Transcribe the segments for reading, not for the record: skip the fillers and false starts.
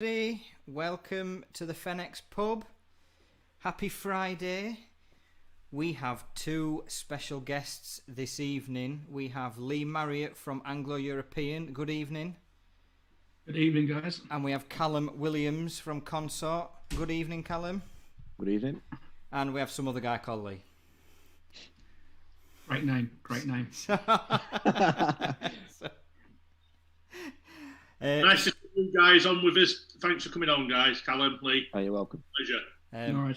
Everybody, welcome to the Fenix pub. Happy Friday. We have two special guests this evening. We have Lee Marriott from Anglo European. Good evening. Good evening, guys. And we have Calum Williams from Consort. Good evening, Calum. Good evening. And we have some other guy called Lee. Great name. Nice to see you guys on with us. Thanks for coming on, guys. Callum, Lee. Oh, you're welcome. Pleasure. All right.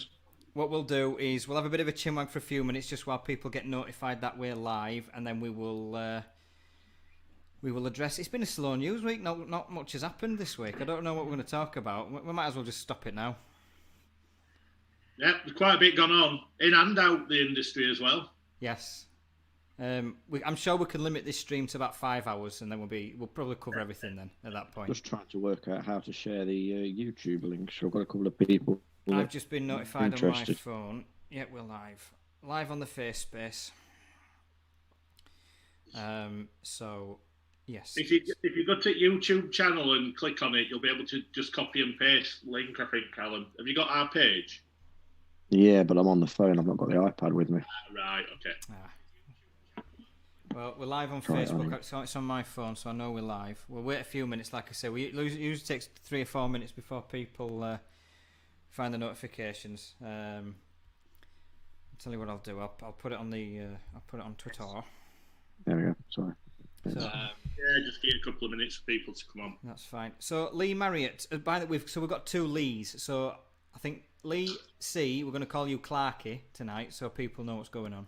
What we'll do is we'll have a bit of a chinwag for a few minutes just while people get notified that we're live, and then we will address. It's been a slow news week. Not much has happened this week. I don't know what we're going to talk about. We might as well just stop it now. Yeah, there's quite a bit gone on in and out the industry as well. Yes. I'm sure we can limit this stream to about 5 hours, and then we'll probably cover everything then at that point. Just trying to work out how to share the YouTube link. So I've got a couple of people. I've just been notified on my phone. Yeah, we're live on the face space. So yes. If you go to YouTube channel and click on it, you'll be able to just copy and paste link. I think, Callum. Have you got our page? Yeah, but I'm on the phone. I've not got the iPad with me. Right. Okay. Well, we're live on Facebook. So it's on my phone, so I know we're live. We'll wait a few minutes. Like I say, it usually takes 3 or 4 minutes before people find the notifications. I'll tell you what I'll do. I'll put it on I'll put it on Twitter. There we go. Sorry. So, Yeah, just give it a couple of minutes for people to come on. That's fine. So Lee Marriott. We've got two Lees. So I think Lee C. We're going to call you Clarky tonight, so people know what's going on.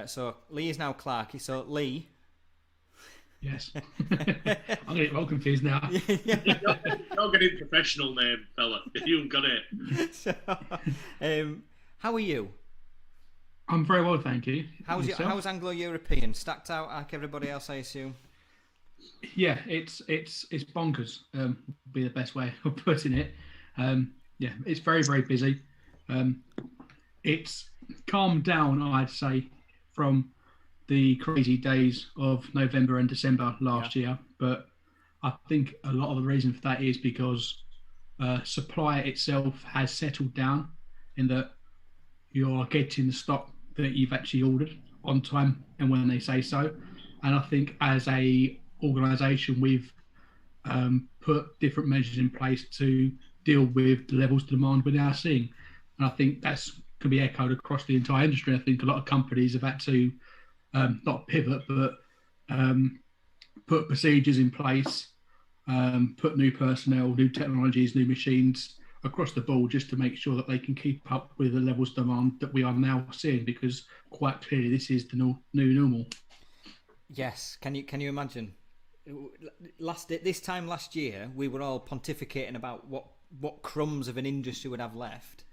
So Lee is now Clarky. So Lee. Yes. I'm getting well confused now. You're getting professional name, fella. You've got it. So, how are you? I'm very well, thank you. How's Anglo European? Stacked out like everybody else, I assume. Yeah, it's bonkers. Would be the best way of putting it. Yeah, it's very, very busy. It's calmed down, I'd say, from the crazy days of November and December last year. But I think a lot of the reason for that is because supply itself has settled down in that you're getting the stock that you've actually ordered on time and when they say so. And I think as a organisation, we've put different measures in place to deal with the levels of demand we're now seeing. And I think that's can be echoed across the entire industry. I think a lot of companies have had to not pivot, but put procedures in place, put new personnel, new technologies, new machines across the board just to make sure that they can keep up with the levels of demand that we are now seeing, because quite clearly this is the new normal. Yes. Can you imagine? This time last year, we were all pontificating about what crumbs of an industry would have left.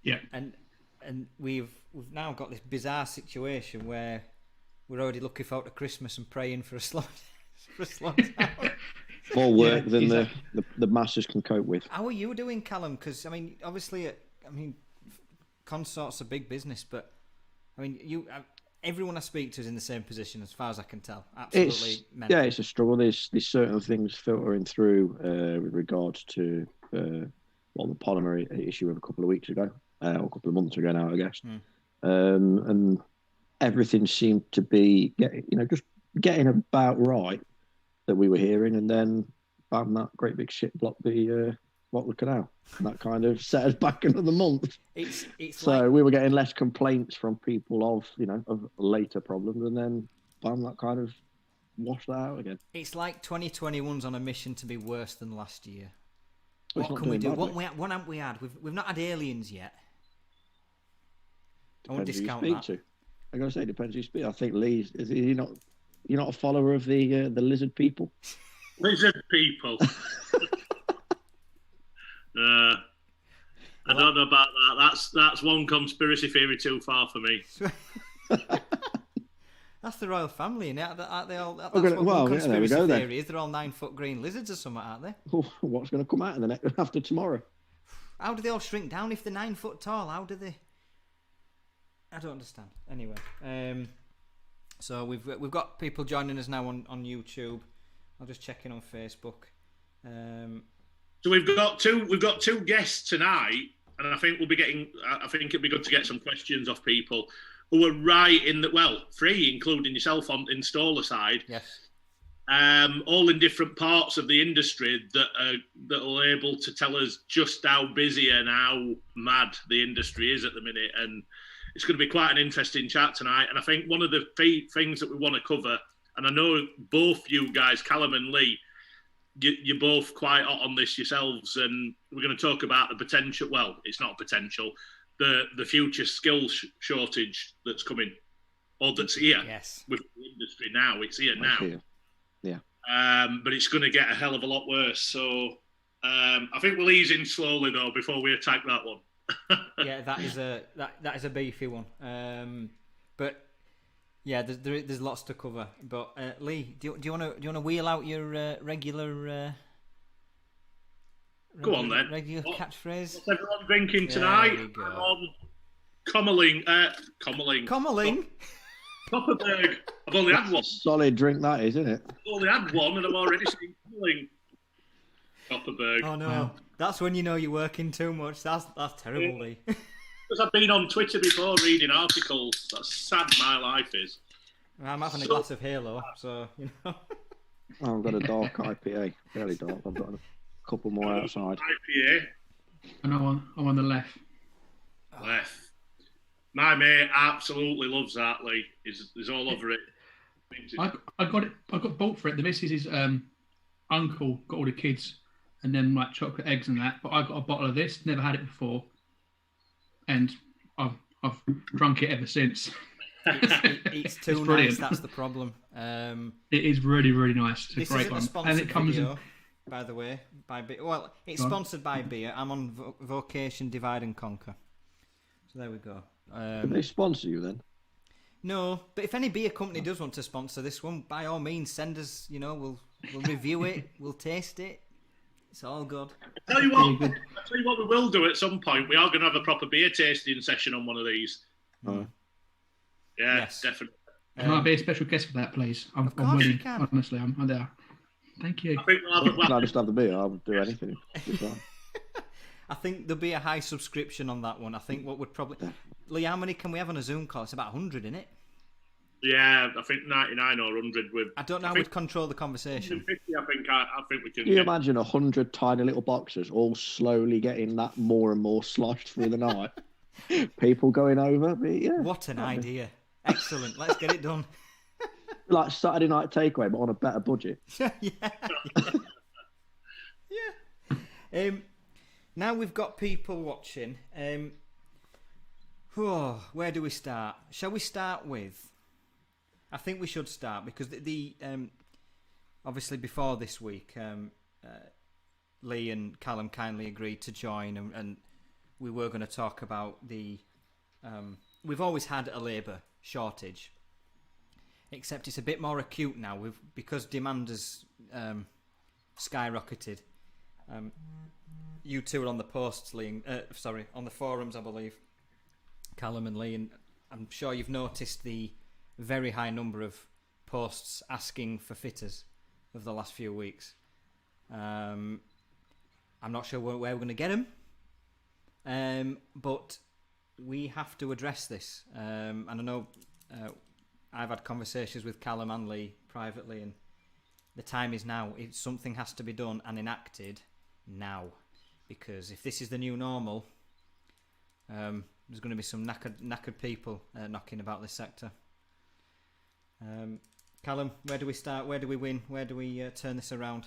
Yeah. And we've now got this bizarre situation where we're already looking forward to Christmas and praying for a slow down. More work than the masses can cope with. How are you doing, Calum? Because obviously, Consort's a big business, but everyone I speak to is in the same position as far as I can tell. Absolutely mental. Yeah, it's a struggle. There's certain things filtering through with regards to the polymer issue of a couple of weeks ago, or a couple of months ago now, I guess. And everything seemed to be just getting about right that we were hearing, and then bam, that great big shit blocked the canal. And that kind of set us back another month. It's so like, we were getting less complaints from people of later problems, and then bam, that kind of washed that out again. It's like 2021's on a mission to be worse than last year. Well, what can we do? What haven't we had? We've not had aliens yet. Depends I won't discount who you that. speak to. I'm going to say depends who you speak. I think Lee's is he not? You're not a follower of the lizard people. Lizard people. I don't know about that. That's one conspiracy theory too far for me. That's the royal family, isn't it? Aren't they all? That's there we go, theory is. They're all 9-foot green lizards or something, aren't they? What's going to come out in the next after tomorrow? How do they all shrink down if they're 9 foot tall? How do they? I don't understand. Anyway, so we've got people joining us now on YouTube. I'll just check in on Facebook. So we've got two guests tonight, and I think it'd be good to get some questions off people who are right in the three, including yourself on installer side. Yes. All in different parts of the industry that are able to tell us just how busy and how mad the industry is at the minute. And it's going to be quite an interesting chat tonight. And I think one of the things that we want to cover, and I know both you guys, Calum and Lee, you're both quite hot on this yourselves, and we're going to talk about the potential. Well, it's not potential, the future skills shortage that's coming, or that's here. Yes. With the industry now, it's here now. Here. Yeah. But it's going to get a hell of a lot worse. So I think we'll ease in slowly though before we attack that one. Yeah, that is a beefy one. But yeah, there's lots to cover. But Lee, do you want to wheel out your regular? Go on then. Regular catchphrase. What's everyone drinking tonight? I'm on Commerling. Copperberg. I've only had one. Solid drink that is, isn't it? I've only had one, and I've already seen Commerling. Copperberg. Oh no, that's when you know you're working too much. That's terrible, Lee. Because I've been on Twitter before reading articles. That's sad my life is. I'm having a glass of Halo, so you know. I've got a dark IPA, fairly dark. I've got a couple more outside. IPA. And I'm on the left. Left. My mate absolutely loves that. Lee is all over it. I got bought for it. The missus' uncle got all the kids, and then like chocolate eggs and that. But I got a bottle of this. Never had it before, and I've drunk it ever since. It's too nice. That's the problem. It is really, really nice. It's a great one, and it comes video, by the way, by beer. Well, it's sponsored by beer. I'm on Vocation Divide and Conquer. So there we go. Can they sponsor you then? No, but if any beer company does want to sponsor this one, by all means, send us. You know, we'll review it, we'll taste it. It's all good. I'll tell you what we will do at some point. We are going to have a proper beer tasting session on one of these. Oh. Yeah, yes. Definitely. Can I be a special guest for that, please? I'm willing. Honestly, I'm there. Thank you. I think Can I just have the beer? I'll do anything. I think there'll be a high subscription on that one. I think what would probably... Lee, how many can we have on a Zoom call? It's about 100, isn't it? Yeah, I think 99 or 100 with... I don't know how we'd control the conversation. 50, I think we can... Can you imagine 100 tiny little boxes all slowly getting that more and more sloshed through the night? People going over? But yeah. What an idea. Excellent. Let's get it done. Like Saturday night takeaway, but on a better budget. Yeah. Now we've got people watching. Where do we start? Shall we start with? I think we should start because the obviously before this week, Lee and Calum kindly agreed to join, and we were going to talk about the. We've always had a labour shortage, except it's a bit more acute now because demand has skyrocketed. You two are on the posts, Lee. On the forums, I believe. Calum and Lee, and I'm sure you've noticed the very high number of posts asking for fitters of the last few weeks. I'm not sure where we're going to get them, but we have to address this. And I know I've had conversations with Calum and Lee privately, and the time is now. Something has to be done and enacted now, because if this is the new normal, there's going to be some knackered people knocking about this sector. Calum, where do we start? Where do we win? Where do we turn this around?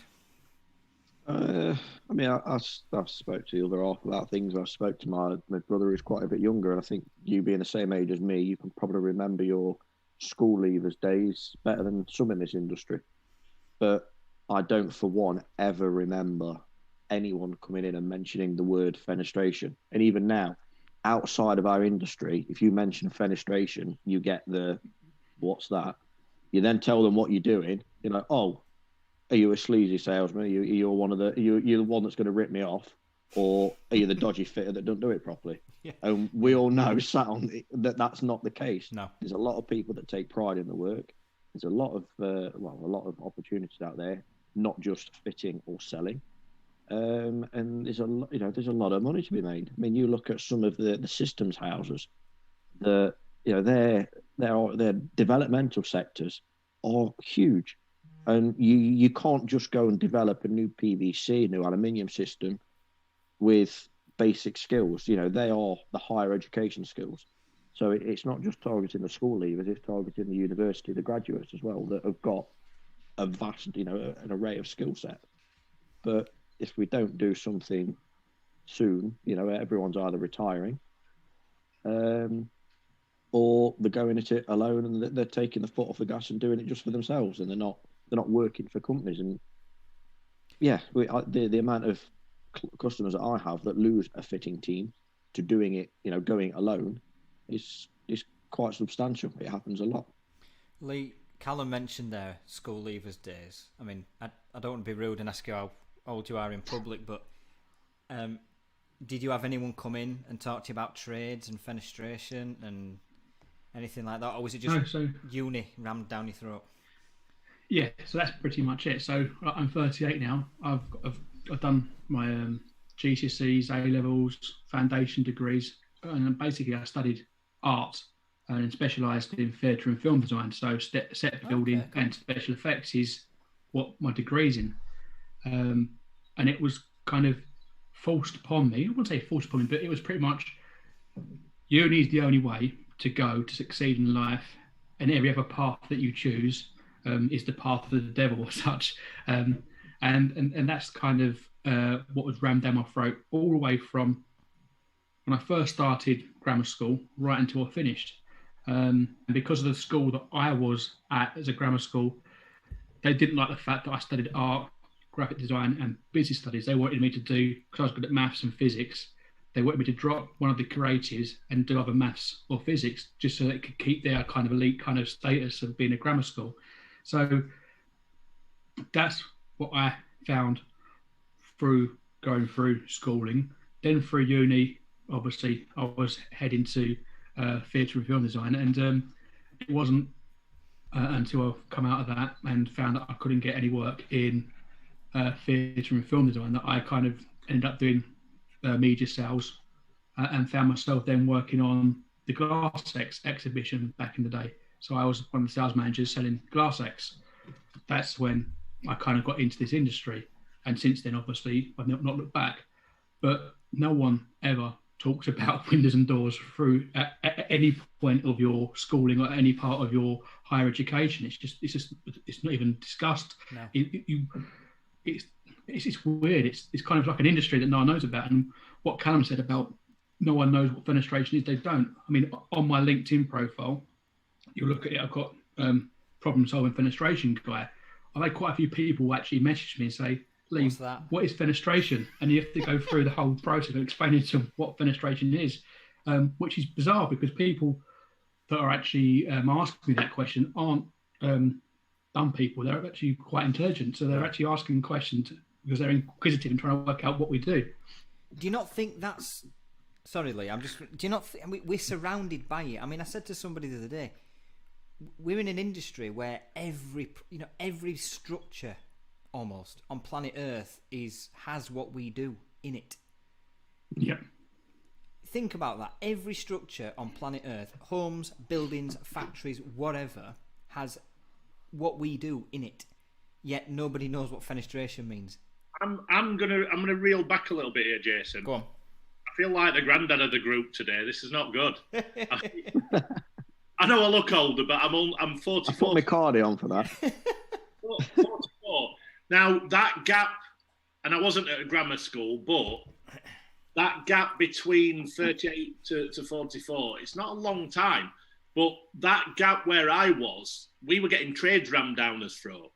I mean, I spoke to the other half about things. I spoke to my brother who's quite a bit younger, and I think you being the same age as me, you can probably remember your school leavers days better than some in this industry. But I don't, for one, ever remember anyone coming in and mentioning the word fenestration. And even now, outside of our industry, if you mention fenestration, you get the, what's that? You then tell them what you're doing. You're like, oh, are you a sleazy salesman? Are you one of the? You're the one that's going to rip me off, or are you the dodgy fitter that don't do it properly? Yeah. And we all know, that's not the case. No, there's a lot of people that take pride in the work. There's a lot of a lot of opportunities out there, not just fitting or selling. and there's there's a lot of money to be made. I mean, you look at some of the systems houses, their developmental sectors are huge, and you can't just go and develop a new PVC, new aluminium system with basic skills. They are the higher education skills. So it's not just targeting the school leavers; it's targeting the university, the graduates as well, that have got a vast, an array of skill set. But if we don't do something soon, everyone's either retiring, or they're going at it alone, and they're taking the foot off the gas and doing it just for themselves, and they're not working for companies. And the amount of customers that I have that lose a fitting team to doing it, going alone, is quite substantial. It happens a lot. Lee, Calum mentioned their school leavers days. I mean, I don't want to be rude and ask you how old you are in public, but did you have anyone come in and talk to you about trades and fenestration and anything like that, or was it just uni rammed down your throat? Yeah, so that's pretty much it. So I'm 38 now. I've done my GCSEs, A levels, foundation degrees, and basically I studied art and specialised in theatre and film design. So set building and special effects is what my degree's in. And it was kind of forced upon me. I wouldn't say forced upon me, but it was pretty much uni is the only way to go to succeed in life, and every other path that you choose is the path of the devil or such. And that's kind of what was rammed down my throat all the way from when I first started grammar school right until I finished. And because of the school that I was at as a grammar school, they didn't like the fact that I studied art, graphic design and business studies. They wanted me to do, because I was good at maths and physics, they wanted me to drop one of the creatives and do other maths or physics just so they could keep their kind of elite kind of status of being a grammar school. So that's what I found through going through schooling. Then through uni, obviously, I was heading to theatre and film design, and it wasn't until I've come out of that and found that I couldn't get any work in theatre and film design that I kind of ended up doing media sales and found myself then working on the Glass X exhibition back in the day. So I was one of the sales managers selling Glass X. That's when I kind of got into this industry. And since then, obviously, I've not looked back. But no one ever talks about windows and doors through at any point of your schooling or any part of your higher education. It's not even discussed. No. It's weird. It's kind of like an industry that no one knows about. And what Calum said about no one knows what fenestration is, they don't. I mean, on my LinkedIn profile, you look at it, I've got problem solving fenestration guy. I've had quite a few people actually message me and say, Lee, what is fenestration? And you have to go through the whole process of explaining to them what fenestration is, which is bizarre because people that are actually asking me that question aren't dumb people. They're actually quite intelligent. So they're actually asking questions because they're inquisitive and trying to work out what we do. Do you not think that's... Sorry, Lee, do you not think... we're surrounded by it. I mean, I said to somebody the other day, we're in an industry where every structure almost on planet Earth has what we do in it. Yeah. Think about that. Every structure on planet Earth, homes, buildings, factories, whatever, has what we do in it. Yet nobody knows what fenestration means. I'm gonna reel back a little bit here, Jason. Go on. I feel like the granddad of the group today. This is not good. I know I look older, but I'm 44. I put my cardi on for that. 44. Now that gap, and I wasn't at a grammar school, but that gap between 38 to 44, it's not a long time. But that gap where I was, we were getting trades rammed down us throat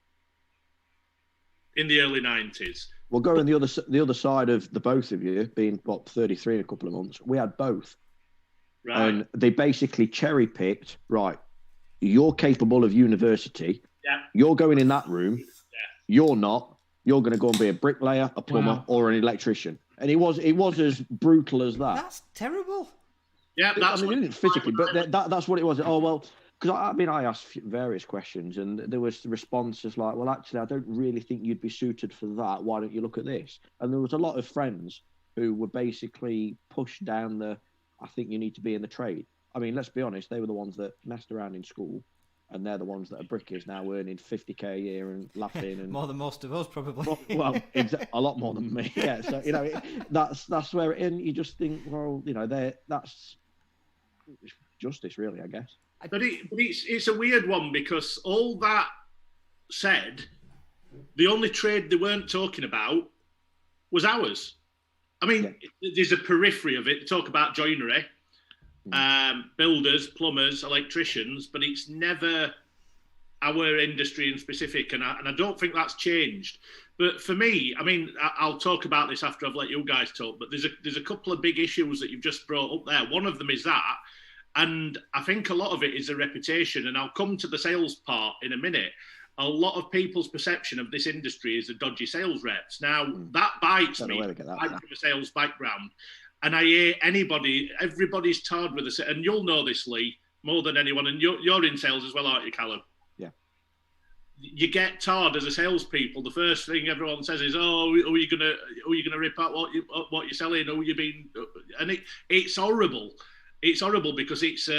in the early 90s. Well, going the other side of the both of you, being 33 in a couple of months, we had both. Right. And they basically cherry picked, right, you're capable of university. Yeah. You're going in that room. Yeah. You're not. You're going to go and be a bricklayer, a plumber, or an electrician. And it was as brutal as that. That's terrible. Yeah, it didn't physically, but that's what it was. Oh, well, because I mean, I asked various questions, and there was the responses like, "Well, actually, I don't really think you'd be suited for that. Why don't you look at this?" And there was a lot of friends who were basically pushed down the, "I think you need to be in the trade." I mean, let's be honest, they were the ones that messed around in school, and they're the ones that are brickies now, earning 50k a year and laughing and more than most of us probably. Well, a lot more than me. Yeah, so that's where, and you just think, well, that's justice, really, I guess. But it's a weird one, because all that said, the only trade they weren't talking about was ours. I mean, there's a periphery of it. They talk about joinery, builders, plumbers, electricians, but it's never our industry in specific, and I don't think that's changed. But for me, I mean, I'll talk about this after I've let you guys talk, but there's a couple of big issues that you've just brought up there. One of them is that, and I think a lot of it is a reputation, and I'll come to the sales part in a minute. A lot of people's perception of this industry is the dodgy sales reps. Now, that bites me. I'm from a sales background, and I hear everybody's tarred with us, and you'll know this, Lee, more than anyone, and you're in sales as well, aren't you, Calum? Yeah. You get tarred as a salespeople. The first thing everyone says is, "Oh, are you gonna rip out what you're selling? Oh, you been?" And it's horrible. It's horrible because it's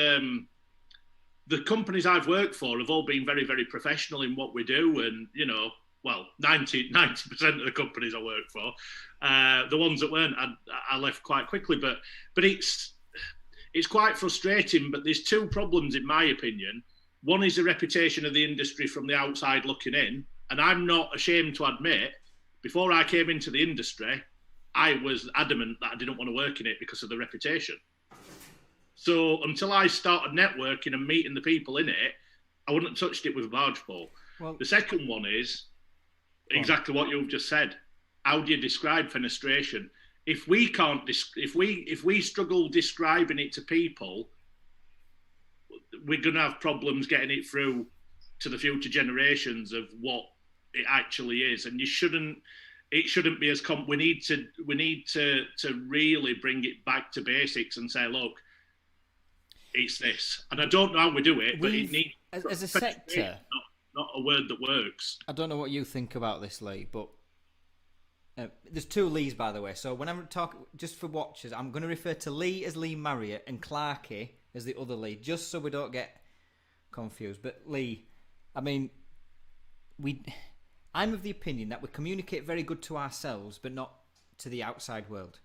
the companies I've worked for have all been very, very professional in what we do, and 90% of the companies I work for, the ones that weren't, I left quite quickly. But it's quite frustrating. But there's two problems, in my opinion. One is the reputation of the industry from the outside looking in, and I'm not ashamed to admit, before I came into the industry, I was adamant that I didn't want to work in it because of the reputation. So until I started networking and meeting the people in it, I wouldn't have touched it with a barge pole. Well, the second one is exactly what you've just said. How do you describe fenestration? If we can't, if we struggle describing it to people, we're going to have problems getting it through to the future generations of what it actually is. And it shouldn't be as we need to really bring it back to basics and say, look, it's this. And I don't know how we do it, but it needs, as a sector, not a word that works. I don't know what you think about this, Lee, but there's two Lees, by the way. So when I'm talking, just for watchers, I'm going to refer to Lee as Lee Marriott and Clarkey as the other Lee, just so we don't get confused. But Lee, I mean, I'm of the opinion that we communicate very good to ourselves, but not to the outside world.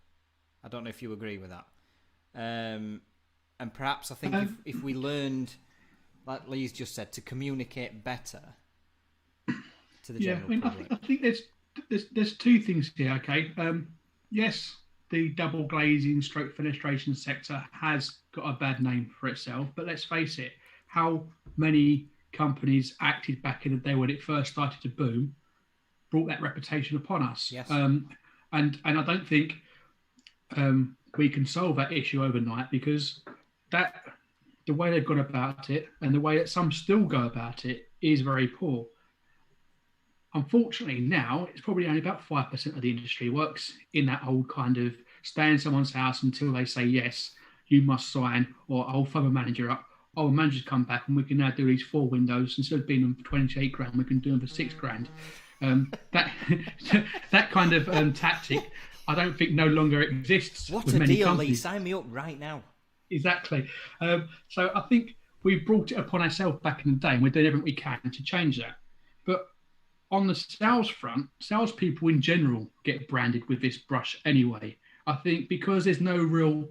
I don't know if you agree with that. And perhaps I think if we learned, like Lee's just said, to communicate better to the general public. I think there's two things here. Okay, yes, the double glazing stroke fenestration sector has got a bad name for itself, but let's face it, how many companies acted back in the day when it first started to boom brought that reputation upon us. Yes. And I don't think we can solve that issue overnight, because the way they've gone about it and the way that some still go about it is very poor. Unfortunately, now it's probably only about 5% of the industry works in that old kind of stay in someone's house until they say yes, you must sign, or I'll phone a manager up. Oh, the manager's come back and we can now do these 4 windows. Instead of doing them for 28 grand, we can do them for 6 grand. That kind of tactic, I don't think no longer exists. What with a many deal, companies. Lee. Sign me up right now. Exactly. So I think we brought it upon ourselves back in the day, and we're doing everything we can to change that. But on the sales front, salespeople in general get branded with this brush anyway. I think because there's no real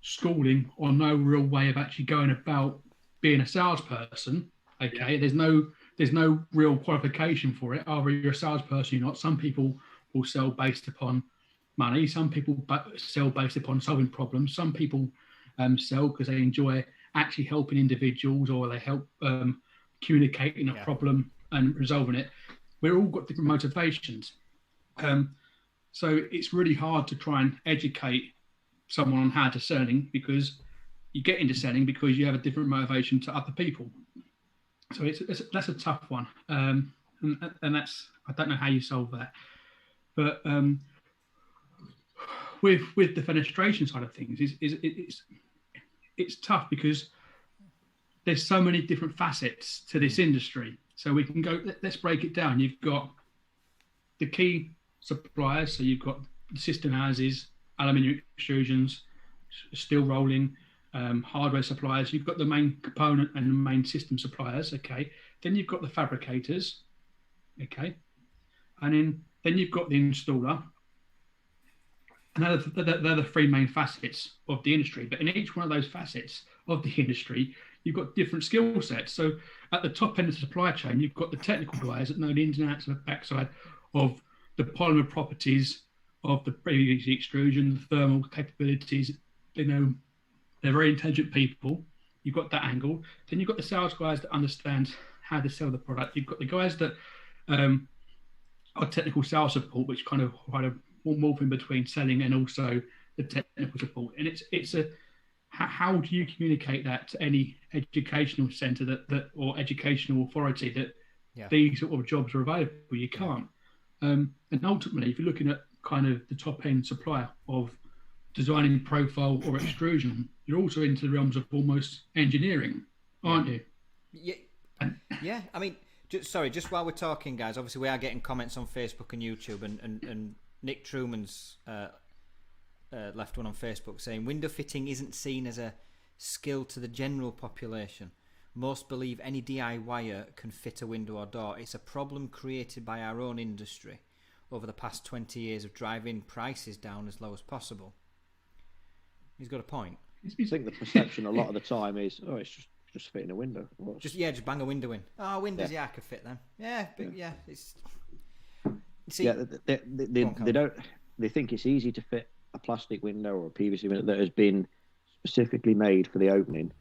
schooling or no real way of actually going about being a salesperson. Okay, there's no real qualification for it. Either you're a salesperson or not. Some people will sell based upon money. Some people sell based upon solving problems. Some people sell because they enjoy actually helping individuals, or they help communicating a problem and resolving it. We've all got different motivations. So it's really hard to try and educate someone on how to selling, because you get into selling because you have a different motivation to other people. So that's a tough one. And that's, I don't know how you solve that. But with the fenestration side of things, it's tough because there's so many different facets to this industry. So we can go. Let's break it down. You've got the key suppliers. So you've got system houses, aluminium extrusions, steel rolling, hardware suppliers. You've got the main component and the main system suppliers. Okay. Then you've got the fabricators. Okay. And then you've got the installer. And they're the three main facets of the industry. But in each one of those facets of the industry, you've got different skill sets. So at the top end of the supply chain, you've got the technical guys that know the ins and outs of the backside of the polymer properties of the previous extrusion, the thermal capabilities. They know they're very intelligent people. You've got that angle. Then you've got the sales guys that understand how to sell the product. You've got the guys that are technical sales support, which kind of morph in between selling and also the technical support. And it's a how do you communicate that to any educational centre that or educational authority that these sort of jobs are available? You can't. And ultimately, if you're looking at kind of the top end supplier of designing profile or extrusion, you're also into the realms of almost engineering, aren't you? Yeah. I mean, just while we're talking, guys, obviously we are getting comments on Facebook and YouTube, and Nick Truman's left one on Facebook saying window fitting isn't seen as a skill to the general population. Most believe any DIYer can fit a window or door. It's a problem created by our own industry over the past 20 years of driving prices down as low as possible. He's got a point. I think the perception a lot of the time is, it's just fitting a window. Just bang a window in. Oh, windows, I could fit them. Yeah, but it's. See, they don't. They think it's easy to fit a plastic window or a PVC window that has been specifically made for the opening,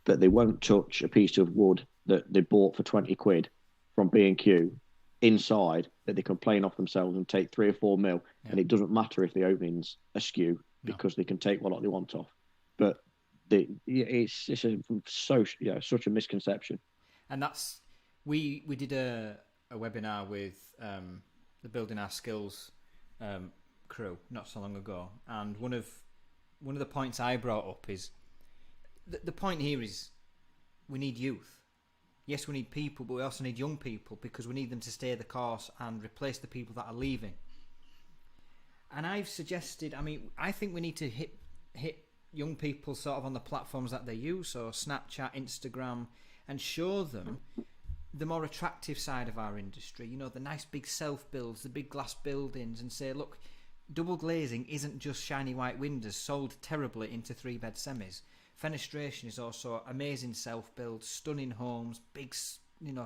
but they won't touch a piece of wood that they bought for 20 quid from B&Q inside that they can plane off themselves and take 3 or 4 mil, and it doesn't matter if the opening's askew because they can take what they want off. But it's such a misconception. And that's we did a webinar with the Building Our Skills crew not so long ago, and one of the points I brought up is the point here is we need youth. Yes, we need people, but we also need young people because we need them to stay the course and replace the people that are leaving. And I've suggested, I think we need to hit young people sort of on the platforms that they use, so Snapchat, Instagram, and show them the more attractive side of our industry, the nice big self-builds, the big glass buildings, and say, look, double glazing isn't just shiny white windows sold terribly into 3-bed semis. Fenestration is also amazing self-builds, stunning homes, big,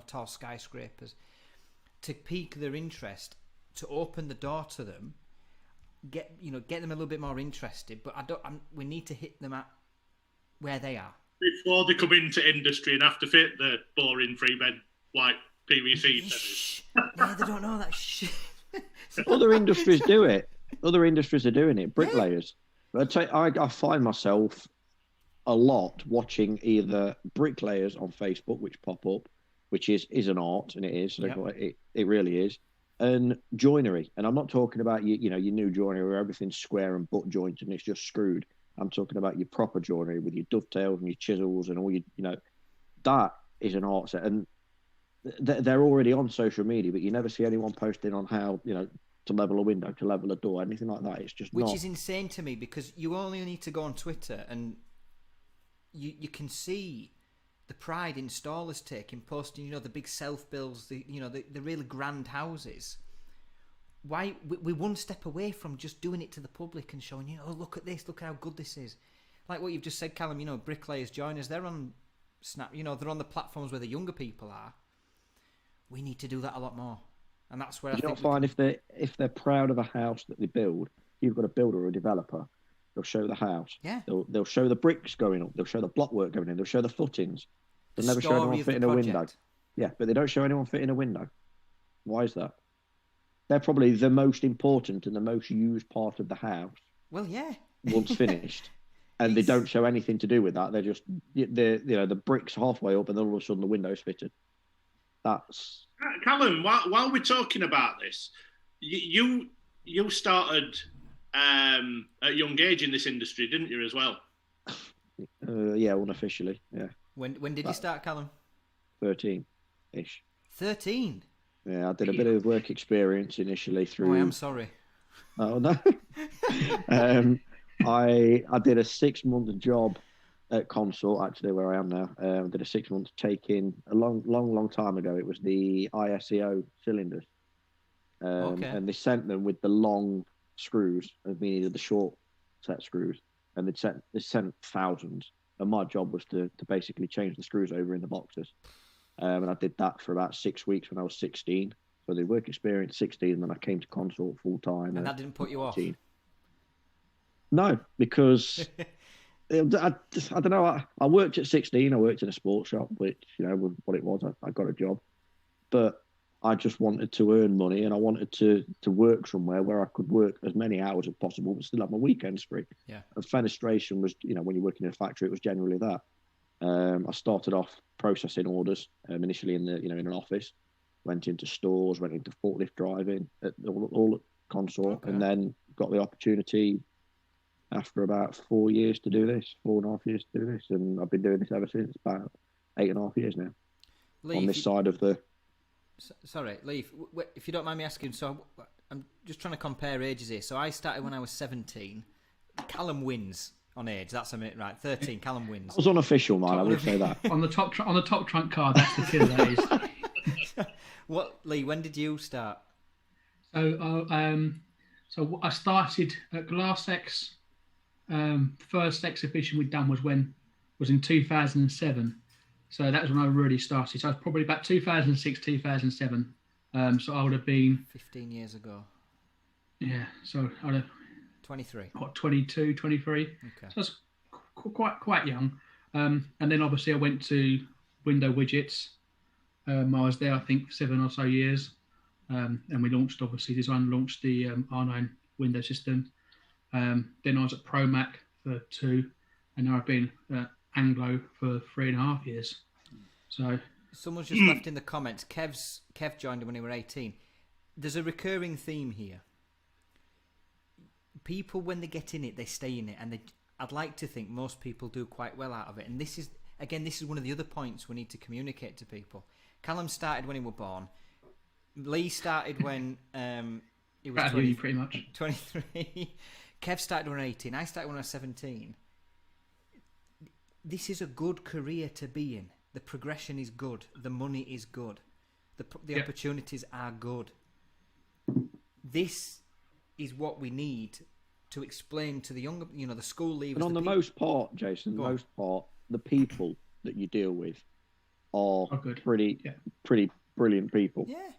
tall skyscrapers. To pique their interest, to open the door to them, get them a little bit more interested. But we need to hit them at where they are before they come into industry and have to fit the boring 3-bed white PVC semis. Yeah, they don't know that shit. Other industries do it. Other industries are doing it. Bricklayers. I find myself a lot watching either bricklayers on Facebook, which pop up, which is an art, and it is. It really is. And joinery. And I'm not talking about your new joinery where everything's square and butt jointed and it's just screwed. I'm talking about your proper joinery with your dovetails and your chisels and all that is an art set. And they're already on social media, but you never see anyone posting on how, to level a window, to level a door, anything like that. It's just Which is insane to me because you only need to go on Twitter and you can see the pride installers take in posting, the big self-builds, the really grand houses. Why we're one step away from just doing it to the public and showing, look at this, look how good this is. Like what you've just said, Calum, bricklayers, joiners, they're on Snap, they're on the platforms where the younger people are. We need to do that a lot more. And that's where I think find if they're proud of a house that they build, you've got a builder or a developer, they'll show the house. Yeah. They'll show the bricks going up. They'll show the block work going in. They'll show the footings. They'll never show anyone fitting a window. Yeah, but they don't show anyone fitting a window. Why is that? They're probably the most important and the most used part of the house. Well, yeah. Once finished. And they don't show anything to do with that. They're just, the bricks halfway up and then all of a sudden the window's fitted. That's... Calum, while we're talking about this, you started at a young age in this industry, didn't you, as well? Yeah, unofficially, yeah. When did you start, Calum? 13-ish. 13? Yeah, I did a bit of work experience initially through... Oh, I am sorry. Oh, no. I did a 6-month job at Consort, actually, where I am now. I did a 6-month take-in a long time ago. It was the ISEO cylinders. And they sent them with the long screws, and we needed the short set screws. And they sent thousands. And my job was to basically change the screws over in the boxes. And I did that for about 6 weeks when I was 16. So the work experience 16, and then I came to Consort full time. And that didn't put you 14. Off? No, because I don't know. I worked at 16. I worked in a sports shop, which, was what it was. I got a job. But I just wanted to earn money, and I wanted to work somewhere where I could work as many hours as possible, but still have my weekends free. Yeah. And fenestration was, when you're working in a factory, it was generally that. I started off processing orders initially in an office, went into stores, went into forklift driving, all at Consort, and then got the opportunity after about 4 years to do this, 4.5 years to do this, and I've been doing this ever since, about 8.5 years now. Lee, on this side of the... Sorry, Lee, if you don't mind me asking, so I'm just trying to compare ages here. So I started when I was 17. Calum wins on age. That's a minute, right? 13. Calum wins. That was unofficial, man. I would say that on the top trunk card. That's the killer. That is. What, Lee? When did you start? So I started at Glassex. First exhibition we'd done was in 2007. So that was when I really started. So I was probably about 2006, 2007. So I would have been 15 years ago. Yeah. So I would have 23. What, 22, 23. Okay. So I was quite young. And then obviously I went to Window Widgets. I was there, I think, 7 or so years. And we launched the R9 window system. Then I was at Promac for 2, and now I've been at Anglo for 3.5 years. So someone's just left in the comments. Kev joined when he was 18. There's a recurring theme here. People, when they get in it, they stay in it, and I'd like to think most people do quite well out of it. And this is one of the other points we need to communicate to people. Calum started when he was born. Lee started when he was 20, pretty much 23. Kev started when he was 18. I started when I was 17. This is a good career to be in. The progression is good. The money is good. The opportunities are good. This is what we need to explain to the younger, the school leavers. And on the most part, Jason, the people that you deal with are pretty brilliant people. Yeah.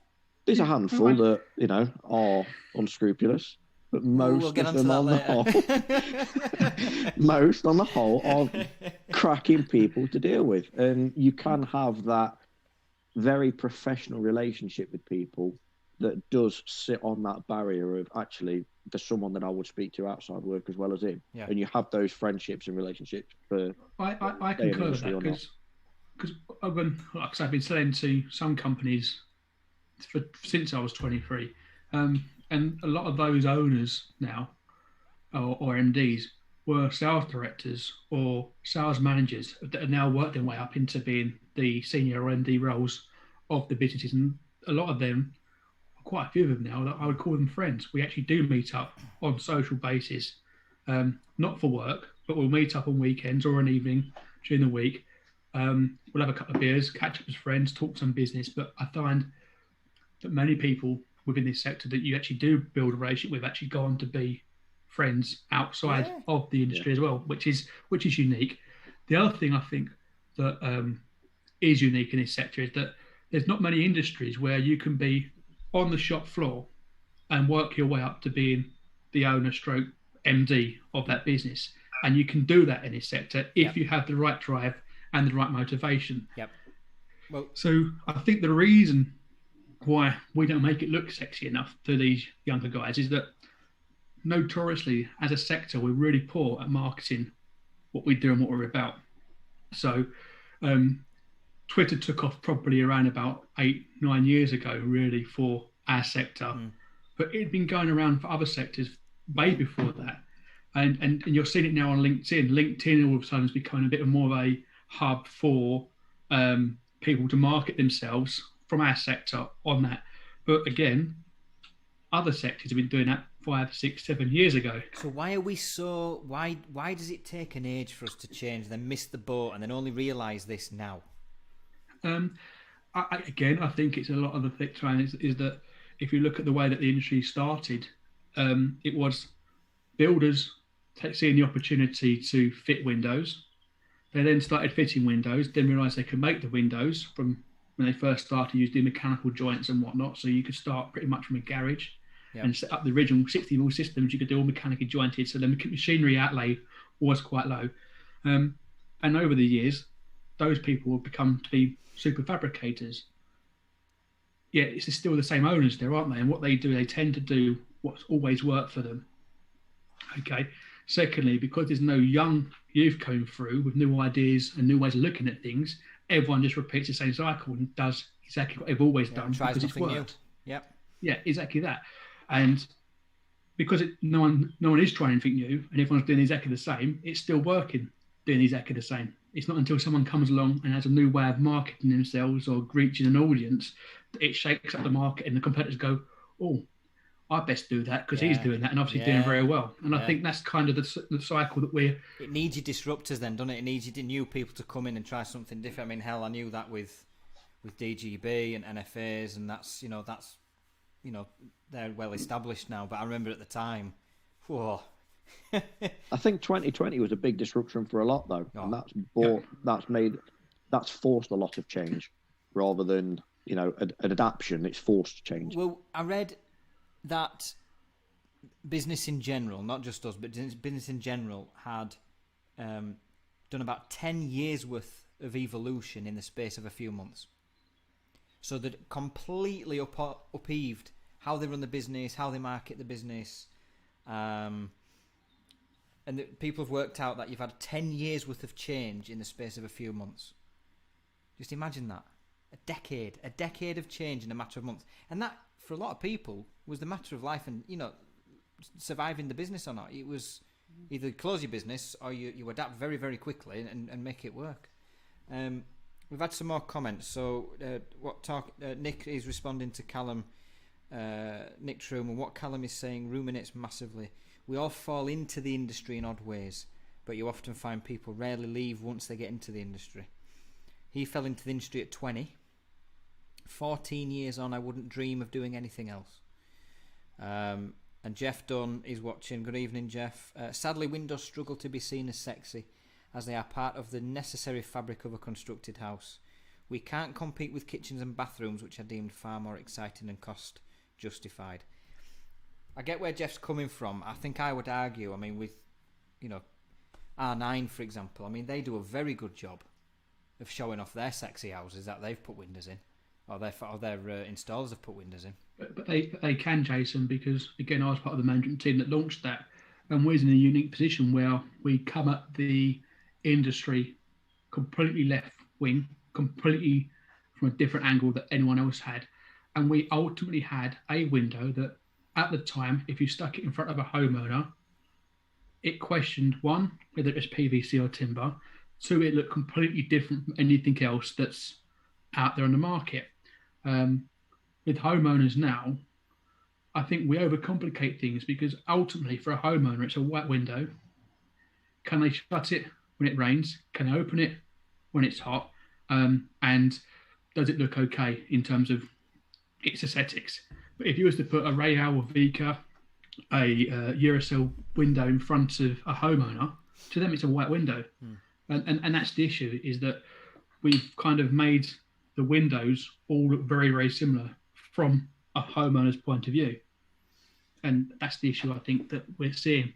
There's a handful that, are unscrupulous, but most of them on the whole are cracking people to deal with. And you can have that very professional relationship with people that does sit on that barrier of, actually, there's someone that I would speak to outside work as well as him. Yeah. And you have those friendships and relationships for... I concur with that, because I've been selling to some companies since I was 23. And a lot of those owners now, or MDs, were sales directors or sales managers that have now worked their way up into being the senior or MD roles of the businesses. And a lot of them, quite a few of them now, I would call them friends. We actually do meet up on social basis, not for work, but we'll meet up on weekends or an evening during the week. We'll have a couple of beers, catch up as friends, talk some business. But I find that many people within this sector that you actually do build a relationship with actually go on to be friends outside of the industry as well, which is unique. The other thing I think that is unique in this sector is that there's not many industries where you can be on the shop floor and work your way up to being the owner stroke MD of that business. And you can do that in this sector if you have the right drive and the right motivation. Yep. Well, so I think the reason why we don't make it look sexy enough to these younger guys is that notoriously, as a sector, we're really poor at marketing what we do and what we're about. So Twitter took off probably around about 8-9 years ago, really, for our sector. But it had been going around for other sectors way before that. And you're seeing it now on LinkedIn. LinkedIn all of a sudden has become a bit more of a hub for people to market themselves from our sector on that. But again, other sectors have been doing that 5, 6, 7 years ago. So why are we so? Why does it take an age for us to change, then miss the boat, and then only realise this now? I think it's a lot of the thick trend is that if you look at the way that the industry started, it was builders seeing the opportunity to fit windows. They then started fitting windows, then realised they could make the windows from when they first started using mechanical joints and whatnot. So you could start pretty much from a garage and set up the original 60mm systems. You could do all mechanically jointed, so the machinery outlay was quite low. And over the years, those people have become to be super fabricators. Yeah, it's still the same owners there, aren't they? And what they do, they tend to do what's always worked for them. Okay. Secondly, because there's no young youth coming through with new ideas and new ways of looking at things, everyone just repeats the same cycle and does exactly what they've always done because it's worked. Yep. Yeah, exactly that. And because no one is trying anything new and everyone's doing exactly the same, it's still working, doing exactly the same. It's not until someone comes along and has a new way of marketing themselves or reaching an audience that it shakes up the market and the competitors go, oh, I best do that because he's doing that and obviously doing very well. And I think that's kind of the cycle that we're... It needs your disruptors then, doesn't it? It needs your new people to come in and try something different. I mean, hell, I knew that with DGB and NFAs, and that's they're well established now. But I remember at the time, whoa. I think 2020 was a big disruption for a lot, though, and that's forced a lot of change rather than an adaptation. It's forced change. Well, I read that business in general, not just us, but business in general, had done about 10 years worth of evolution in the space of a few months. So that completely upheaved how they run the business, how they market the business. And people have worked out that you've had 10 years worth of change in the space of a few months. Just imagine that. A decade of change in a matter of months. And that, for a lot of people, was the matter of life and, surviving the business or not. It was either close your business or you adapt very, very quickly and make it work. We've had some more comments. So Nick is responding to Calum, Nick Truman. What Calum is saying ruminates massively. We all fall into the industry in odd ways, but you often find people rarely leave once they get into the industry. He fell into the industry at 20. 14 years on, I wouldn't dream of doing anything else. And Jeff Dunn is watching. Good evening, Jeff. Sadly, windows struggle to be seen as sexy, as they are part of the necessary fabric of a constructed house. We can't compete with kitchens and bathrooms, which are deemed far more exciting and cost justified. I get where Jeff's coming from. I think I would argue, with, R9, for example, they do a very good job of showing off their sexy houses that they've put windows in. Or their installers have put windows in. But they can, Jason, because, again, I was part of the management team that launched that. And we're in a unique position where we come at the industry completely left wing, completely from a different angle that anyone else had. And we ultimately had a window that, at the time, if you stuck it in front of a homeowner, it questioned, one, whether it was PVC or timber. Two, it looked completely different from anything else that's out there on the market. With homeowners now, I think we overcomplicate things because ultimately for a homeowner, it's a white window. Can they shut it when it rains? Can they open it when it's hot? And does it look okay in terms of its aesthetics? But if you was to put a Rayal or Vica, a Uracell window in front of a homeowner, to them it's a white window. And that's the issue, is that we've kind of made the windows all look very, very similar from a homeowner's point of view. And that's the issue I think that we're seeing.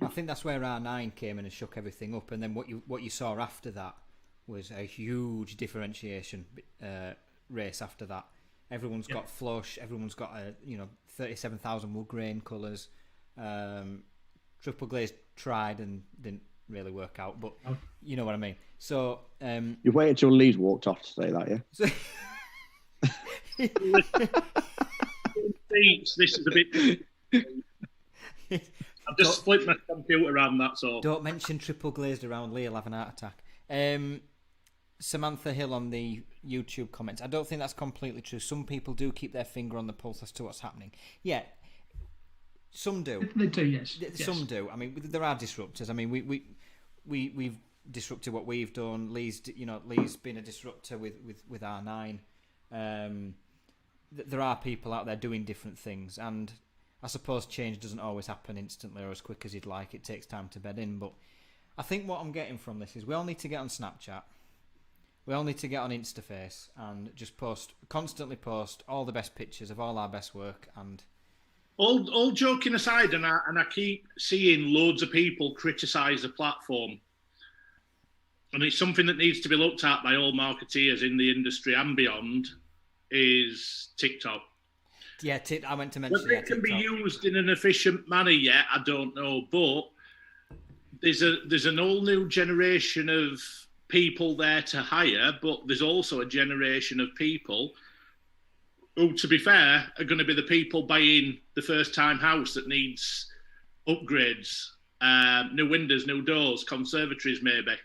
I think that's where R9 came in and shook everything up. And then what you saw after that was a huge differentiation race after that. Everyone's got flush. Everyone's got 37,000 wood grain colours. Triple glazed tried and didn't really work out, but you know what I mean. So you've waited until Lee's walked off to say that, yeah? This is a bit. I've just flipped my computer around, that's all. Don't mention triple glazed around Lee, he'll have an heart attack. Samantha Hill on the YouTube comments. I don't think that's completely true. Some people do keep their finger on the pulse as to what's happening. Yeah, some do. They do, yes. Some do. I mean, there are disruptors. I mean, we've disrupted what we've done. Lee's been a disruptor with R9. There are people out there doing different things, and I suppose change doesn't always happen instantly or as quick as you'd like. It takes time to bed in. But I think what I'm getting from this is we all need to get on Snapchat. We all need to get on Instaface and just constantly post all the best pictures of all our best work. And all joking aside, and I keep seeing loads of people criticise the platform, and it's something that needs to be looked at by all marketeers in the industry and beyond, is TikTok. Yeah, I meant to mention whether it can be used in an efficient manner yet, I don't know, but there's an all new generation of people there to hire, but there's also a generation of people who, to be fair, are going to be the people buying the first time house that needs upgrades, new windows, new doors, conservatories maybe,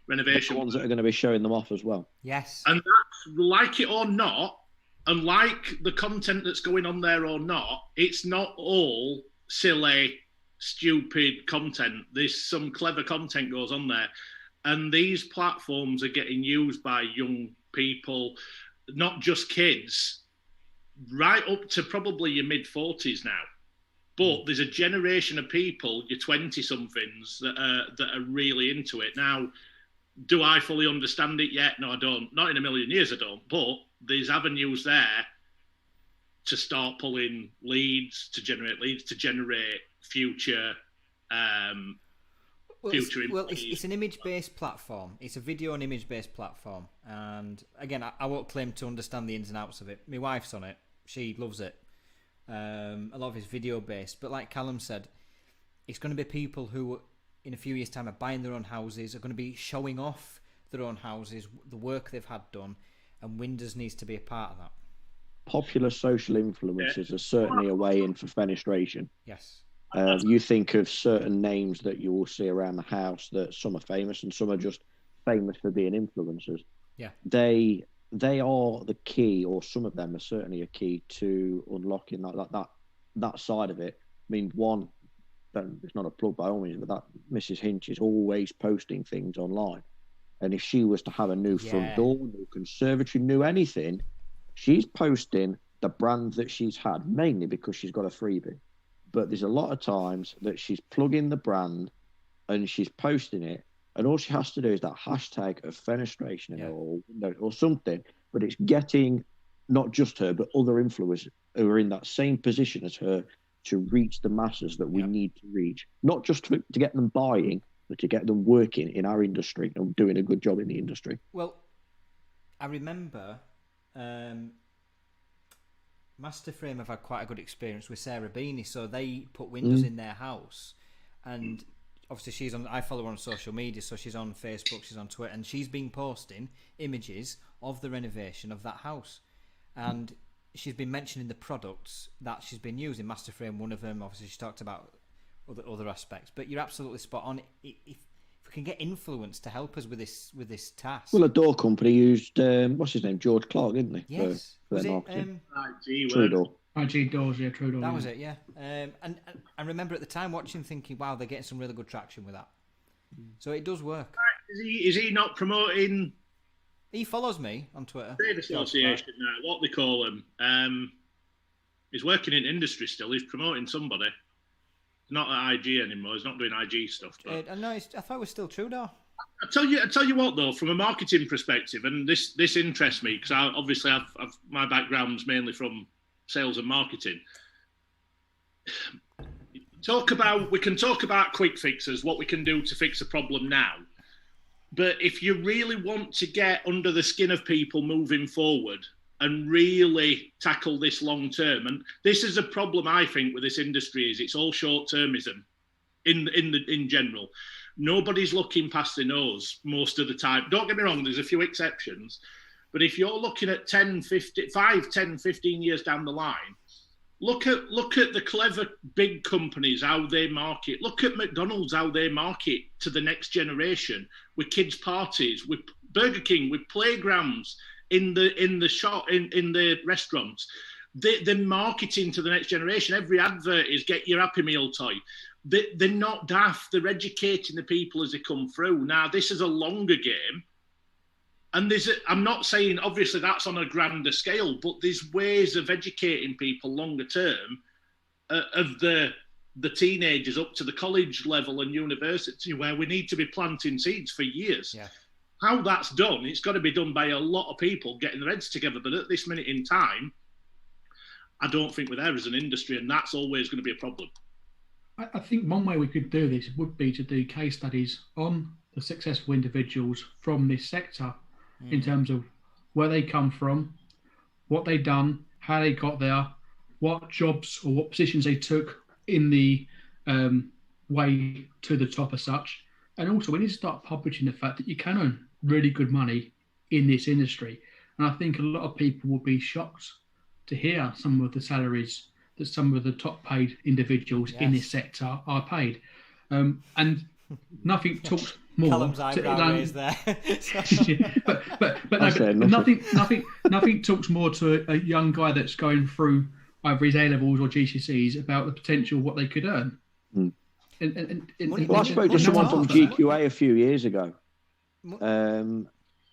renovation. The ones that are going to be showing them off as well. Yes. And that's, like it or not, and like the content that's going on there or not, it's not all silly, stupid content. There's some clever content goes on there. And these platforms are getting used by young people, not just kids, right up to probably your mid-40s now. But there's a generation of people, your 20-somethings, that are really into it. Now, do I fully understand it yet? No, I don't. Not in a million years, I don't. But there's avenues there to start pulling leads, to generate future it's an image-based platform. It's a video and image-based platform. And again, I won't claim to understand the ins and outs of it. My wife's on it. She loves it. A lot of it's video-based. But like Calum said, it's going to be people who, in a few years' time, are buying their own houses, are going to be showing off their own houses, the work they've had done, and Windows needs to be a part of that. Popular social influencers are certainly a way in for fenestration. Yes. You think of certain names that you will see around the house that some are famous and some are just famous for being influencers. Yeah. They are the key, or some of them are certainly a key to unlocking that side of it. I mean, it's not a plug by all means, but that Mrs. Hinch is always posting things online. And if she was to have a new front door, new conservatory, new anything, she's posting the brand that she's had, mainly because she's got a freebie. But there's a lot of times that she's plugging the brand and she's posting it, and all she has to do is that hashtag of fenestration or something. But it's getting not just her, but other influencers who are in that same position as her to reach the masses that we need to reach. Not just to get them buying, but to get them working in our industry and doing a good job in the industry. Well, I remember Masterframe have had quite a good experience with Sarah Beanie, so they put windows in their house, and obviously I follow her on social media, so she's on Facebook, she's on Twitter, and she's been posting images of the renovation of that house, and she's been mentioning the products that she's been using. Masterframe, one of them. Obviously, she talked about other aspects, but you're absolutely spot on. If we can get influence to help us with this task. Well, a door company used what's his name, George Clark, didn't they? Yes. For was marketing. True Door. IG Doors, yeah, True Door. That was it, yeah. And I remember at the time watching, thinking, wow, they're getting some really good traction with that. So it does work. Is he not promoting? He follows me on Twitter. Trade association now, what they call him. He's working in industry still. He's promoting somebody. He's not at IG anymore. He's not doing IG stuff. But no, I thought it was still Trudeau. I tell you what though, from a marketing perspective, and this interests me because I've my background's mainly from sales and marketing. We can talk about quick fixes, what we can do to fix a problem now. But if you really want to get under the skin of people moving forward and really tackle this long term, and this is a problem I think with this industry, is it's all short termism in general. Nobody's looking past their nose most of the time. Don't get me wrong, there's a few exceptions. But if you're looking at 10, 15 years down the line, look at the clever big companies, how they market. Look at McDonald's, how they market to the next generation with kids' parties, with Burger King with playgrounds in the shop, in the restaurants. They're marketing to the next generation. Every advert is get your Happy Meal toy. They're not daft. They're educating the people as they come through. Now, this is a longer game. And I'm not saying, obviously, that's on a grander scale, but there's ways of educating people longer term of the teenagers up to the college level and university, where we need to be planting seeds for years. Yeah. How that's done, it's got to be done by a lot of people getting their heads together. But at this minute in time, I don't think we're there as an industry, and that's always going to be a problem. I think one way we could do this would be to do case studies on the successful individuals from this sector in terms of where they come from, what they've done, how they got there, what jobs or what positions they took in the way to the top as such. And also, we need to start publishing the fact that you can earn really good money in this industry. And I think a lot of people will be shocked to hear some of the salaries that some of the top paid individuals in this sector are paid. And nothing talks more. Calum's eyebrow raised there. Nothing talks more to a young guy that's going through either his A-levels or GCSEs about the potential of what they could earn. Well, I spoke to someone from GQA a few years ago, and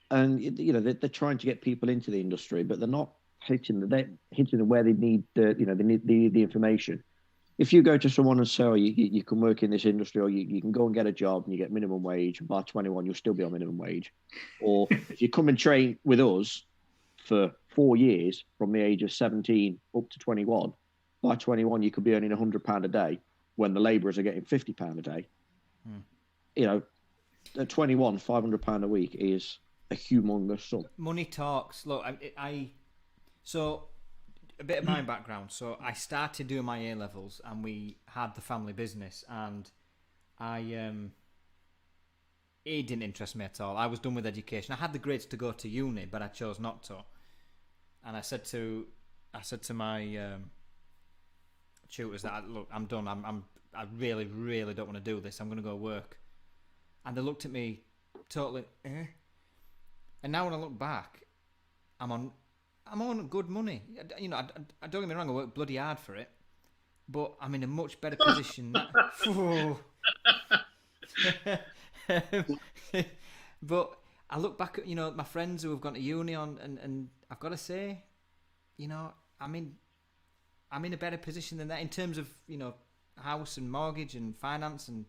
they're trying to get people into the industry, but they're not hitting them where they need the information. If you go to someone and say, oh, you can work in this industry, or you can go and get a job and you get minimum wage, and by 21 you'll still be on minimum wage, or if you come and train with us for 4 years from the age of 17 up to 21, by 21 you could be earning £100 a day when the labourers are getting £50 a day. At 21, £500 a week is a humongous sum. Money talks. Look, so a bit of my background. So I started doing my A-levels, and we had the family business, and it didn't interest me at all. I was done with education. I had the grades to go to uni, but I chose not to. And I said to my tutors that, look, I'm done. I really, really don't want to do this. I'm going to go work. And they looked at me totally, And now when I look back, I'm on good money. I don't get me wrong, I work bloody hard for it, but I'm in a much better position now. But I look back at my friends who have gone to uni and I've got to say, I'm in a better position than that in terms of house and mortgage and finance, and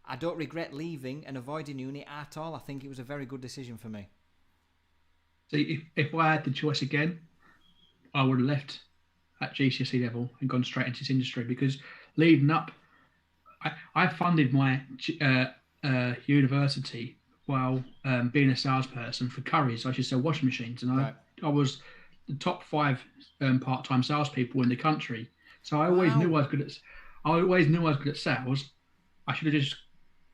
I don't regret leaving and avoiding uni at all. I think it was a very good decision for me. See, if I had the choice again, I would have left at GCSE level and gone straight into this industry, because leading up, I funded my university while being a salesperson for Currys. I used to sell washing machines, and I was the top 5 part-time salespeople in the country. So I always knew I was good at sales. I should have just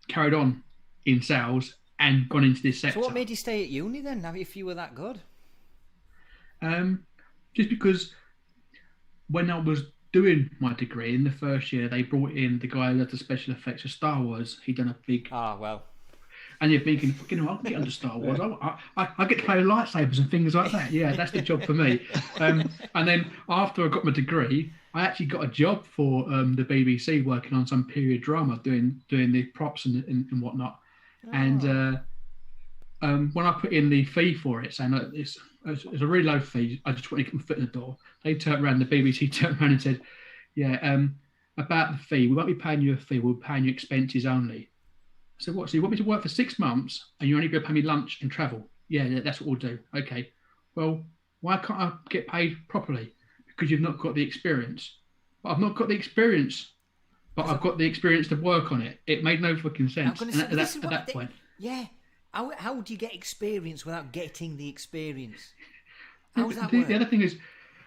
carried on in sales and gone into this sector. So what made you stay at uni then, if you were that good? Just because when I was doing my degree in the first year, they brought in the guy who did the special effects of Star Wars. He'd done a big... And you're thinking, fucking hell, I can get under Star Wars. I get to play with lightsabers and things like that. Yeah, that's the job for me. And then after I got my degree, I actually got a job for the BBC working on some period drama, doing the props and whatnot. Oh. And when I put in the fee for it, saying that it's a really low fee, I just want to get my foot in the door, they turned around, the BBC turned around and said, about the fee, we won't be paying you a fee, we'll be paying you expenses only. So what? So you want me to work for 6 months and you're only going to pay me lunch and travel? Yeah, that's what we'll do. Okay. Well, why can't I get paid properly? Because you've not got the experience. But I've not got the experience, but I've got the experience to work on it. It made no fucking sense at that point. Yeah. How would you get experience without getting the experience? How does that work? The other thing is,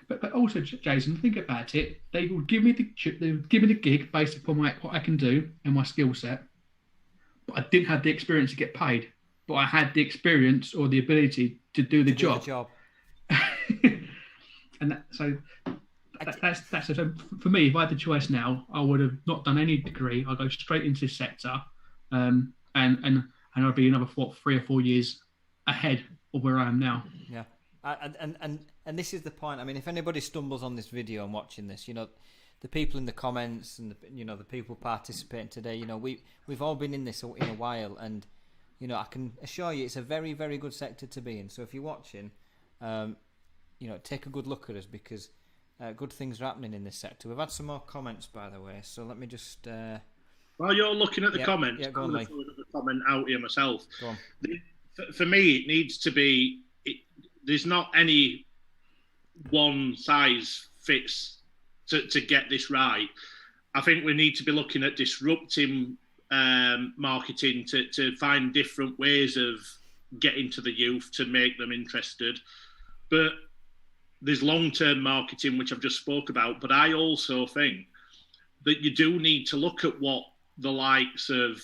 but also, Jason, think about it. They would give me the gig based upon what I can do and my skill set. But I didn't have the experience to get paid. But I had the experience or the ability to do the job. And that's for me. If I had the choice now, I would have not done any degree. I'd go straight into this sector, and I'd be another 3 or 4 years ahead of where I am now. Yeah. And this is the point. I mean, if anybody stumbles on this video and watching this, the people in the comments and the people participating today, we've all been in this in a while, and I can assure you it's a very, very good sector to be in. So if you're watching, take a good look at us, because good things are happening in this sector. We've had some more comments, by the way, so let me just... While you're looking at the comments, I'm going to throw another comment out here myself. Go on. For me, it needs to be... there's not any one size fits to get this right. I think we need to be looking at disrupting marketing to find different ways of getting to the youth to make them interested. But there's long-term marketing, which I've just spoke about. But I also think that you do need to look at what the likes of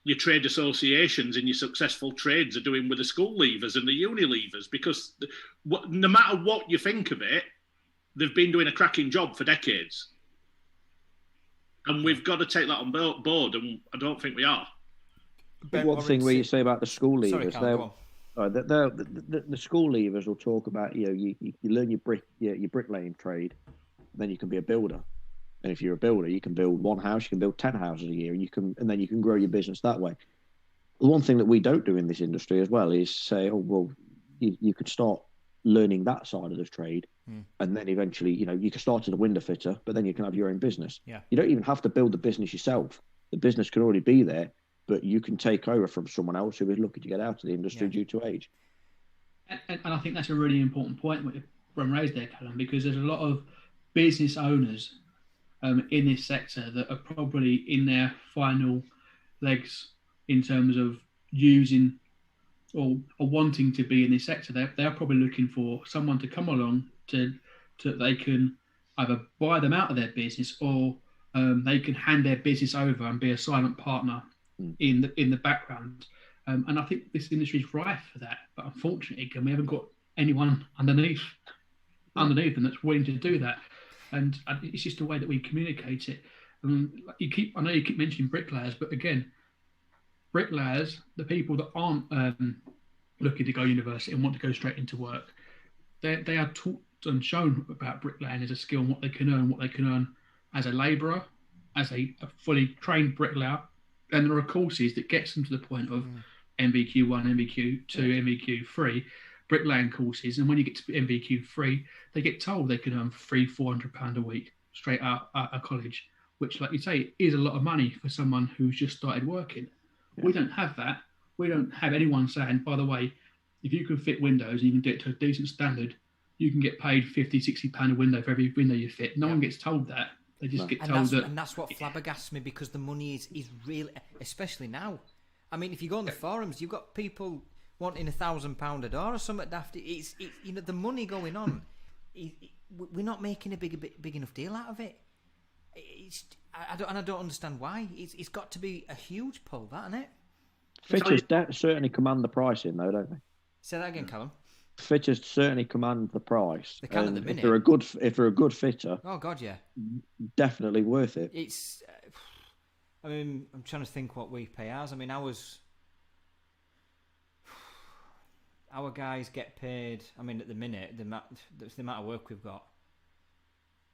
your trade associations and your successful trades are doing with the school leavers and the uni leavers, because no matter what you think of it, they've been doing a cracking job for decades. And we've got to take that on board, and I don't think we are. One thing where you say about the school leavers, Calum, the school leavers will talk about, you learn your bricklaying trade, then you can be a builder. And if you're a builder, you can build one house, you can build 10 houses a year, and then you can grow your business that way. The one thing that we don't do in this industry as well is say, you could start learning that side of the trade, and then eventually, you can start as a window fitter, but then you can have your own business. Yeah. You don't even have to build the business yourself. The business can already be there, but you can take over from someone else who is looking to get out of the industry due to age. And I think that's a really important point from raised there, Calum, because there's a lot of business owners in this sector that are probably in their final legs in terms of using or wanting to be in this sector. They're probably looking for someone to come along to they can either buy them out of their business, or they can hand their business over and be a silent partner in the background. And I think this industry is rife for that. But unfortunately, we haven't got anyone underneath them that's willing to do that. And it's just the way that we communicate it. I know you keep mentioning bricklayers, but again, bricklayers, the people that aren't looking to go to university and want to go straight into work, they are taught and shown about bricklaying as a skill and what they can earn as a labourer, as a fully trained bricklayer. And there are courses that gets them to the point of MVQ1, MVQ2, MVQ3, bricklaying courses. And when you get to MVQ3, they get told they can earn £300-400 a week straight out of college, which, like you say, is a lot of money for someone who's just started working. Yeah. We don't have that. We don't have anyone saying, by the way, if you can fit windows and you can do it to a decent standard, you can get paid £50-60 a window for every window you fit. No one gets told that. They just get told that. And that's what flabbergasts me, because the money is really, especially now. I mean, if you go on the forums, you've got people wanting £1,000 a door or something daft. It's the money going on. We're not making a big enough deal out of it. I don't understand why. It's got to be a huge pull, that, isn't it? Fitters certainly command the pricing, though, don't they? Say that again, Calum. Fitters certainly command the price. They can at the minute. If they're a good fitter, oh god, yeah, definitely worth it. It's. I mean, I'm trying to think what we pay ours. I mean, our guys get paid. I mean, at the minute, the amount of work we've got,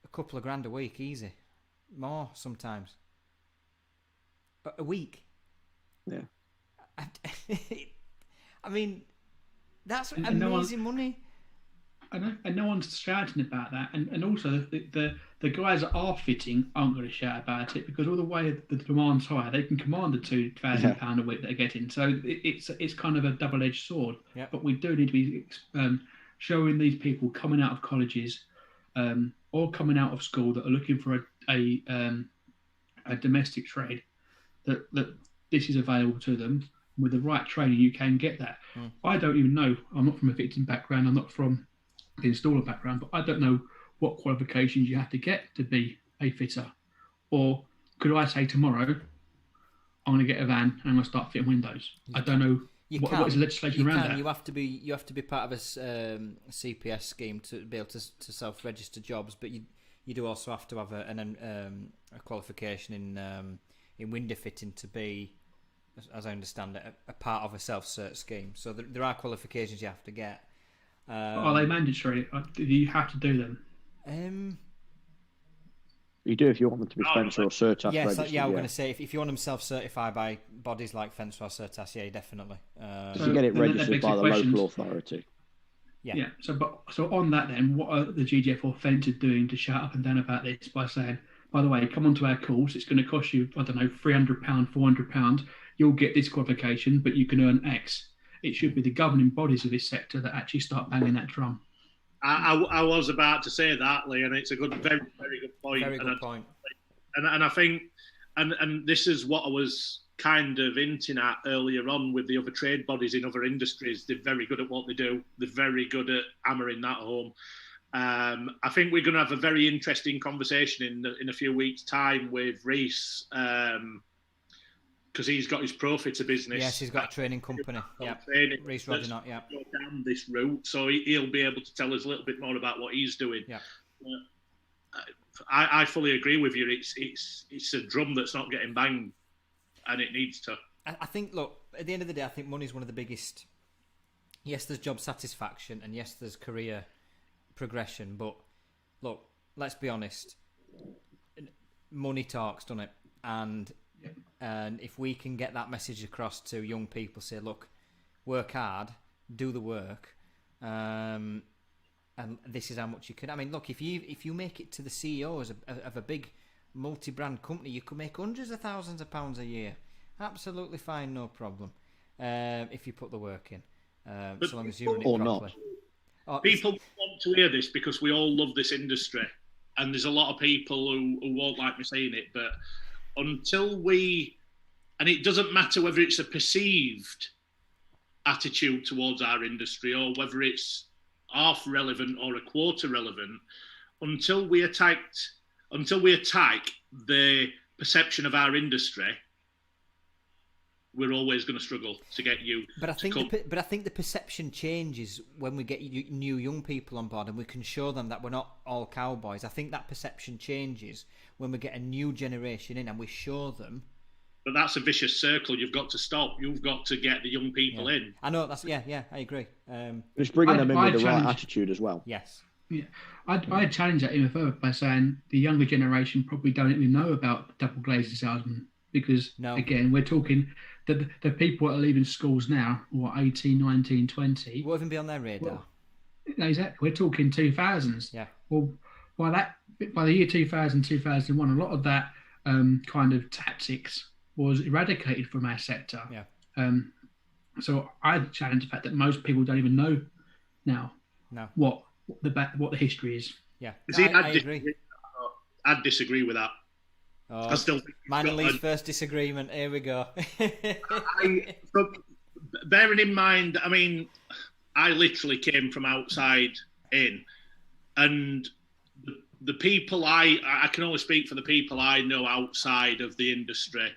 a couple of grand a week, easy, more sometimes. A week. Yeah. I mean, that's amazing money. I know, and no one's shouting about that. And also, the guys that are fitting aren't going to shout about it, because all the way the demand's higher, they can command the £2,000 a week that they're getting. So it's kind of a double-edged sword. Yep. But we do need to be showing these people coming out of colleges or coming out of school that are looking for a domestic trade that this is available to them. With the right training, you can get that. I don't even know. I'm not from a fitting background. I'm not from the installer background, but I don't know what qualifications you have to get to be a fitter. Or could I say tomorrow, I'm going to get a van and I'm going to start fitting windows? I don't know. What is the legislation around that? You have to be part of a CPS scheme to be able to self-register jobs, but you do also have to have a qualification in window fitting to be as I understand it, a part of a self-cert scheme. So there are qualifications you have to get. Are they mandatory? Do you have to do them? You do if you want them to be Fence or Certas registered. Yeah, I was going to say, if you want them self-certified by bodies like Fence or Certas, yeah, definitely. If you get it registered by the local authority. Yeah. So on that then, what are the GGF or Fence doing to shut up and down about this by saying, by the way, come onto our course, it's going to cost you, I don't know, £300, £400, you'll get this qualification, but you can earn X. It should be the governing bodies of this sector that actually start banging that drum. I was about to say that, Lee, and it's a very, very good point. Very good point. And I think, and this is what I was kind of hinting at earlier on with the other trade bodies in other industries. They're very good at what they do. They're very good at hammering that home. I think we're going to have a very interesting conversation in a few weeks' time with Reese, because he's got his Profitter business. Yes, he's got a training company. Yeah, Reese Roddenot. Yeah, go down this route, so he'll be able to tell us a little bit more about what he's doing. Yeah, I fully agree with you. It's a drum that's not getting banged, and it needs to. I think. Look, at the end of the day, I think money is one of the biggest. Yes, there's job satisfaction, and yes, there's career progression. But look, let's be honest. Money talks, doesn't it? And if we can get that message across to young people, say, look, work hard, do the work, and this is how much you can. I mean, look, if you make it to the CEO of a big multi-brand company, you could make hundreds of thousands of pounds a year. Absolutely fine, no problem. If you put the work in, so long as you run it properly. People want to hear this because we all love this industry, and there's a lot of people who won't like me saying it, but until we, and it doesn't matter whether it's a perceived attitude towards our industry or whether it's half relevant or a quarter relevant, until we attack the perception of our industry, we're always going to struggle to get you. But I think the perception changes when we get new young people on board and we can show them that we're not all cowboys. I think that perception changes when we get a new generation in and we show them. But that's a vicious circle. You've got to stop. You've got to get the young people in. I know that's I agree. Just bringing them in with the right attitude as well. Yes. Yeah, I'd challenge that even further by saying the younger generation probably don't even know about double glazing salesmen because again we're talking the people that are leaving schools now, 18, 19, 20. Won't even be on their radar. Well, exactly. We're talking 2000s. Yeah. Well, by the year 2000, 2001, a lot of that kind of tactics was eradicated from our sector. Yeah. So I challenge the fact that most people don't even know now what the history is. Yeah. I agree. I'd disagree with that. Oh, I still think mine and Lee's first disagreement. Here we go. Bearing in mind, I mean, I literally came from outside in, and the people I can only speak for the people I know outside of the industry.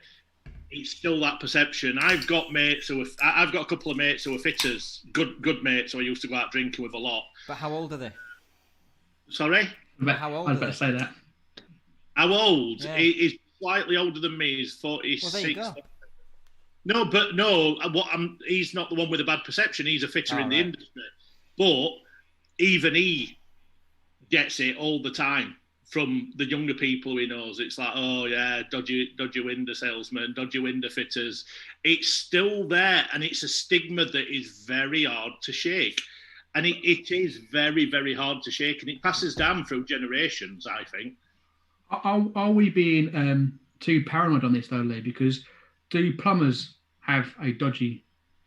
It's still that perception. I've got a couple of mates who are fitters, good mates who I used to go out drinking with a lot. But how old are they? Sorry? How old I was about to say that. How old? Yeah. He's slightly older than me. He's 46. Well, there you go. He's not the one with a bad perception. He's a fitter in the right. industry. But even he gets it all the time from the younger people he knows. It's like, oh yeah, dodgy window salesman, dodgy window fitters. It's still there, and it's a stigma that is very hard to shake. And it is very, very hard to shake, and it passes down through generations, I think. Are we being too paranoid on this though, Lee? Because do plumbers have a dodgy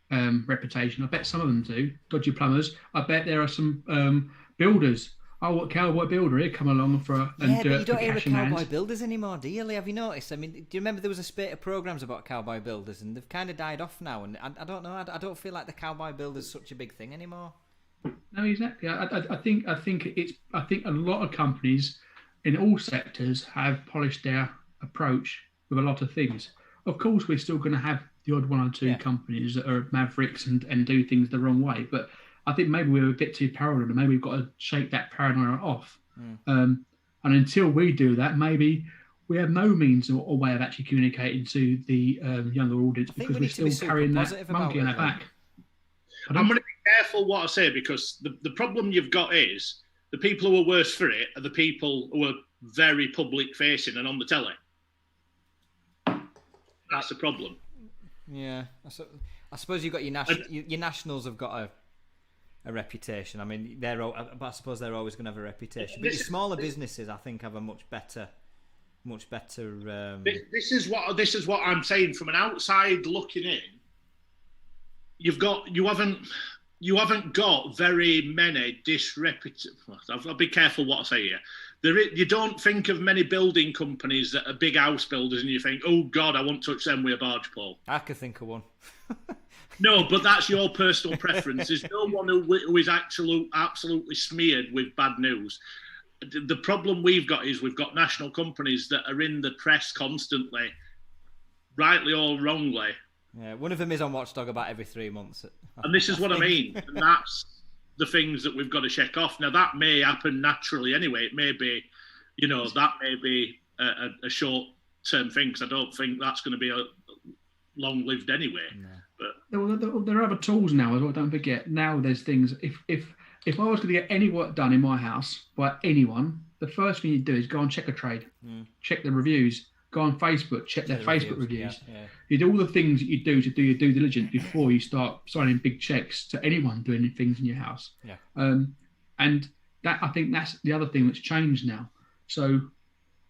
reputation? I bet some of them do. Dodgy plumbers. I bet there are some builders. Oh, what cowboy builder? He'll come along for but you don't hear of cowboy builders anymore, do you, Lee? Have you noticed? I mean, do you remember there was a spate of programmes about cowboy builders, and they've kind of died off now? And I don't know. I don't feel like the cowboy builder's such a big thing anymore. No, exactly. I think a lot of companies in all sectors have polished their approach with a lot of things. Of course, we're still going to have the odd one or two companies that are mavericks and do things the wrong way. But I think maybe we're a bit too paranoid, and maybe we've got to shake that paranoia off. And until we do that, maybe we have no means or way of actually communicating to the younger audience because we're still carrying that monkey on our back. I'm going to be careful what I say because the problem you've got is the people who are worse for it are the people who are very public facing and on the telly. That's the problem. Yeah, I suppose you've got your nationals have got a reputation. I mean, but I suppose they're always going to have a reputation. But your smaller businesses, I think, have a much better. This is what I'm saying from an outside looking in. You haven't got very many disreputable. I'll be careful what I say here. You don't think of many building companies that are big house builders, and you think, "Oh God, I won't touch them with a barge pole." I could think of one. No, but that's your personal preference. There's no one who is absolutely smeared with bad news. The problem we've got is we've got national companies that are in the press constantly, rightly or wrongly. Yeah, one of them is on Watchdog about every 3 months. And this is what I mean. And that's the things that we've got to check off. Now, that may happen naturally anyway. It may be, that may be a short-term thing because I don't think that's going to be long-lived anyway. No. But there are other tools now as well. Don't forget. Now there's things. If I was going to get any work done in my house by anyone, the first thing you do is go and check a trade, check the reviews, go on Facebook, check their Facebook reviews. Yeah. You do all the things that you do to do your due diligence before you start signing big checks to anyone doing things in your house. Yeah. And that, I think that's the other thing that's changed now. So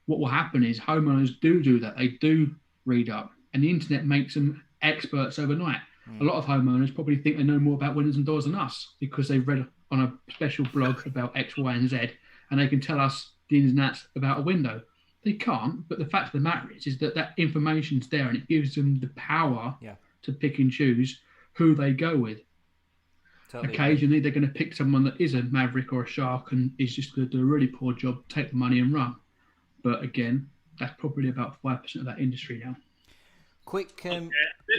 what will happen is homeowners do that. They do read up, and the internet makes them experts overnight. A lot of homeowners probably think they know more about windows and doors than us because they've read on a special blog about X, Y, and Z, and they can tell us the ins and outs about a window. They can't, but the fact of the matter is that information's there and it gives them the power to pick and choose who they go with. Totally. Occasionally, they're going to pick someone that is a maverick or a shark and is just going to do a really poor job, take the money and run. But again, that's probably about 5% of that industry now. Quick.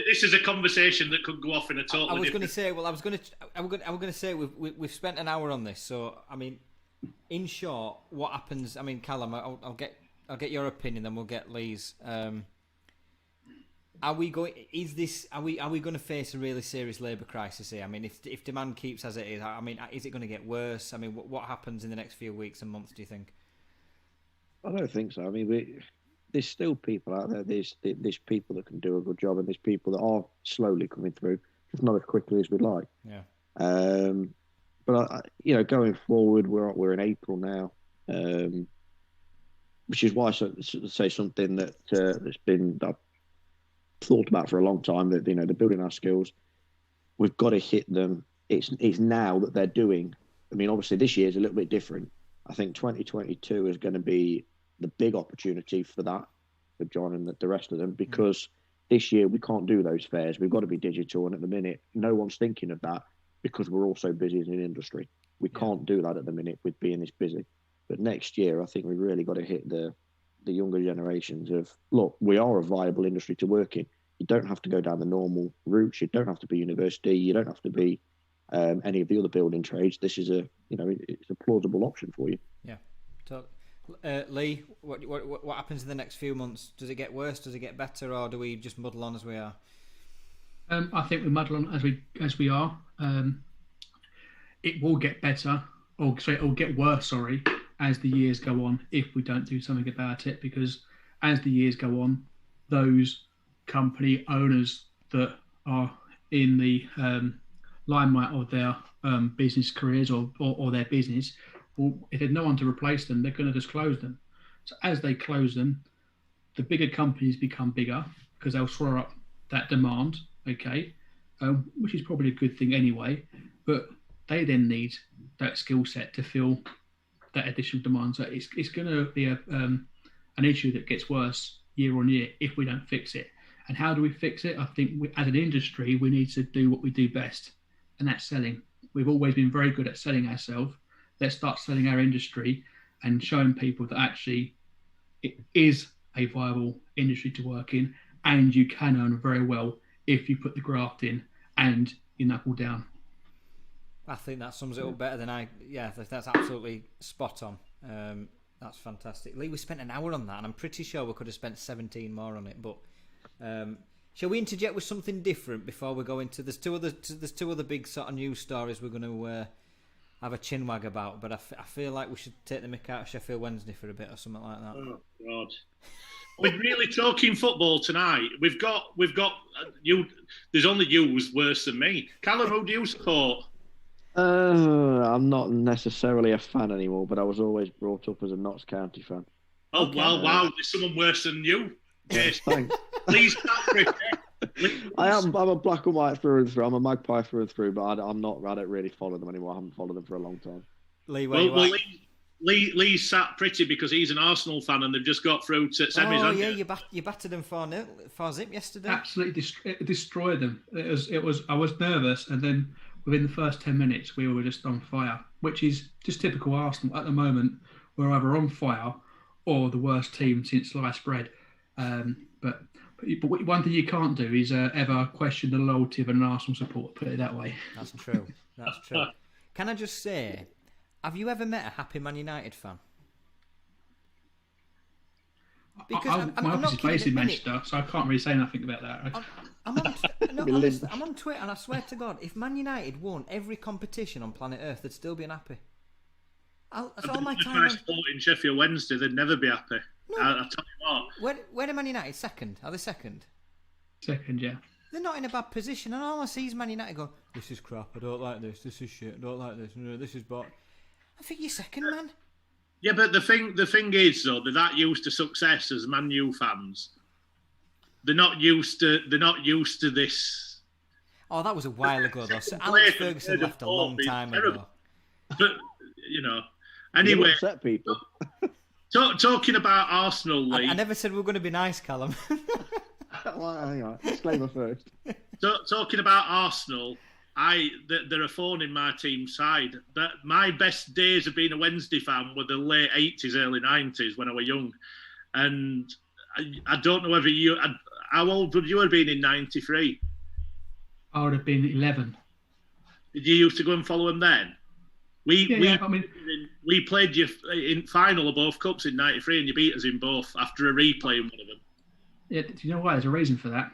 This is a conversation that could go off in a totally. I was going to say. Well, I was going to say we've spent an hour on this. So I mean, in short, what happens? I mean, Calum, I'll get your opinion, then we'll get Lee's. Are we going to face a really serious labour crisis here? I mean, if demand keeps as it is, I mean, is it going to get worse? I mean, what happens in the next few weeks and months? Do you think? I don't think so. I mean, there's still people out there. There's people that can do a good job, and there's people that are slowly coming through, just not as quickly as we'd like. Yeah. But going forward, we're in April now, which is why I say something that's been I've thought about for a long time. That they're building our skills. We've got to hit them. It's now that they're doing. I mean, obviously this year is a little bit different. I think 2022 is going to be the big opportunity for that, for John and the rest of them, because this year we can't do those fairs. We've got to be digital, and at the minute, no one's thinking of that because we're all so busy as an industry. We can't do that at the minute with being this busy. But next year, I think we've really got to hit the younger generations of, look, we are a viable industry to work in. You don't have to go down the normal routes. You don't have to be university. You don't have to be any of the other building trades. This is it's a plausible option for you. Yeah, totally. Lee, what happens in the next few months? Does it get worse? Does it get better, or do we just muddle on as we are? I think we muddle on as we are. It will get better, it will get worse. Sorry, as the years go on, if we don't do something about it, because as the years go on, those company owners that are in the limelight of their business careers or their business, well, if there's no one to replace them, they're going to just close them. So as they close them, the bigger companies become bigger because they'll swallow up that demand, which is probably a good thing anyway. But they then need that skill set to fill that additional demand. So it's going to be an issue that gets worse year on year if we don't fix it. And how do we fix it? I think as an industry, we need to do what we do best, and that's selling. We've always been very good at selling ourselves. Let's start selling our industry and showing people that actually it is a viable industry to work in, and you can earn very well if you put the graft in and you knuckle down. I think that sums it up better than I. Yeah, that's absolutely spot on. That's fantastic. Lee, we spent an hour on that, and I'm pretty sure we could have spent 17 more on it. But shall we interject with something different before we go into? There's two other big sort of news stories we're going to have a chinwag about. But I feel like we should take the mick out of Sheffield Wednesday for a bit or something like that. Oh God. We're really talking football tonight. We've got you. There's only you who's worse than me. Calum, who do you support? I'm not necessarily a fan anymore, but I was always brought up as a Notts County fan. Oh, okay. Wow. There's someone worse than you. Yes. Thanks. Please, I'm a black and white through and through. I'm a magpie through and through, but I don't really follow them anymore. I haven't followed them for a long time. Lee, Lee's sat pretty because he's an Arsenal fan and they've just got through to semis. Oh yeah, you battered them 4-0 yesterday. Absolutely destroyed them. It was. I was nervous, and then within the first 10 minutes, we were just on fire, which is just typical Arsenal at the moment. We're either on fire or the worst team since sliced bread. But one thing you can't do is ever question the loyalty of an Arsenal supporter. Put it that way. That's true. That's true. Can I just say, have you ever met a happy Man United fan? Because my office is based in Manchester, so I can't really say nothing about that. I'm on Twitter, and I swear to God, if Man United won every competition on planet Earth, they'd still be unhappy. That's all my time. If I support in Sheffield Wednesday, they'd never be happy. No, I'll tell you what. Where are Man United? Second? Are they second? Second, yeah. They're not in a bad position, and all I see is Man United go, "This is crap. I don't like this. This is shit. I don't like this. No, this is bad." I think you're second, man. Yeah, but the thing is though, they're that used to success as Man U fans. They're not used to this. Oh, that was a while ago though. So Alex Ferguson left a long time ago. But anyway, upset people. Talking about Arsenal, Lee. I never said we were going to be nice, Calum. Well, hang on, disclaimer first. Talking about Arsenal. They're a thorn in my team's side. But my best days of being a Wednesday fan were the late 80s, early 90s when I was young. And I don't know whether how old would you have been in 93? I would have been 11. Did you used to go and follow them then? We played you in final of both cups in 93 and you beat us in both after a replay in one of them. Yeah, do you know why? There's a reason for that.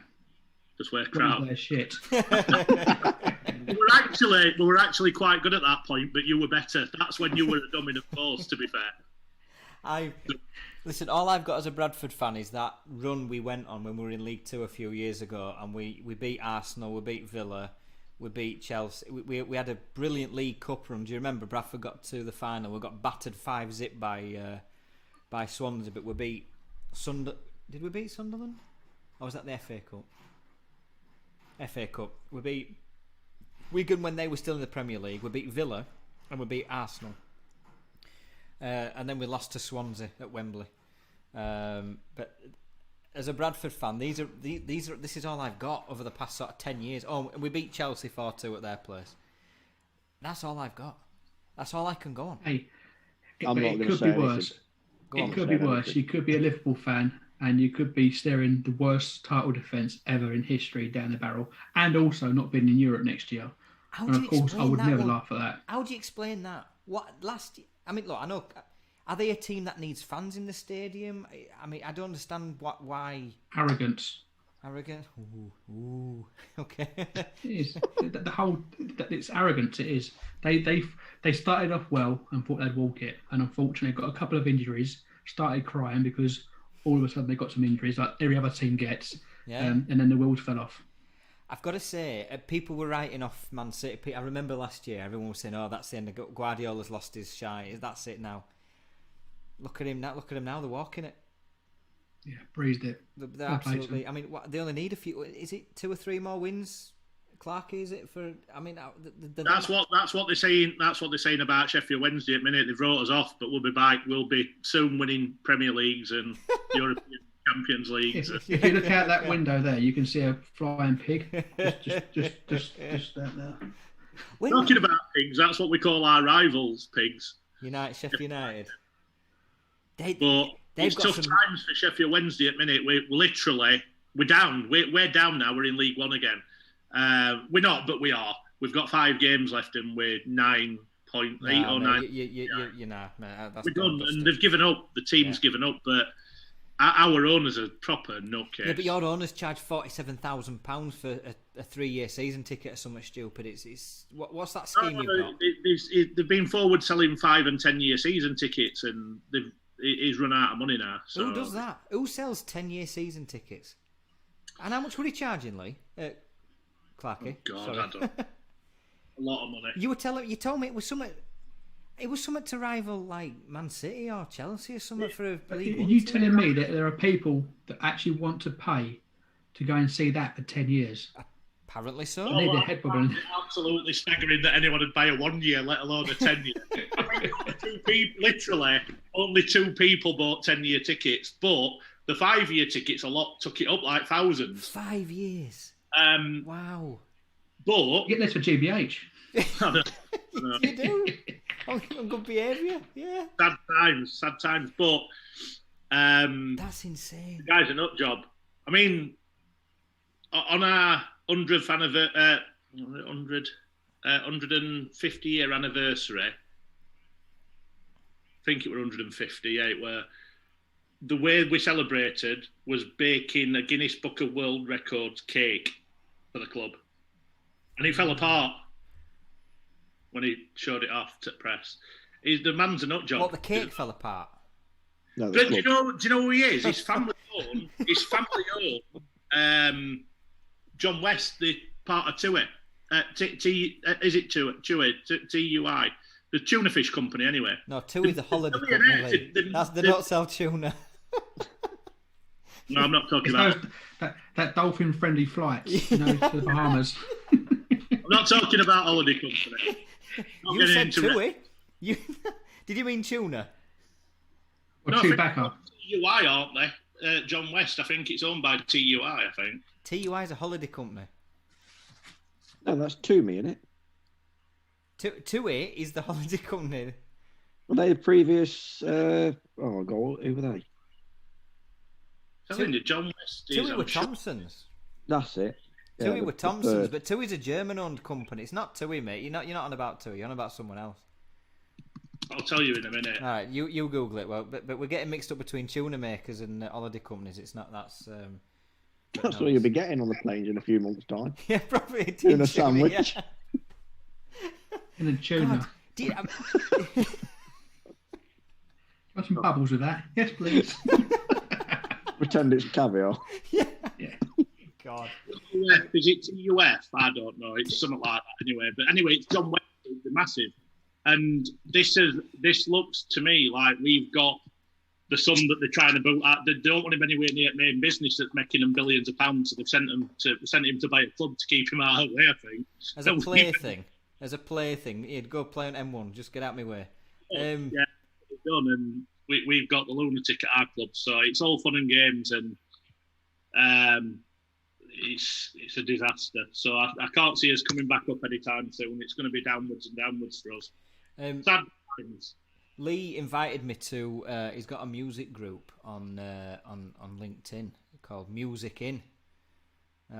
Just wear crowd. Shit. we were actually quite good at that point, but you were better. That's when you were a dominant force, to be fair. Listen, all I've got as a Bradford fan is that run we went on when we were in League Two a few years ago, and we beat Arsenal, we beat Villa, we beat Chelsea. We had a brilliant League Cup run. Do you remember? Bradford got to the final. We got battered 5-0 by Swansea, but we beat Did we beat Sunderland? Or was that the FA Cup? FA Cup. We beat Wigan when they were still in the Premier League. We beat Villa and we beat Arsenal. And then we lost to Swansea at Wembley. But as a Bradford fan, this is all I've got over the past sort of 10 years. Oh, and we beat Chelsea 4-2 at their place. That's all I've got. That's all I can go on. Hey, it could be worse. It could be worse. You could be a Liverpool fan and you could be staring the worst title defence ever in history down the barrel, and also not being in Europe next year. And of course, I would never laugh at that. How do you explain that? I mean, look, I know. Are they a team that needs fans in the stadium? I mean, I don't understand why. Arrogance. Arrogant. Ooh. Okay. It is. It's arrogance. It is. They started off well and thought they'd walk it, and unfortunately got a couple of injuries. Started crying because all of a sudden they got some injuries like every other team gets. Yeah. And then the wheels fell off. I've got to say, people were writing off Man City. I remember last year, everyone was saying, "Oh, that's the end. Guardiola's lost his shine. That's it now." Look at him now. They're walking it. Yeah, breezed it. They're absolutely. I mean, they only need a few. Is it 2 or 3 more wins? Clark, is it for? I mean, that's what they're saying. That's what they're saying about Sheffield Wednesday at the minute. They've wrote us off, but we'll be back. We'll be soon winning Premier Leagues and European Champions Leagues. If you look out that window there, you can see a flying pig. Just there. Talking about pigs, that's what we call our rivals, pigs. Sheffield United. It's tough times for Sheffield Wednesday at the minute. We're down. We're down now. We're in League One again. We're not, but we are. We've got 5 games left and we're 9 8 or 9. That's We're done, and they've given up. The team's given up, but our owners are proper nutcase. Yeah, but your owners charge £47,000 for a 3-year season ticket or something stupid. It's what's that scheme you've got? They've been forward selling 5 and 10-year season tickets, and he's run out of money now. So. Who does that? Who sells 10-year season tickets? And how much were he charging, Lee? Clarky? Oh God, sorry. I don't. A lot of money. You told me it was something. It was something to rival like Man City or Chelsea or something for a league. Are you telling me that there are people that actually want to pay to go and see that for 10 years? Apparently so. I need a head bobbing. Absolutely staggering that anyone would buy a 1 year, let alone a 10-year. I mean, literally, only 2 people bought 10-year tickets, but the 5-year tickets took it up like thousands. 5 years. Wow. But Get this for GBH. You do. On good behaviour, yeah. Sad times. But that's insane. The guy's a nut job. I mean, on our 100th anniversary, 150 year anniversary, I think it were 150. Yeah, it were. The way we celebrated was baking a Guinness Book of World Records cake for the club, and it fell apart when he showed it off to press. The man's a nut job. What, the cake fell apart? No, but do you know who he is? His family owned. John West, the part of TUI. Is it TUI? TUI. The tuna fish company, anyway. No, TUI, the holiday company. They don't sell tuna. No, I'm not talking about that dolphin-friendly flight, to the Bahamas. I'm not talking about holiday company. You said TUI. Did you mean tuna? Or Chewbacca? TUI, aren't they? John West, I think it's owned by TUI, I think. TUI is a holiday company. No, that's Toomey, isn't it? TUI is the holiday company. Well, they the previous... oh, God, who were they? John West is... TUI were Thompsons. That's it. Yeah, TUI were Thompsons, but TUI's a German-owned company. It's not TUI, mate. You're not on about TUI. You're on about someone else. I'll tell you in a minute. All right, you Google it. Well, but we're getting mixed up between tuna makers and holiday companies. It's not. That's what you'll be getting on the planes in a few months' time. Yeah, probably a tuna sandwich. Yeah. And a tuna. Got some bubbles with that? Yes, please. Pretend it's caviar. Yeah. God. Is it TUF? I don't know. It's something like that anyway. But anyway, it's John West. It's massive. And this looks to me like we've got the son that they're trying to boot out. They don't want him anywhere near main business that's making them billions of pounds. So they've sent him to buy a club to keep him out of the way, I think. As a plaything. As a plaything. He'd go play on M1. Just get out of my way. Yeah, it's done. And we've got the lunatic at our club. So it's all fun and games. And it's a disaster. So I can't see us coming back up anytime soon. It's going to be downwards and downwards for us. Sad times. Lee invited me to. He's got a music group on LinkedIn called Music In.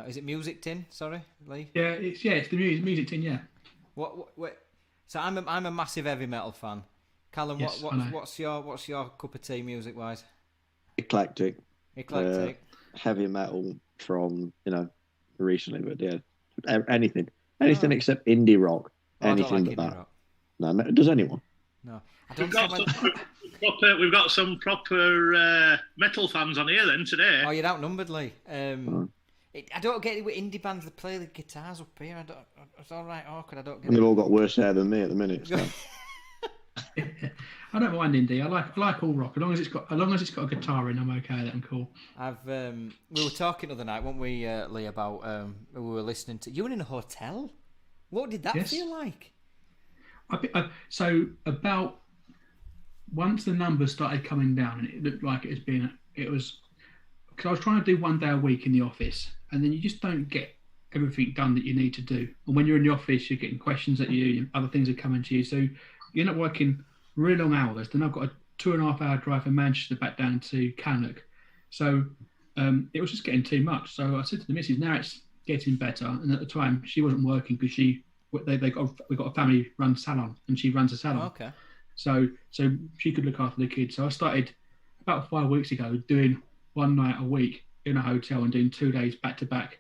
Is it Music Tin? Sorry, Lee. Yeah, it's the music tin. Yeah. What? So I'm a massive heavy metal fan. Calum, yes, what's your cup of tea music wise? Eclectic. Heavy metal from recently, but yeah, anything except indie rock. Anything but that. Rock. No, does anyone? No, we've got some proper metal fans on here then today. Oh, you're outnumbered, Lee. I don't get it with indie bands that play the guitars up here. It's all right, awkward. I don't get it. They've all got worse hair than me at the minute. So. I don't mind indie. I like all rock. As long as it's got a guitar in, I'm okay with it. I'm cool. We were talking the other night, weren't we, Lee, about we were listening to you were in a hotel. What did that feel like? So about once the numbers started coming down, and it looked like it was because I was trying to do 1 day a week in the office, and then you just don't get everything done that you need to do. And when you're in the office, you're getting questions at you, and other things are coming to you. So you end up working really long hours. Then I've got a 2.5 hour drive from Manchester back down to Calum. So it was just getting too much. So I said to the missus, now it's getting better. And at the time, she wasn't working because she we've got a family run salon, and she runs a salon. Okay. So she could look after the kids. So I started about 5 weeks ago doing one night a week in a hotel and doing 2 days back to back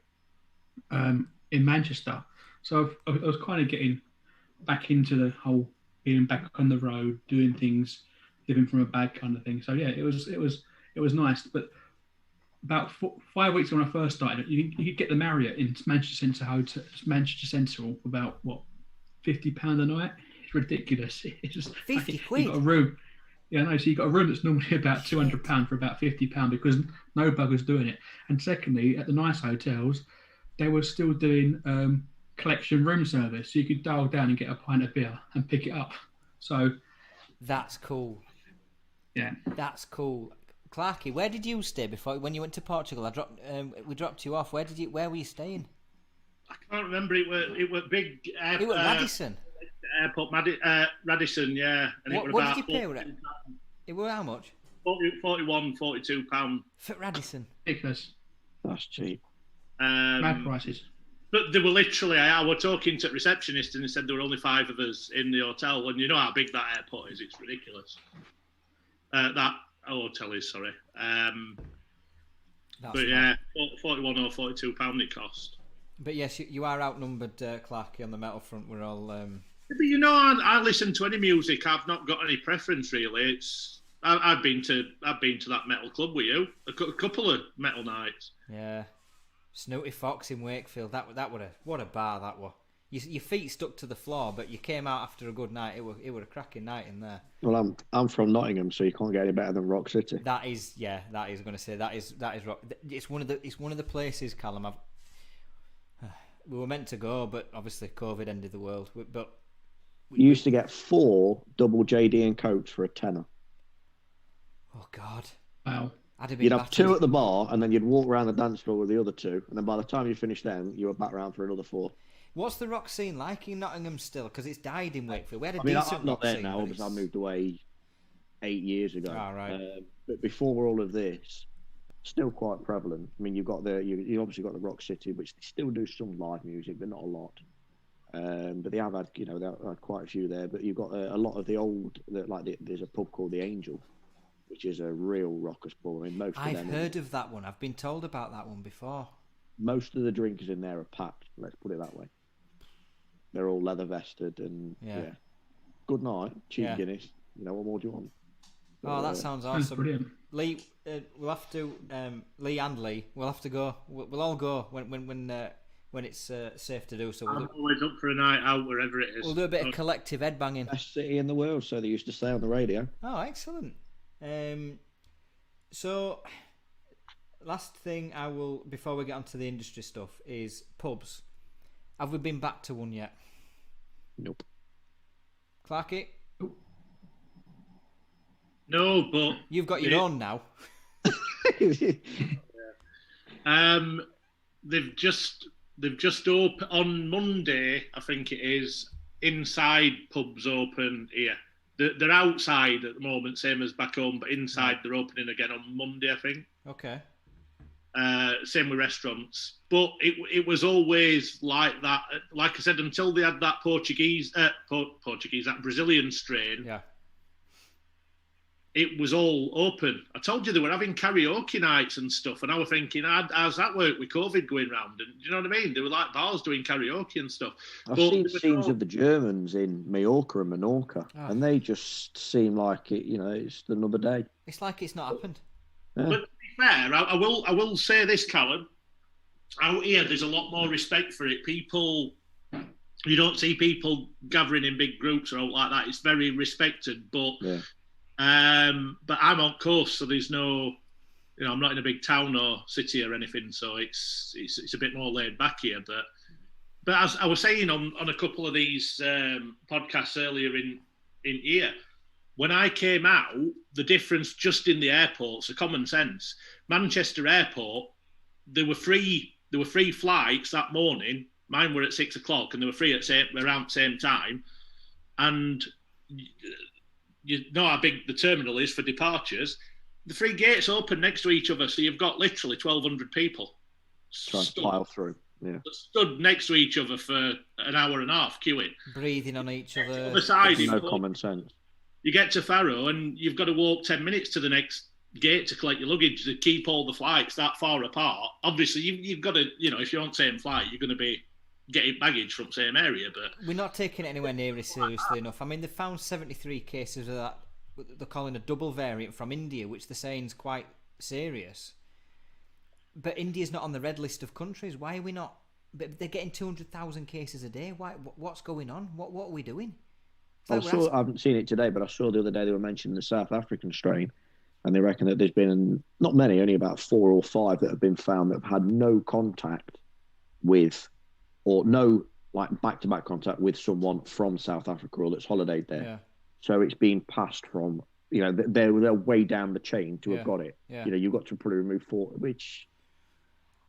in Manchester. So I was kind of getting back into the whole being back on the road, doing things, living from a bag kind of thing. So yeah, it was nice. But about 5 weeks when I first started, you could get the Marriott in Manchester Central for about £50 a night. It's ridiculous. It's just £50. You got a room. Yeah, no. So you got a room that's normally about £200 for about £50 because no bugger's doing it. And secondly, at the nice hotels, they were still doing collection room service. So you could dial down and get a pint of beer and pick it up. So that's cool. Yeah, that's cool. Clarky, where did you stay when you went to Portugal? We dropped you off. Where were you staying? I can't remember. It were big. It was Radisson. Airport, Radisson, yeah. And what did you pay with it? It was how much? 41, £42. For Radisson. Ridiculous. That's cheap. Mad prices. But they were literally, I was talking to the receptionist and they said there were only 5 of us in the hotel. And you know how big that airport is. It's ridiculous. That hotel is, sorry. But yeah, 41 or £42 it cost. But yes, you are outnumbered, Clarky, on the metal front. We're all... But you know, I listen to any music. I've not got any preference really. I've been to that metal club with you a couple of metal nights. Yeah, Snooty Fox in Wakefield. What a bar that was. Your feet stuck to the floor, but you came out after a good night. It was a cracking night in there. Well, I'm from Nottingham, so you can't get any better than Rock City. That is going to say that is rock. It's one of the places, Calum. We were meant to go, but obviously COVID ended the world. But you used to get 4 double JD and Cokes for £10. Oh God! Wow. You'd have 2 at the bar, and then you'd walk around the dance floor with the other 2, and then by the time you finished them, you were back around for another 4. What's the rock scene like in Nottingham still? Because it's died in Wakefield. We had a decent I'm not rock there scene now because I moved away 8 years ago. Oh, right. But before all of this, still quite prevalent. I mean, you obviously got the Rock City, which they still do some live music, but not a lot. But they have had, they have had quite a few there. But you've got a lot of the old, there's a pub called the Angel, which is a real rockers pub. I mean, I've heard of that one. I've been told about that one before. Most of the drinkers in there are packed. Let's put it that way. They're all leather vested and yeah. Good night, cheap Guinness. What more do you want? Oh, that sounds awesome. Brilliant. Lee, we'll have to. Lee and Lee, we'll have to go. We'll all go when it's safe to do so. I'm always up for a night out wherever it is. We'll do a bit of collective headbanging. Best city in the world, so they used to say on the radio. Oh, excellent. So, last thing before we get onto the industry stuff, is pubs. Have we been back to one yet? Nope. Clarky? No, but you've got your own now. They've just opened on Monday, I think it is. Inside pubs open here. They're outside at the moment, same as back home, but inside they're opening again on Monday, I think. Okay. Same with restaurants, but it was always like that. Like I said, until they had that that Brazilian strain. Yeah. It was all open. I told you they were having karaoke nights and stuff, and I was thinking, how's that work with COVID going round? And do you know what I mean? They were like bars doing karaoke and stuff. I've seen scenes of the Germans in Mallorca and Menorca, and they just seem like it. It's another day. It's like it's not happened. Yeah. But to be fair, I will say this, Calum. Out here, there's a lot more respect for it. You don't see people gathering in big groups or like that. It's very respected, but. Yeah. But I'm on coast, so there's no, I'm not in a big town or city or anything, so it's a bit more laid back here. But as I was saying on a couple of these podcasts earlier in here, when I came out, the difference just in the airports, the common sense. Manchester Airport, there were free flights that morning. Mine were at 6:00, and they were free at around the same time, and. You know how big the terminal is for departures. The 3 gates open next to each other, so you've got literally 1,200 people. Trying to pile through. stood next to each other for an hour and a half queuing, breathing on each other. Other side, no common sense. You get to Faro and you've got to walk 10 minutes to the next gate to collect your luggage to keep all the flights that far apart. Obviously, you've got to, if you're on the same flight, you're going to be getting baggage from the same area. But we're not taking it anywhere near as seriously enough. I mean, they found 73 cases of that. They're calling a double variant from India, which they're saying is quite serious. But India's not on the red list of countries. Why are we not? But they're getting 200,000 cases a day. Why? What's going on? What are we doing? I haven't seen it today, but I saw the other day they were mentioning the South African strain, and they reckon that there's been not many, only about 4 or 5 that have been found that have had no contact with, or no back-to-back contact with someone from South Africa or that's holidayed there. Yeah. So it's been passed from, they're way down the chain to have got it. Yeah. You've got to probably move forward, which.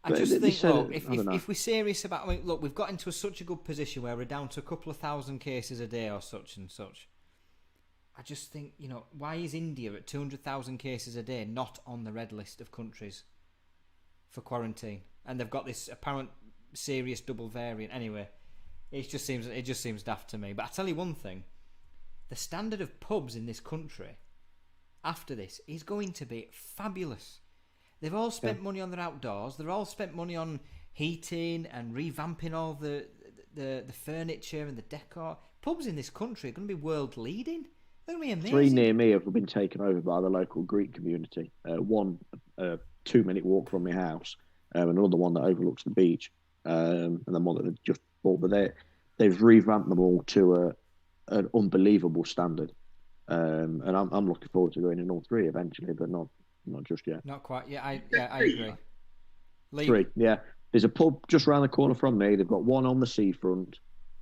I just think, look, if we're serious about, look, we've got into such a good position where we're down to a couple of thousand cases a day or such and such. I just think, why is India at 200,000 cases a day not on the red list of countries for quarantine? And they've got this apparent serious double variant. Anyway, it just seems daft to me. But I tell you one thing, the standard of pubs in this country after this is going to be fabulous. They've all spent money on their outdoors. They've all spent money on heating and revamping all the furniture and the decor. Pubs in this country are going to be world leading. They're going to be amazing. 3 near me have been taken over by the local Greek community. One 2-minute walk from my house, and another one that overlooks the beach, and then one that they've just bought. But they've revamped them all to an unbelievable standard, and I'm looking forward to going in all 3 eventually, but not just yet. Not quite. Yeah, I agree. Lee. 3, yeah. There's a pub just around the corner from me. They've got one on the seafront,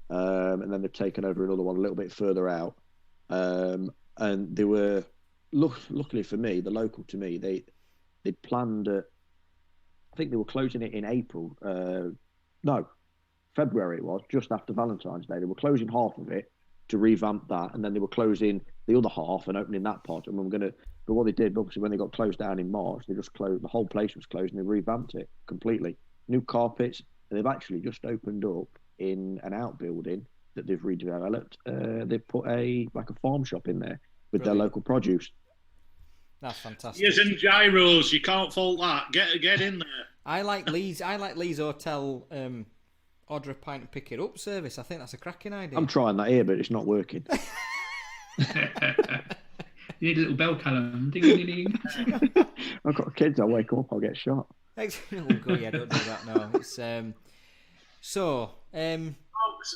and then they've taken over another one a little bit further out. And they were, luckily for me, the local to me, they'd planned. I think they were closing it in April. No, February it was, just after Valentine's Day. They were closing half of it to revamp that, and then they were closing the other half and opening that part. And but what they did, obviously, when they got closed down in March, they just closed, the whole place was closed, and they revamped it completely. New carpets, and they've actually just opened up in an outbuilding that they've redeveloped. They've put a farm shop in there with their local produce. That's fantastic. Yes, and gyros, you can't fault that. Get in there. I like Lee's hotel. Order a pint and pick it up service. I think that's a cracking idea. I'm trying that here, but it's not working. You need a little bell, Calum. Ding, ding, ding. I've got kids. I'll wake up. I'll get shot. Oh, God, yeah, don't do that. No, it's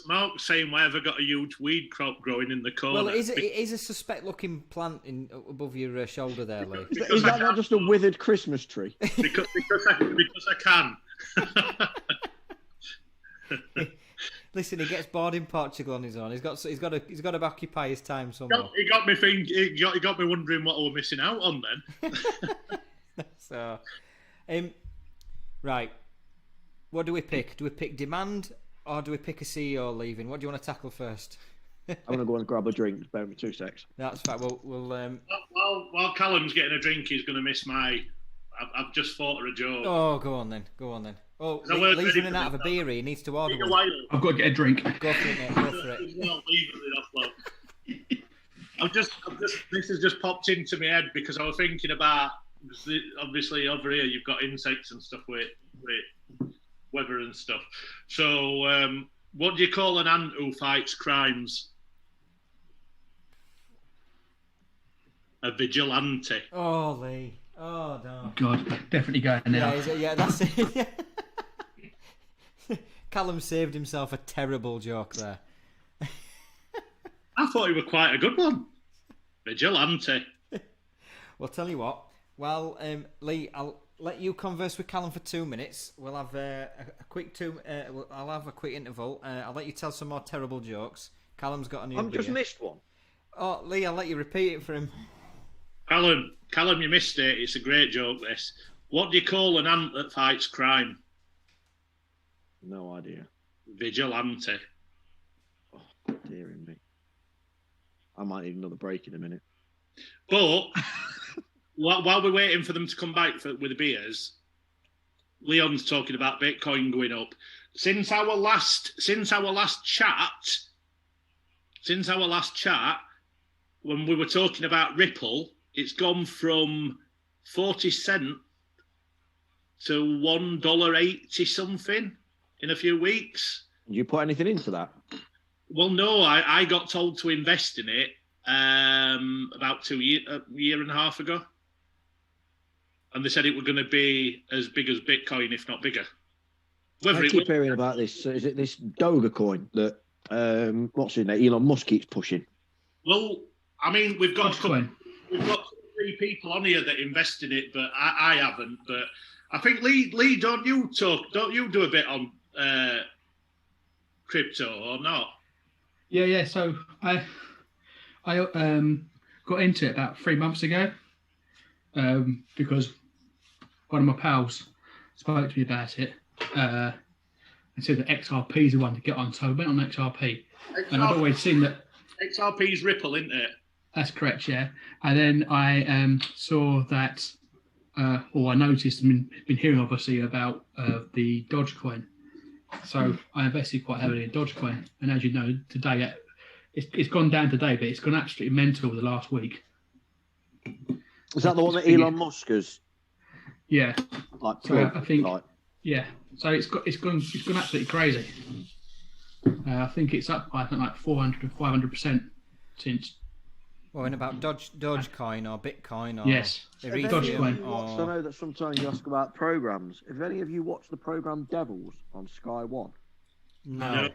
Mark's saying why have I got a huge weed crop growing in the corner? Well, it is a suspect-looking plant above your shoulder there, Lee. Is that not just a withered Christmas tree? because I can. Listen, he gets bored in Portugal on his own. He's got to occupy his time somewhere. He got me wondering what I was missing out on then. So, right. What do we pick? Do we pick demand or do we pick a CEO leaving? What do you want to tackle first? I'm gonna go and grab a drink. Bear with me 2 secs. That's fine. We'll while Calum's getting a drink, he's gonna miss my. I've just thought of a joke. Oh, go on then. Oh, Lee's running out of a beer. He needs to order one. I've got to get a drink. Go for it, mate. Go for it. This has just popped into my head because I was thinking about, obviously over here you've got insects and stuff with weather and stuff. So what do you call an ant who fights crimes? A vigilante. Oh, Lee. Oh, no. God, definitely going now. Yeah, that's it. Yeah. Calum saved himself a terrible joke there. I thought it was quite a good one. Vigilante. Well, tell you what. Well, Lee, I'll let you converse with Calum for 2 minutes. We'll have a quick I'll have a quick interval. I'll let you tell some more terrible jokes. Calum's got a new. I've just missed one. Oh, Lee, I'll let you repeat it for him. Calum, you missed it. It's a great joke, this. What do you call an ant that fights crime? No idea. Vigilante. Oh, dear me. I might need another break in a minute. But while we're waiting for them to come back with the beers, Leon's talking about Bitcoin going up. Since our last chat, when we were talking about Ripple, it's gone from 40 cents to $1.80 something in a few weeks. Did you put anything into that? Well, no, I got told to invest in it about a year and a half ago. And they said it was going to be as big as Bitcoin, if not bigger. I keep hearing about this. Is it this Dogecoin that, what's his name, Elon Musk keeps pushing? Well, I mean, we've got 3 people on here that invest in it, but I haven't. But I think, Lee, don't you do a bit on crypto or not? Yeah. So I got into it about 3 months ago because one of my pals spoke to me about it and said that XRP is the one to get on. So I went on XRP, and I've always seen that XRP's Ripple, isn't it? That's correct, yeah. And then I saw that, or I noticed and been hearing obviously about the Dogecoin. So I invested quite heavily in Dogecoin, and as you know, today it's gone down today, but it's gone absolutely mental the last week. Is that the one that Elon Musk has? Yeah. Like, so I think. Like... Yeah. So it's gone absolutely crazy. I think it's up by like 400 to 500% since. Well, in about Dogecoin or Bitcoin or yes, Dogecoin. I know that sometimes you ask about programs. Have any of you watched the program Devils on Sky One? No,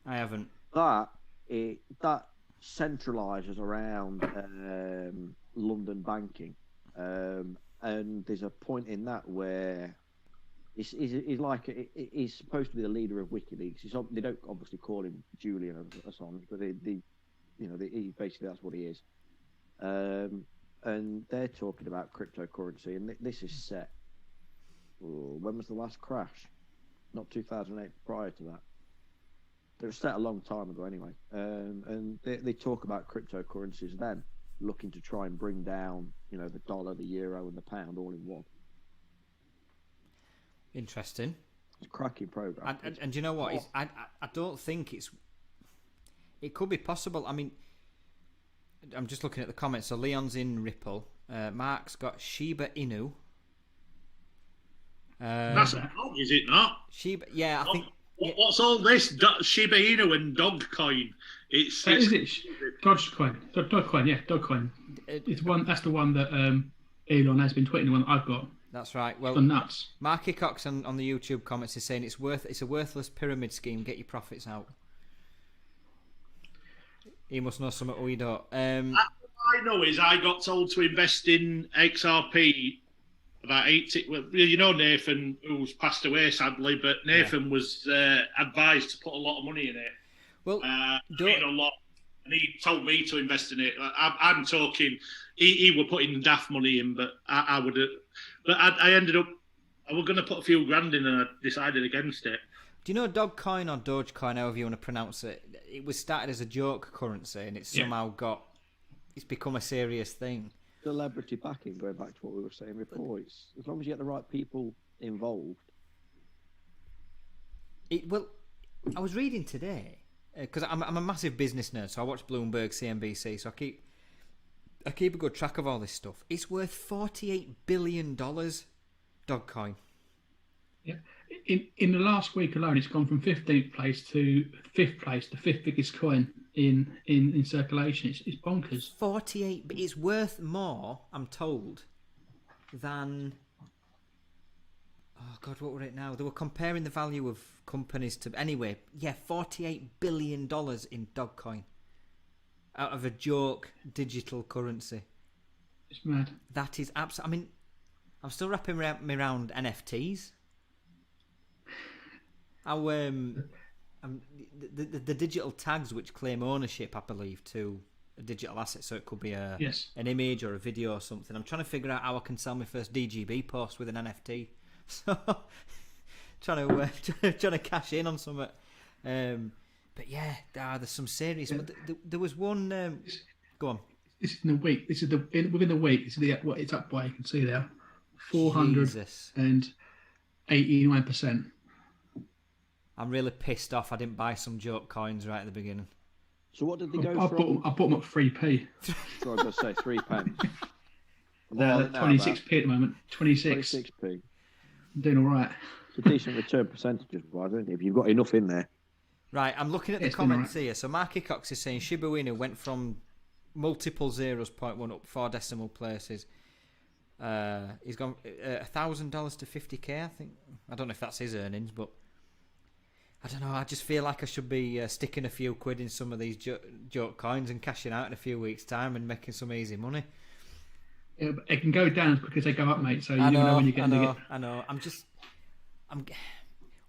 I haven't. That centralises around London banking, and there's a point in that where he's supposed to be the leader of WikiLeaks. They don't obviously call him Julian Assange, but he basically that's what he is. And they're talking about cryptocurrency, and this is set. When was the last crash? Not 2008. Prior to that, it was set a long time ago, anyway. And they talk about cryptocurrencies then looking to try and bring down, the dollar, the euro, and the pound all in one. Interesting. It's a cracking program. And you know what? I don't think it could be possible. I mean, I'm just looking at the comments. So Leon's in Ripple. Mark's got Shiba Inu. That's a dog, is it not? Shiba, yeah, I think. What's all this Shiba Inu and Dogecoin? Is it Dogecoin? Dogecoin, yeah, Dogecoin. It's one. That's the one that Elon has been tweeting. The one that I've got. That's right. Well, nuts. Marky Cox on the YouTube comments is saying it's a worthless pyramid scheme. Get your profits out. He must know something we don't. All I know is I got told to invest in XRP about 80. Well, Nathan, who's passed away sadly, but Nathan was advised to put a lot of money in it. Well, a lot, and he told me to invest in it. I'm talking. He were putting daft money in, but I would. But I ended up. I was going to put a few grand in, and I decided against it. Do you know Dogecoin or Dogecoin, however you want to pronounce it? It was started as a joke currency, and it's somehow it's become a serious thing. Celebrity backing, going back to what we were saying before, it's as long as you get the right people involved. Well, I was reading today because I'm a massive business nerd, so I watch Bloomberg, CNBC, so I keep a good track of all this stuff. It's worth $48 billion, Dogecoin. Yeah. In the last week alone, it's gone from 15th place to 5th place, the 5th biggest coin in circulation. It's bonkers. 48, but it's worth more, I'm told, than. Oh God, what were it now? They were comparing the value of companies to. Anyway, yeah, $48 billion in Dogecoin out of a joke digital currency. It's mad. That is absolutely. I mean, I'm still wrapping me around NFTs. The digital tags which claim ownership, I believe, to a digital asset, so it could be an image or a video or something. I'm trying to figure out how I can sell my first DGB post with an NFT. So trying to cash in on something. But yeah, there's some serious. But there was one. Go on. This is in the week. This is within the week. This is what it's up by. You can see there, 400 and 89%. I'm really pissed off I didn't buy some joke coins right at the beginning. So what did they go I from? bought them at 3p. So I was going to say 3 pence. They're 26p at the moment. 26. 26p. I'm doing all right. It's a decent return percentages wise, isn't it? If you've got enough in there. Right, I'm looking at the comments here. So Marky Cox is saying Shiba Inu went from multiple zeros, 0.1 up 4 decimal places. He's gone $1,000 to 50k, I think. I don't know if that's his earnings, but I don't know. I just feel like I should be sticking a few quid in some of these joke coins and cashing out in a few weeks' time and making some easy money. Yeah, but it can go down as quick as they go up, mate. So you never know when you get. I know.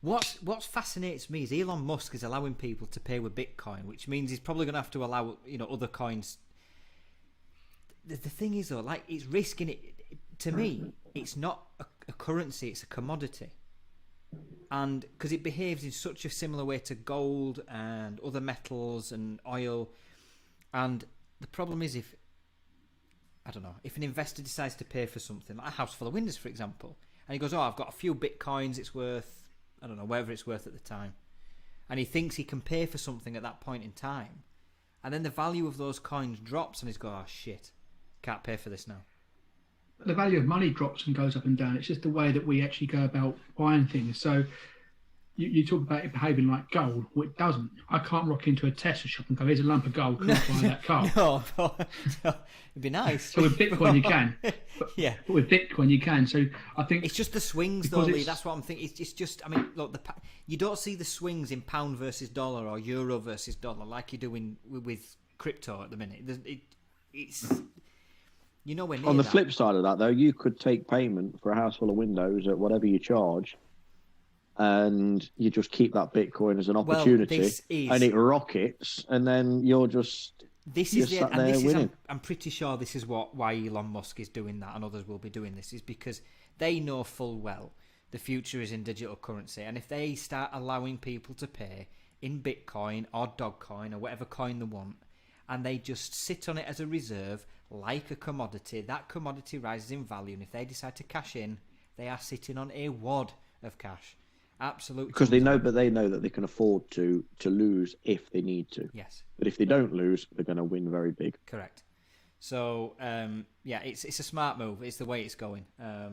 What fascinates me is Elon Musk is allowing people to pay with Bitcoin, which means he's probably going to have to allow other coins. The thing is though, like it's risking it. To me, it's not a currency; it's a commodity, and because it behaves in such a similar way to gold and other metals and oil, and the problem is if an investor decides to pay for something like a house full of windows, for example, and he goes, "Oh, I've got a few Bitcoins; it's worth whatever it's worth at the time," and he thinks he can pay for something at that point in time, and then the value of those coins drops, and he's going, "Oh shit, can't pay for this now." The value of money drops and goes up and down. It's just the way that we actually go about buying things. So you talk about it behaving like gold. Well, it doesn't. I can't rock into a Tesla shop and go, "Here's a lump of gold. Can I buy that car?" No, it'd be nice. So with Bitcoin you can. Yeah. But with Bitcoin you can. So I think it's just the swings, though, Lee. That's what I'm thinking. It's just. I mean, look, you don't see the swings in pound versus dollar or euro versus dollar like you do with crypto at the minute. It's. On the flip side of that, though, you could take payment for a house full of windows at whatever you charge, and you just keep that Bitcoin as an opportunity, and it rockets, and then you're just winning. I'm pretty sure this is why Elon Musk is doing that, and others will be doing this, is because they know full well the future is in digital currency, and if they start allowing people to pay in Bitcoin or Dogecoin or whatever coin they want, and they just sit on it as a reserve like a commodity, that commodity rises in value, and if they decide to cash in, they are sitting on a wad of cash. Absolutely. Because they know that they can afford to lose if they need to. Yes. But if they don't lose, they're going to win very big. Correct. So it's a smart move. It's the way it's going. I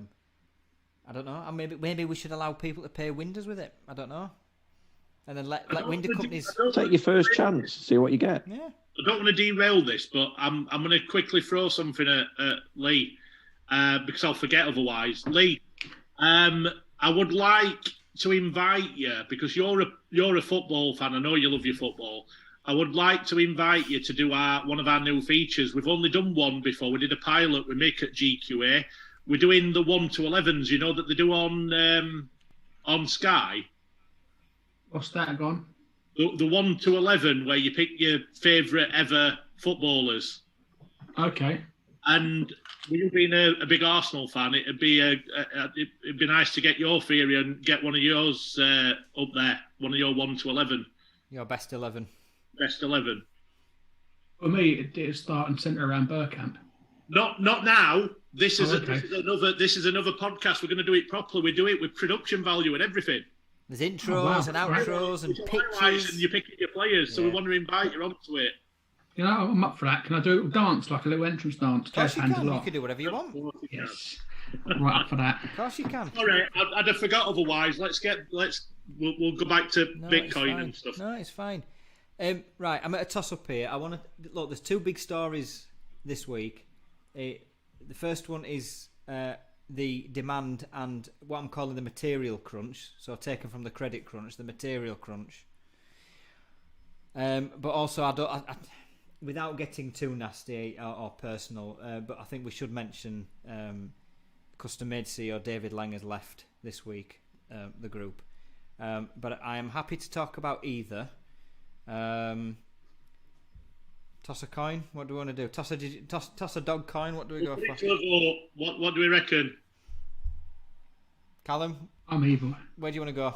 don't know. Maybe we should allow people to pay windows with it. I don't know. And then let window companies take your first chance, see what you get. Yeah. I don't want to derail this, but I'm going to quickly throw something at Lee because I'll forget otherwise. Lee, I would like to invite you, because you're a football fan. I know you love your football. I would like to invite you to do one of our new features. We've only done one before. We did a pilot with Mick at GQA. We're doing the 1 to 11s. You know that they do on Sky. What's that gone? The 1 to 11, where you pick your favourite ever footballers. Okay. And you being a big Arsenal fan, it'd be nice to get your theory and get one of yours up there, one of your 1 to 11. Your best 11. Best 11. For me, it'd start and centre around Bergkamp. Not now. This is another podcast. We're going to do it properly. We do it with production value and everything. There's intros and outros and pictures. And you're picking your players, so we want to invite you onto it. You know, I'm up for that. Can I do a dance, like a little entrance dance? Of course you can. You can do whatever you want. Yes. Right up for that. Of course you can. All right, I'd have forgot otherwise. We'll go back to Bitcoin and stuff. No, it's fine. Right, I'm at a toss-up here. I want to look. There's two big stories this week. The first one is the demand and what I'm calling the material crunch. So taken from the credit crunch, the material crunch. But also, I without getting too nasty or personal, but I think we should mention Custom Made CEO David Lang has left this week, the group. But I am happy to talk about either. Toss a coin. What do we want to do? Toss a dog coin. What do we go for? What do we reckon? Callum? I'm evil. Where do you want to go?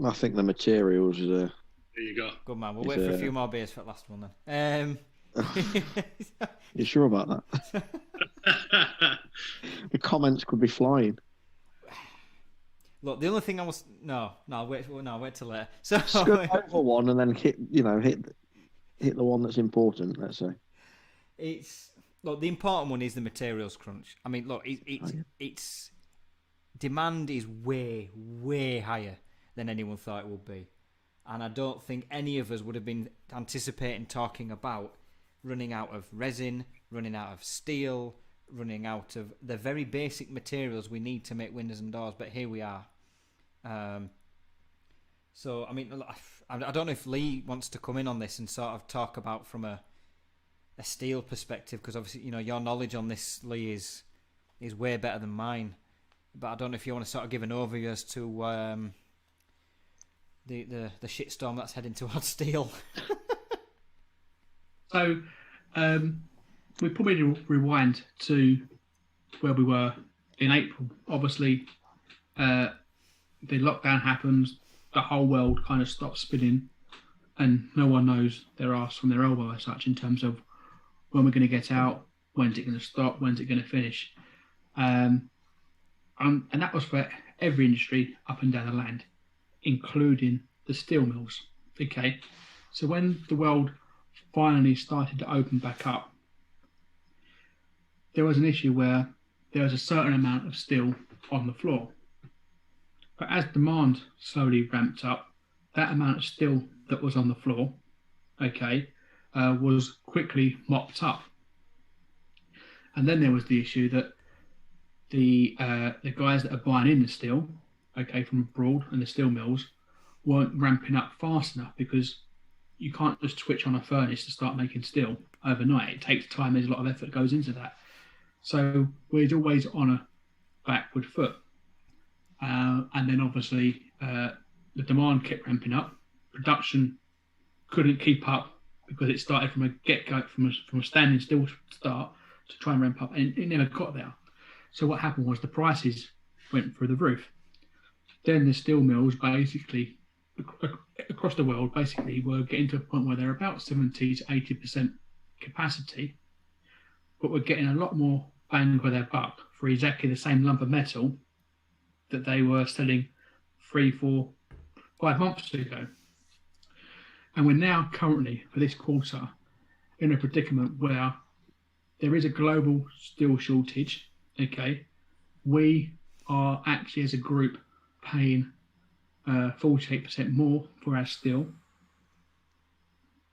I think the materials are... There you go. Good man. We'll wait for a few more beers for the last one then. You sure about that? The comments could be flying. Look, the only thing I was wait till later. So Skirt over one and then hit the one that's important. Let's say the important one is the materials crunch. I mean, look, it's demand is way, way higher than anyone thought it would be. And I don't think any of us would have been anticipating talking about running out of resin, running out of steel, running out of the very basic materials we need to make windows and doors. But here we are. So, I mean, I don't know if Lee wants to come in on this and sort of talk about from a steel perspective, because obviously, your knowledge on this, Lee, is way better than mine. But I don't know if you want to sort of give an overview as to the shitstorm that's heading towards steel. So, we probably need to rewind to where we were in April. Obviously, the lockdown happens, the whole world kind of stops spinning, and no one knows their arse from their elbow as such in terms of when we're going to get out, when's it going to stop, when's it going to finish. And that was for every industry up and down the land, including the steel mills. Okay, so when the world finally started to open back up, there was an issue where there was a certain amount of steel on the floor. But as demand slowly ramped up, that amount of steel that was on the floor, was quickly mopped up. And then there was the issue that the guys that are buying in the steel, from abroad, and the steel mills weren't ramping up fast enough, because you can't just switch on a furnace to start making steel overnight. It takes time. There's a lot of effort that goes into that. So we're always on a backward foot. And then obviously the demand kept ramping up. Production couldn't keep up because it started from a get-go, from a standing still start to try and ramp up, and it never got there. So what happened was the prices went through the roof. Then the steel mills basically across the world were getting to a point where they're about 70 to 80% capacity, but we're getting a lot more bang for their buck for exactly the same lump of metal that they were selling 3, 4, 5 months ago. And we're now currently, for this quarter, in a predicament where there is a global steel shortage. We are actually, as a group, paying 48% more for our steel.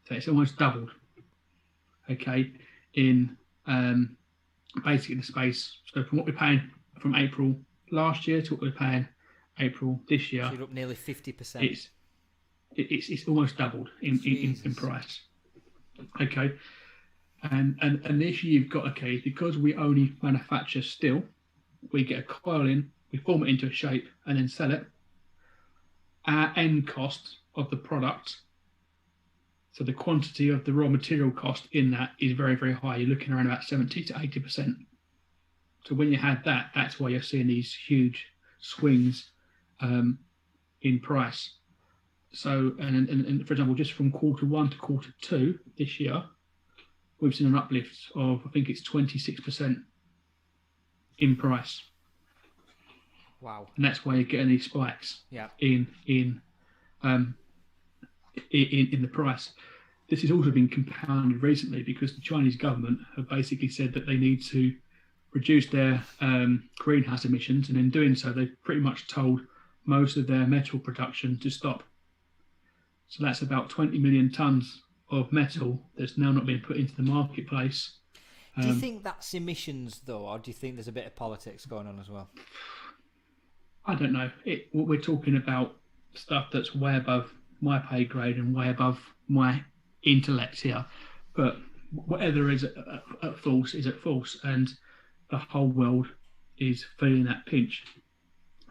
So it's almost doubled. In basically the space. So from what we're paying from April last year to what we're paying April this year, so you're up nearly 50%. It's almost doubled in price. And the issue you've got, because we only manufacture steel, we get a coil in, we form it into a shape and then sell it. Our end cost of the product, so the quantity of the raw material cost in that, is very, very high. You're looking around about 70 to 80%. So when you had that, that's why you're seeing these huge swings in price. So, and for example, just from Q1 to Q2 this year, we've seen an uplift of, I think it's 26% in price. Wow! And that's why you're getting these spikes. Yeah. In the price. This has also been compounded recently because the Chinese government have basically said that they need to reduce their greenhouse emissions, and in doing so, they've pretty much told most of their metal production to stop. So that's about 20 million tons of metal that's now not being put into the marketplace. Do you think that's emissions, though, or do you think there's a bit of politics going on as well? I don't know. We're talking about stuff that's way above my pay grade and way above my intellect here. But whatever is at force is at force, and the whole world is feeling that pinch.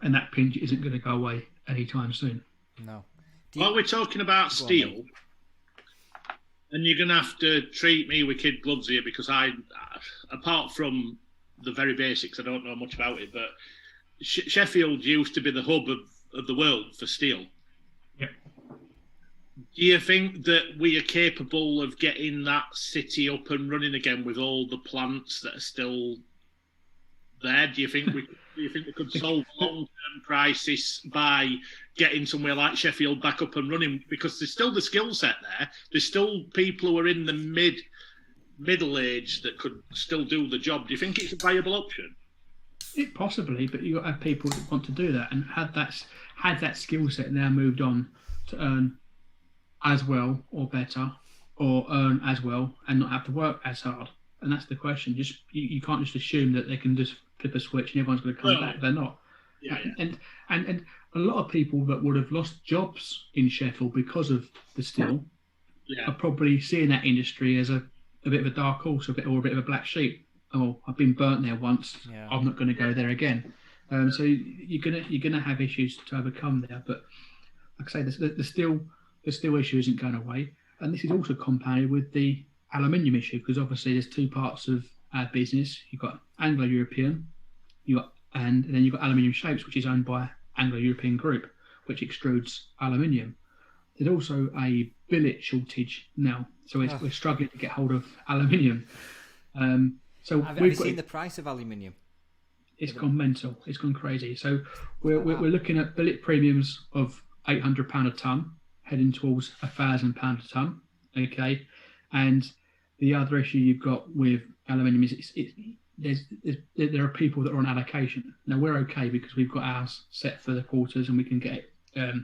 And that pinch isn't going to go away anytime soon. No. While we're talking about steel, and you're going to have to treat me with kid gloves here, because I, apart from the very basics, I don't know much about it, but Sheffield used to be the hub of the world for steel. Yep. Do you think that we are capable of getting that city up and running again with all the plants that are still there? Do you think we Do you think they could solve a long-term crisis by getting somewhere like Sheffield back up and running? Because there's still the skill set there. There's still people who are in the middle age that could still do the job. Do you think it's a viable option? It possibly, but you've got to have people that want to do that and had that skill set now moved on to earn as well or better, or earn as well and not have to work as hard. And that's the question. Just you can't just assume that they can just flip a switch and everyone's going to come back. They're not. Yeah. And a lot of people that would have lost jobs in Sheffield because of the steel are probably seeing that industry as a bit of a dark horse, or a bit of a black sheep. Oh, I've been burnt there once. Yeah. I'm not going to go there again. So you're gonna have issues to overcome there. But like I say, the steel issue isn't going away, and this is also compounded with the aluminium issue, because obviously there's two parts of our business. You've got Anglo-European, and then you've got Aluminium Shapes, which is owned by Anglo-European Group, which extrudes aluminium. There's also a billet shortage now, so we're struggling to get hold of aluminium. So have you seen the price of aluminium? It's gone mental. It's gone crazy. So we're looking at billet premiums of £800 a tonne, heading towards £1,000 a tonne. Okay, and the other issue you've got with aluminium is there are people that are on allocation. Now we're okay because we've got ours set for the quarters and we can get it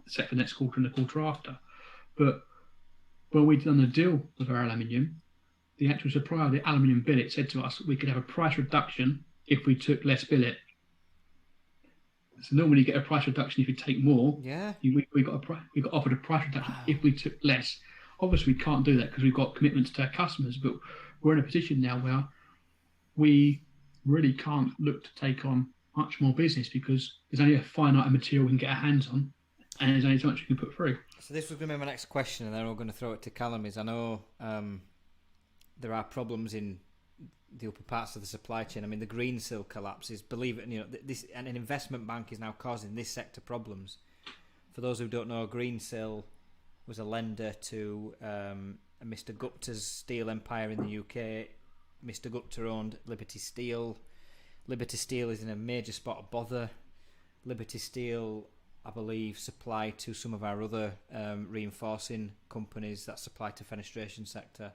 set for next quarter and the quarter after. But when we've done a deal with our aluminium, the actual supplier of the aluminium billet said to us we could have a price reduction if we took less billet. So normally you get a price reduction if you take more. Yeah. We got offered a price reduction if we took less. Obviously we can't do that because we've got commitments to our customers, but we're in a position now where we really can't look to take on much more business because there's only a finite amount of material we can get our hands on, and there's only so much we can put through. So this was going to be my next question, and then we're going to throw it to Calum. I know there are problems in the upper parts of the supply chain. I mean, the green seal collapses. Believe it, this and an investment bank is now causing this sector problems. For those who don't know, Green Seal was a lender to Mr. Gupta's steel empire in the UK. Mr. Gupta owned Liberty Steel. Liberty Steel is in a major spot of bother. Liberty Steel, I believe, supply to some of our other reinforcing companies that supply to fenestration sector.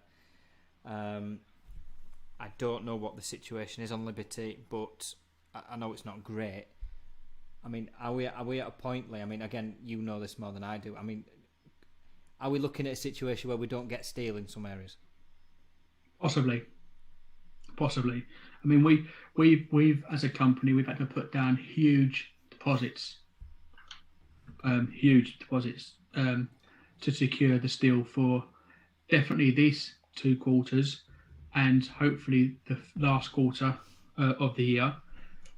I don't know what the situation is on Liberty, but I know it's not great. I mean, are we at a point, Lee? I mean, again, you know this more than I do. I mean, are we looking at a situation where we don't get steel in some areas? Possibly. I mean, we've as a company, we've had to put down huge deposits to secure the steel for definitely these 2 quarters and hopefully the last quarter of the year.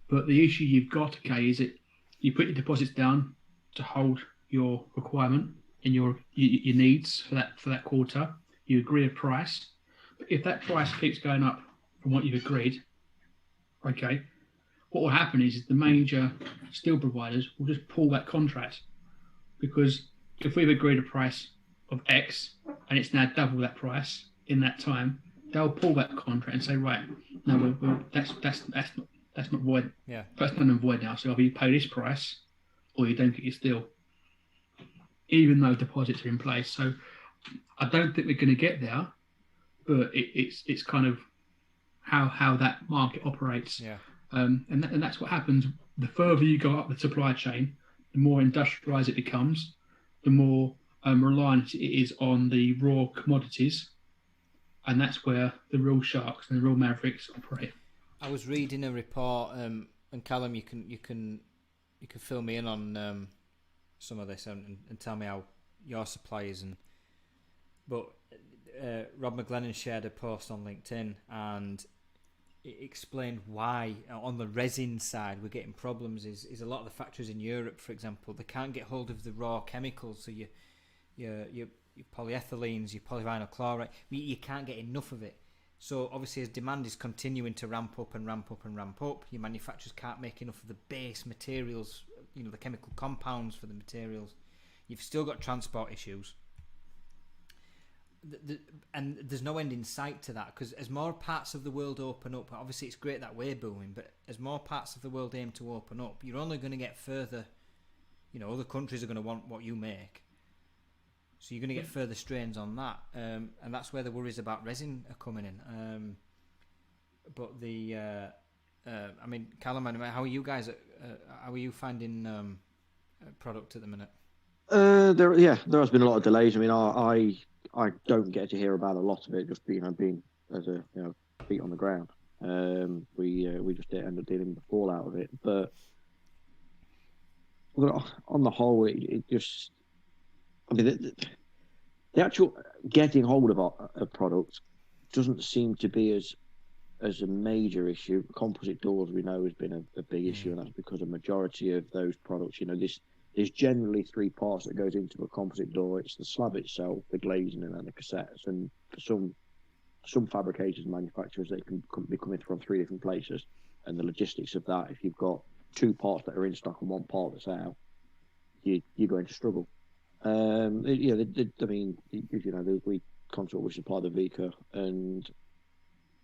But the issue you've got, okay, is that you put your deposits down to hold your requirement and your needs for that quarter. You agree a price, but if that price keeps going up from what you've agreed, okay, what will happen is the major steel providers will just pull that contract, because if we've agreed a price of X and it's now double that price in that time, they'll pull that contract and say, right, no, that's not void. Yeah, that's not void now. So either you pay this price or you don't get your steel, even though deposits are in place. So I don't think we're going to get there, but it's kind of how that market operates. Yeah. And that's what happens. The further you go up the supply chain, the more industrialised it becomes, the more reliant it is on the raw commodities, and that's where the real sharks and the real mavericks operate. I was reading a report, and Calum, you can fill me in on some of this and tell me how your suppliers but Rob McGlennon shared a post on LinkedIn and it explained why on the resin side we're getting problems. Is a lot of the factories in Europe, for example, they can't get hold of the raw chemicals, so your polyethylenes, your polyvinyl chloride, you can't get enough of it. So obviously as demand is continuing to ramp up, your manufacturers can't make enough of the base materials, the chemical compounds for the materials. You've still got transport issues. and there's no end in sight to that, because as more parts of the world open up, obviously it's great that we're booming, but as more parts of the world aim to open up, you're only going to get further. Other countries are going to want what you make, so you're going to get further strains on that, and that's where the worries about resin are coming in. But I mean, Calum, how are you guys? How are you finding product at the minute? There has been a lot of delays. I mean, I don't get to hear about a lot of it, just being as a feet on the ground. We just end up dealing with the fallout of it. But on the whole, it just, I mean, the actual getting hold of a product doesn't seem to be as a major issue. Composite doors, we know, has been a big issue, and that's because a majority of those products, there's generally 3 parts that goes into a composite door. It's the slab itself, the glazing, and then the cassettes. And for some fabricators and manufacturers, they can be coming from 3 different places. And the logistics of that, if you've got 2 parts that are in stock and 1 part that's out, you're going to struggle. We Consort, we supply the Vica, and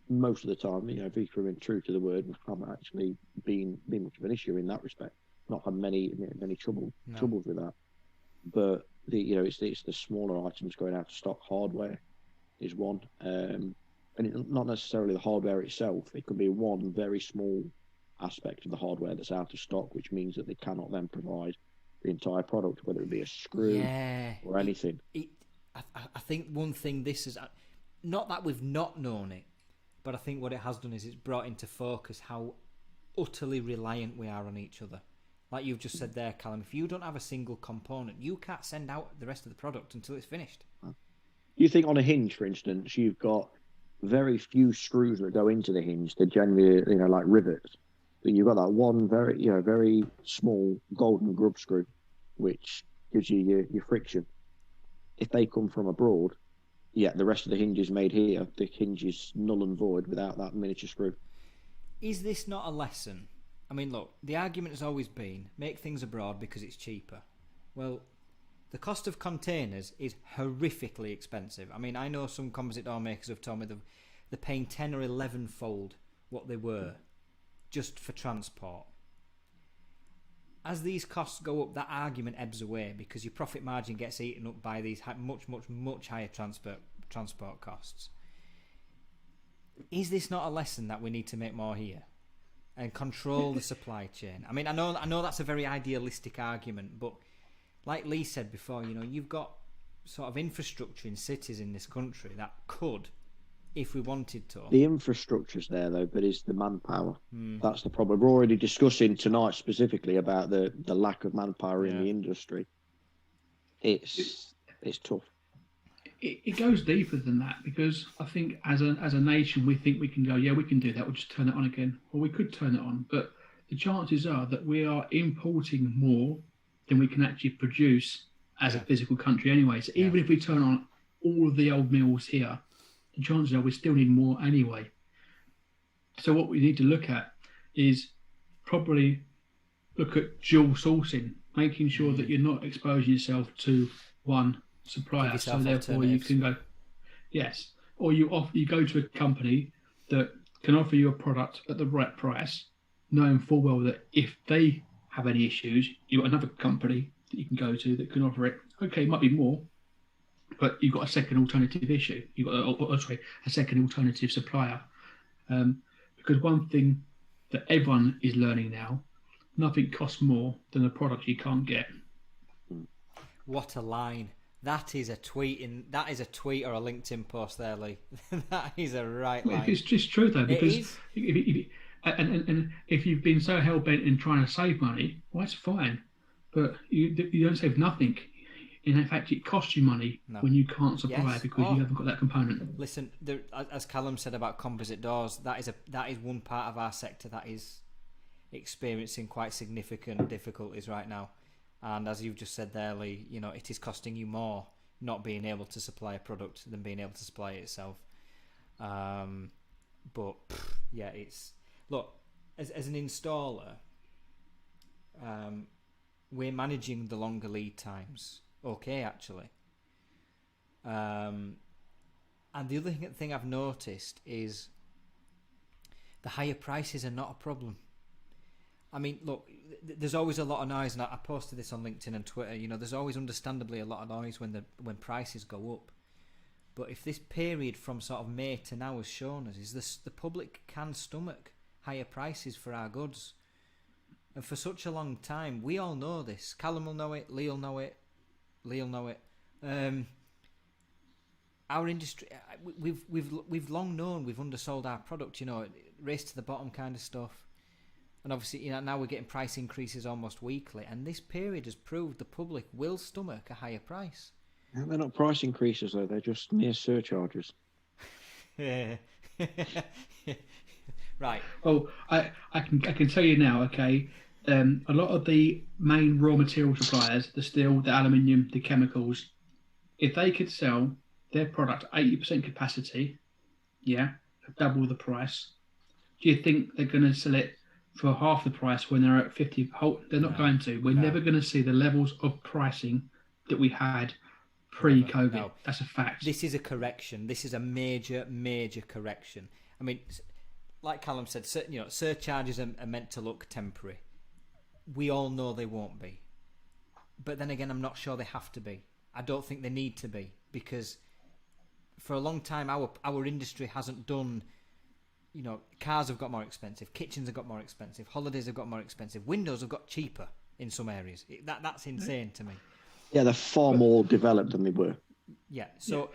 most of the time, Vica have been true to the word and haven't actually been much of an issue in that respect. Not had many troubles with that, but it's the smaller items going out of stock. Hardware is one, and not necessarily the hardware itself. It could be one very small aspect of the hardware that's out of stock, which means that they cannot then provide the entire product, whether it be a screw or anything. I think one thing this is, not that we've not known it, but I think what it has done is it's brought into focus how utterly reliant we are on each other. Like you've just said there, Calum, if you don't have a single component, you can't send out the rest of the product until it's finished. You think on a hinge, for instance, you've got very few screws that go into the hinge. They're generally, like rivets. But you've got that one very small golden grub screw, which gives you your friction. If they come from abroad, the rest of the hinge is made here. The hinge is null and void without that miniature screw. Is this not a lesson? I mean, look, the argument has always been, make things abroad because it's cheaper. Well, the cost of containers is horrifically expensive. I mean, I know some composite door makers have told me they're paying 10 or 11-fold what they were just for transport. As these costs go up, that argument ebbs away because your profit margin gets eaten up by these much higher transport costs. Is this not a lesson that we need to make more here? And control the supply chain. I mean, I know that's a very idealistic argument, but like Lee said before, you've got sort of infrastructure in cities in this country that could, if we wanted to. The infrastructure's there though, but it's the manpower. That's the problem. We're already discussing tonight specifically about the lack of manpower in the industry. It's tough. It goes deeper than that, because I think as a nation we think we can go, we can do that, we'll just turn it on again. Or we could turn it on, but the chances are that we are importing more than we can actually produce as a physical country anyway. So even if we turn on all of the old mills here, the chances are we still need more anyway. So what we need to look at is probably look at dual sourcing, making sure that you're not exposing yourself to one supplier, so therefore you can go or you go to a company that can offer you a product at the right price, knowing full well that if they have any issues, you've got another company that you can go to that can offer it. Okay, it might be more, but you've got a second alternative issue. You've got a second alternative supplier, because one thing that everyone is learning now, nothing costs more than a product you can't get. What a line! That is a tweet or a LinkedIn post there, Lee. That is a right line. It's just true though, because if you've been so hell bent in trying to save money, well, that's fine, but you don't save nothing. In fact, it costs you money when you can't supply because you haven't got that component. Listen, as Calum said about composite doors, that is one part of our sector that is experiencing quite significant difficulties right now. And as you've just said there, Lee, it is costing you more not being able to supply a product than being able to supply it itself. But it's look, as an installer, we're managing the longer lead times. Okay, actually, And the other thing I've noticed is the higher prices are not a problem. I mean, look, there's always a lot of noise, and I posted this on LinkedIn and Twitter. You know, there's always understandably a lot of noise when prices go up. But if this period from sort of May to now has shown us is the public can stomach higher prices for our goods, and for such a long time, we all know this. Calum will know it, Lee will know it, Lee will know it. Our industry, we've long known we've undersold our product. You know, race to the bottom kind of stuff. And obviously, you know, now we're getting price increases almost weekly, and this period has proved the public will stomach a higher price. No, they're not price increases though; they're just mere surcharges. Right. Well, I can tell you now. Okay, a lot of the main raw material suppliers, the steel, the aluminium, the chemicals, if they could sell their product at 80% capacity, for double the price, do you think they're going to sell it for half the price when they're at 50? They're not going to. We're never going to see the levels of pricing that we had pre-COVID. No. That's a fact. This is a correction. This is a major, major correction. I mean, like Calum said, you know, surcharges are meant to look temporary. We all know they won't be. But then again, I'm not sure they have to be. I don't think they need to be, because for a long time, our industry hasn't done. You know, cars have got more expensive, kitchens have got more expensive, holidays have got more expensive, windows have got cheaper in some areas. That's insane to me. Yeah, they're far more developed than they were. Yeah, so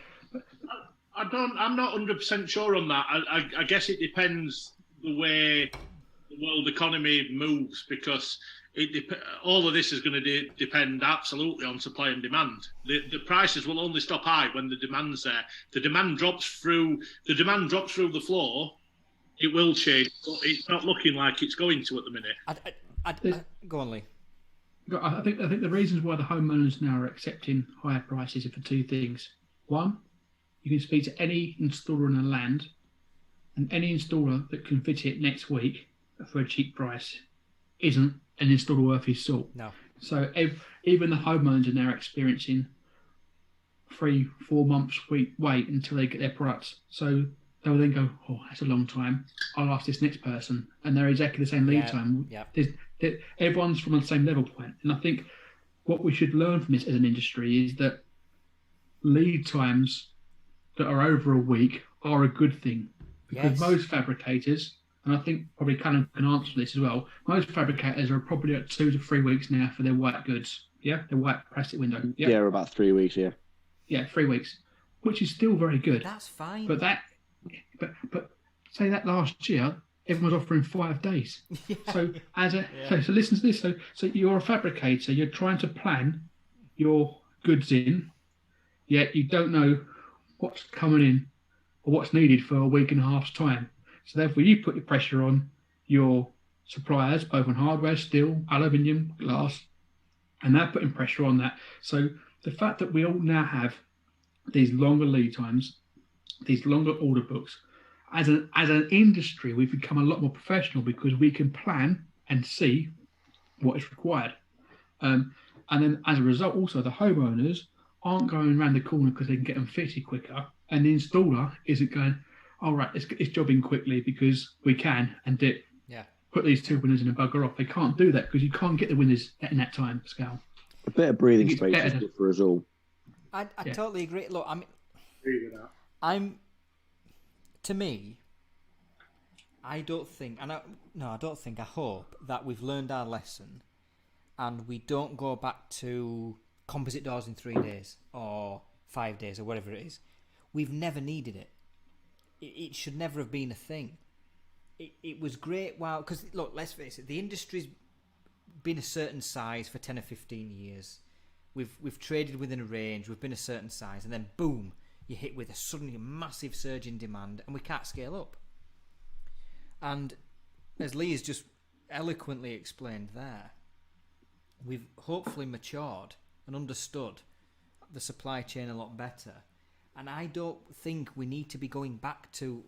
I'm not 100% sure on that. I guess it depends the way the world economy moves, because all of this is going to depend absolutely on supply and demand. The prices will only stop high when the demand's there. The demand drops through the floor. It will change, but it's not looking like it's going to at the minute. Go on, Lee. I think the reasons why the homeowners now are accepting higher prices are for two things. One, you can speak to any installer in the land, and any installer that can fit it next week for a cheap price isn't an installer worth his salt. No. So even the homeowners are now experiencing 3-4 months wait until they get their products. So they'll then go, oh, that's a long time. I'll ask this next person, and they're exactly the same lead time. Yeah. Everyone's from the same level point, and I think what we should learn from this as an industry is that lead times that are over a week are a good thing, because most fabricators, and I think probably Calum can answer this as well, most fabricators are probably at 2 to 3 weeks now for their white goods. Yeah, their white plastic window. Yeah, about 3 weeks. Yeah, 3 weeks, which is still very good. That's fine. But say that last year, everyone was offering 5 days. Yeah. So so listen to this. So you're a fabricator. You're trying to plan your goods in, yet you don't know what's coming in or what's needed for a week and a half's time. So therefore, you put your pressure on your suppliers, both on hardware, steel, aluminium, glass, and they're putting pressure on that. So the fact that we all now have these longer lead times, these longer order books, as an industry, we've become a lot more professional because we can plan and see what is required. And then as a result, also the homeowners aren't going around the corner because they can get them fitted quicker, and the installer isn't going, all right, it's jobbing quickly because we can, and put these 2 windows in and bugger off. They can't do that because you can't get the windows in that time scale. A bit of breathing space is good for us all. I totally agree. Look, I mean, agree with that. To me, I hope that we've learned our lesson and we don't go back to composite doors in 3 days or 5 days or whatever it is. We've never needed it. It should never have been a thing. It was great while, because look, let's face it, the industry's been a certain size for 10 or 15 years. We've traded within a range, we've been a certain size, and then boom, you're hit with a suddenly massive surge in demand, and we can't scale up. And as Lee has just eloquently explained there, we've hopefully matured and understood the supply chain a lot better. And I don't think we need to be going back to,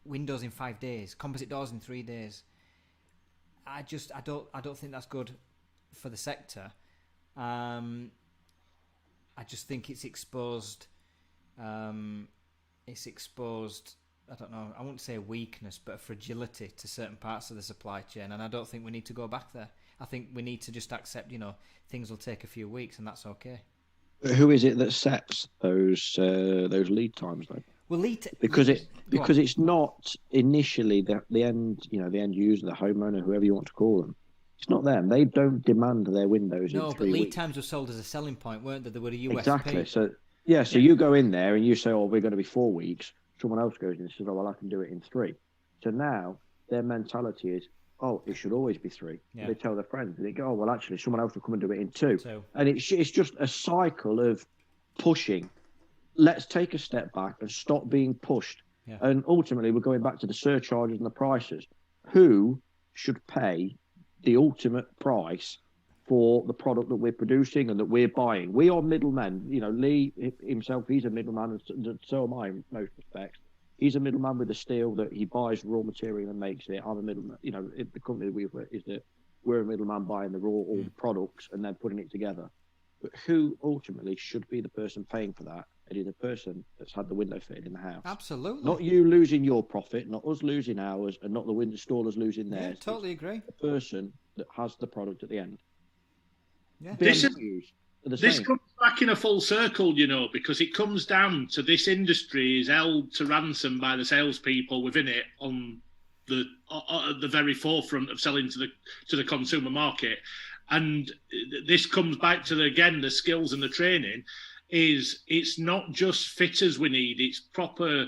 windows in 5 days, composite doors in 3 days. I don't think that's good for the sector. I just think it's exposed it's exposed, I don't know, I wouldn't say a weakness, but a fragility to certain parts of the supply chain, and I don't think we need to go back there. I think we need to just accept, things will take a few weeks, and that's okay. Who is it that sets those lead times, though? Well, because it's not initially the end, the end user, the homeowner, whoever you want to call them. It's not them. They don't demand their windows in 3 weeks. No, but lead times were sold as a selling point, weren't they? They were a USP. Exactly. So you go in there and you say, "Oh, we're going to be 4 weeks." Someone else goes in and says, "Oh, well, I can do it in 3." So now their mentality is, "Oh, it should always be 3." Yeah. They tell their friends, and they go, "Oh, well, actually, someone else will come and do it in 2." And it's just a cycle of pushing. Let's take a step back and stop being pushed. Yeah. And ultimately, we're going back to the surcharges and the prices. Who should pay the ultimate price for the product that we're producing and that we're buying? We are middlemen. Lee himself, he's a middleman, and so am I in most respects. He's a middleman with the steel that he buys raw material and makes it. I'm a middleman. The company that we work is that we're a middleman buying the all the products and then putting it together. But who ultimately should be the person paying for that? It is the person that's had the window fitted in the house. Absolutely. Not you losing your profit, not us losing ours, and not the window installers losing theirs. Yeah, totally agree. The person that has the product at the end. Yeah. This comes back in a full circle, because it comes down to this industry is held to ransom by the salespeople within it on the very forefront of selling to the consumer market. And this comes back to, the skills and the training. It's not just fitters we need, it's proper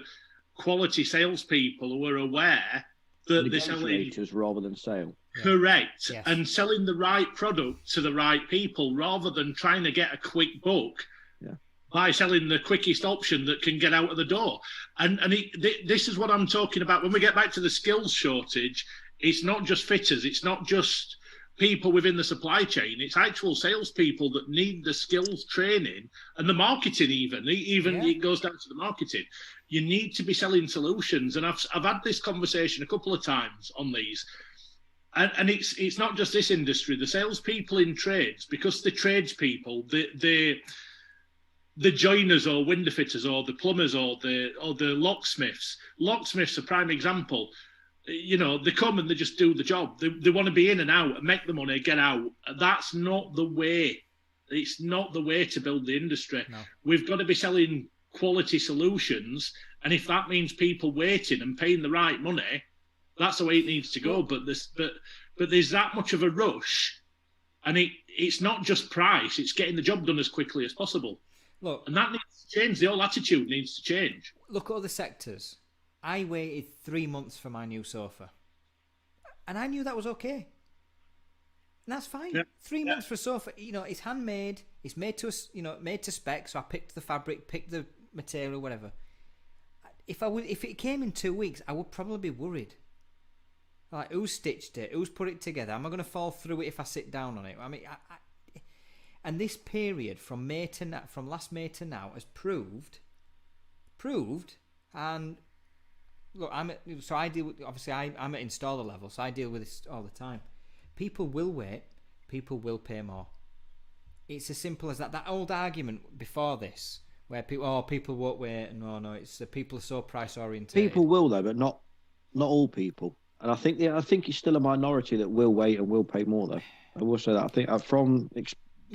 quality salespeople who are aware that they're selling rather than sale. Correct. Yes. And selling the right product to the right people rather than trying to get a quick buck by selling the quickest option that can get out of the door. And this is what I'm talking about. When we get back to the skills shortage, it's not just fitters, it's not just people within the supply chain, it's actual salespeople that need the skills training and the marketing even it goes down to the marketing. You need to be selling solutions. And I've had this conversation a couple of times on these. And it's not just this industry, the salespeople in trades, because the tradespeople, the joiners or window fitters or the plumbers or the locksmiths. Locksmiths are a prime example. They come and they just do the job. They want to be in and out and make the money, get out. That's not the way. It's not the way to build the industry. No. We've got to be selling quality solutions. And if that means people waiting and paying the right money, that's the way it needs to go. But there's that much of a rush. And it's not just price. It's getting the job done as quickly as possible. Look, and that needs to change. The whole attitude needs to change. Look at other sectors. I waited 3 months for my new sofa, and I knew that was okay. And that's fine. Yeah. 3 months for a sofa. It's handmade. It's made to made to spec. So I picked the fabric, picked the material, whatever. If it came in 2 weeks, I would probably be worried. Like, who stitched it? Who's put it together? Am I going to fall through it if I sit down on it? I mean, and this period from last May to now has proved, and. Look, I'm at installer level, so I deal with this all the time. People will wait. People will pay more. It's as simple as that. That old argument before this, where people won't wait. No, it's people are so price oriented. People will though, but not all people. And I think it's still a minority that will wait and will pay more though. I will say that. I think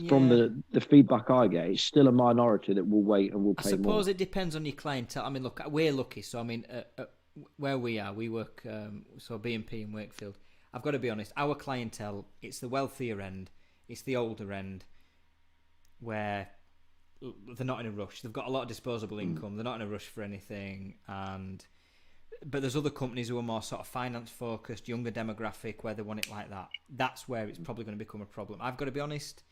from the feedback I get, it's still a minority that will wait and will pay more. I suppose it depends on your clientele. I mean, look, we're lucky. So I mean. Where we are, we work, so B&P in Wakefield. I've got to be honest, our clientele, it's the wealthier end, it's the older end, where they're not in a rush. They've got a lot of disposable income. They're not in a rush for anything. But there's other companies who are more sort of finance focused, younger demographic, where they want it like that. That's where it's probably going to become a problem. I've got to be honest,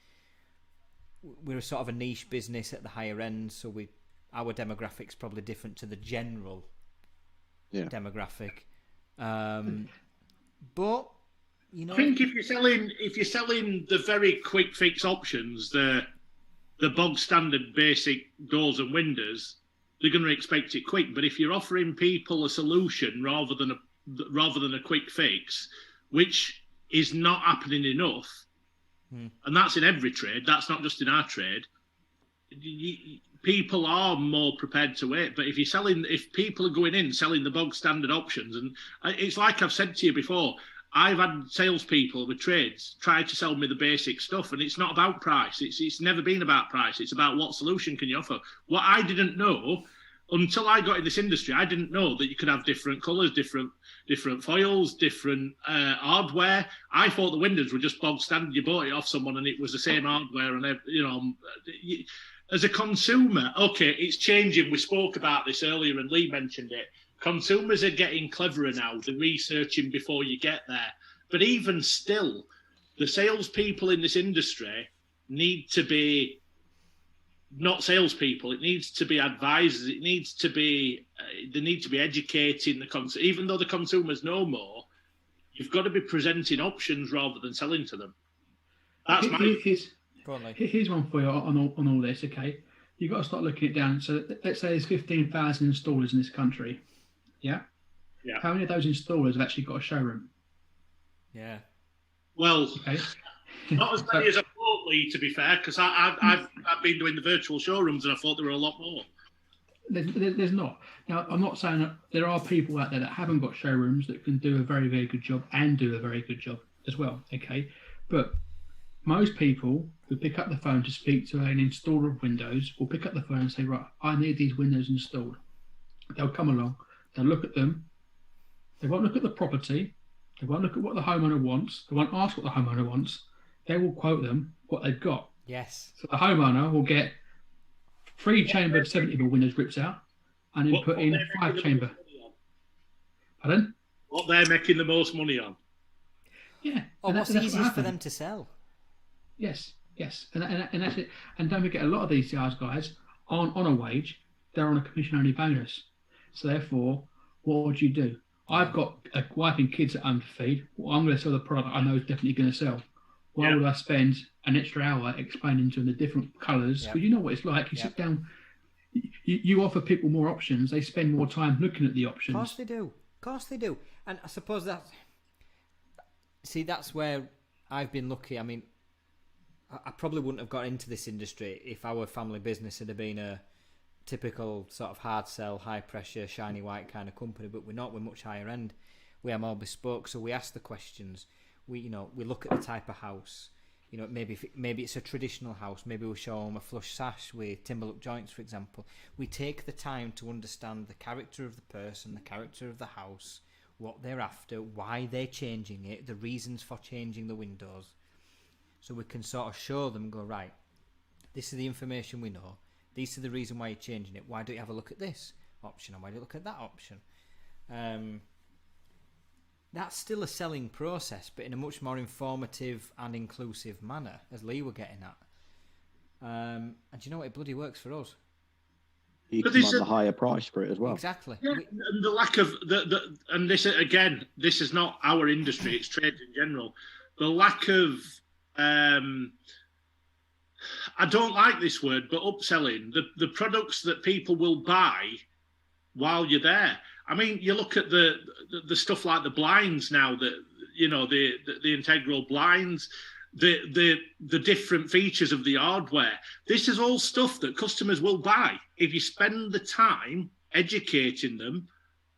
we're a sort of a niche business at the higher end, so our demographic's probably different to the general demographic, but I think if you're selling the very quick fix options, the bog standard basic doors and windows, they're going to expect it quick. But if you're offering people a solution rather than a quick fix, which is not happening enough, and that's in every trade, that's not just in our trade. people are more prepared to wait. But if people are going in selling the bog standard options, and it's like I've said to you before, I've had salespeople with trades try to sell me the basic stuff, and it's not about price. It's never been about price. It's about what solution can you offer. What I didn't know until I got in this industry, I didn't know that you could have different colours, different foils, different hardware. I thought the windows were just bog standard. You bought it off someone and it was the same hardware, and as a consumer, okay, it's changing. We spoke about this earlier and Lee mentioned it. Consumers are getting cleverer now. They're researching before you get there. But even still, the salespeople in this industry need to be not salespeople. It needs to be advisors. It needs to be they need to be educating the consumer. Even though the consumers know more, you've got to be presenting options rather than selling to them. That's Here's one for you on all this. Okay, you've got to start looking it down. So let's say there's 15,000 installers in this country. Yeah. How many of those installers have actually got a showroom? Yeah. Well, okay. Not as many as I thought, Lee, to be fair, because I've been doing the virtual showrooms and I thought there were a lot more. There's not. Now, I'm not saying that there are people out there that haven't got showrooms that can do a very, very good job and do a very good job as well. Okay. But most people who pick up the phone to speak to an installer of windows will pick up the phone and say, right, I need these windows installed. They'll come along. They'll look at them. They won't look at the property. They won't look at what the homeowner wants. They won't ask what the homeowner wants. They will quote them what they've got. Yes. So the homeowner will get 3 chambered 70mm windows ripped out and then put in 5 chamber. Pardon? What they're making the most money on. Yeah. Or what's easiest for them to sell. Yes. And that's it. And don't forget, a lot of these sales guys aren't on a wage. They're on a commission-only bonus. So therefore, what do? I've got a wife and kids at home to feed. Well, I'm going to sell the product I know is definitely going to sell. Why would I spend an extra hour explaining to them the different colours? Because you know what it's like. You sit down, you offer people more options. They spend more time looking at the options. Of course they do. And I suppose that's where I've been lucky. I mean, I probably wouldn't have got into this industry if our family business had been a typical sort of hard sell, high pressure, shiny white kind of company, but we're not. We're much higher end. We are more bespoke, so we ask the questions. We look at the type of house. Maybe it's a traditional house. Maybe we'll show them a flush sash with timber look joints, for example. We take the time to understand the character of the person, the character of the house, what they're after, why they're changing it, the reasons for changing the windows. So we can sort of show them, go, right, this is the information we know. These are the reason why you're changing it. Why don't you have a look at this option? And why don't you look at that option? That's still a selling process, but in a much more informative and inclusive manner, as Lee were getting at. And you know what? It bloody works for us. You command the higher price for it as well. Exactly. Yeah, and the lack of and this again, this is not our industry; it's trade in general. The lack of I don't like this word, but upselling the products that people will buy while you're there. I mean, you look at the stuff like the blinds now, the integral blinds, the different features of the hardware. This is all stuff that customers will buy if you spend the time educating them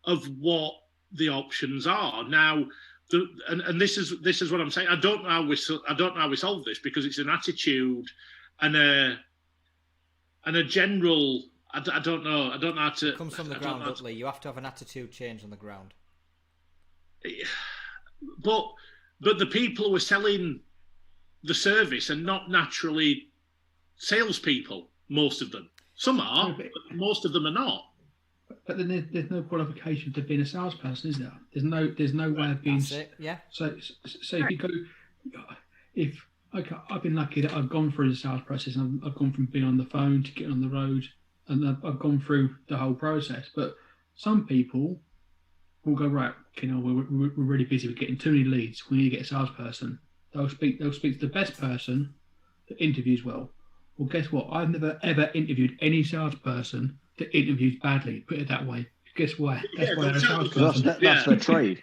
of what the options are. Now, and this is what I'm saying. I don't know how we solve this, because it's an attitude and a general. I don't know how to. It comes from the ground up, Lee. You have to have an attitude change on the ground. But the people who are selling the service are not naturally salespeople. Most of them. Some are, but most of them are not. But then there's no qualification to being a salesperson, is there? There's no way of being. That's it. Yeah. So if you go, I've been lucky that I've gone through the sales process, and I've gone from being on the phone to getting on the road. And I've gone through the whole process. But some people will go, right, we're really busy. We're getting too many leads. We need to get a salesperson. They'll speak to the best person that interviews well. Well, guess what? I've never, ever interviewed any salesperson that interviews badly. Put it that way. Guess why? That's why they're a salesperson. That's their trade.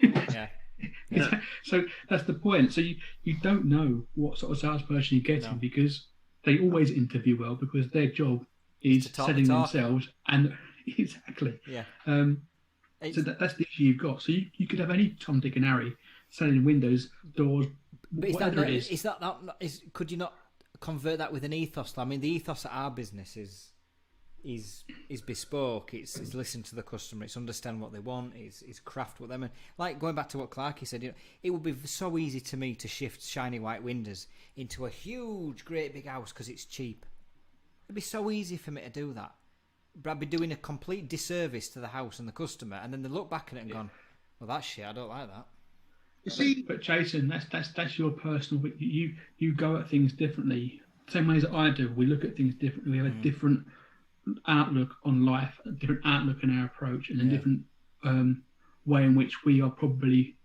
Yeah. So that's the point. So you don't know what sort of salesperson you're getting because they always interview well, because their job is selling themselves, and exactly. Yeah. So that's the issue you've got. So you could have any Tom, Dick, and Harry selling windows, doors, whatever it is. Could you not convert that with an ethos? I mean, the ethos of our business is bespoke. It's listen to the customer. It's understand what they want. It's craft what them. Like going back to what Clarkey said, it would be so easy to me to shift shiny white windows into a huge, great big house because it's cheap. It'd be so easy for me to do that. But I'd be doing a complete disservice to the house and the customer, and then they look back at it and gone, "Well, that's shit. I don't like that." You see, but Jason, that's your personal. You go at things differently. Same way as I do. We look at things differently. We have a different outlook on life, a different outlook in our approach, and a different way in which we are probably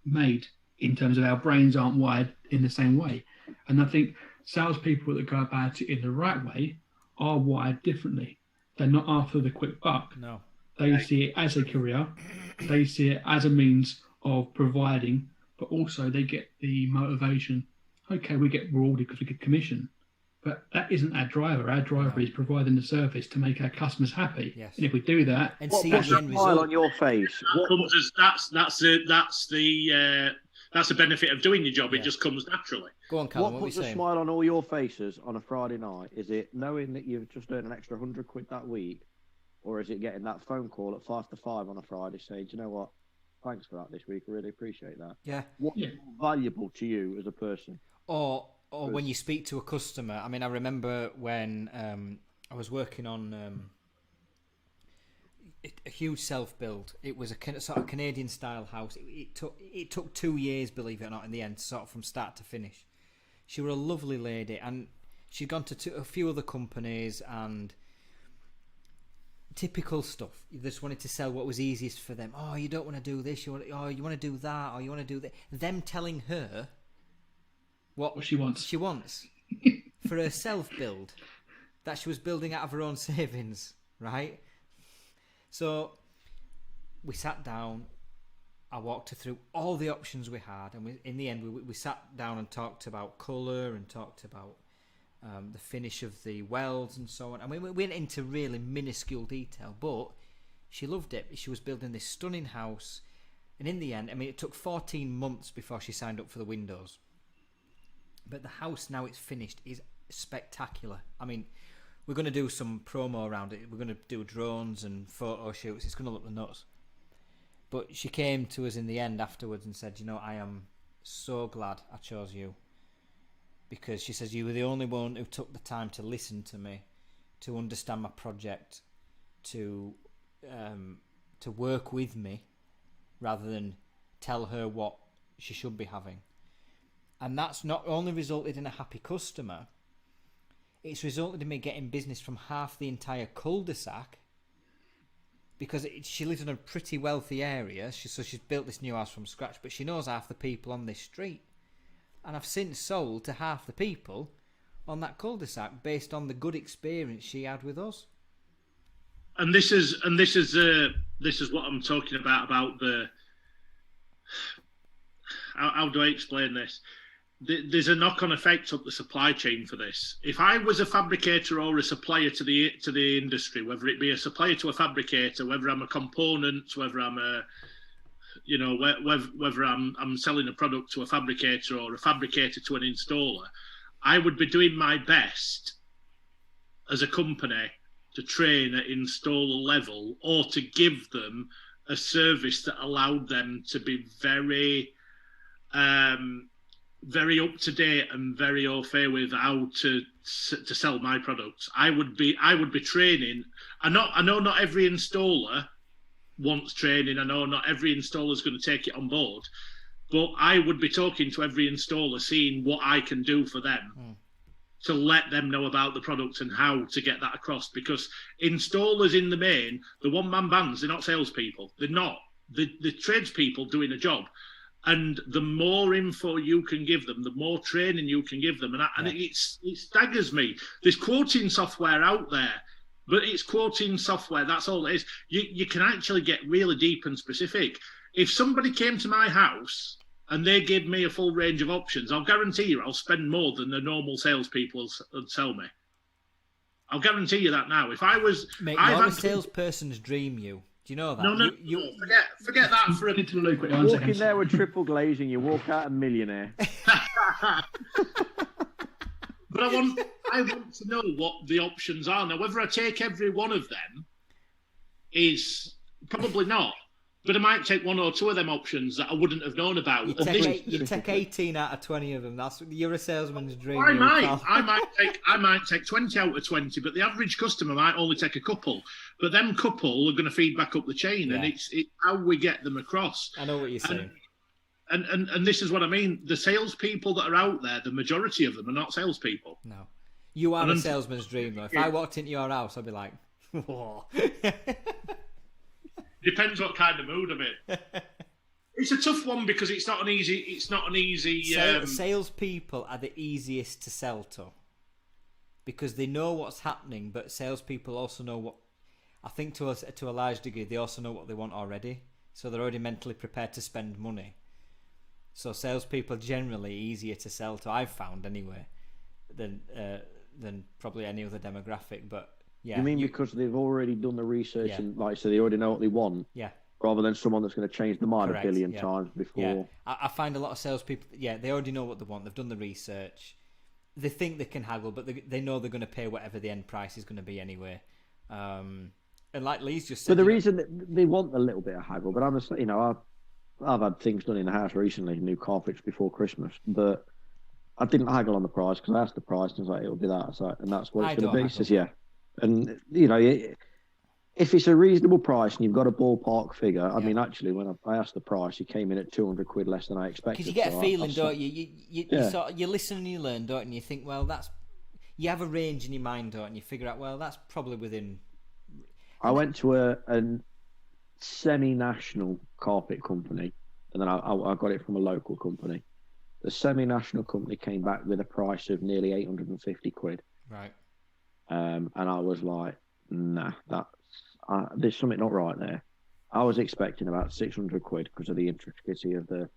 made in terms of our brains aren't wired in the same way. And I think salespeople that go about it in the right way are wired differently. They're not after the quick buck. No. They see it as a career. They see it as a means of providing, but also they get the motivation. Okay, we get rewarded because we get commission. But that isn't our driver. Our driver is providing the service to make our customers happy. Yes. And if we do that, and what's see the the end smile result on your face? That's the benefit of doing your job. It just comes naturally. Go on, Calum. What What puts we a saying? smile on all your faces on a Friday night? Is it knowing that you've just earned an extra £100 that week, or is it getting that phone call at 5 to 5 on a Friday saying, "Do you know what? Thanks for that this week. I really appreciate that." Yeah. What's valuable to you as a person? Or when you speak to a customer. I mean, I remember when I was working on a huge self-build. It was a sort of Canadian-style house. It took 2 years, believe it or not, in the end, sort of from start to finish. She was a lovely lady, and she'd gone to a few other companies and typical stuff. You just wanted to sell what was easiest for them. Oh, you don't want to do this. You want to do that, or you want to do that. Them telling her what she wants. She wants for her self-build that she was building out of her own savings, right? So we sat down. I walked her through all the options we had, and in the end, we sat down and talked about colour and talked about the finish of the welds and so on. I mean, we went into really minuscule detail, but she loved it. She was building this stunning house, and in the end, I mean, it took 14 months before she signed up for the windows. But the house, now it's finished, is spectacular. I mean, we're going to do some promo around it. We're going to do drones and photo shoots. It's going to look the nuts. But she came to us in the end afterwards and said, I am so glad I chose you. Because she says, you were the only one who took the time to listen to me, to understand my project, to work with me, rather than tell her what she should be having. And that's not only resulted in a happy customer, it's resulted in me getting business from half the entire cul-de-sac, because she lives in a pretty wealthy area, so she's built this new house from scratch, but she knows half the people on this street. And I've since sold to half the people on that cul-de-sac based on the good experience she had with us. And this is what I'm talking about the. How do I explain this? There's a knock-on effect up the supply chain for this. If I was a fabricator or a supplier to the industry, whether it be a supplier to a fabricator, whether I'm a component, whether I'm whether I'm selling a product to a fabricator or a fabricator to an installer, I would be doing my best as a company to train at installer level, or to give them a service that allowed them to be very very up to date and very au fait with how to sell my products. I would be training. I know not every installer wants training. I know not every installer is going to take it on board, but I would be talking to every installer, seeing what I can do for them to let them know about the product and how to get that across. Because installers in the main, the one-man bands, they're not salespeople. They're not. The tradespeople doing a job. And the more info you can give them, the more training you can give them. And it staggers me. There's quoting software out there, but it's quoting software. That's all it is. You can actually get really deep and specific. If somebody came to my house and they gave me a full range of options, I'll guarantee you I'll spend more than the normal salespeople would sell me. I'll guarantee you that now. If I was, Mate, you're a salesperson's dream. Do you know that? No. Forget that for a walk in there with triple glazing, you walk out a millionaire. But I want to know what the options are now. Whether I take every one of them is probably not. But I might take one or two of them options that I wouldn't have known about. You take 18 out of 20 of them. You're a salesman's dream. I might take 20 out of 20, but the average customer might only take a couple. But them couple are going to feed back up the chain, and it's how we get them across. I know what you're saying. And this is what I mean. The salespeople that are out there, the majority of them are not salespeople. No. You are a salesman's dream, though. If I walked into your house, I'd be like, whoa. Depends what kind of mood I'm in. It's a tough one because it's not an easy. Salespeople are the easiest to sell to because they know what's happening, but salespeople also know what. I think to a large degree, they also know what they want already, so they're already mentally prepared to spend money. So salespeople are generally easier to sell to. I've found anyway than probably any other demographic, but. Yeah, you mean because they've already done the research and so they already know what they want? Yeah. Rather than someone that's going to change the mind a billion times before. Yeah. I find a lot of salespeople. Yeah, they already know what they want. They've done the research. They think they can haggle, but they know they're going to pay whatever the end price is going to be anyway. And like Lee's just said, but the reason that they want a little bit of haggle, but honestly, I've had things done in the house recently, new carpets before Christmas, but I didn't haggle on the price because I asked the price and I was like, it'll be that, and that's what it's going to be. Says and if it's a reasonable price and you've got a ballpark figure, I mean, actually, when I asked the price, he came in at 200 quid less than I expected. Because you get a feeling, don't you? You listen and you learn, don't you? And you think, well, you have a range in your mind, don't you? And you figure out, well, that's probably within. I went to a semi-national carpet company, and then I got it from a local company. The semi-national company came back with a price of nearly 850 quid. Right. And I was like, nah, there's something not right there. I was expecting about 600 quid because of the intricacy of the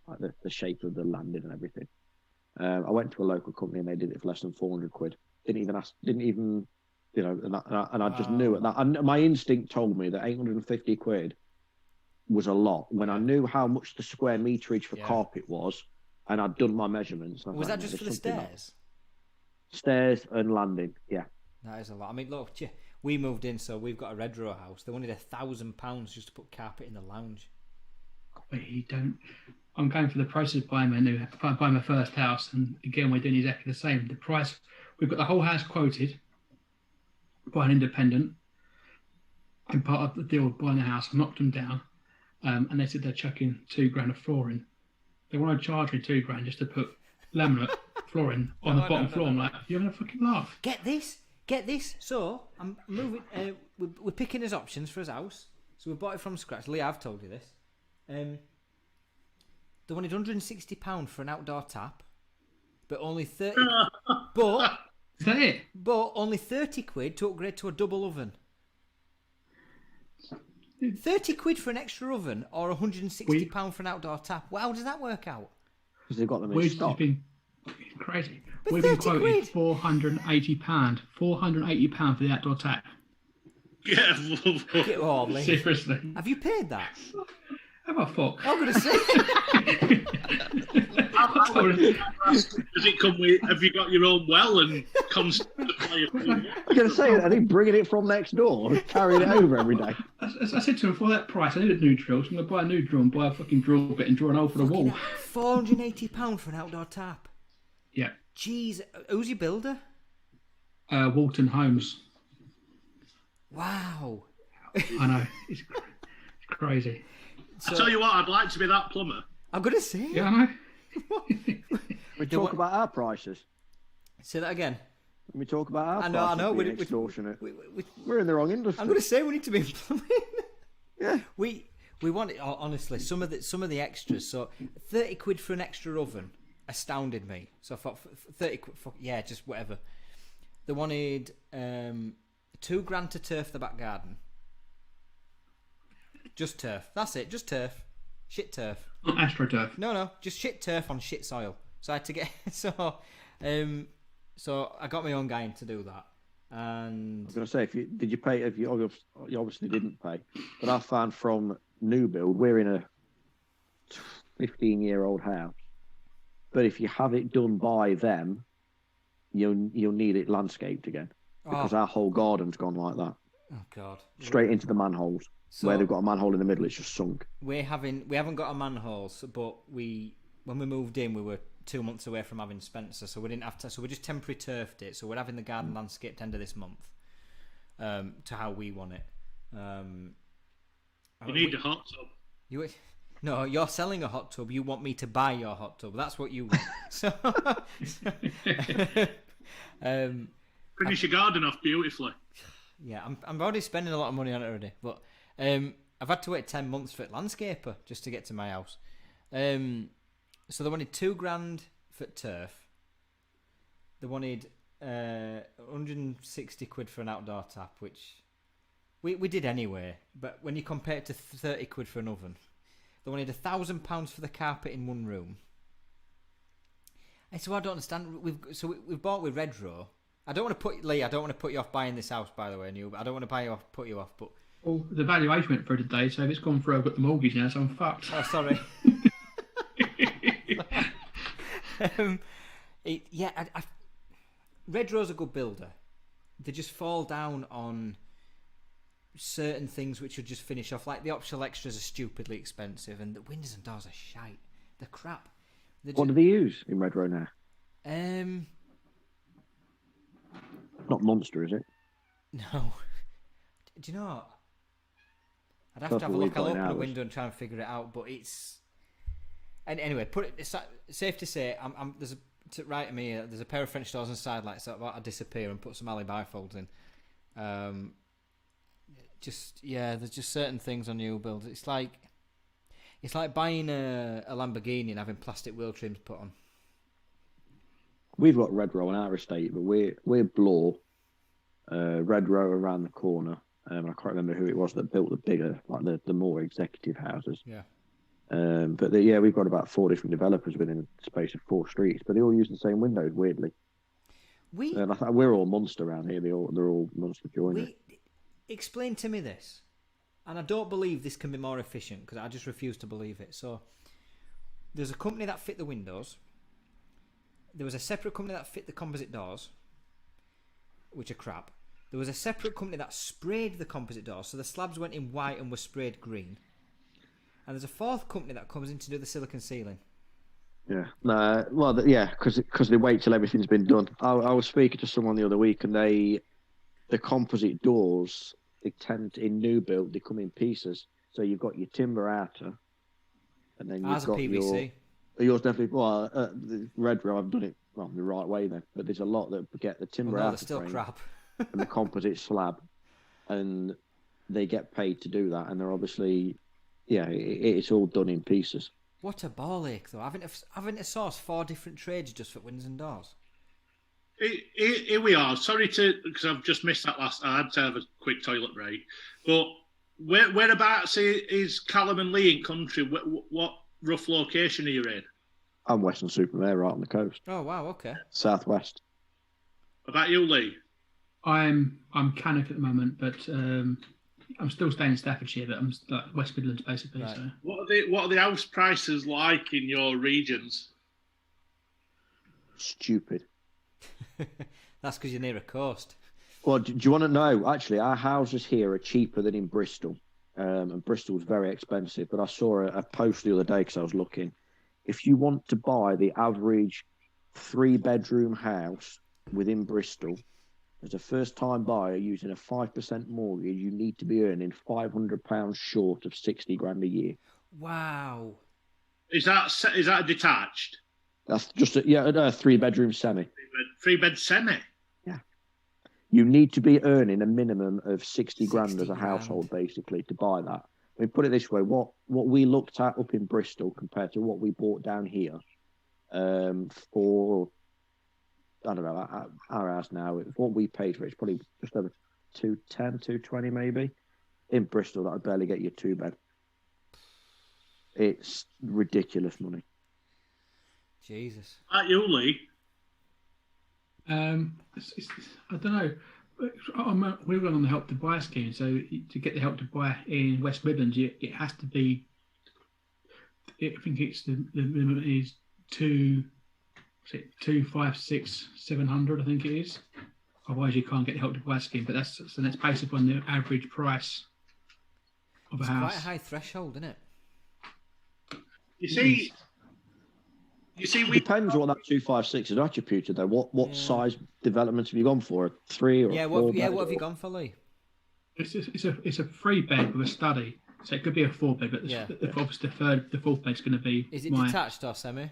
shape of the landing and everything. I went to a local company and they did it for less than 400 quid. Didn't even, and I just knew it. And my instinct told me that 850 quid was a lot when I knew how much the square meterage for carpet was, and I'd done my measurements. Was that just for the stairs? Stairs and landing, yeah. That is a lot. I mean, look, we moved in, so we've got a red row house. They wanted £1,000 just to put carpet in the lounge. But you don't. I'm going through the process of buying my first house, and again, we're doing exactly the same. The price, we've got the whole house quoted by an independent. And part of the deal of buying a house, I knocked them down, and they said they're chucking £2,000 of flooring. They want to charge me £2,000 just to put laminate flooring on the bottom floor. I'm like, you're having a fucking laugh. Get this. So I'm moving. We're picking his options for his house. So we bought it from scratch. Lee, I've told you this. They wanted £160 for an outdoor tap, but only 30. But is that it? But only 30 quid to upgrade to a double oven. 30 quid for an extra oven, or £160 for an outdoor tap. Well, how does that work out? Because they've got them in stock. Crazy. But We've been quoted £480. £480 for the outdoor tap. Yeah. Seriously. Have you paid that? How about fuck? I'm going to say. Does it come with? Have you got your own well and constant? I'm going to say, I think bringing it from next door, carrying it over every day. I said to him, for that price, I need a new drill, so I'm going to buy a new drill and buy a fucking drill bit and draw an hole for the wall. £480 for an outdoor tap. Yeah. Jeez, who's your builder? Walton Homes. Wow. I know, it's crazy. So, I tell you what, I'd like to be that plumber. I'm going to say. Yeah, I know. We talk about our prices. Say that again. When we talk about our prices, I know. We're extortionate. We're in the wrong industry. I'm going to say we need to be plumbing. Yeah. We want it, honestly, some of the extras. So 30 quid for an extra oven astounded me. So I thought 30 quid, yeah, just whatever. They wanted £2,000 to turf the back garden. Just turf. That's it. Just turf. Shit turf. Not AstroTurf. No. Just shit turf on shit soil. So I had to get so I got my own guy in to do that. And I was going to say, did you pay? If you obviously didn't pay, but I found from new build, we're in a 15-year-old house. But if you have it done by them, you'll need it landscaped again because our whole garden's gone like that. Oh God! Straight into the manholes where they've got a manhole in the middle. It's just sunk. We haven't got a manhole, but when we moved in, we were 2 months away from having Spencer, so we didn't have to. So we just temporary turfed it. So we're having the garden landscaped end of this month, to how we want it. You need a hot tub. No, you're selling a hot tub. You want me to buy your hot tub. That's what you want. So, finish your garden off beautifully. Yeah, I'm already spending a lot of money on it already. But I've had to wait 10 months for a landscaper just to get to my house. So they wanted £2,000 for turf. They wanted 160 quid for an outdoor tap, which we did anyway. But when you compare it to 30 quid for an oven, they wanted £1,000 for the carpet in one room. And so I don't understand. We've bought with Redrow. I don't want to put you off buying this house, by the way, Neil. I don't want to put you off, but well, the valuation went through today, so if it's gone through, I've got the mortgage now, so I'm fucked. Oh, sorry. Redrow's a good builder. They just fall down on certain things which would just finish off. Like the optional extras are stupidly expensive, and the windows and doors are shite. They're crap. What do they use in Redrow now? Not Monster, is it? No. Do you know? I'd have to have a look. I'll open the window and try and figure it out. But it's. And anyway, it's safe to say, right at me, there's a pair of French doors and side lights that about to disappear and put some alibi folds in. There's just certain things on new builds. It's like buying a Lamborghini and having plastic wheel trims put on. We've got Redrow on our estate, but we're Bloor, Redrow around the corner. I can't remember who it was that built the bigger, like the more executive houses. Yeah. We've got about 4 different developers within a space of 4 streets, but they all use the same windows. Weirdly, and I think we're all Monster around here. They're all Monster joiners. Explain to me this, and I don't believe this can be more efficient because I just refuse to believe it. So, there's a company that fit the windows. There was a separate company that fit the composite doors, which are crap. There was a separate company that sprayed the composite doors, so the slabs went in white and were sprayed green. And there's a fourth company that comes in to do the silicon ceiling. Yeah. Because they wait till everything's been done. I was speaking to someone the other week, and the composite doors, they tend in new build, they come in pieces. So you've got your timber outer, and then you've got PVC. Yours definitely. Well, the Redrow, I've done it the right way then. But there's a lot that get the timber outer. They're still crap. And the composite slab, and they get paid to do that, and they're obviously. Yeah, it's all done in pieces. What a ball ache, though. Having to source 4 different trades just for windows and doors. Here we are. Sorry because I've just missed that last. I had to have a quick toilet break. But whereabouts is Calum and Lee in country? What rough location are you in? I'm Western-super-Mare, right on the coast. Oh wow, okay. Southwest. About you, Lee? I'm Cannock at the moment, but I'm still staying in Staffordshire, but I'm like West Midlands basically. Right. So what are the house prices like in your regions? Stupid. That's because you're near a coast. Well, do you want to know? Actually, our houses here are cheaper than in Bristol, and Bristol's very expensive. But I saw a post the other day because I was looking. If you want to buy the average 3-bedroom house within Bristol, as a first-time buyer using a 5% mortgage, you need to be earning £500 short of 60 grand a year. Wow. Is that a detached? That's just a 3-bedroom semi. 3-bed semi. Yeah. You need to be earning a minimum of 60 grand as a household, basically, to buy that. I mean, put it this way: what we looked at up in Bristol compared to what we bought down here, for. I don't know, our house now, what we paid for it's probably just over 210, 220 maybe. In Bristol, that would barely get you a 2-bed. It's ridiculous money. Jesus. You, Lee? I don't know. We're on the Help to Buy scheme, so to get the Help to Buy in West Midlands, it has to be. I think it's the minimum is 256,700. I think it is. Otherwise, you can't get the Help to Buy scheme. But that's based upon the average price of a house. Quite a high threshold, isn't it? You see, It depends what that 256 is attributed though. What size development have you gone for? A 3 or a 4 what bed? have you gone for, Lee? It's a 3 bed with a study, so it could be a 4 bed, but obviously the 4th bed's going to be. Is it detached or semi?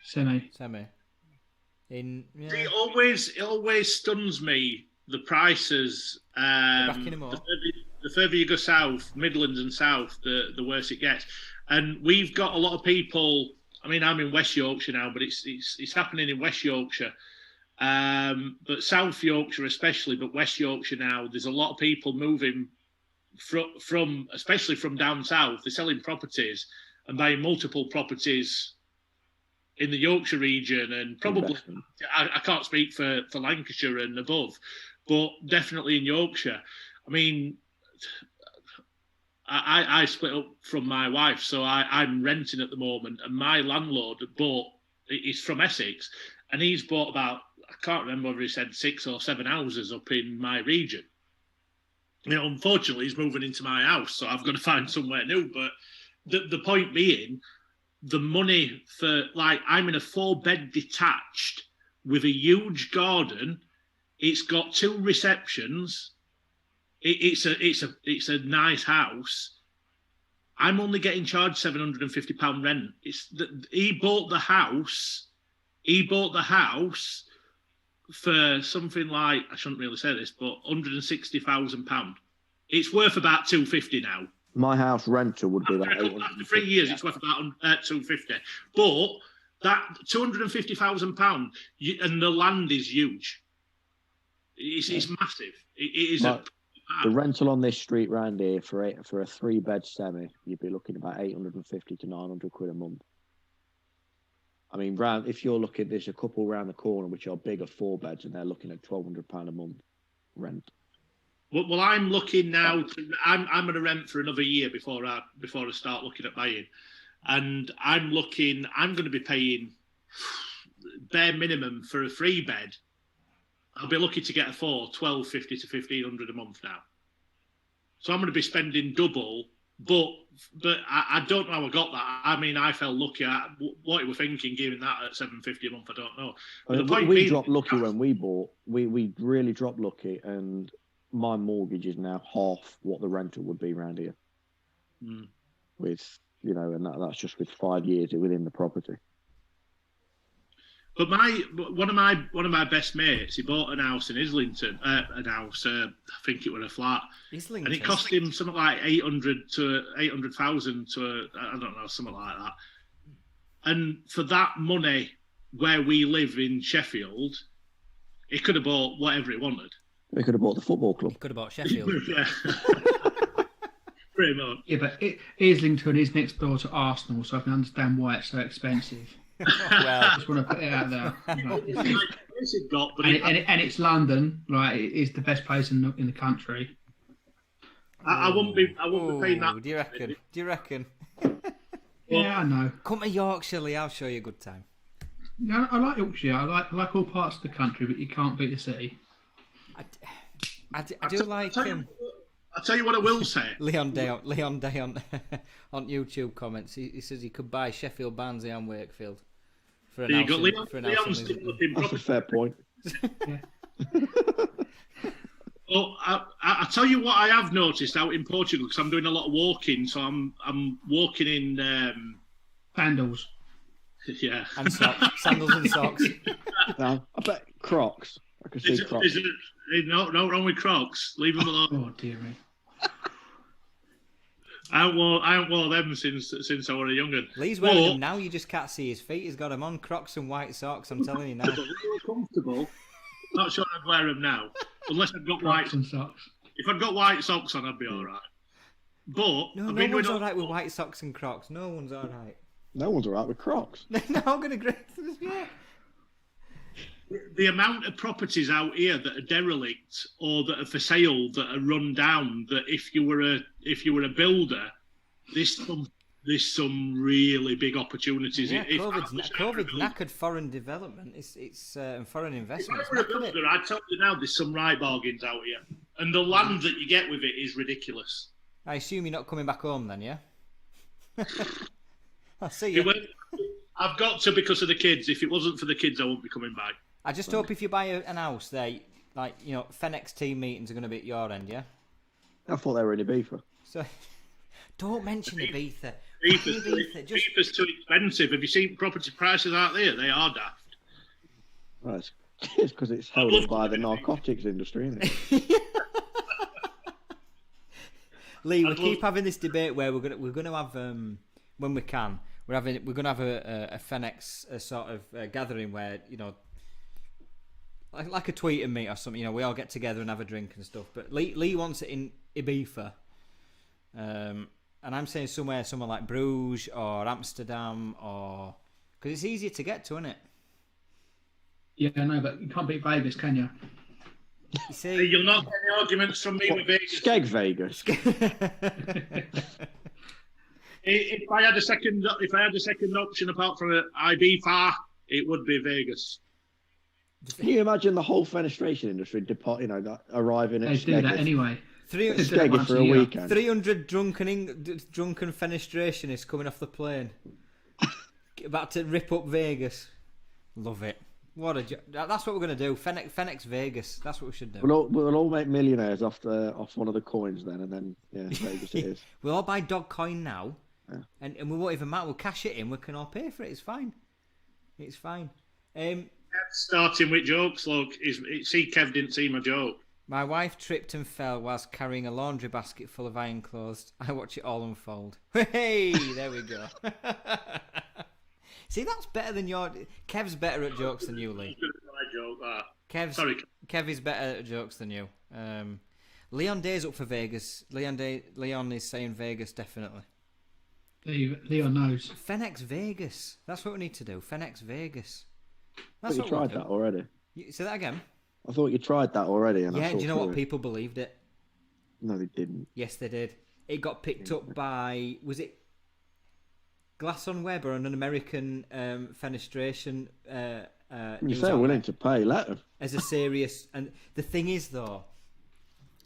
Semi. It always stuns me, the prices. The further you go south, Midlands and south, the worse it gets. And we've got a lot of people. I mean, I'm in West Yorkshire now, but it's happening in West Yorkshire. But South Yorkshire especially, but West Yorkshire now, there's a lot of people moving from especially from down south. They're selling properties and buying multiple properties in the Yorkshire region, and probably I can't speak for Lancashire and above, but definitely in Yorkshire. I mean, I split up from my wife, so I'm renting at the moment, and my landlord he's from Essex, and he's bought about, I can't remember whether he said 6 or 7 houses up in my region. You know, unfortunately, he's moving into my house, so I've got to find somewhere new. But the point being, the money for, like, I'm in a 4-bed detached with a huge garden. It's got 2 receptions. It's a nice house. I'm only getting charged £750 rent. He bought the house. He bought the house for something like, I shouldn't really say this, but £160,000. It's worth about £250 now. My house rental would be that. After 3 years, it's worth about £250. But that £250,000, and the land is huge. It's massive. It is the rental on this street round here for a 3-bed semi, you'd be looking about 850 to 900 quid a month. I mean, if you're looking, there's a couple round the corner which are bigger 4 beds, and they're looking at £1,200 a month rent. Well, I'm looking now. I'm going to rent for another year before I start looking at buying, and I'm going to be paying bare minimum for a 3-bed. I'll be lucky to get a 4, 1,250 to 1,500 a month now. So I'm going to be spending double, but I don't know how I got that. I mean, I felt lucky. What you were thinking, giving that at $750 a month, I don't know. But we dropped lucky when we bought. We really dropped lucky, and my mortgage is now half what the rental would be around here. With and that's just with 5 years within the property. But one of my best mates, he bought an house in Islington. I think it was a flat, Islington. And it cost him something like 800,000 to I don't know, something like that. And for that money, where we live in Sheffield, he could have bought whatever he wanted. He could have bought the football club. He could have bought Sheffield. Yeah. Pretty much. Yeah, but Islington is next door to Arsenal, so I can understand why it's so expensive. Well, I just want to put it out there. And it's London, right? It is the best place in the country. I wouldn't be paying that. Do you reckon? Yeah, I know. Come to Yorkshire, Lee. I'll show you a good time. Yeah, I like Yorkshire. I like all parts of the country, but you can't beat the city. I do like him. I'll tell you what I will say. Leon Day on YouTube comments. He says he could buy Sheffield, Barnsley, and Wakefield for an house. That's a fair point. Well, I tell you what I have noticed out in Portugal, because I'm doing a lot of walking. So I'm walking in sandals. Yeah, and socks, sandals and socks. No, I bet Crocs. I can see Crocs. No wrong with Crocs. Leave them alone. Oh dear me. I haven't worn them since I was a young'un. Lee's wearing them now. You just can't see his feet. He's got them on, Crocs and white socks. I'm telling you now. They're comfortable. Not sure I'd wear them now, unless I've got white socks. If I'd got white socks on, I'd be all right. But no one's all right with white socks and Crocs. No one's all right. No one's all right with Crocs. No, I'm going to agree. Yeah. the amount of properties out here that are derelict or that are for sale that are run down, that if you were a builder, there's some really big opportunities. Yeah, COVID's knackered foreign development. It's foreign investment. If I were a builder, I'd tell you now, there's some right bargains out here, and the land that you get with it is ridiculous. I assume you're not coming back home then, yeah? I'll see you. I've got to because of the kids. If it wasn't for the kids, I wouldn't be coming back. I just hope if you buy an house there, like, you know, Fennex team meetings are going to be at your end, yeah? I thought they were in Ibiza. So, don't mention Ibiza. Ibiza's too expensive. Have you seen property prices out there? They are daft. Right. It's because it's held up by the narcotics industry, isn't it? Lee, we keep having this debate where we're gonna have when we can we're gonna have a Fennex sort of gathering where, you know, like a tweet and meet or something. You know, we all get together and have a drink and stuff. But Lee wants it in Ibiza, and I'm saying somewhere like Bruges or Amsterdam, or because it's easier to get to, isn't it? Yeah, I know, but you can't beat Vegas, can you? You see, you'll not get any arguments from me with Vegas. Skeg Vegas. If I had a second option apart from Ibiza, it would be Vegas. Can you imagine the whole fenestration industry arriving at Skeg? They do that anyway. Skeg for a weekend. 300 drunken fenestrationists coming off the plane, about to rip up Vegas. Love it. That's what we're going to do. Fennex Vegas. That's what we should do. We'll all make millionaires off one of the coins then, and then Vegas it is. We'll all buy Dogcoin now, and we won't even matter. We'll cash it in. We can all pay for it. It's fine. It's fine. Starting with jokes, look. See, Kev didn't see my joke. My wife tripped and fell whilst carrying a laundry basket full of iron clothes. I watch it all unfold. Hey, there we go. See, that's better than your... Kev's better at jokes than you, Lee. Kev is better at jokes than you. Leon Day's up for Vegas. Leon is saying Vegas, definitely. Leon knows. Fennex Vegas. That's what we need to do. Fennex Vegas. That's what you tried that already. Say that again. I thought you tried that already. And yeah, do you know what? People believed it. No, they didn't. Yes, they did. It got picked up by... Was it... Glasson Weber and an American fenestration. If they're willing to pay, let them. As a serious, and the thing is though,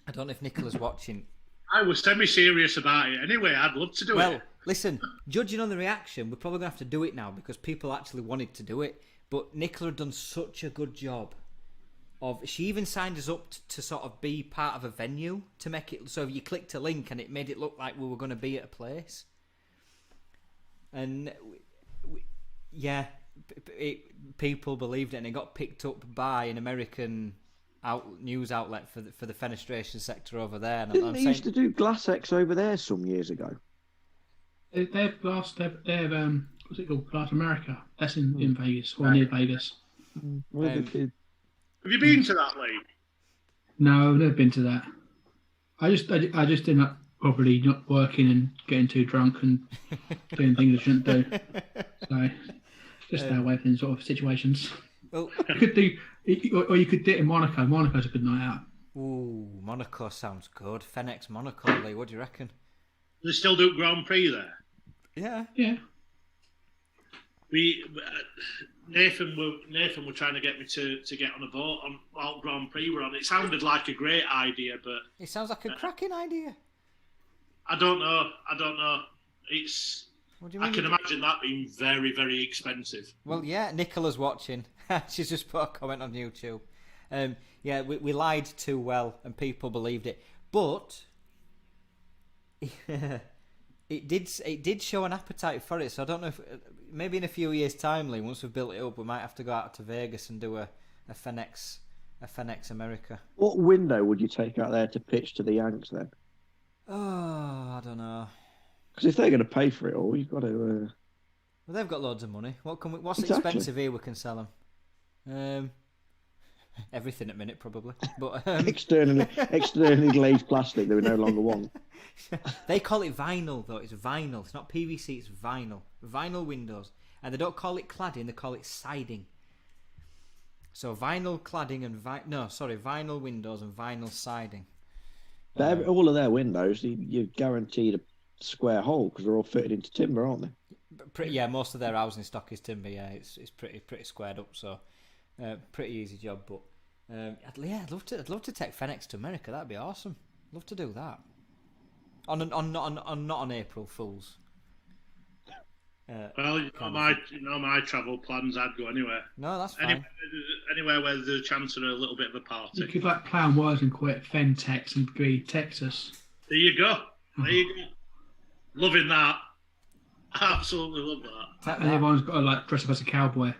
I don't know if Nicola's watching. I was semi-serious about it anyway. I'd love to do it. Well, listen, judging on the reaction, we're probably gonna have to do it now because people actually wanted to do it. But Nicola had done such a good job. She even signed us up to sort of be part of a venue to make it so you clicked a link and it made it look like we were going to be at a place. And people believed it, and it got picked up by an American news outlet for the fenestration sector over there. And Didn't they used to do GlassX over there some years ago? They've what's it called? Glass America. That's in Vegas or near Vegas. Have you been to that, Lee? No, I've never been to that. I just did not. Probably not working and getting too drunk and doing things I shouldn't do. So just stay away from sort of situations. Well, you could do it in Monaco. Monaco's a good night out. Ooh, Monaco sounds good. Fennex Monaco, Lee. What do you reckon? Do they still do Grand Prix there? Yeah. Yeah. Nathan were trying to get me to get on a boat on Grand Prix we're on. It sounded like a great idea, but it sounds like a cracking idea. I don't know. I can imagine that being very, very expensive. Well, yeah, Nicola's watching. She's just put a comment on YouTube. Yeah, we lied too well, and people believed it. But it did show an appetite for it. So I don't know if maybe in a few years' time, Lee, once we've built it up, we might have to go out to Vegas and do a Fennex America. What window would you take out there to pitch to the Yanks then? Oh, I don't know. Because if they're going to pay for it all, you've got to. Well, they've got loads of money. What's exactly. expensive here? We can sell them. Everything at minute probably, but externally glazed plastic that we no longer want. They call it vinyl though. It's vinyl. It's not PVC. It's vinyl. Vinyl windows, and they don't call it cladding. They call it siding. So vinyl cladding and vinyl windows and vinyl siding. All of their windows, you're guaranteed a square hole because they're all fitted into timber, aren't they? Yeah, most of their housing stock is timber. Yeah, it's pretty squared up, so pretty easy job. But I'd love to take Fenix to America. That'd be awesome. Love to do that. Not on April Fools. Well, my travel plans. I'd go anywhere. No, that's fine. Anywhere where there's a chance of a little bit of a party. You could plan wise and quit Fentex and be Texas. There you go. Loving that. Absolutely love that. And everyone's got to dress up as a cowboy.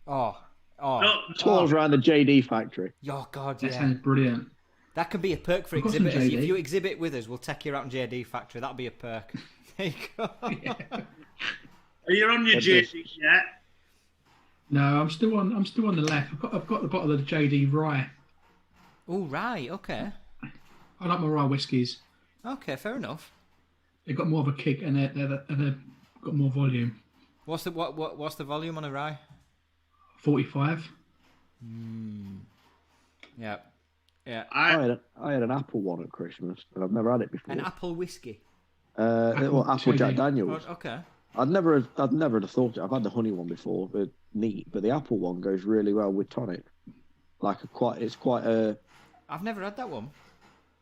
Tours around the JD factory. Oh God, that sounds brilliant. That could be a perk for exhibitors. If you exhibit with us, we'll take you out on JD factory. That'll be a perk. There you go. Yeah. Are you on your JD yet? No, I'm still on the left. I've got the bottle of the JD rye. Oh right, okay. I like my rye whiskies. Okay, fair enough. They've got more of a kick and they've got more volume. What's the volume on a rye? 45. Yeah. I had an apple one at Christmas, and I've never had it before. An apple whiskey. Apple Jack Daniels. Oh, okay. I'd never have thought it. I've had the honey one before, but neat. But the apple one goes really well with tonic. It's quite a. I've never had that one.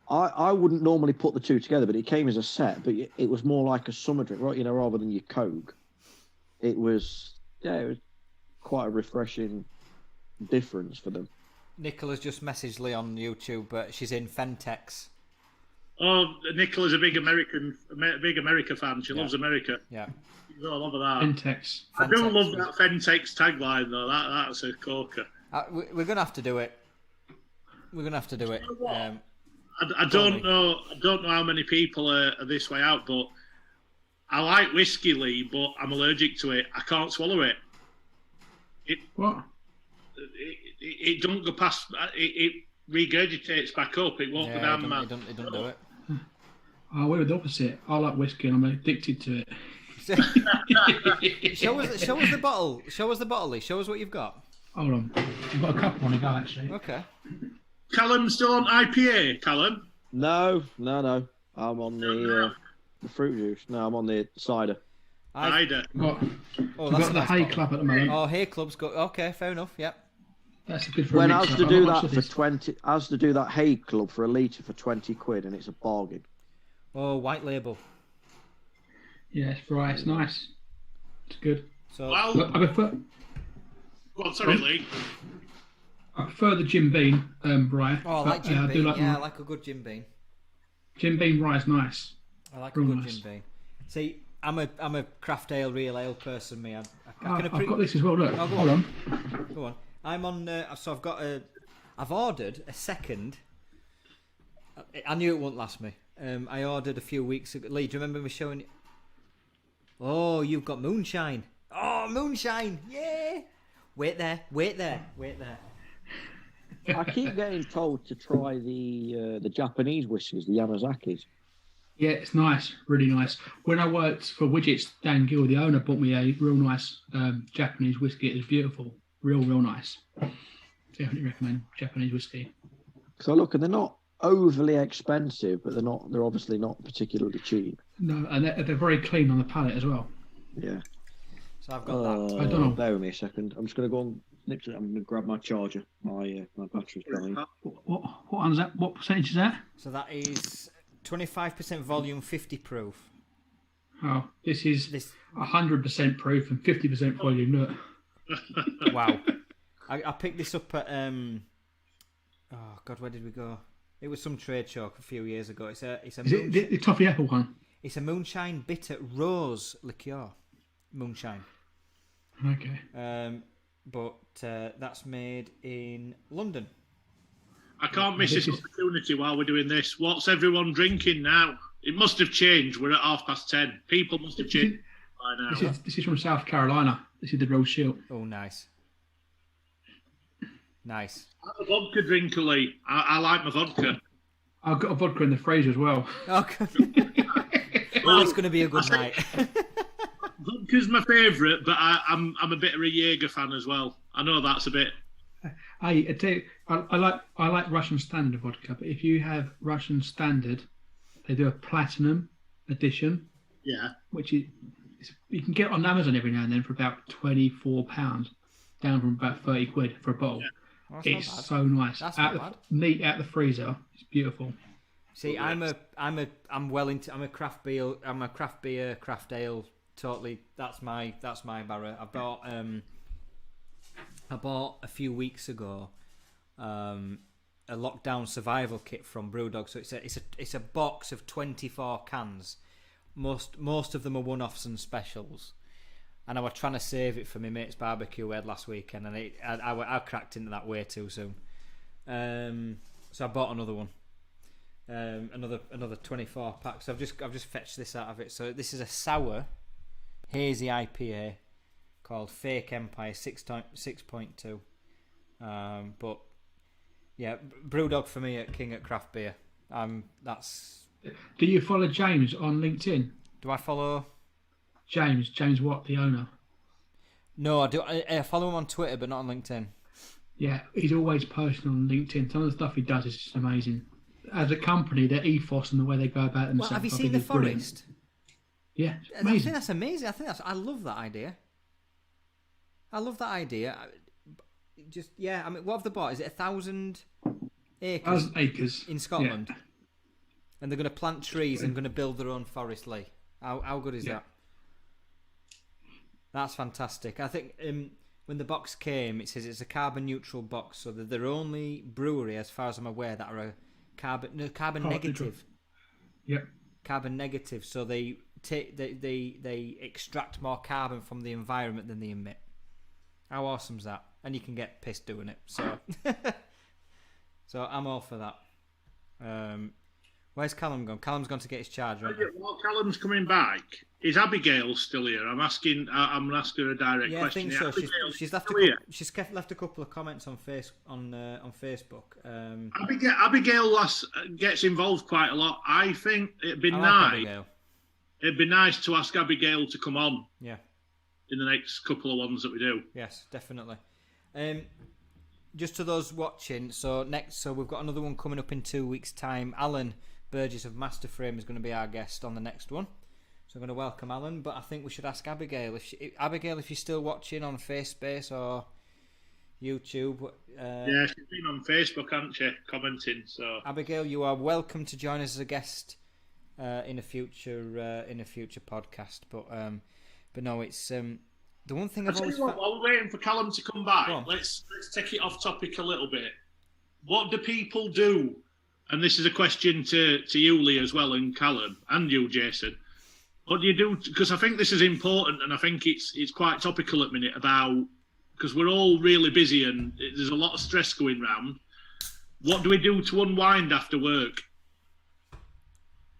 I wouldn't normally put the two together, but it came as a set. But it was more like a summer drink, right? Rather than your Coke. It was quite a refreshing difference for them. Nicola's just messaged Lee on YouTube, but she's in Fentex. Oh, Nicola's a big America fan. She loves America. Yeah. She's all over that. Fentex. I do love that Fentex tagline though. That's a corker. We're gonna have to do it. We're gonna have to do it. I don't know how many people are this way out, but I like whiskey, Lee, but I'm allergic to it. I can't swallow it. What? It don't go past. It regurgitates back up. It won't go down my. It don't do it. We're the opposite. I like whiskey and I'm addicted to it. Show us the bottle. Show us the bottle, Lee. Show us what you've got. Hold on. I've got a couple on the go actually. Okay. Calum still on IPA, Calum? No. I'm on the fruit juice. No, I'm on the cider. Cider. I've got the Hay Club at the moment. Oh, Hay Club's got. Okay, fair enough. Yep. That's a good for when I was to do that for 20, I was to do that Hay Club for a litre for £20, and it's a bargain. Oh, white label. Yeah, it's right. It's nice. It's good. So well, I prefer. Well, sorry, Lee. I prefer the Jim Beam rye. Oh, I like Jim Beam. I like a good Jim Beam. Jim Beam rye is nice. I like a good Jim Beam. See, I'm a craft ale, real ale person. Me, I've got this as well. Look, hold on. Go on. I'm on. So I've got I've ordered a second. I knew it wouldn't last me. I ordered a few weeks ago. Lee, do you remember me showing you? Oh, you've got moonshine. Oh, moonshine! Yeah. Wait there. I keep getting told to try the Japanese whiskies, the Yamazakis. Yeah, it's nice, really nice. When I worked for Widgets, Dan Gill, the owner, bought me a real nice Japanese whiskey. It was beautiful, real nice. Definitely recommend Japanese whiskey. So look, and they're not overly expensive, but they're obviously not particularly cheap. No, and they're very clean on the palate as well. Yeah. So I've got that. I don't know. Bear with me a second. I'm just going to go on. I'm going to grab my charger. My battery's dying. What is that? What percentage is that? So that is 25% volume, 50 proof. Oh, this is 100% proof and 50% volume. Look. Wow. I picked this up at oh God, where did we go? It was some trade show a few years ago. Is it the toffee apple one? It's a moonshine bitter rose liqueur. Moonshine. Okay. But that's made in London. I can't miss this opportunity while we're doing this. What's everyone drinking now? It must have changed. We're at 10:30. People must have changed by now. This is from South Carolina. This is the Rose Shield. Oh, nice. Nice. I'm a vodka drinker, Lee. I like my vodka. I've got a vodka in the freezer as well. Okay. Well, it's going to be a good night. Vodka's my favourite, but I'm a bit of a Jaeger fan as well. I know that's a bit. I tell you, I like Russian Standard vodka, but if you have Russian Standard, they do a platinum edition. Yeah. Which you can get on Amazon every now and then for about £24, down from about 30 quid for a bottle. Well, it's so nice. That's out not bad. Neat out the freezer. It's beautiful. See, I'm a craft beer, craft ale. Totally, that's my barra. I bought a few weeks ago a lockdown survival kit from Brewdog. So it's a box of 24 cans. Most of them are one-offs and specials. And I was trying to save it for my mate's barbecue we had last weekend, and I cracked into that way too soon. So I bought another one. Another 24 packs. So I've just fetched this out of it. So this is a sour hazy IPA called Fake Empire 6.2. But yeah, Brewdog for me at King at Craft Beer. That's. Do you follow James on LinkedIn? Do I follow James Watt, the owner? No, I do. I follow him on Twitter, but not on LinkedIn. Yeah, he's always posting on LinkedIn. Some of the stuff he does is just amazing. As a company, their ethos and the way they go about themselves. Well, have you seen The Forest? Yeah, I think that's amazing. I love that idea. Just I mean, what have they bought? Is it 1,000 acres? 1,000 acres in Scotland, yeah. And they're going to plant trees and going to build their own forest, Lee. How good is that? That's fantastic. I think when the box came, it says it's a carbon neutral box, so they're the only brewery, as far as I'm aware, that are a carbon negative. Yep. Carbon negative. So they extract more carbon from the environment than they emit. How awesome's that? And you can get pissed doing it. So, so I'm all for that. Where's Calum gone? Calum's gone to get his charger. Right? While Calum's coming back, is Abigail still here? I'm asking her a direct question. Yeah, I think so. She's left a couple of comments on Facebook. Abigail gets involved quite a lot. I think it'd be nice. It'd be nice to ask Abigail to come on. Yeah. In the next couple of ones that we do. Yes, definitely. Just to those watching, so we've got another one coming up in 2 weeks' time. Alan Burgess of Masterframe is going to be our guest on the next one. So I'm going to welcome Alan, but I think we should ask Abigail. If you're still watching on FaceSpace or YouTube. Yeah, she's been on Facebook, hasn't she, commenting. So Abigail, you are welcome to join us as a guest in a future podcast. But no, it's the one thing I've always. While we're waiting for Calum to come back, let's take it off topic a little bit. What do people do? And this is a question to you, Lee, as well, and Calum, and you, Jason. What do you do? Because I think this is important, and I think it's quite topical at the minute because we're all really busy and there's a lot of stress going round. What do we do to unwind after work?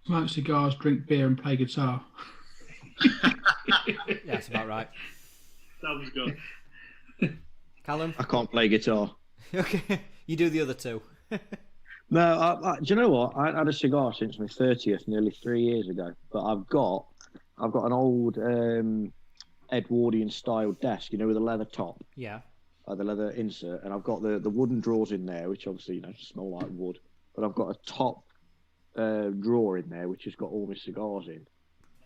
Smoke cigars, drink beer, and play guitar. Yeah, that's about right. Sounds good. Calum? I can't play guitar. Okay, you do the other two. No, do you know what? I had a cigar since my 30th, nearly 3 years ago. But I've got an old Edwardian style desk, with a leather top. Yeah. The leather insert, and I've got the wooden drawers in there, which obviously smell like wood. But I've got a top drawer in there, which has got all my cigars in.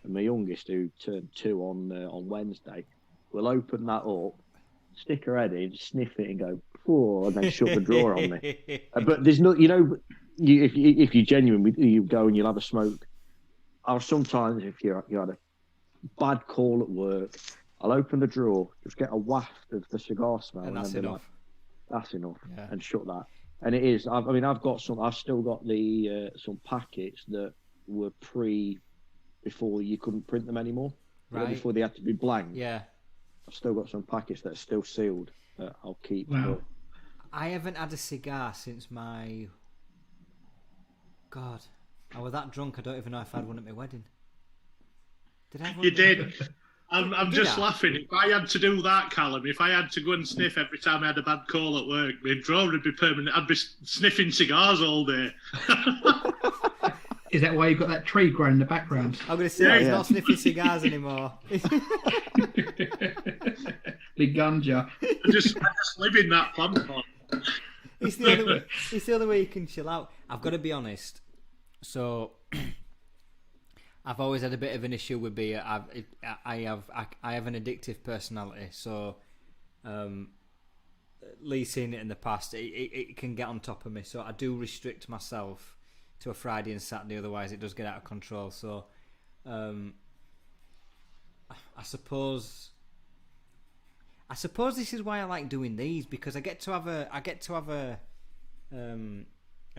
And my youngest, who turned 2 on Wednesday, will open that up, stick her head in, sniff it, and go, "Oh," and then shut the drawer on me. But there's no, if you genuinely, you go and you'll have a smoke. I'll sometimes, if you had a bad call at work, I'll open the drawer, just get a waft of the cigar smell, and that's then enough. That's enough, yeah. And shut that. And it is. I've got some. I've still got the some packets that were before you couldn't print them anymore. Right. Before they had to be blank. Yeah. I've still got some packets that are still sealed that I'll keep. Wow. I haven't had a cigar since my. God, I was that drunk. I don't even know if I had one at my wedding. Did I have one? You did. I'm just laughing. If I had to do that, Calum, if I had to go and sniff every time I had a bad call at work, my drawer would be permanent. I'd be sniffing cigars all day. Is that why you've got that tree growing in the background? I'm going to say he's not sniffing cigars anymore. Big ganja. I just live in that plant pot. It's the only way. It's the only way you can chill out. I've got to be honest. So, I've always had a bit of an issue with beer. I have an addictive personality. So, Lee's seen it in the past. It can get on top of me. So I do restrict myself to a Friday and Saturday. Otherwise, it does get out of control. So, I suppose this is why I like doing these, because I get to have a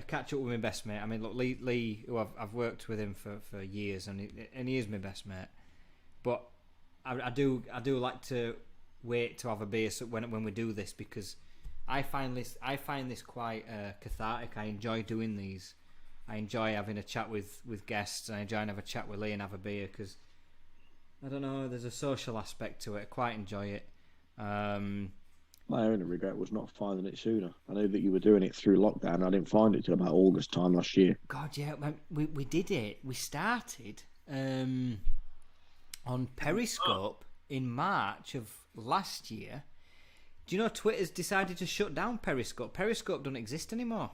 catch up with my best mate. I mean, look, Lee, who I've worked with him for years, and he is my best mate. But I do like to wait to have a beer when we do this, because I find this quite cathartic. I enjoy doing these. I enjoy having a chat with guests. I enjoy having a chat with Lee and have a beer, because I don't know, there's a social aspect to it. I quite enjoy it. My only regret was not finding it sooner. I know that you were doing it through lockdown. I didn't find it till about August time last year. God, yeah, we did it. We started on Periscope in March of last year. Do you know Twitter's decided to shut down Periscope? Periscope doesn't exist anymore.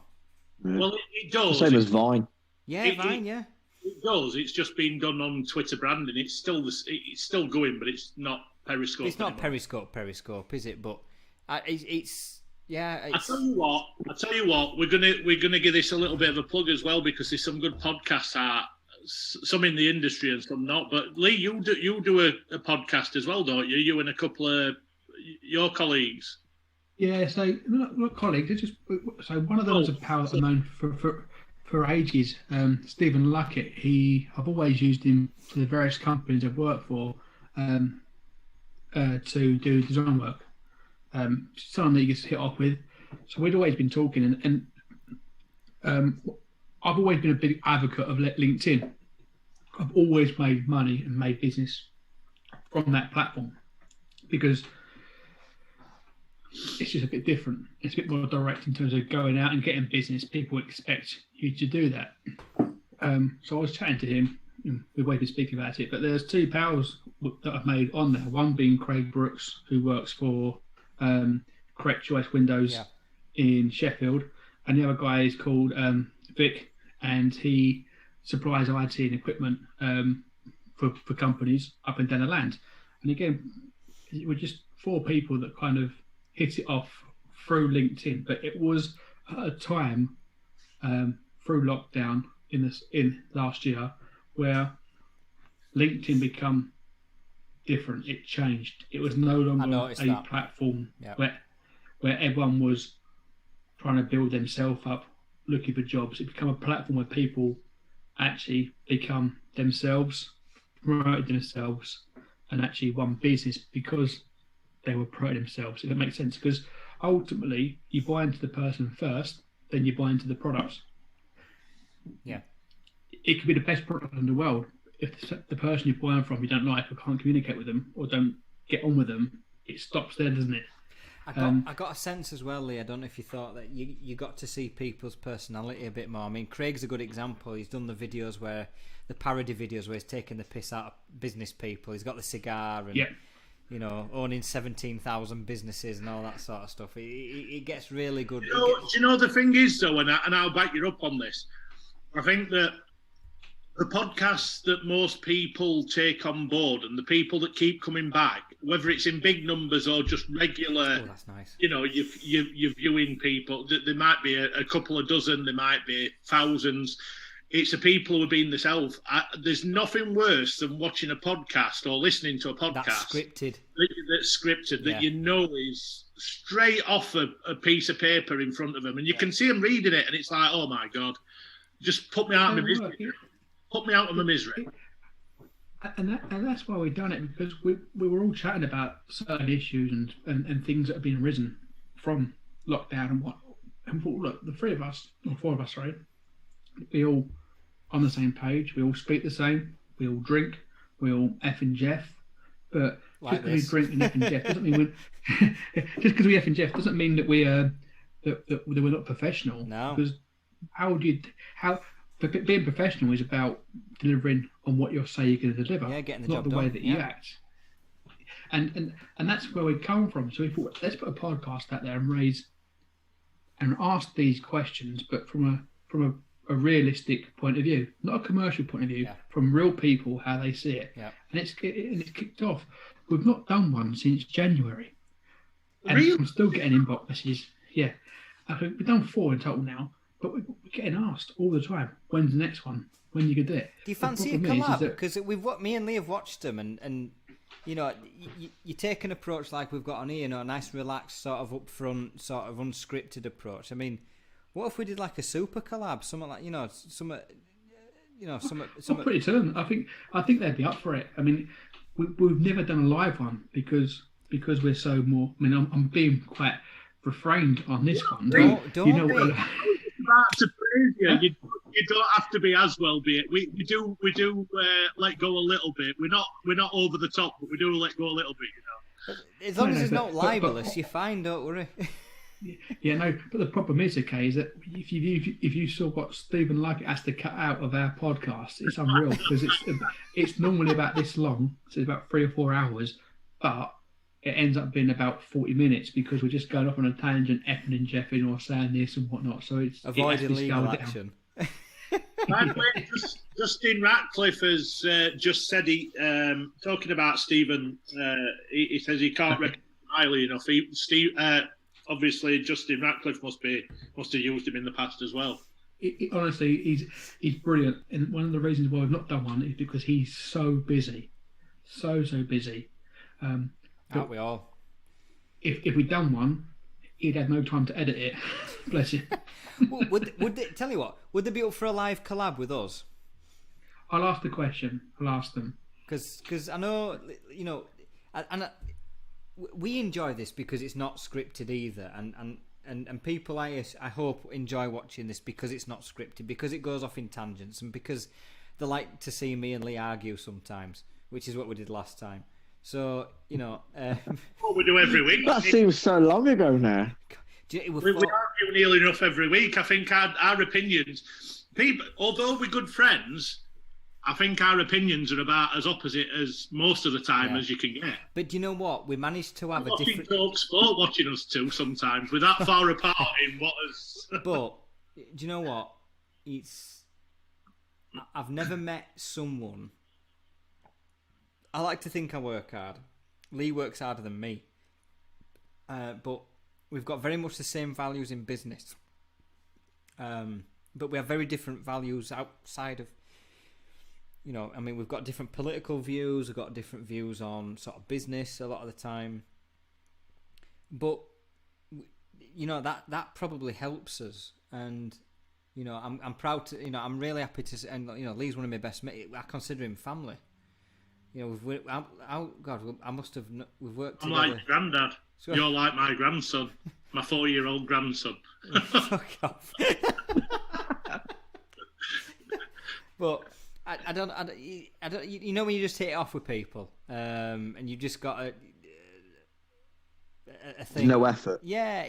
Yeah. Well, it does. The same as Vine. Yeah, Vine, yeah. It does. It's just been done on Twitter branding. It's still going, but it's not Periscope. It's not anymore. Periscope, is it? But it's. I tell you what. We're gonna give this a little bit of a plug as well, because there's some good podcasts out. Some in the industry and some not. But Lee, you do a podcast as well, don't you? You and a couple of your colleagues. Yeah, so not colleagues. It's just so one of those a pal that I've known for ages. Stephen Luckett. I've always used him for the various companies I've worked for to do design work. Someone that he gets hit off with. So we'd always been talking, and I've always been a big advocate of LinkedIn. I've always made money and made business from that platform, because it's just a bit different. It's a bit more direct in terms of going out and getting business. People expect you to do that. So I was chatting to him. We've always been speaking about it, but there's two pals that I've made on there. One being Craig Brooks, who works for Correct Choice Windows in Sheffield, and the other guy is called Vic, and he supplies IT and equipment for companies up and down the land. And again, we're just four people that kind of hit it off through LinkedIn, but it was at a time through lockdown in last year where LinkedIn become different. It changed. It was no longer a platform where everyone was trying to build themselves up, looking for jobs. It became a platform where people actually become themselves, promoted themselves, and actually won business because they were promoting themselves, if that makes sense. Because ultimately, you buy into the person first, then you buy into the product. Yeah. It could be the best product in the world. If the person you're buying from you don't like or can't communicate with them or don't get on with them, it stops there, doesn't it? I got a sense as well, Lee. I don't know if you thought that you got to see people's personality a bit more. I mean, Craig's a good example. He's done the videos the parody videos where he's taking the piss out of business people. He's got the cigar and you know, owning 17,000 businesses and all that sort of stuff. It gets really good. Do you know the thing is though, and I'll back you up on this. I think that the podcasts that most people take on board and the people that keep coming back, whether it's in big numbers or just regular, that's nice. You know, you're viewing people. There might be a couple of dozen, there might be thousands. It's the people who are being themselves. There's nothing worse than watching a podcast or listening to a podcast that's scripted that you know is straight off a piece of paper in front of them, and you can see them reading it, and it's like, oh my God, just put me out of my misery. Put me out of my misery. And that's why we've done it, because we were all chatting about certain issues and things that have been arisen from lockdown and what. And look, the three of us, or four of us, sorry, we all on the same page. We all speak the same. We all drink. We all F and Jeff. But like just because we drink and F and Jeff doesn't mean just because we F and Jeff doesn't mean that we're not professional. No. Because being professional is about delivering on what you say you're going to deliver. Yeah, getting the not job the done. way that you act. And that's where we come from. So we thought, let's put a podcast out there and raise and ask these questions, but from a realistic point of view, not a commercial point of view, from real people, how they see it. Yeah. And it's kicked off. We've not done one since January. And Really? I'm still getting inbox messages. Yeah. I think we've done 4 in total now, but we're getting asked all the time, when's the next one? When you could do it? Do you fancy a collab? Because me and Lee have watched them, and you know, you take an approach like we've got on here, you know, a nice, relaxed, sort of upfront, sort of unscripted approach. I mean, what if we did like a super collab, something like, some. I'll put it to them. I think they'd be up for it. I mean, we've never done a live one because we're so more. I mean, I'm being quite refrained on this one. Don't you know be. what? To praise you. You don't have to be as well be it. We do let go a little bit. We're not over the top, but we do let go a little bit. You know. As long as it's not libelous, you're fine. Don't worry. Yeah, no. But the problem is, okay, is that if you saw what Stephen Luckett has to cut out of our podcast, it's unreal because it's normally about this long, so it's about 3 or 4 hours, but it ends up being about 40 minutes because we're just going off on a tangent, effing and jeffing or saying this and whatnot. So it's avoiding legal action. By the way, Justin Ratcliffe has just said talking about Stephen. He says he can't recommend highly enough. Obviously, Justin Ratcliffe must have used him in the past as well. Honestly, he's brilliant, and one of the reasons why we've not done one is because he's so busy, so busy. Aren't we all? If we'd done one, he'd have no time to edit it. Bless you. would they, tell you what? Would they be up for a live collab with us? I'll ask the question. I'll ask them because I know, you know, and we enjoy this because it's not scripted either, and people I hope enjoy watching this because it's not scripted, because it goes off in tangents, and because they like to see me and Lee argue sometimes, which is what we did last time. So, you know, what we do every week. That seems so long ago now. We argue nearly enough every week. I think our opinions, people, although we're good friends, I think our opinions are about as opposite as most of the time as you can get. But do you know what? We managed to have a different. Talk sport watching us too sometimes. We're that far apart in what is. But do you know what? I've never met someone. I like to think I work hard. Lee works harder than me. But we've got very much the same values in business. But we have very different values outside of, you know, I mean, we've got different political views, we've got different views on sort of business a lot of the time. But, you know, that probably helps us. And, you know, I'm proud to, you know, I'm really happy to, and, you know, Lee's one of my best mates. I consider him family. You know, we've worked together. I'm like Grandad. So, you're like my grandson, my 4-year-old grandson. Fuck off. But I don't. You know, when you just hit it off with people, and you just got a thing. No effort. Yeah,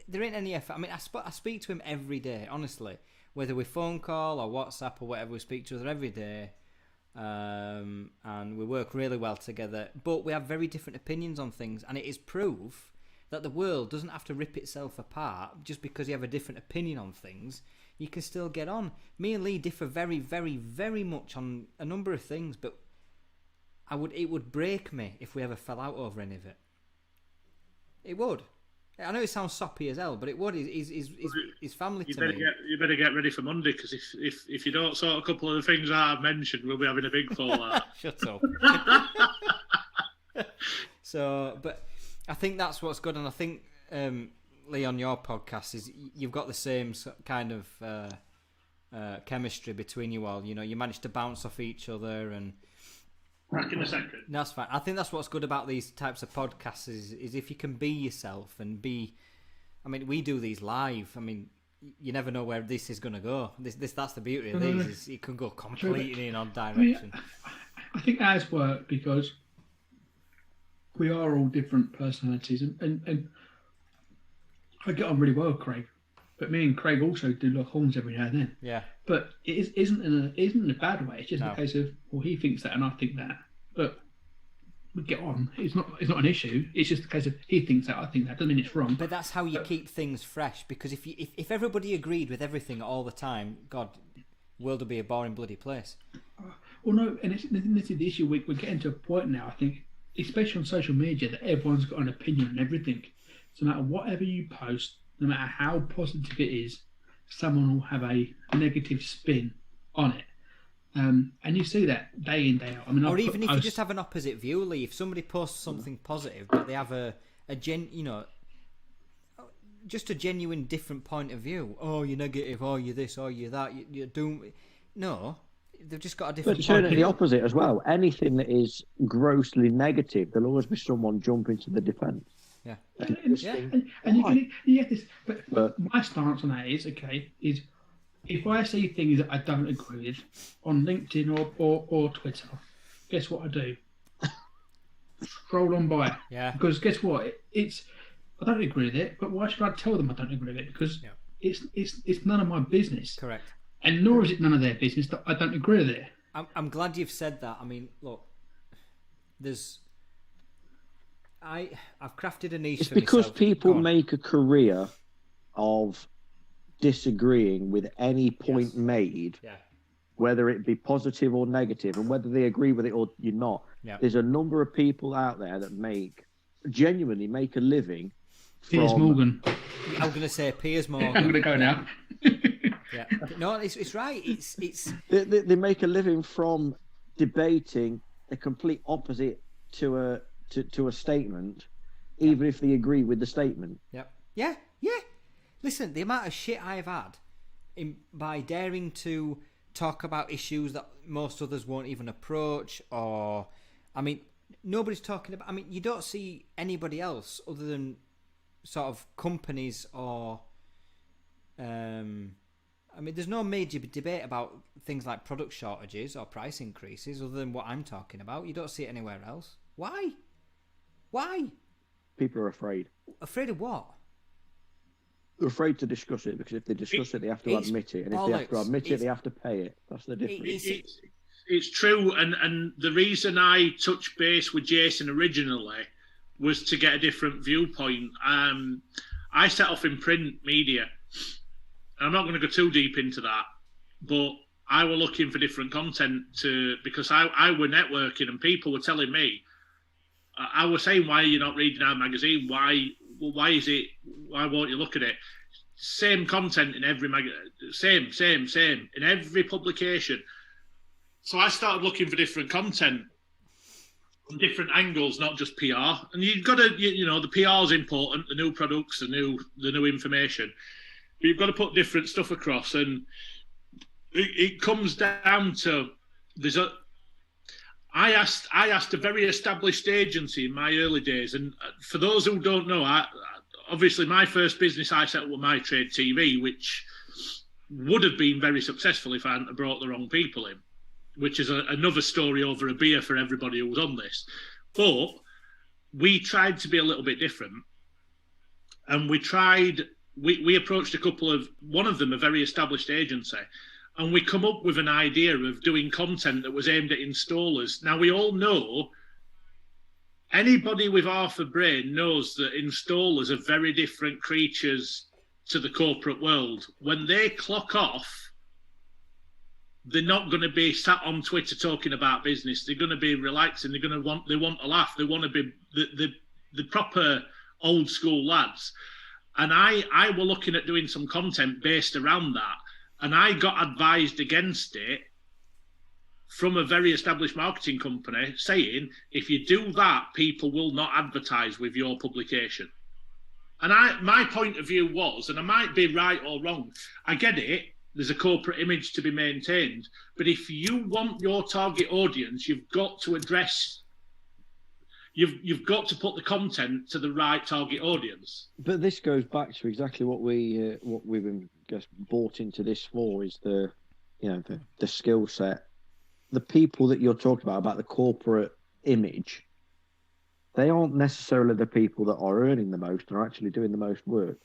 there ain't any effort. I mean, I speak to him every day, honestly. Whether we phone call or WhatsApp or whatever, we speak to each other every day. And we work really well together, but we have very different opinions on things, and it is proof that the world doesn't have to rip itself apart just because you have a different opinion on things. You can still get on. Me and Lee differ very, very, very much on a number of things, but it would break me if we ever fell out over any of it. It would. I know it sounds soppy as hell, but it would. He's family to me. You better get ready for Monday, because if you don't sort a couple of the things I've mentioned, we'll be having a big fallout. Shut up. So, but I think that's what's good, and I think Lee, on your podcast, is you've got the same kind of chemistry between you all. You know, you manage to bounce off each other and. Back in a second. That's fine. I think that's what's good about these types of podcasts is if you can be yourself and be. I mean, we do these live. I mean, you never know where this is going to go. That's the beauty of these. Is it can go completely in odd direction. I think ours work because we are all different personalities, and I get on really well with Craig. But me and Craig also do lock horns every now and then. Yeah. But it isn't in a bad way. It's just a case of, well, he thinks that and I think that. But we get on. It's not an issue. It's just a case of he thinks that, I think that. Doesn't mean it's wrong. But that's how you keep things fresh. Because if everybody agreed with everything all the time, God, world would be a boring bloody place. Well, no, and this is the issue. We're getting to a point now, I think, especially on social media, that everyone's got an opinion on everything. So no matter whatever you post, no matter how positive it is, someone will have a negative spin on it. And you see that day in, day out. I mean, or even if you just have an opposite view, Lee, if somebody posts something positive, but they have just a genuine different point of view. Oh, you're negative. Oh, you're this. Oh, you're that. You're doing. No, they've just got a different. But turn it the opposite as well. Anything that is grossly negative, there'll always be someone jumping to the defence. Yeah. And you get this. But my stance on that is if I see things that I don't agree with on LinkedIn or Twitter, guess what I do? Scroll on by. Yeah. Because guess what? I don't agree with it, but why should I tell them I don't agree with it? Because it's none of my business. Correct. And nor is it none of their business that I don't agree with it. I'm glad you've said that. I mean, look, I've crafted a niche. It's for because myself. people make a career of disagreeing with any point made, whether it be positive or negative, and whether they agree with it or you're not. Yeah. There's a number of people out there that genuinely make a living. Piers Morgan. I'm going to say Piers Morgan. I'm going to go now. Yeah. No, it's right. It's they make a living from debating the complete opposite to a statement, even if they agree with the statement. Yep. Yeah. Listen, the amount of shit I've had by daring to talk about issues that most others won't even approach, nobody's talking about. I mean, you don't see anybody else other than sort of companies or. There's no major debate about things like product shortages or price increases other than what I'm talking about. You don't see it anywhere else. Why? People are afraid. Afraid of what? They're afraid to discuss it because if they discuss it, they have to admit it. And if they have to admit it, they have to pay it. That's the difference. It's true. And the reason I touched base with Jason originally was to get a different viewpoint. I set off in print media. I'm not going to go too deep into that, but I were looking for different content because I were networking and people were telling me, I was saying, why are you not reading our magazine? Why won't you look at it? Same content in every magazine, same in every publication. So I started looking for different content from different angles, not just PR. And you've got to, the PR is important, the new products, the new information. But you've got to put different stuff across, and it comes down to I asked a very established agency in my early days, and for those who don't know, obviously my first business I set up with My Trade TV, which would have been very successful if I hadn't brought the wrong people in, which is another story over a beer for everybody who was on this. But we tried to be a little bit different, and we approached one of them, a very established agency, and we come up with an idea of doing content that was aimed at installers. Now, we all know, anybody with half a brain knows that installers are very different creatures to the corporate world. When they clock off, they're not going to be sat on Twitter talking about business. They're going to be relaxing. They want a laugh. They want to be the proper old school lads. And I were looking at doing some content based around that. And I got advised against it from a very established marketing company saying, if you do that, people will not advertise with your publication. And my point of view was, and I might be right or wrong, I get it, there's a corporate image to be maintained. But if you want your target audience, you've got to address... You've got to put the content to the right target audience. But this goes back to exactly what we've been bought into this for, is the skill set. The people that you're talking about the corporate image, they aren't necessarily the people that are earning the most and are actually doing the most work.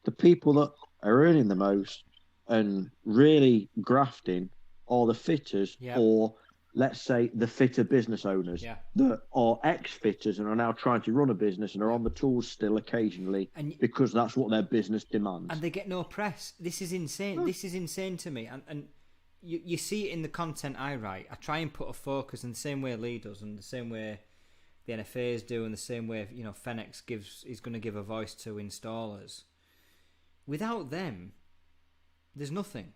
The people that are earning the most and really grafting are the fitters or let's say, the fitter business owners that are ex-fitters and are now trying to run a business and are on the tools still occasionally because that's what their business demands. And they get no press. This is insane. This is insane to me. And you see it in the content I write. I try and put a focus in the same way Lee does, and the same way the NFAs do, and the same way Fenix is going to give a voice to installers. Without them, there's nothing.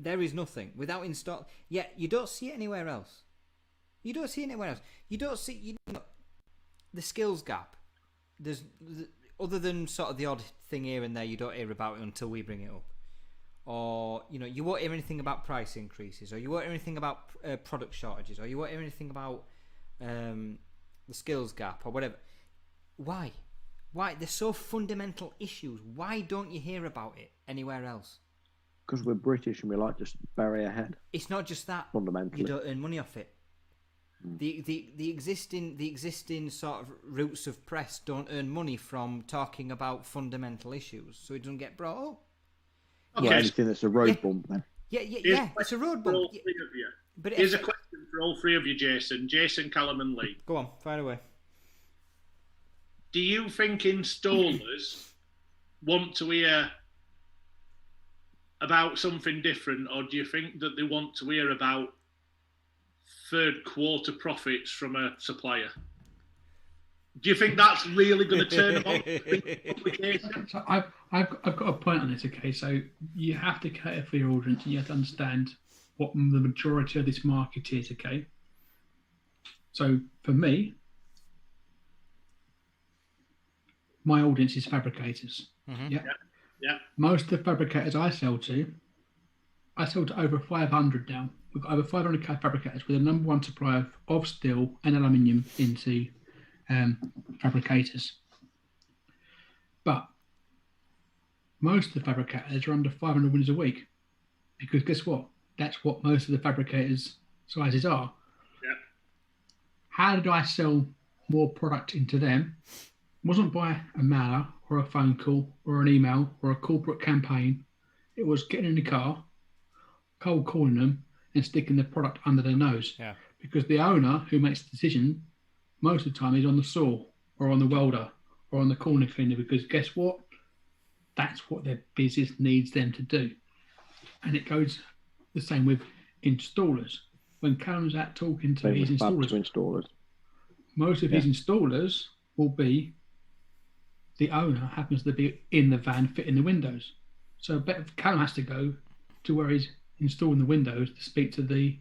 There is nothing without install. Yeah, you don't see it anywhere else. You don't see the skills gap. There's other than sort of the odd thing here and there, you don't hear about it until we bring it up. Or you won't hear anything about price increases, or you won't hear anything about product shortages, or you won't hear anything about the skills gap or whatever. Why? They're so fundamental issues. Why don't you hear about it anywhere else? Because we're British and we like to bury our head. It's not just that. Fundamentally, you don't earn money off it. The existing sort of routes of press don't earn money from talking about fundamental issues, so it doesn't get brought up. Okay. Well, anything that's a road bump, then. Yeah. It's a road bump. But here's a question for all three of you, Jason, Calum, and Lee. Go on, fire away. Do you think installers want to hear about something different, or do you think that they want to hear about third quarter profits from a supplier? Do you think that's really going to turn them on? So I've got a point on this. Okay, so you have to cater for your audience, and you have to understand what the majority of this market is. Okay, so for me, my audience is fabricators. Mm-hmm. Yeah. Most of the fabricators I sell to over 500 now. We've got over 500 fabricators. We're the number one supplier of steel and aluminium into fabricators. But most of the fabricators are under 500 windows a week, because guess what? That's what most of the fabricators' sizes are. Yeah. How did I sell more product into them? It wasn't by a mailer or a phone call or an email or a corporate campaign. It was getting in the car, cold calling them, and sticking the product under their nose. Yeah. Because the owner who makes the decision most of the time is on the saw or on the welder or on the corner cleaner, because guess what? That's what their business needs them to do. And it goes the same with installers. When Calum's out talking to his installers, most of his installers will be the owner happens to be in the van fitting the windows. So Calum has to go to where he's installing the windows to speak to the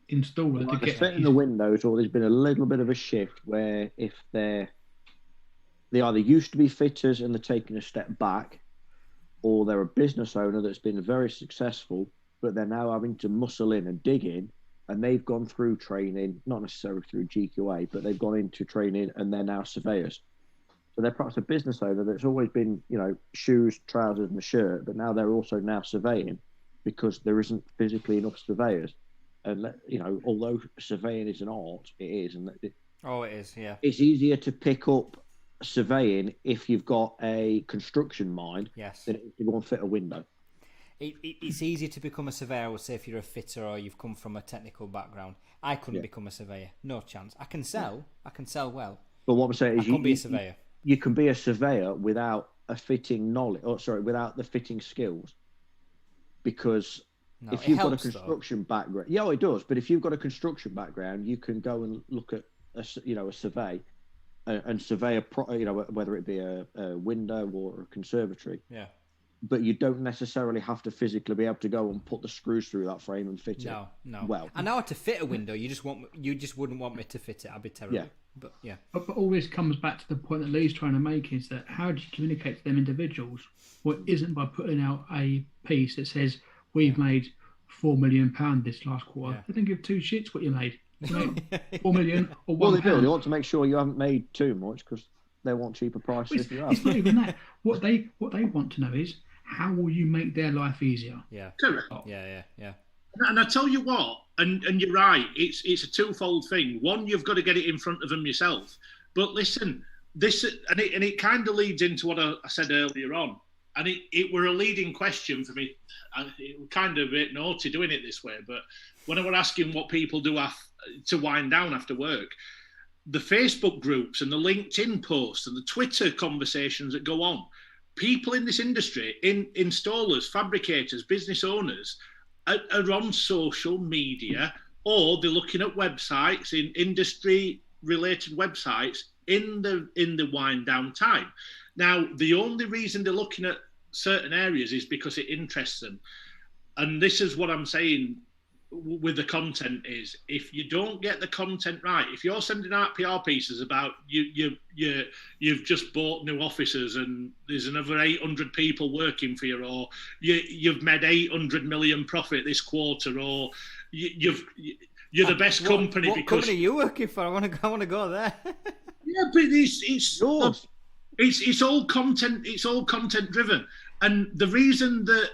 installer to get fitting the windows, or there's been a little bit of a shift where if they either used to be fitters and they're taking a step back, or they're a business owner that's been very successful, but they're now having to muscle in and dig in, and they've gone through training, not necessarily through GQA, but they've gone into training and they're now surveyors. So they're perhaps a business owner that's always been, shoes, trousers and a shirt, but now they're also now surveying because there isn't physically enough surveyors. And, although surveying is an art, it is. It is, yeah. It's easier to pick up surveying if you've got a construction mind than if you go and fit a window. It's easier to become a surveyor, I would say, if you're a fitter or you've come from a technical background. I couldn't become a surveyor. No chance. I can sell well. But what I'm saying is I can't be a surveyor. You can be a surveyor without a fitting knowledge, without the fitting skills. Because if you've got a construction background, it does. But if you've got a construction background, you can go and look at a survey and survey whether it be a window or a conservatory. Yeah. But you don't necessarily have to physically be able to go and put the screws through that frame and fit it. No. Well, I know how to fit a window. You just wouldn't want me to fit it. I'd be terrible. Yeah. But yeah. But all this comes back to the point that Lee's trying to make, is that how do you communicate to them individuals? Well, it isn't by putting out a piece that says we've made £4 million this last quarter. Yeah. They don't give two shits what you made. You made £4 million or £1. Well, they do. They want to make sure you haven't made too much because they want cheaper prices if you have. It's not even that. What they want to know is, how will you make their life easier? Yeah. Correct. Yeah. And I tell you what, and you're right, it's a twofold thing. One, you've got to get it in front of them yourself. But listen, it kind of leads into what I said earlier on. and it were a leading question for me. It was kind of a bit naughty doing it this way, but when I were asking what people do to wind down after work, the Facebook groups and the LinkedIn posts and the Twitter conversations that go on, people in this industry, installers, fabricators, business owners, are on social media, or they're looking at websites, in industry-related websites, in the wind down time. Now, the only reason they're looking at certain areas is because it interests them. And this is what I'm saying with the content is, if you don't get the content right, if you're sending out PR pieces about you've just bought new offices and there's another 800 people working for you, or you've made 800 million profit this quarter, or you're the best company. What company are you working for? I want to go there. Yeah, but it's yours. It's all content. It's all content driven, and the reason that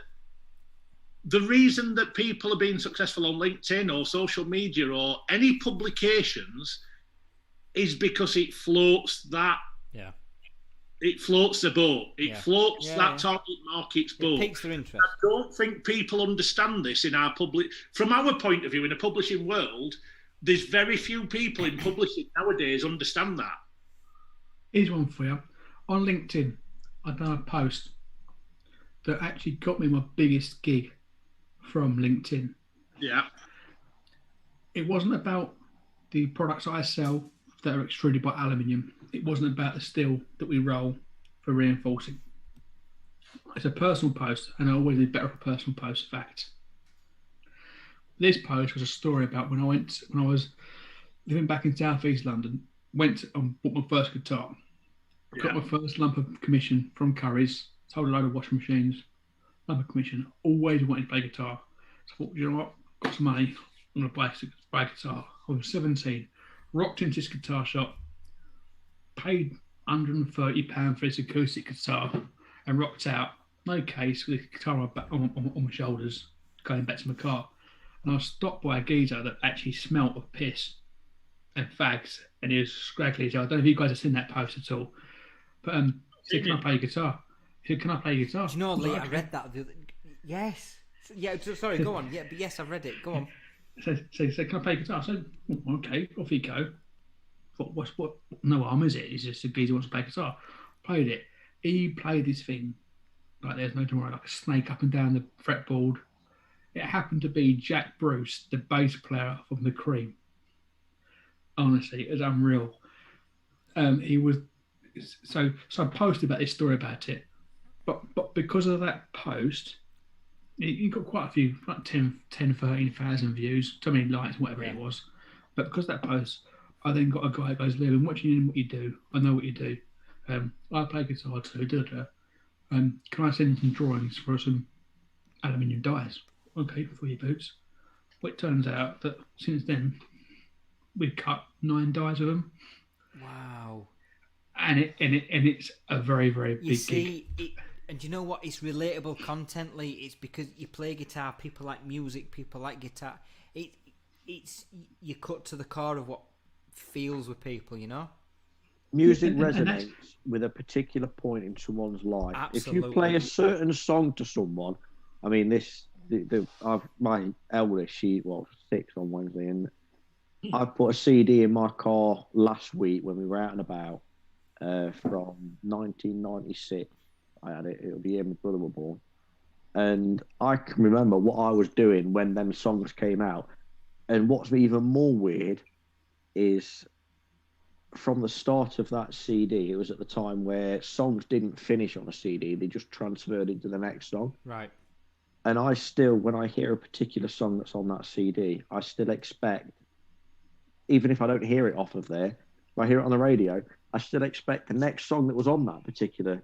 people are being successful on LinkedIn or social media or any publications is because it floats that. Yeah. It floats the boat. It floats that target market's boat. It piques their interest. I don't think people understand this in our from our point of view, in a publishing world, there's very few people in publishing nowadays understand that. Here's one for you. On LinkedIn, I've done a post that actually got me my biggest gig from LinkedIn. Yeah. It wasn't about the products I sell that are extruded by aluminium. It wasn't about the steel that we roll for reinforcing. It's a personal post, and I always do better for personal post fact. This post was a story about when I was living back in South East London, went and bought my first guitar. Got my first lump of commission from Curry's, sold a load of washing machines, lump of commission. Always wanted to play guitar. So I thought, you know what, got some money, I'm going to buy a guitar. I was 17, rocked into this guitar shop, paid £130 for this acoustic guitar, and rocked out, no case, with the guitar on my shoulders, going back to my car. And I was stopped by a geezer that actually smelt of piss and fags, and he was scraggly. So I don't know if you guys have seen that post at all. But he said, can I play guitar? He said, can I play guitar? Do you know, Lee, I read that. Yes. Yeah, sorry, go on. Yeah, but yes, I've read it. Go on. So he said, can I play guitar? I said, okay, off you go. I thought, what? No harm, is it? It's just a geezer wants to play guitar. Played it. He played this thing like there's no tomorrow, like a snake up and down the fretboard. It happened to be Jack Bruce, the bass player from the Cream. Honestly, it was unreal. He was so I posted about this story about it, but because of that post, he got quite a few, like 13,000 views, so many likes, whatever it was. But because of that post, I then got a guy who goes, Lee, I'm watching you what you do. I know what you do. I play guitar too. Can I send you some drawings for some aluminium dies? Okay, for your boots. Well, it turns out that since then, we've cut 9 dies of them. Wow. And it's a very, very big gig. And do you know what? It's relatable content, Lee. It's because you play guitar, people like music, people like guitar. It's you cut to the core of what feels with people, you know? Music resonates with a particular point in someone's life. Absolutely. If you play a certain song to someone, I mean, my eldest, she was 6 on Wednesday, and I put a CD in my car last week when we were out and about from 1996. I had it. It was the year my brother was born, and I can remember what I was doing when them songs came out. And what's even more weird is, from the start of that CD, it was at the time where songs didn't finish on a CD; they just transferred into the next song. Right. And I still, when I hear a particular song that's on that CD, I still expect, even if I don't hear it off of there, if I hear it on the radio, I still expect the next song that was on that particular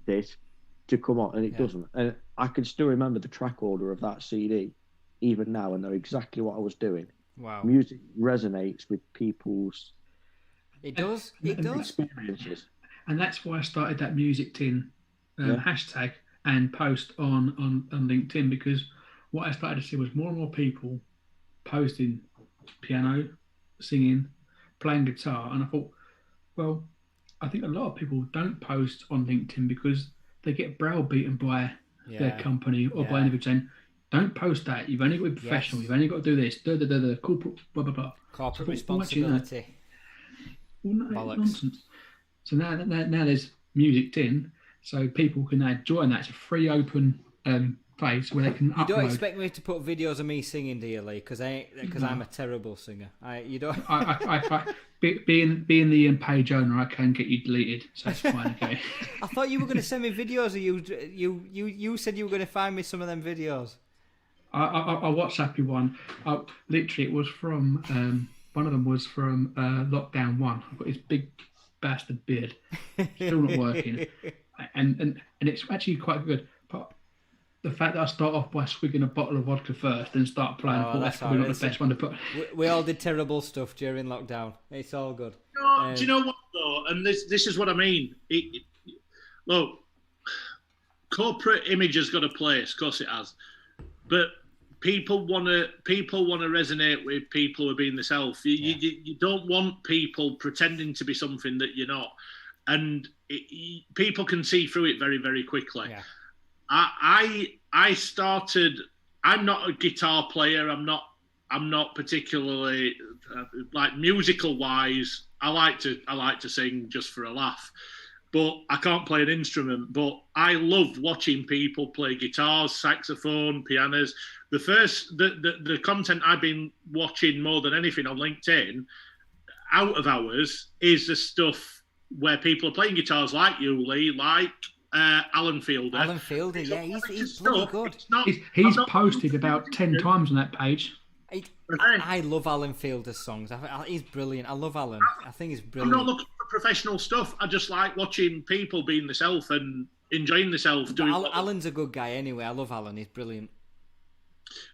disc to come on, and it doesn't. And I can still remember the track order of that CD, even now, and know exactly what I was doing. Wow. Music resonates with people's experiences. And that's why I started that music tin hashtag and post on LinkedIn, because what I started to see was more and more people posting piano, singing, playing guitar. And I thought, well, I think a lot of people don't post on LinkedIn because they get browbeaten by their company or by individuals saying, "Don't post that. You've only got to be professional. You've only got to do this. Corporate blah blah blah. Corporate responsibility. Nonsense. So now there's music in, so people can now join that. It's a free open place where they can upload. You don't expect me to put videos of me singing, do you, Lee? Because I'm a terrible singer. You don't. Being the page owner, I can get you deleted, so it's fine. Okay. I thought you were going to send me videos of you. You said you were going to find me some of them videos. I'll WhatsApp you one. Literally, it was from one of them was from Lockdown 1. I've got this big bastard beard, still not working, and it's actually quite good. But the fact that I start off by swigging a bottle of vodka first and start playing, that's probably not the best one to put. We all did terrible stuff during lockdown. It's all good. Do you know what though? And this is what I mean. Look, corporate image has got a place, of course it has, but people want to resonate with people who are being themselves. You don't want people pretending to be something that you're not, and people can see through it very, very quickly. Yeah. I started. I'm not a guitar player. I'm not particularly like musical wise. I like to sing just for a laugh, but I can't play an instrument. But I love watching people play guitars, saxophone, pianos. The content I've been watching more than anything on LinkedIn, out of hours, is the stuff where people are playing guitars like you, Lee, like Alan Fielder. Alan Fielder, yeah, he's really good. He's posted about 10 times on that page. I love Alan Fielder's songs. He's brilliant. I love Alan. I think he's brilliant. I'm not looking for professional stuff. I just like watching people being themselves and enjoying themselves. Alan's a good guy anyway. I love Alan. He's brilliant.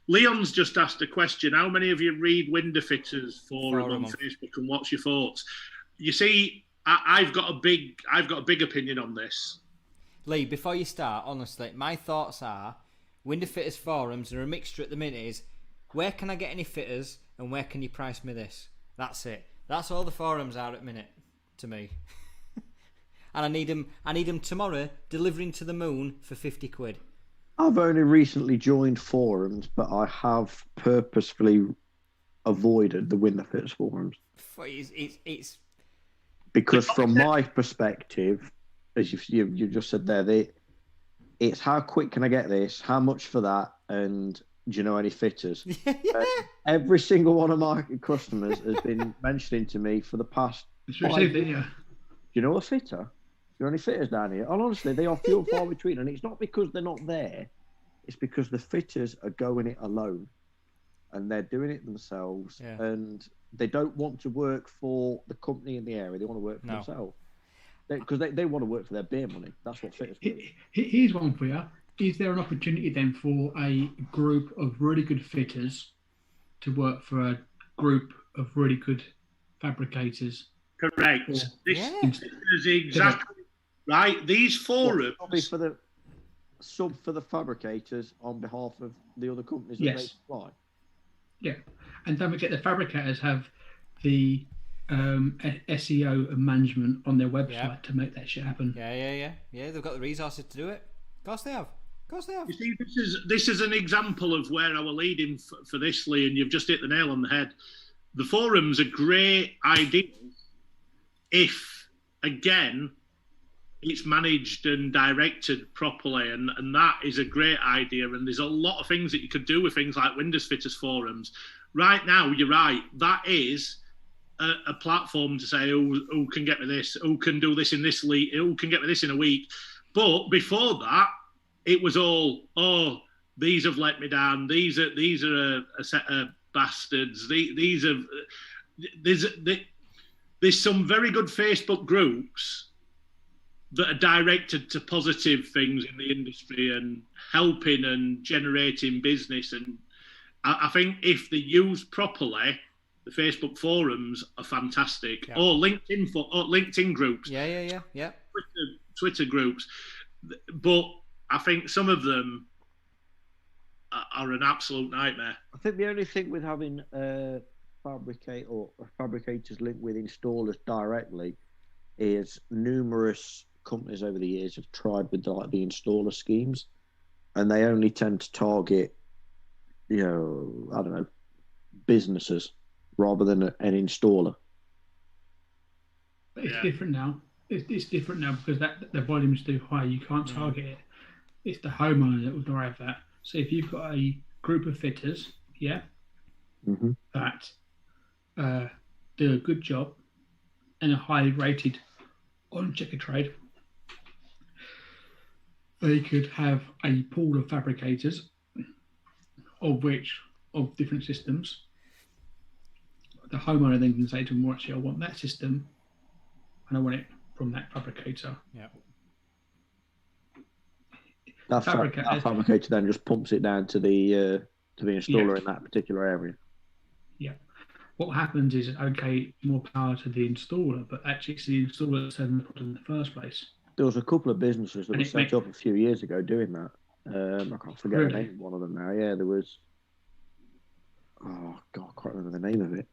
Leon's just asked a question. How many of you read Window-Fitters forum on Facebook, and what's your thoughts? You see, I've got a big opinion on this. Lee, before you start, honestly, my thoughts are Window-Fitters forums are a mixture at the minute. Is where can I get any fitters and where can you price me this? That's it. That's all the forums are at the minute to me. And I need them tomorrow, delivering to the moon for 50 quid. I've only recently joined forums, but I have purposefully avoided the Window-Fitters forums. It's because from my perspective, as you just said there, it's how quick can I get this, how much for that, and do you know any fitters? Every single one of my customers has been mentioning to me for the past 5 years. Do you know a fitter? There are any fitters down here? And honestly, they are few and far between. And it's not because they're not there. It's because the fitters are going it alone. And they're doing it themselves. Yeah. And they don't want to work for the company in the area. They want to work for themselves. Because they want to work for their beer money. That's what fitters do. Here's one for you. Is there an opportunity then for a group of really good fitters to work for a group of really good fabricators? Correct. This is exactly... Right, these forums... Probably for the fabricators on behalf of the other companies that they supply. Yeah, and don't forget the fabricators have the SEO and management on their website to make that shit happen. Yeah, they've got the resources to do it. Of course they have. You see, this is an example of where I was leading for this, Lee, and you've just hit the nail on the head. The forums are great ideas if, again... it's managed and directed properly, and that is a great idea. And there's a lot of things that you could do with things like Windows Fitters forums. Right now, you're right. That is a platform to say, who can get me this? Who can do this in this week? Who can get me this in a week? But before that, it was all, these have let me down. These are a set of bastards. There's some very good Facebook groups that are directed to positive things in the industry and helping and generating business. And I think if they're used properly, the Facebook forums are fantastic. Yeah. Or LinkedIn groups. Yeah. Twitter groups. But I think some of them are an absolute nightmare. I think the only thing with having fabricators linked with installers directly is numerous companies over the years have tried with the installer schemes, and they only tend to target, I don't know, businesses rather than an installer. But it's different now. It's different now because the volume's too high. You can't target it. It's the homeowner that will drive that. So if you've got a group of fitters, that do a good job and are highly rated on Checkatrade, they could have a pool of fabricators of different systems. The homeowner then can say to them, well, actually, I want that system and I want it from that fabricator. Yeah. That fabricator then just pumps it down to the installer in that particular area. Yeah. What happens is, okay, more power to the installer, but actually it's the installer that's having the problem in the first place. There was a couple of businesses that were set up a few years ago doing that. I can't forget the name of one of them now. Yeah, there was. Oh God, I can't remember the name of it.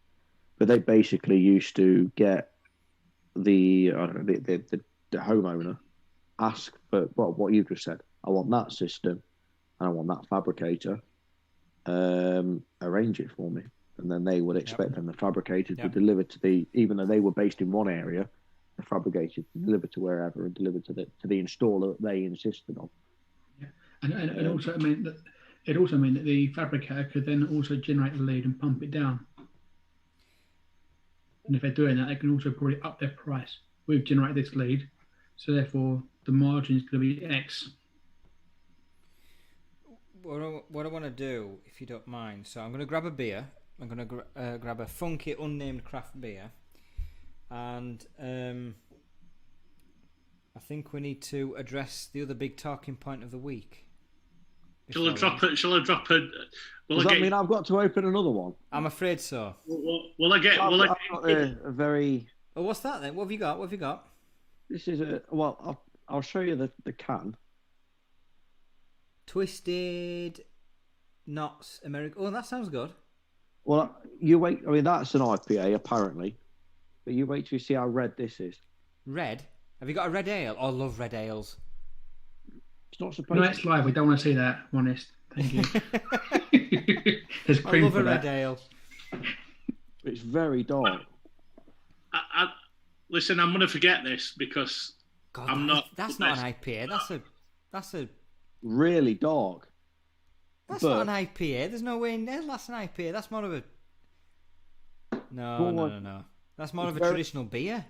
But they basically used to get the homeowner ask for what you just said. I want that system, and I want that fabricator. Arrange it for me, and then they would expect them the fabricator to deliver to even though they were based in one area, the fabricator to deliver to wherever and deliver to the installer that they insisted on. Yeah, and also it also meant that the fabricator could then also generate the lead and pump it down. And if they're doing that, they can also probably up their price. We've generated this lead, so therefore the margin is going to be X. What I want to do, if you don't mind, so I'm going to grab a beer. I'm going to grab a funky unnamed craft beer, and I think we need to address the other big talking point of the week. Shall I drop a? Does that mean I've got to open another one? I'm afraid so. Will I get? I've got a very. Oh, what's that then? What have you got? What have you got? This is I'll show you the can. Twisted Knots America. Oh, that sounds good. Well, you wait. I mean, that's an IPA apparently, but you wait till you see how red this is. Red? Have you got a red ale? Oh, I love red ales. It's not supposed. No, it's live. We don't want to see that. Honest. Thank you. There's cream I love for a red that. ale. It's very dark. Listen, I'm going to forget this because God, I'm not. That's not an IPA. That's a. Really dark. That's not an IPA. There's no way in there that's an IPA. That's more of a. No. That's more of a traditional beer.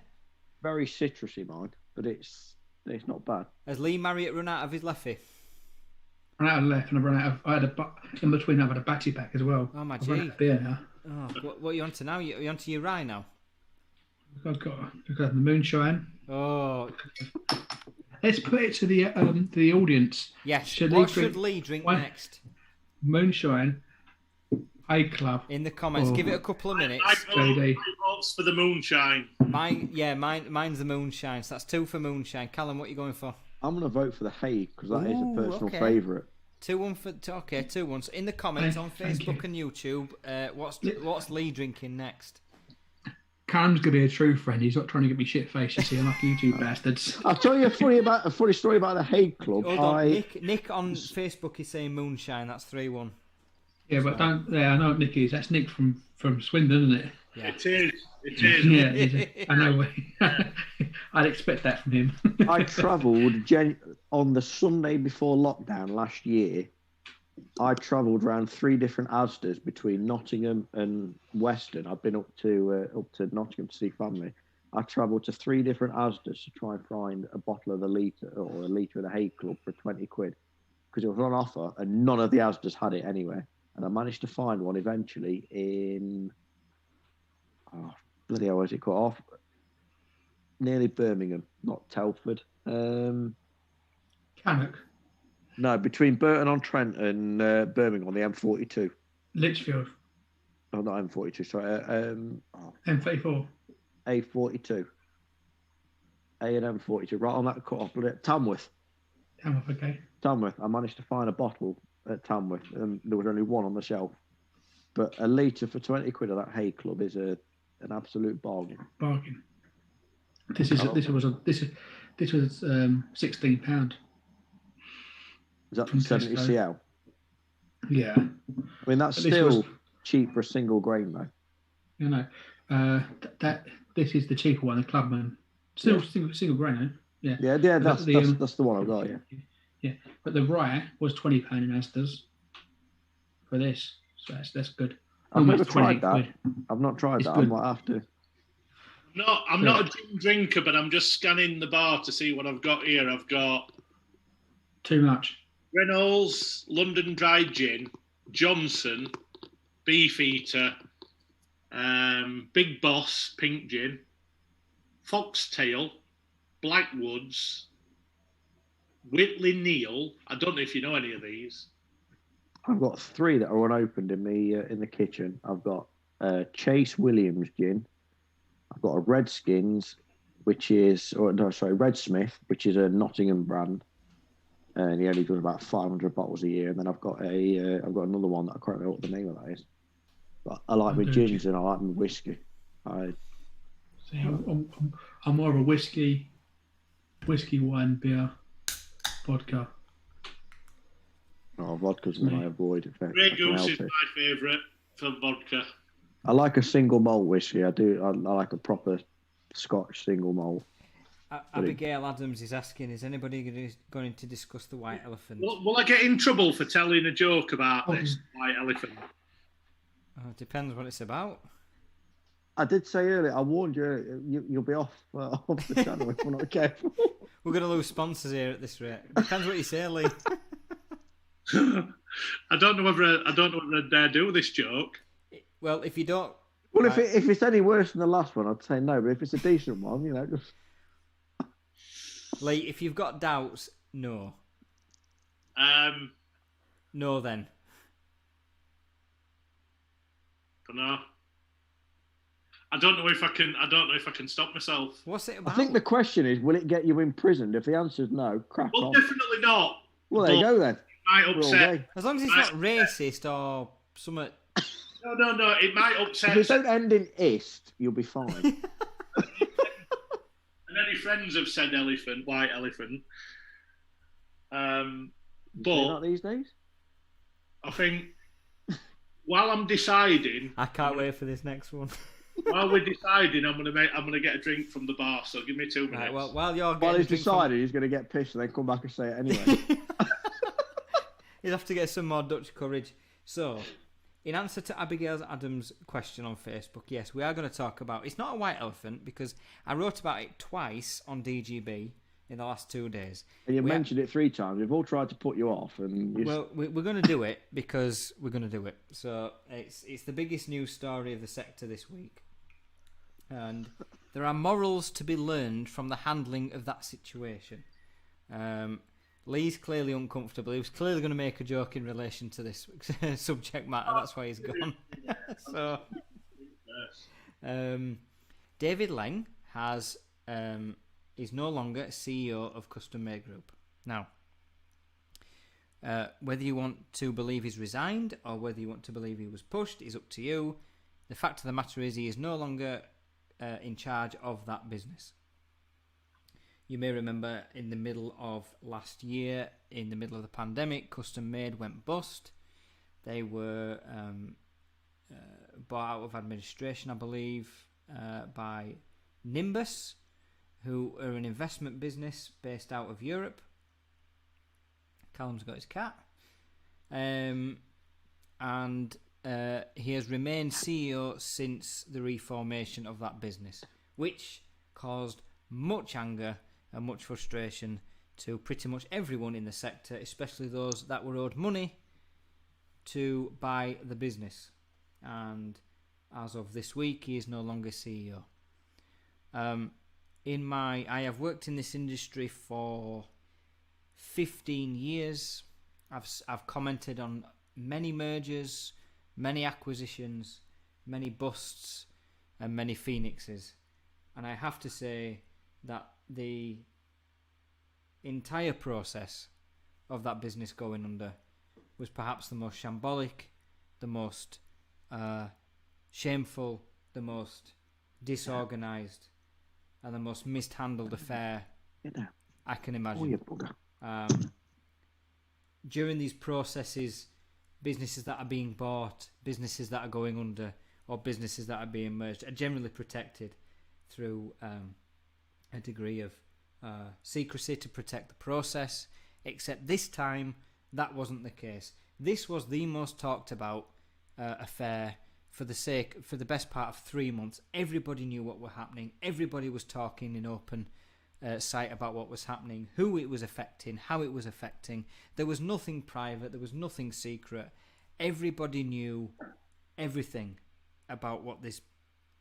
Very citrusy, mine, but it's not bad. Has Lee Marriott run out of his Leffy? Run out of left, and in between I've had a batty pack as well. Oh my I've run out of beer now. Oh, what are you on to now? You're on to your rye now. I've got the moonshine. Oh. Let's put it to the audience. Yes. Should Lee drink next? Moonshine. A club. In the comments, give it a couple of minutes. JD. Votes for the moonshine. Mine's the moonshine. So that's 2 for moonshine. Callum, what are you going for? I'm going to vote for the Hague because that is a personal favourite. 2-1 for 2-1. So in the comments on Facebook and YouTube, what's Lee drinking next? Calum's going to be a true friend. He's not trying to get me shit faced, you see, like you two bastards. I'll tell you a funny story about the Hague Club. Hold on. Nick on Facebook is saying moonshine. That's 3-1. Yeah, but don't. Yeah, I know what Nick is. That's Nick from Swindon, isn't it? Yeah. It is. Yeah, I know. I'd expect that from him. I travelled on the Sunday before lockdown last year. I travelled around 3 different Asdas between Nottingham and Weston. I've been up to Nottingham to see family. I travelled to 3 different Asdas to try and find a bottle of the litre or a litre of the Hague Club for 20 quid because it was on offer and none of the Asdas had it anywhere. And I managed to find one eventually in bloody hell, was it called? Nearly Birmingham, not Telford. Cannock. No, between Burton-on-Trent and Birmingham on the M42. Litchfield. Oh, not M42, sorry. M34. A42. A and M42, right on that cut-off. Tamworth. Tamworth, okay. Tamworth. I managed to find a bottle at Tamworth, and there was only one on the shelf. But a litre for 20 quid of that Hague Club is an absolute bargain. Bargain. This was £16 Is that from 70 Tesco. CL? Yeah. I mean, that's But this still was- cheap for a single grain, though. You know, this is the cheaper one, the Clubman. Still single grain, eh? Yeah. Yeah, But that's the one I've got, yeah. Yeah, but the rye was £20 in Asda's for this, so that's good. I've never Almost tried 28 that. quid. I've not tried It's that. good. I might have to. I'm not a gin drinker, but I'm just scanning the bar to see what I've got here. I've got Too much. Reynolds London Dried Gin, Johnson Beefeater, Big Boss Pink Gin, Foxtail, Blackwoods, Whitley Neal. I don't know if you know any of these. I've got 3 that are unopened in the kitchen. I've got Chase Williams gin. I've got a Redskins, Red Smith, which is a Nottingham brand, and he only does about 500 bottles a year. And then I've got another one that I can't remember what the name of that is. But I like my gins and I like my whiskey. See, I'm more of a whiskey, wine, beer, vodka. Vodka's one I avoid. Grey Goose is my favourite for vodka. I like a single malt whiskey. I do. I like a proper Scotch single malt. Abigail Adams is asking, is anybody going to discuss the white elephant? Will I get in trouble for telling a joke about this white elephant? Oh, it depends what it's about. I did say earlier, I warned you, you'll be off the channel if we're not careful. We're going to lose sponsors here at this rate. Depends what you say, Lee. I don't know whether I dare do this joke. Well, if you don't... Well, if it's any worse than the last one, I'd say no. But if it's a decent one, just... Lee, if you've got doubts, no. No, then. Dunno. I don't know if I can stop myself. What's it about? I think the question is, will it get you imprisoned? If the answer is no, crack on. Definitely not. Well, there you go then. It might upset. As long as it's not racist or something. No. It might upset. If it don't end in ist, you'll be fine. And any friends have said white elephant. But not these days. I think while I'm deciding, I can't wait for this next one. While we're deciding, I'm gonna get a drink from the bar. So give me 2 minutes. Right, well, while he's decided, he's gonna get pissed and then come back and say it anyway. He'll have to get some more Dutch courage. So, in answer to Abigail Adams' question on Facebook, yes, we are going to talk about... It's not a white elephant because I wrote about it twice on DGB in the last 2 days. And you mentioned it 3 times. We've all tried to put you off. Well, we're going to do it because we're going to do it. So, it's the biggest news story of the sector this week. And there are morals to be learned from the handling of that situation. Lee's clearly uncomfortable. He was clearly going to make a joke in relation to this subject matter. That's why he's gone. So, David Leng is no longer CEO of Custom Made Group. Now, whether you want to believe he's resigned or whether you want to believe he was pushed is up to you. The fact of the matter is he is no longer in charge of that business. You may remember in the middle of last year, in the middle of the pandemic, Custom Made went bust. They were bought out of administration, I believe, by Nimbus, who are an investment business based out of Europe. Calum's got his cat. And he has remained CEO since the reformation of that business, which caused much anger and much frustration to pretty much everyone in the sector, especially those that were owed money to buy the business. And as of this week, he is no longer CEO. I have worked in this industry for 15 years. I've commented on many mergers, many acquisitions, many busts, and many phoenixes. And I have to say that the entire process of that business going under was perhaps the most shambolic, the most shameful, the most disorganised, and the most mishandled affair Get down. I can Oh, imagine. you bugger. During these processes, businesses that are being bought, businesses that are going under, or businesses that are being merged are generally protected through a degree of secrecy to protect the process, except this time that wasn't the case. This was the most talked about affair for the best part of 3 months. Everybody knew what was happening. Everybody was talking in open sight about what was happening, who it was affecting, how it was affecting. There was nothing private, there was nothing secret. Everybody knew everything about what this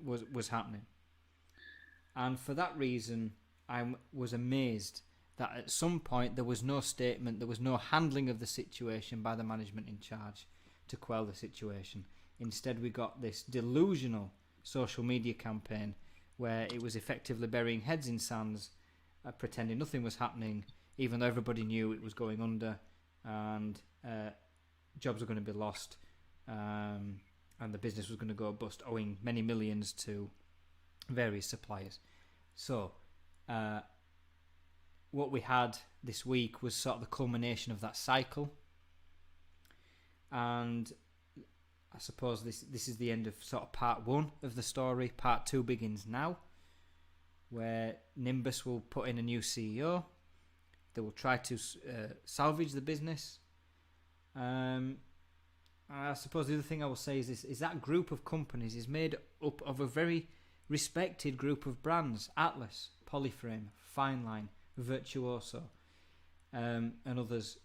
was happening. And for that reason, I was amazed that at some point there was no statement, there was no handling of the situation by the management in charge to quell the situation. Instead, we got this delusional social media campaign where it was effectively burying heads in sands, pretending nothing was happening, even though everybody knew it was going under and jobs were going to be lost, and the business was going to go bust, owing many millions to various suppliers. So what we had this week was sort of the culmination of that cycle, and I suppose this is the end of sort of part one of the story. Part two begins now, where Nimbus will put in a new CEO. They will try to salvage the business. I suppose the other thing I will say is that group of companies is made up of a very respected group of brands: Atlas, Polyframe, Fineline, Virtuoso, and others.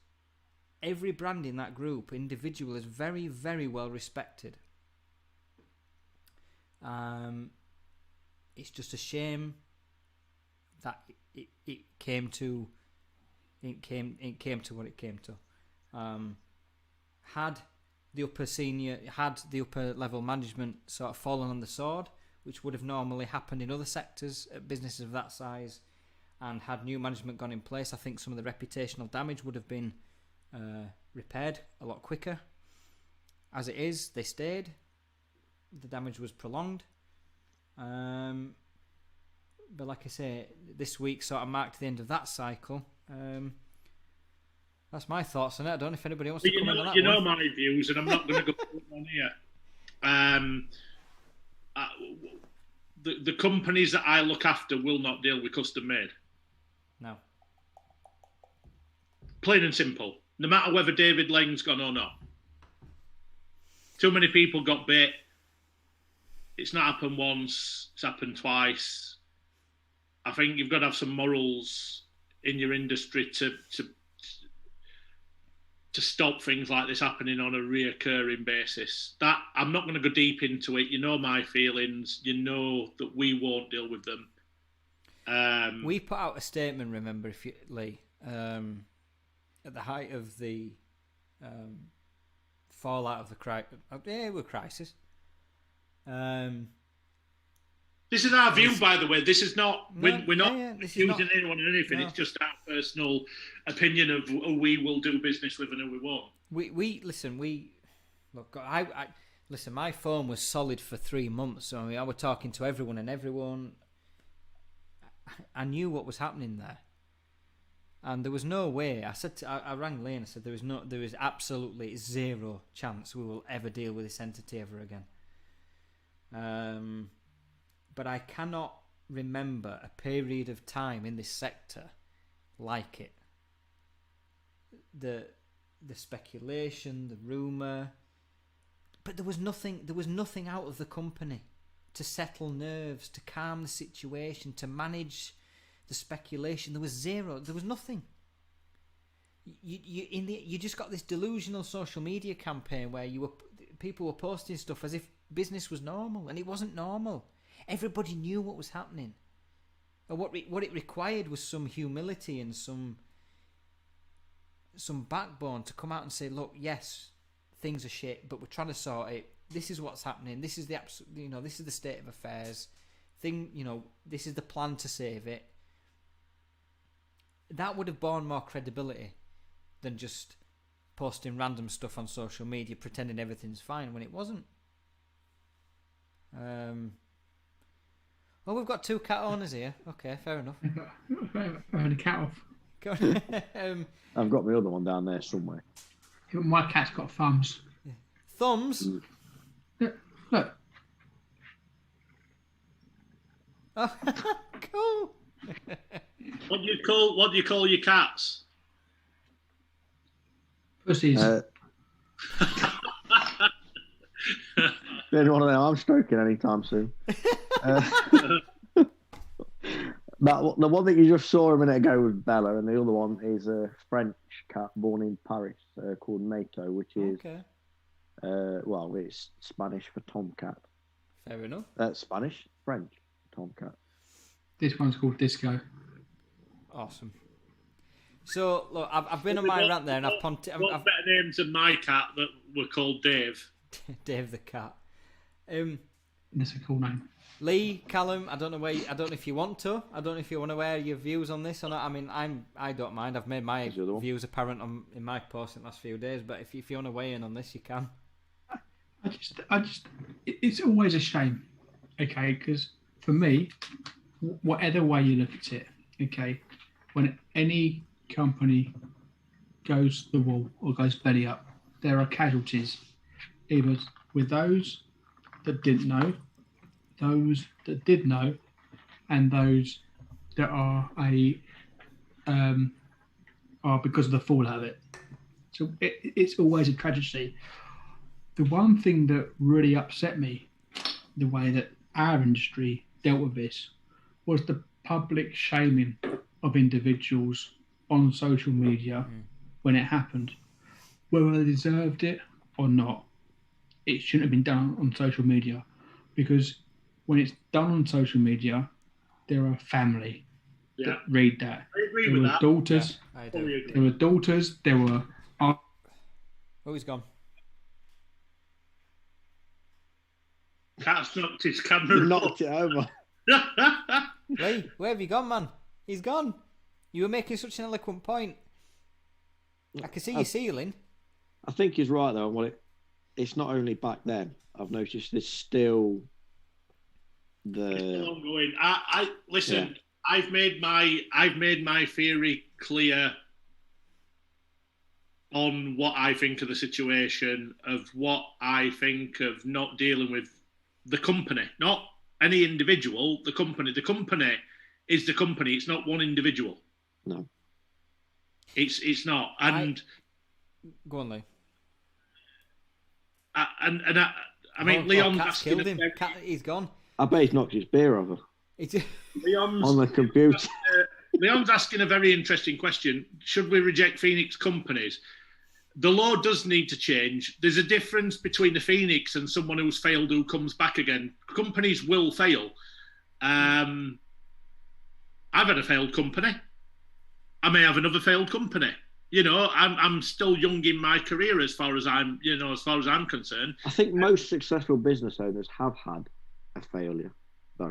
Every brand in that group, individual, is very, very well respected. It's just a shame that it came to what it came to. Had the upper level management sort of fallen on the sword, which would have normally happened in other sectors at businesses of that size, and had new management gone in place, I think some of the reputational damage would have been repaired a lot quicker. As it is, they stayed. The damage was prolonged. But like I say, this week sort of marked the end of that cycle. That's my thoughts on it. I don't know if anybody wants to comment on that. You know my views, and I'm not going to go on here. The companies that I look after will not deal with custom made. No. Plain and simple. No matter whether David Lang's gone or not. Too many people got bit. It's not happened once. It's happened twice. I think you've got to have some morals in your industry to stop things like this happening on a reoccurring basis. That I'm not going to go deep into it. You know my feelings. You know that we won't deal with them. We put out a statement, remember, if you, Lee, at the height of the fallout of the crisis. This is our view, by the way. This is not. We're not accusing anyone of anything. No. It's just our personal opinion of who we will do business with and who we won't. Listen. My phone was solid for 3 months. So I was talking to everyone and everyone. I knew what was happening there, and there was no way. I rang Lee and I said there is absolutely zero chance we will ever deal with this entity ever again. But I cannot remember a period of time in this sector like it. The speculation, the rumour, but there was nothing out of the company to settle nerves, to calm the situation, to manage the speculation. There was zero. There was nothing. You just got this delusional social media campaign where people were posting stuff as if business was normal, and it wasn't normal. Everybody knew what was happening, and what it required was some humility and some backbone to come out and say, "Look, yes, things are shit, but we're trying to sort it. This is what's happening. This is this is the state of affairs. This is the plan to save it." That would have borne more credibility than just posting random stuff on social media, pretending everything's fine when it wasn't. Oh, we've got 2 cat owners here. Okay, fair enough. Having a cat off. Go on. I've got my other one down there somewhere. My cat's got thumbs. Thumbs? Look. Oh, cool. What do you call your cats? Pussies. The only one of them I'm stroking anytime soon. The one that you just saw a minute ago was Bella, and the other one is a French cat born in Paris called Mato, which is, well, it's Spanish for tomcat. Fair enough. French tomcat. This one's called Disco. Awesome. So, look, I've been on my rant there, and I've better names than my cat that were called Dave? Dave the cat. That's a cool name. Lee, Calum, I don't know if you want to. I don't know if you want to wear your views on this or not. I mean, I don't mind. I've made my views apparent in my post in the last few days. But if you want to weigh in on this, you can. It's always a shame, okay? Because for me, whatever way you look at it, okay, when any company goes to the wall or goes belly up, there are casualties, either with those that didn't know, those that did know, and those that are because of the fallout of it. So it's always a tragedy. The one thing that really upset me, the way that our industry dealt with this, was the public shaming of individuals on social media when it happened. Whether they deserved it or not, it shouldn't have been done on social media, because when it's done on social media, there are family that read that. I agree there with were that. daughters. Yeah, I do. There were daughters. There were. Oh, he's gone. Cat's knocked his camera. Knocked it over. Lee, where have you gone, man? He's gone. You were making such an eloquent point. I can see your ceiling. I think he's right though. Well, it's not only back then. I've noticed there's still It's still ongoing. I listen. Yeah. I've made my theory clear on what I think of the situation, of what I think of not dealing with the company, not any individual. The company is the company. It's not one individual. No, it's not. And go on, Lee. I mean, Leon's asking. Killed him. He's gone. I bet he's knocked his beer over. Leon's on the computer. Leon's asking a very interesting question. Should we reject Phoenix companies? The law does need to change. There's a difference between a Phoenix and someone who's failed who comes back again. Companies will fail. I've had a failed company. I may have another failed company. You know, I'm still young in my career as far as I'm concerned. I think most successful business owners have had a failure.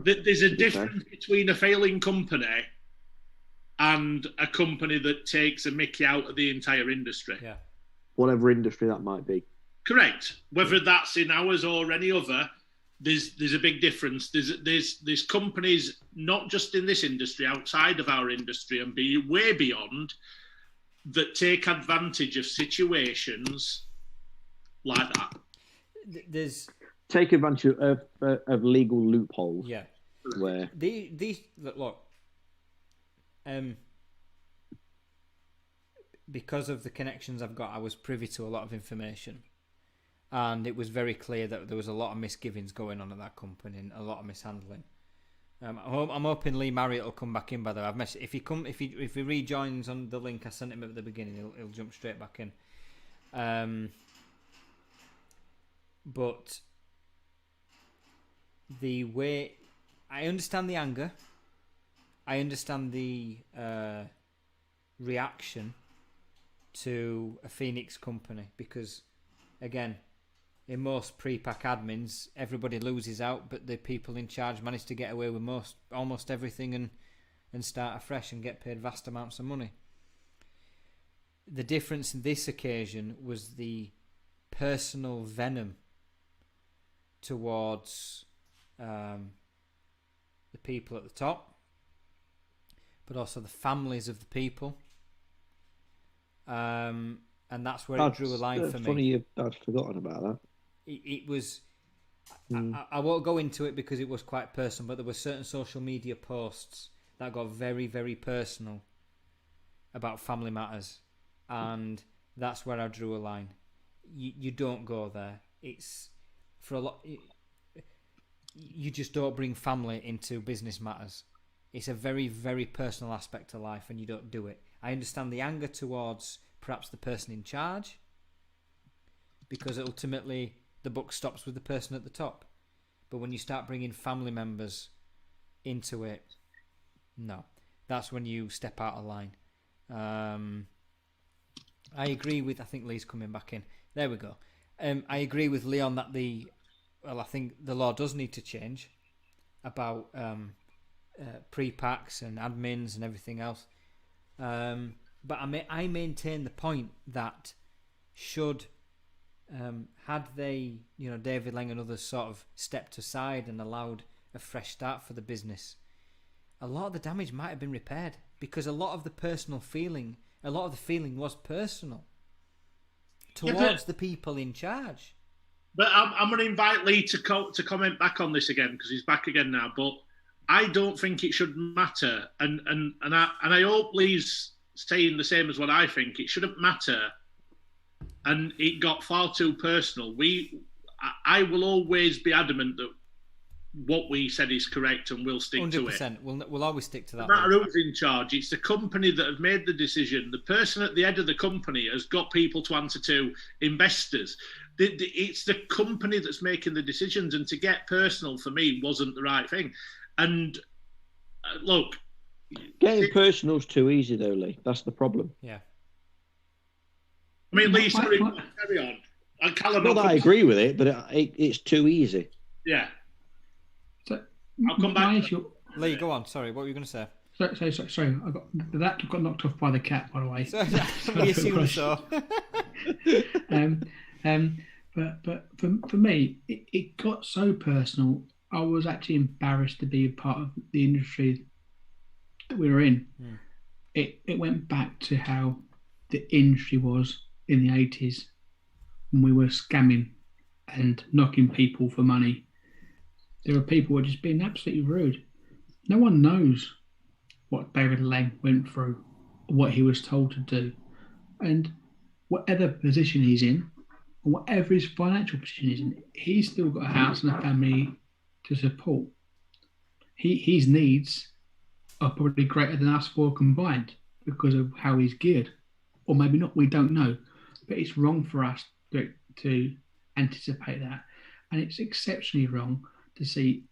There's a difference between a failing company and a company that takes a mickey out of the entire industry. Yeah. Whatever industry that might be. Correct. Whether that's in ours or any other, there's a big difference. There's companies, not just in this industry, outside of our industry and be way beyond, that take advantage of situations like that. There's take advantage of legal loopholes. Yeah. Where these look. Because of the connections I've got, I was privy to a lot of information, and it was very clear that there was a lot of misgivings going on at that company and a lot of mishandling. I'm hoping Lee Marriott will come back in. By the way, I've messaged, if he rejoins on the link I sent him at the beginning, he'll jump straight back in. But the way I understand the anger, I understand the reaction to a Phoenix company, because again, in most pre-pack admins, everybody loses out, but the people in charge manage to get away with almost everything and start afresh and get paid vast amounts of money. The difference in this occasion was the personal venom towards the people at the top, but also the families of the people. And that's where it drew a line for me. Funny I'd forgotten about that. It was... I won't go into it because it was quite personal, but there were certain social media posts that got very, very personal about family matters, and that's where I drew a line. You don't go there. It's for a lot. You just don't bring family into business matters. It's a very, very personal aspect to life, and you don't do it. I understand the anger towards perhaps the person in charge, because ultimately the buck stops with the person at the top. But when you start bringing family members into it, no, that's when you step out of line. I agree with... I think Lee's coming back in. There we go. I agree with Leon that I think the law does need to change about pre-packs and admins and everything else. But I maintain the point that had they, David Lang and others sort of stepped aside and allowed a fresh start for the business, a lot of the damage might have been repaired, because a lot of the feeling was personal towards the people in charge. But I'm going to invite Lee to comment back on this again, because he's back again now. But I don't think it should matter, and I hope Lee's saying the same as what I think. It shouldn't matter, and it got far too personal. I will always be adamant that what we said is correct, and we'll stick 100%. To it. We'll always stick to that. No matter who's in charge, it's the company that have made the decision. The person at the head of the company has got people to answer to, investors. It's the company that's making the decisions, and to get personal for me wasn't the right thing. And look, getting personal's too easy though, Lee. That's the problem. Yeah. I mean, Lee, sorry, carry on. And Calum, not that I agree with it, but it's too easy. Yeah. So, I'll come back. Lee, go on. Sorry, what were you going to say? Sorry. That got knocked off by the cat, by the way. You assume so. But for me, it got so personal. I was actually embarrassed to be a part of the industry that we were in. It went back to how the industry was in the 80s when we were scamming and knocking people for money. There were people who were just being absolutely rude. No one knows what David Lang went through, what he was told to do. And whatever position he's in, or whatever his financial position is in, he's still got a house and a family to support. His needs are probably greater than us four combined because of how he's geared. Or maybe not, we don't know. But it's wrong for us to anticipate that. And it's exceptionally wrong to see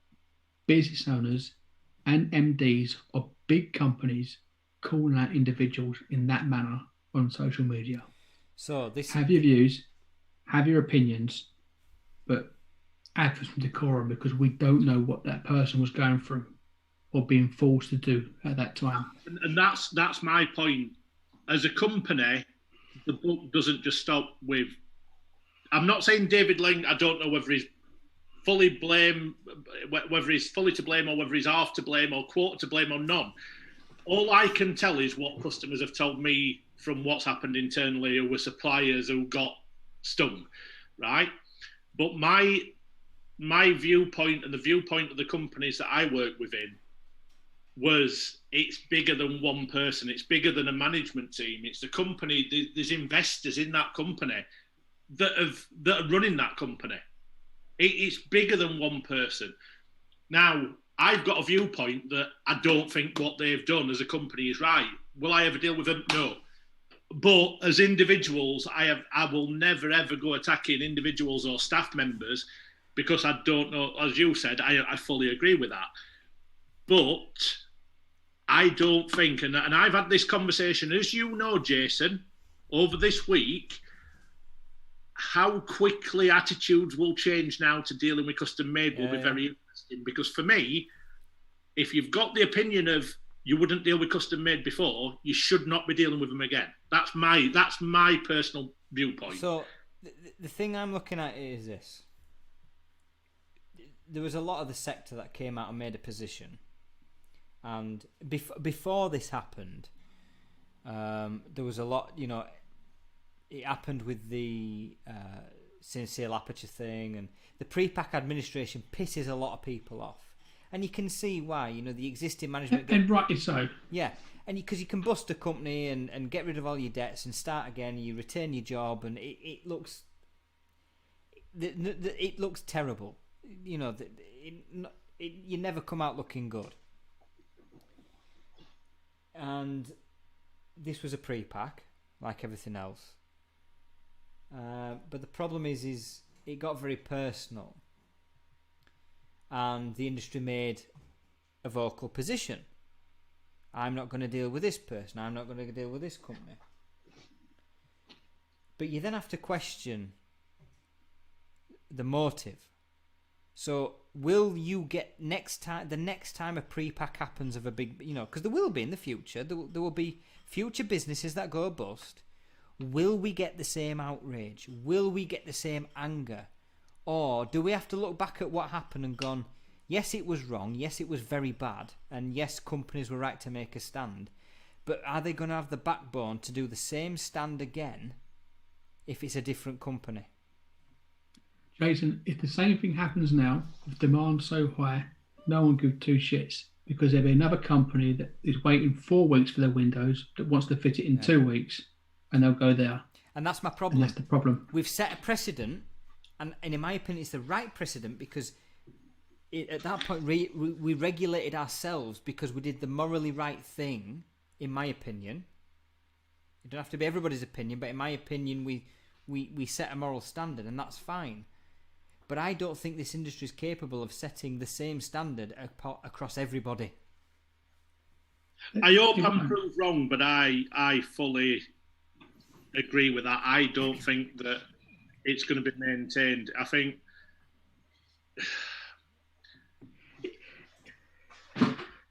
business owners and MDs of big companies calling out individuals in that manner on social media. So have your views, have your opinions, but add for some decorum, because we don't know what that person was going through or being forced to do at that time. And that's my point. As a company, the book doesn't just stop with... I'm not saying David Lang, I don't know whether he's fully to blame or whether he's half to blame or quarter to blame or none. All I can tell is what customers have told me from what's happened internally, who were suppliers who got stung, right? But my viewpoint and the viewpoint of the companies that I work within was, it's bigger than one person. It's bigger than a management team. It's the company. There's investors in that company that are running that company. It's bigger than one person. Now, I've got a viewpoint that I don't think what they've done as a company is right. Will I ever deal with them? No. But as individuals, I will never ever go attacking individuals or staff members, because I don't know. As you said, I fully agree with that. But I don't think, and I've had this conversation, as you know, Jason, over this week, how quickly attitudes will change now to dealing with custom made will be very interesting. Because for me, if you've got the opinion of you wouldn't deal with custom made before, you should not be dealing with them again. That's my personal viewpoint. So the thing I'm looking at is this. There was a lot of the sector that came out and made a position And before this happened, there was a lot, it happened with the Sincere Aperture thing, and the pre-pack administration pisses a lot of people off. And you can see why, the existing management... And rightly so. Yeah, and because you can bust a company and get rid of all your debts and start again, you retain your job, and it looks... It looks terrible. You never come out looking good. And this was a pre-pack, like everything else. But the problem is it got very personal, and the industry made a vocal position. I'm not going to deal with this person. I'm not going to deal with this company. But you then have to question the motive. So will you get the next time a pre-pack happens of a big, because there will be in the future, there will be future businesses that go bust. Will we get the same outrage? Will we get the same anger? Or do we have to look back at what happened and gone, yes, it was wrong, yes, it was very bad, and yes, companies were right to make a stand, but are they going to have the backbone to do the same stand again if it's a different company? Jason, if the same thing happens now, with demand so high, no one gives two shits, because there'll be another company that is waiting 4 weeks for their windows that wants to fit it in 2 weeks, and they'll go there. And that's my problem. And that's the problem. We've set a precedent, and in my opinion, it's the right precedent, because at that point we regulated ourselves because we did the morally right thing, in my opinion. It don't have to be everybody's opinion, but in my opinion, we set a moral standard, and that's fine. But I don't think this industry is capable of setting the same standard across everybody. I hope I'm proved wrong, but I fully agree with that. I don't think that it's going to be maintained. I think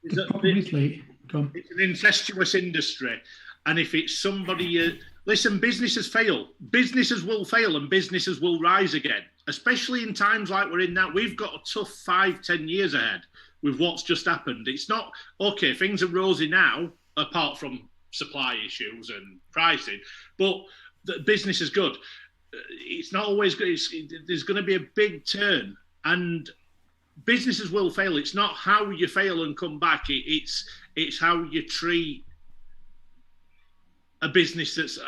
it's an incestuous industry, and if it's somebody... Listen, businesses fail. Businesses will fail, and businesses will rise again, especially in times like we're in now. We've got a tough 5-10 years ahead with what's just happened. It's not, okay, things are rosy now, apart from supply issues and pricing, but the business is good. It's not always good. There's going to be a big turn, and businesses will fail. It's not how you fail and come back. It's how you treat a business that's...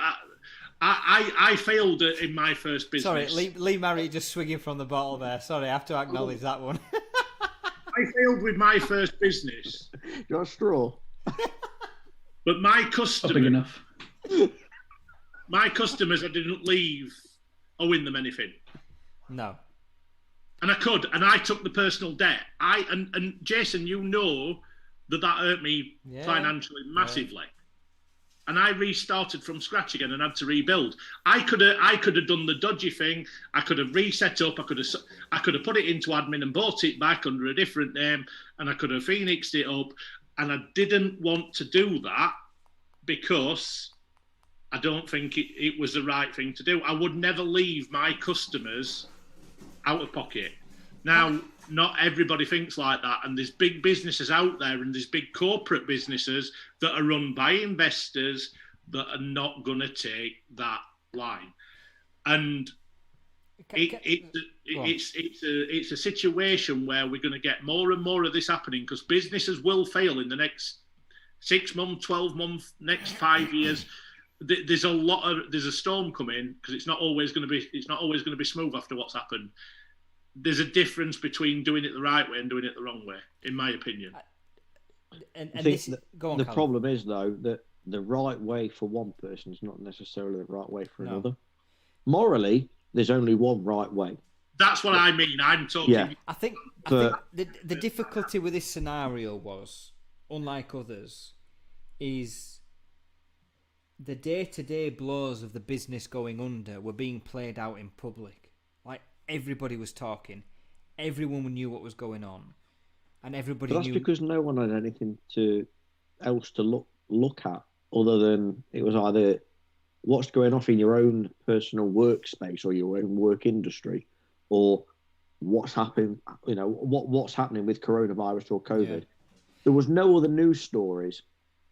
I failed in my first business. Sorry, Lee Marriott just swinging from the bottle there. Sorry, I have to acknowledge that one. I failed with my first business. You're a straw. But my customers, I didn't leave owing them anything. No. And I could, and I took the personal debt. And Jason, you know that hurt me financially massively. Yeah. And I restarted from scratch again and had to rebuild. I could have done the dodgy thing. I could have reset up. I could have put it into admin and bought it back under a different name, and I could have phoenixed it up. And I didn't want to do that because I don't think it was the right thing to do. I would never leave my customers out of pocket. Now, not everybody thinks like that, and there's big businesses out there, and there's big corporate businesses that are run by investors that are not going to take that line. And it's a situation where we're going to get more and more of this happening, because businesses will fail in the next 6 months, 12 months, next 5 years. There's a storm coming, because it's not always going to be smooth after what's happened. There's a difference between doing it the right way and doing it the wrong way, in my opinion. The problem is, though, that the right way for one person is not necessarily the right way for another. Morally, there's only one right way. That's what I mean. I'm talking... Yeah. I think the difficulty with this scenario was, unlike others, is the day-to-day blows of the business going under were being played out in public. Like, everybody was talking. Everyone knew what was going on. And everybody knew... That's because no one had anything else to look at, other than it was either what's going off in your own personal workspace or your own work industry, or what's happening, what's happening with coronavirus or COVID. there was no other news stories.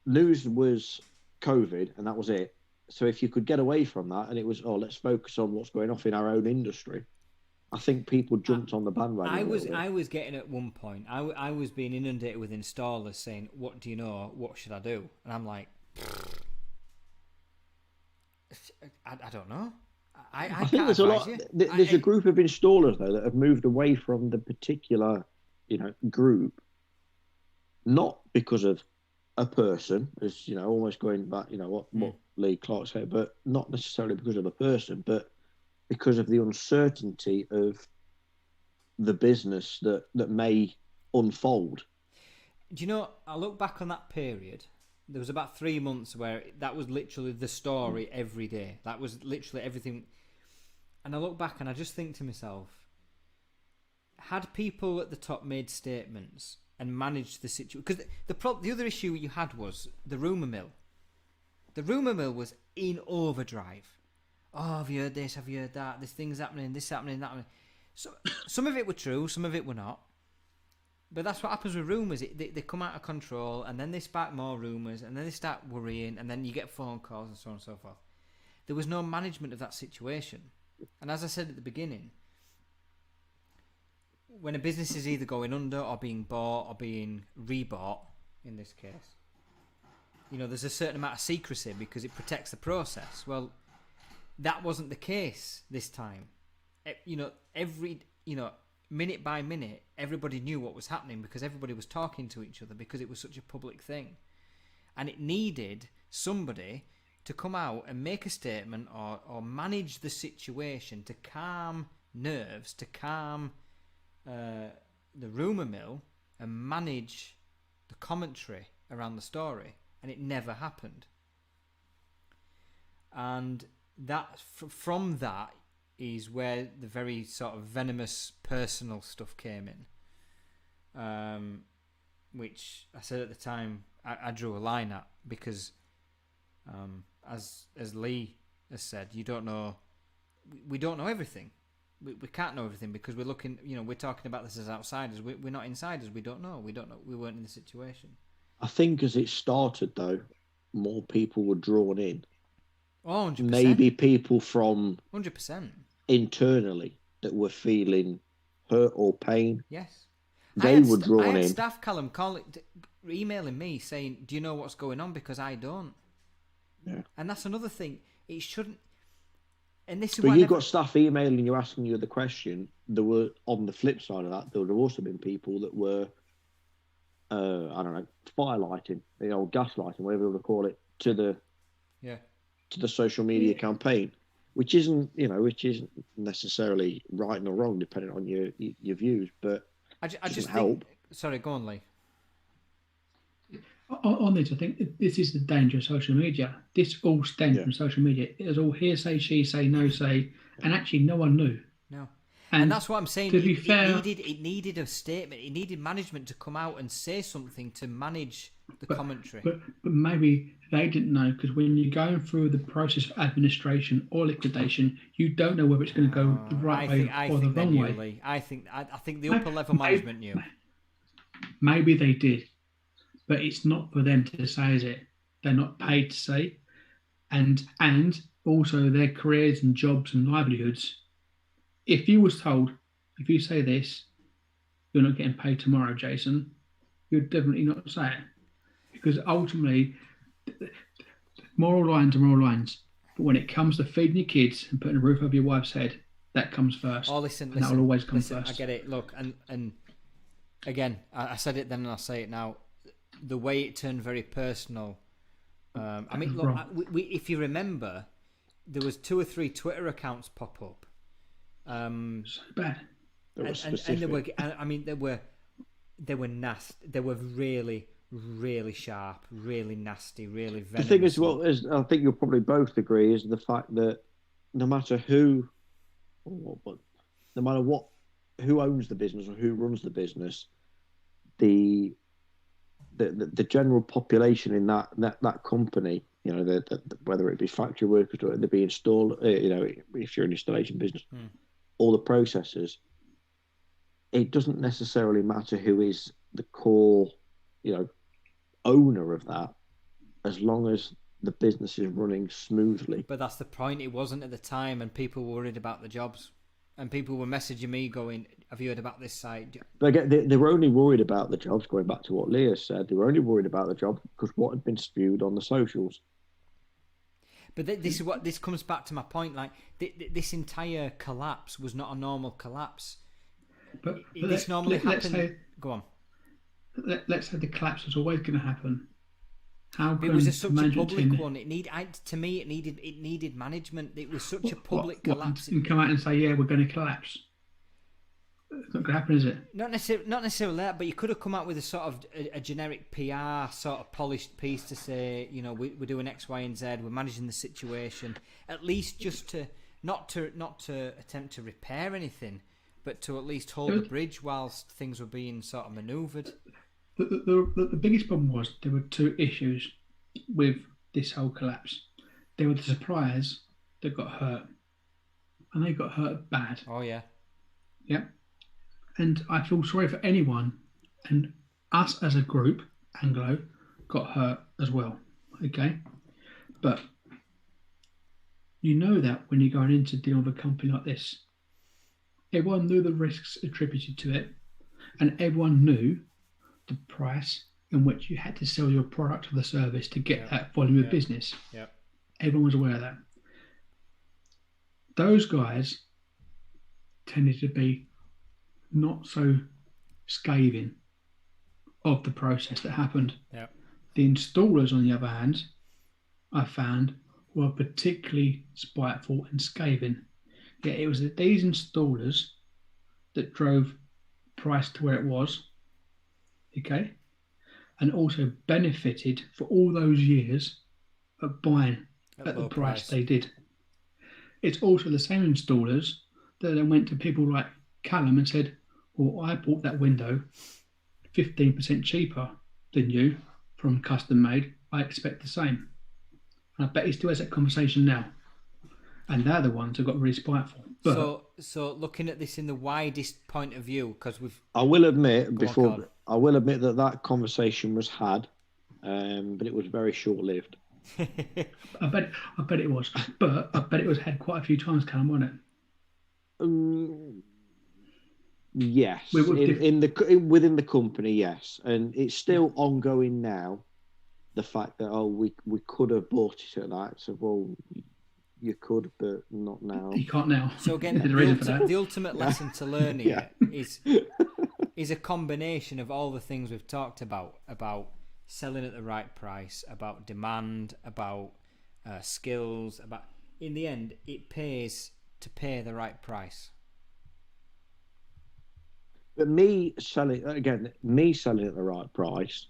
News was COVID, and that was it. So if you could get away from that, and it was, let's focus on what's going off in our own industry, I think people jumped on the bandwagon. I was getting at one point. I was being inundated with installers saying, "What do you know? What should I do?" And I'm like, I don't know. I think there's a lot. There's a group of installers though that have moved away from the particular, group, not because of a person, as almost going back, what Lee Clark said, but not necessarily because of a person, but because of the uncertainty of the business that may unfold. Do you know, I look back on that period, there was about 3 months where that was literally the story every day. That was literally everything. And I look back and I just think to myself, had people at the top made statements and managed the situation, because the other issue you had was the rumour mill. The rumour mill was in overdrive. Oh, have you heard this? Have you heard that? This thing's happening, this happening, that happening. So some of it were true, some of it were not. But that's what happens with rumours. They come out of control, and then they spark more rumours, and then they start worrying, and then you get phone calls and so on and so forth. There was no management of that situation. And as I said at the beginning, when a business is either going under or being bought or being rebought, in this case, there's a certain amount of secrecy because it protects the process. Well, that wasn't the case this time. Every minute by minute, everybody knew what was happening because everybody was talking to each other because it was such a public thing. And it needed somebody to come out and make a statement or manage the situation to calm nerves, to calm the rumour mill and manage the commentary around the story. And it never happened. And that from that is where the very sort of venomous personal stuff came in, which I said at the time I drew a line at because, as Lee has said, you don't know. We don't know everything. We can't know everything because we're looking. We're talking about this as outsiders. We're not insiders. We don't know. We don't know. We weren't in the situation. I think as it started though, more people were drawn in. Oh, 100%. Maybe people from 100% internally that were feeling hurt or pain. Yes, they were drawn in. I had staff, Calum, emailing me saying, "Do you know what's going on?" Because I don't. Yeah, and that's another thing. It shouldn't. And this is. But you got staff emailing you asking you the question. There were on the flip side of that, there would have also been people that were, I don't know, firelighting, gaslighting, whatever you want to call it, to the social media campaign, which isn't necessarily right nor wrong depending on your views, but I just help. Sorry, go on, Lee. On this, I think this is the danger of social media. This all stems from social media. It was all hearsay, she say, no say, and actually no one knew. No. And that's what I'm saying. To be fair, it needed a statement. It needed management to come out and say something to manage the commentary. But maybe they didn't know because when you're going through the process of administration or liquidation, you don't know whether it's going to go the right way or the wrong way. Lee. I think the upper level management knew. Maybe they did, but it's not for them to say, is it? They're not paid to say, and also their careers and jobs and livelihoods. If you was told, if you say this, you're not getting paid tomorrow, Jason, you'd definitely not say it. Because ultimately, moral lines are moral lines. But when it comes to feeding your kids and putting a roof over your wife's head, that comes first. Oh, listen. That will always come first. I get it. Look, and again, I said it then and I'll say it now. The way it turned very personal. I mean, look, if you remember, there was 2 or 3 Twitter accounts pop up. So bad. And they were nasty. They were really, really sharp, really nasty, really venomous. The thing is, I think you'll probably both agree, is the fact that no matter who owns the business or who runs the business, the general population in that company, whether it be factory workers or they be installed, if you're an installation business. All the processes, it doesn't necessarily matter who is the core owner of that, as long as the business is running smoothly. But that's the point. It wasn't at the time, and people were worried about the jobs, and people were messaging me going, "Have you heard about this site?" But again, they were only worried about the jobs. Going back to what Leah said, they were only worried about the jobs because what had been spewed on the socials. But this comes back to my point. Like this entire collapse was not a normal collapse. But this normally happens. Go on. Let's say the collapse was always going to happen. It was such a public one. It needed management. It was such a public collapse. You can come out and say, "Yeah, we're going to collapse." It's not going to happen, is it? Not necessarily that, but you could have come out with a sort of a generic PR sort of polished piece to say, we're doing X, Y, and Z. We're managing the situation. At least just to not to attempt to repair anything, but to at least hold the bridge whilst things were being sort of manoeuvred. The biggest problem was there were two issues with this whole collapse. There were the suppliers that got hurt, and they got hurt bad. Oh yeah. Yeah. And I feel sorry for anyone, and us as a group, Anglo, got hurt as well. Okay, but you know that when you're going in to deal with a company like this, everyone knew the risks attributed to it, and everyone knew the price in which you had to sell your product or the service to get that volume of business. Yeah, everyone was aware of that. Those guys tended to be not so scathing of the process that happened. Yeah. The installers, on the other hand, I found were particularly spiteful and scathing. Yeah, it was these installers that drove price to where it was, okay, and also benefited for all those years of buying at the price they did. It's also the same installers that then went to people like Calum and said, "Well, I bought that window 15% cheaper than you from custom made. I expect the same." And I bet he still has that conversation now. And they're the ones who got really spiteful. But so looking at this in the widest point of view, because I will admit that conversation was had, but it was very short-lived. I bet it was. But I bet it was had quite a few times, Calum, wasn't it? Yes, within the company, yes, and it's still ongoing now. The fact that we could have bought it at that, so well, you could, but not now. You can't now. So again, the ultimate lesson to learn here is a combination of all the things we've talked about selling at the right price, about demand, about skills, about in the end, it pays to pay the right price. But me selling at the right price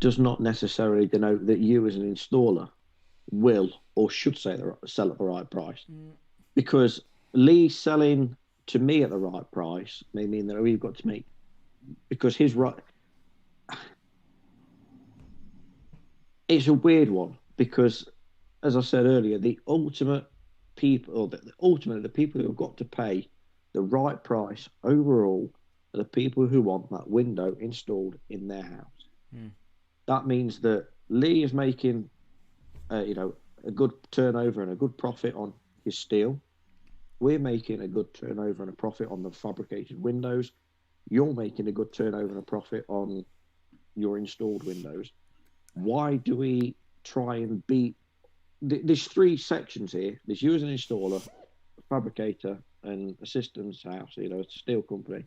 does not necessarily denote that you as an installer will or should sell at the right price. Because Lee selling to me at the right price may mean that we've got to make, because his right, it's a weird one, because as I said earlier, the people who have got to pay the right price overall are the people who want that window installed in their house. That means that Lee is making a good turnover and a good profit on his steel. We're making a good turnover and a profit on the fabricated windows. You're making a good turnover and a profit on your installed windows. Why do we try and beat... There's three sections here. There's you as an installer, a fabricator, and a systems house, a steel company.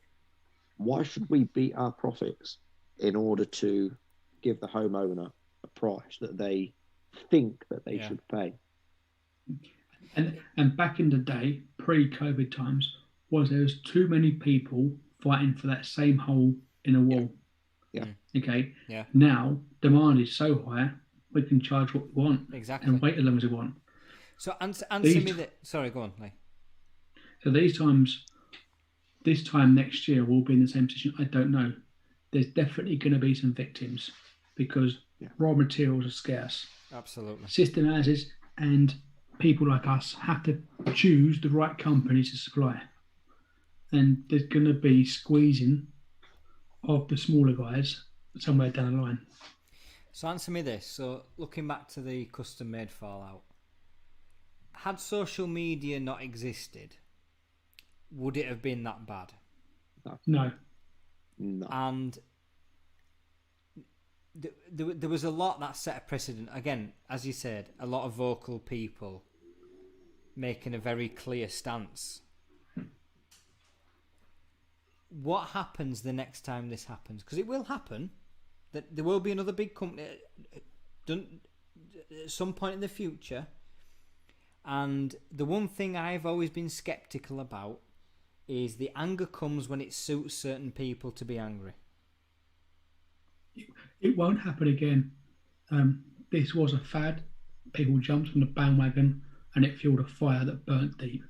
Why should we beat our profits in order to give the homeowner a price that they think that they should pay? And back in the day, pre-COVID times, there was too many people fighting for that same hole in a wall. Yeah. Okay. Yeah. Now demand is so high, we can charge what we want. Exactly. And wait as long as we want. So answer me that. Sorry, go on, Lee. So this time next year, we'll be in the same position. I don't know. There's definitely going to be some victims because raw materials are scarce. Absolutely. System houses and people like us have to choose the right companies to supply. And there's going to be squeezing of the smaller guys somewhere down the line. So answer me this. So looking back to the custom-made fallout, had social media not existed, would it have been that bad? No. And there was a lot that set a precedent. Again, as you said, a lot of vocal people making a very clear stance. What happens the next time this happens? Because it will happen. That there will be another big company at some point in the future. And the one thing I've always been sceptical about is the anger comes when it suits certain people to be angry. It won't happen again. This was a fad. People jumped on the bandwagon and it fueled a fire that burnt deep.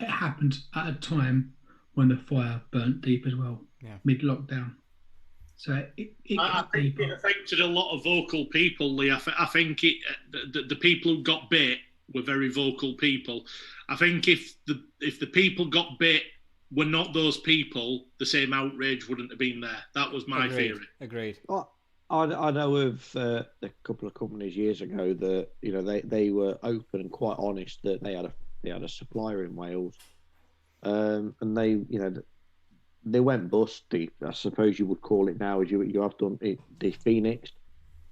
It happened at a time when the fire burnt deep as well, mid-lockdown. So I think it affected a lot of vocal people, Lee. I think the people who got bit were very vocal people. I think if the people got bit were not those people, the same outrage wouldn't have been there. That was my theory. Agreed. Well, I know of a couple of companies years ago that they were open and quite honest that they had a supplier in Wales, and they went bust. I suppose you would call it now, as you have done. They phoenixed.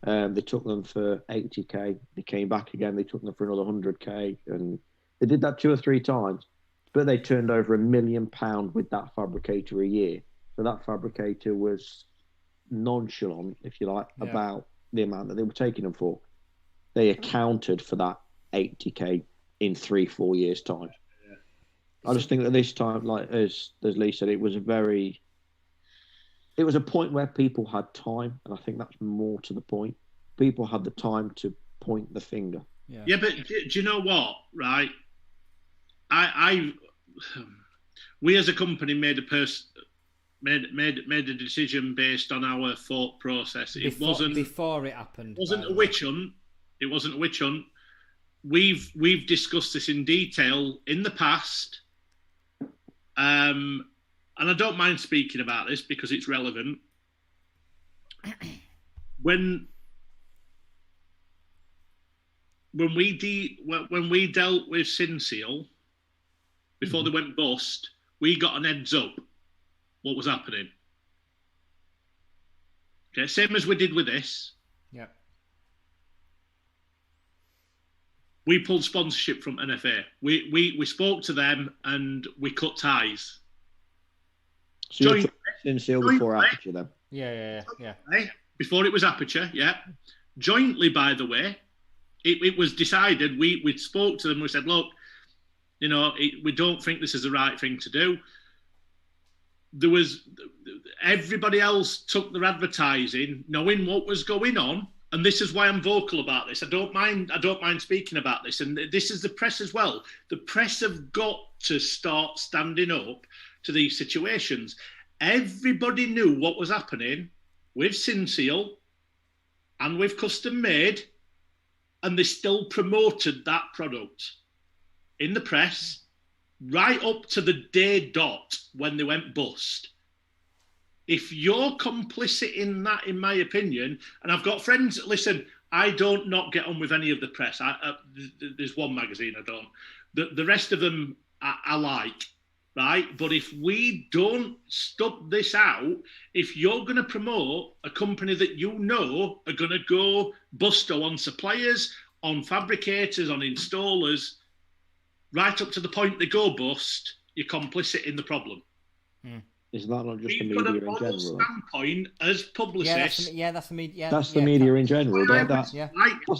They took them for 80k. They came back again. They took them for another 100k, and they did that 2 or 3 times. But they turned over £1 million with that fabricator a year. So that fabricator was nonchalant, if you like, about the amount that they were taking them for. They accounted for that 80k in 3-4 years' time. I just think that this time, like as Lee said, it was a point where people had time, and I think that's more to the point. People had the time to point the finger. Yeah, but do you know what? Right, we as a company made a decision based on our thought process. Before it happened. It wasn't a witch hunt. It wasn't a witch hunt. We've discussed this in detail in the past. And I don't mind speaking about this because it's relevant. When we dealt with Sinseal before they went bust, we got an heads up what was happening. Okay, same as we did with this. Yeah. We pulled sponsorship from NFA. We spoke to them and we cut ties. So you took Sinseal before Aperture then? Yeah. Before it was Aperture, yeah. Jointly, by the way, it was decided. We spoke to them. We said, look, we don't think this is the right thing to do. Everybody else took their advertising, knowing what was going on. And this is why I'm vocal about this. I don't mind speaking about this. And this is the press as well. The press have got to start standing up to these situations. Everybody knew what was happening with Sinseal and with Custom Made, and they still promoted that product in the press right up to the day dot when they went bust. If you're complicit in that, in my opinion, and I've got friends, listen, I don't not get on with any of the press. There's one magazine I don't. The rest of them I like, right? But if we don't stop this out, if you're going to promote a company that you know are going to go busto on suppliers, on fabricators, on installers, right up to the point they go bust, you're complicit in the problem. Is that not just the media in general? We've got a standpoint as publicists. That's the media. That's the media in general. That's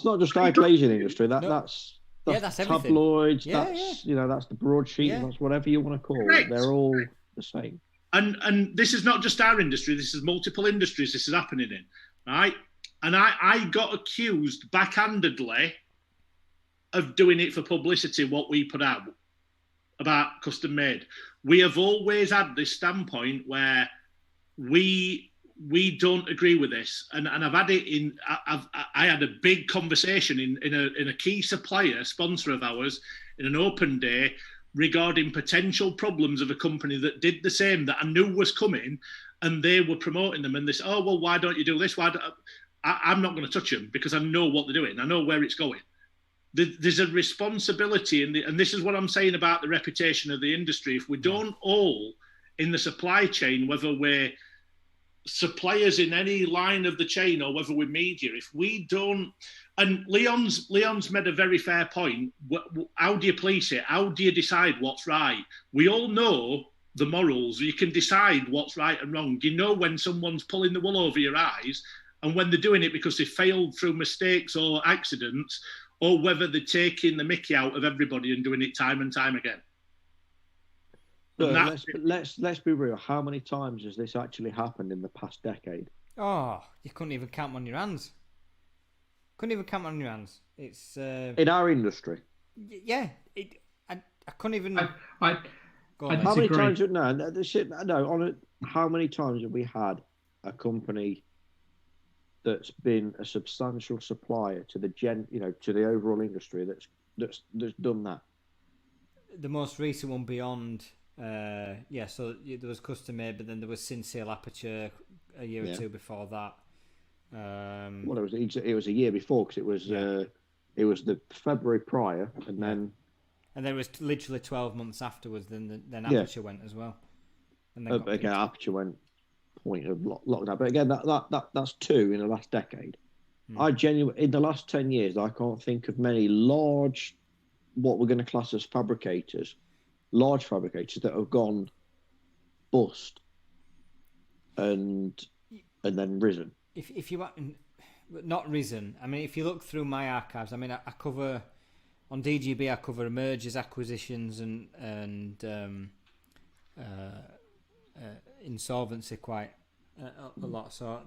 not just our glazing industry. That's tabloids. That's the broadsheet. That's whatever you want to call it. They're all the same. And this is not just our industry. This is multiple industries. This is happening in, right? And I got accused backhandedly of doing it for publicity. What we put out about Custom Made. We have always had this standpoint where we don't agree with this, and I've had it in. I had a big conversation in a key supplier sponsor of ours in an open day regarding potential problems of a company that did the same that I knew was coming, and they were promoting them. And they said, "Oh, well, why don't you do this? I'm not going to touch them because I know what they're doing. I know where it's going." There's a responsibility, and this is what I'm saying about the reputation of the industry. If we don't all in the supply chain, whether we're suppliers in any line of the chain or whether we're media, if we don't, and Leon's made a very fair point. How do you police it? How do you decide what's right? We all know the morals. You can decide what's right and wrong. You know when someone's pulling the wool over your eyes and when they're doing it because they failed through mistakes or accidents, or whether they're taking the mickey out of everybody and doing it time and time again. Let's be real. How many times has this actually happened in the past decade? Oh, you couldn't even count on your hands. It's in our industry. Yeah, I couldn't even. I how many times? How many times have we had a company that's been a substantial supplier to to the overall industry that's done that? The most recent one beyond, so there was custom made, but then there was Sincere Aperture a year or two before that. Well, it was a year before because it was the February prior, and then it was literally 12 months afterwards. Then Aperture went as well, and then again Aperture went. Point of lockdown, but again, that's two in the last decade. In the last 10 years, I can't think of many large, what we're going to class as large fabricators that have gone bust and then risen. If you not risen, I mean, if you look through my archives, I mean, I cover on DGB, I cover mergers, acquisitions, and insolvency quite a lot. So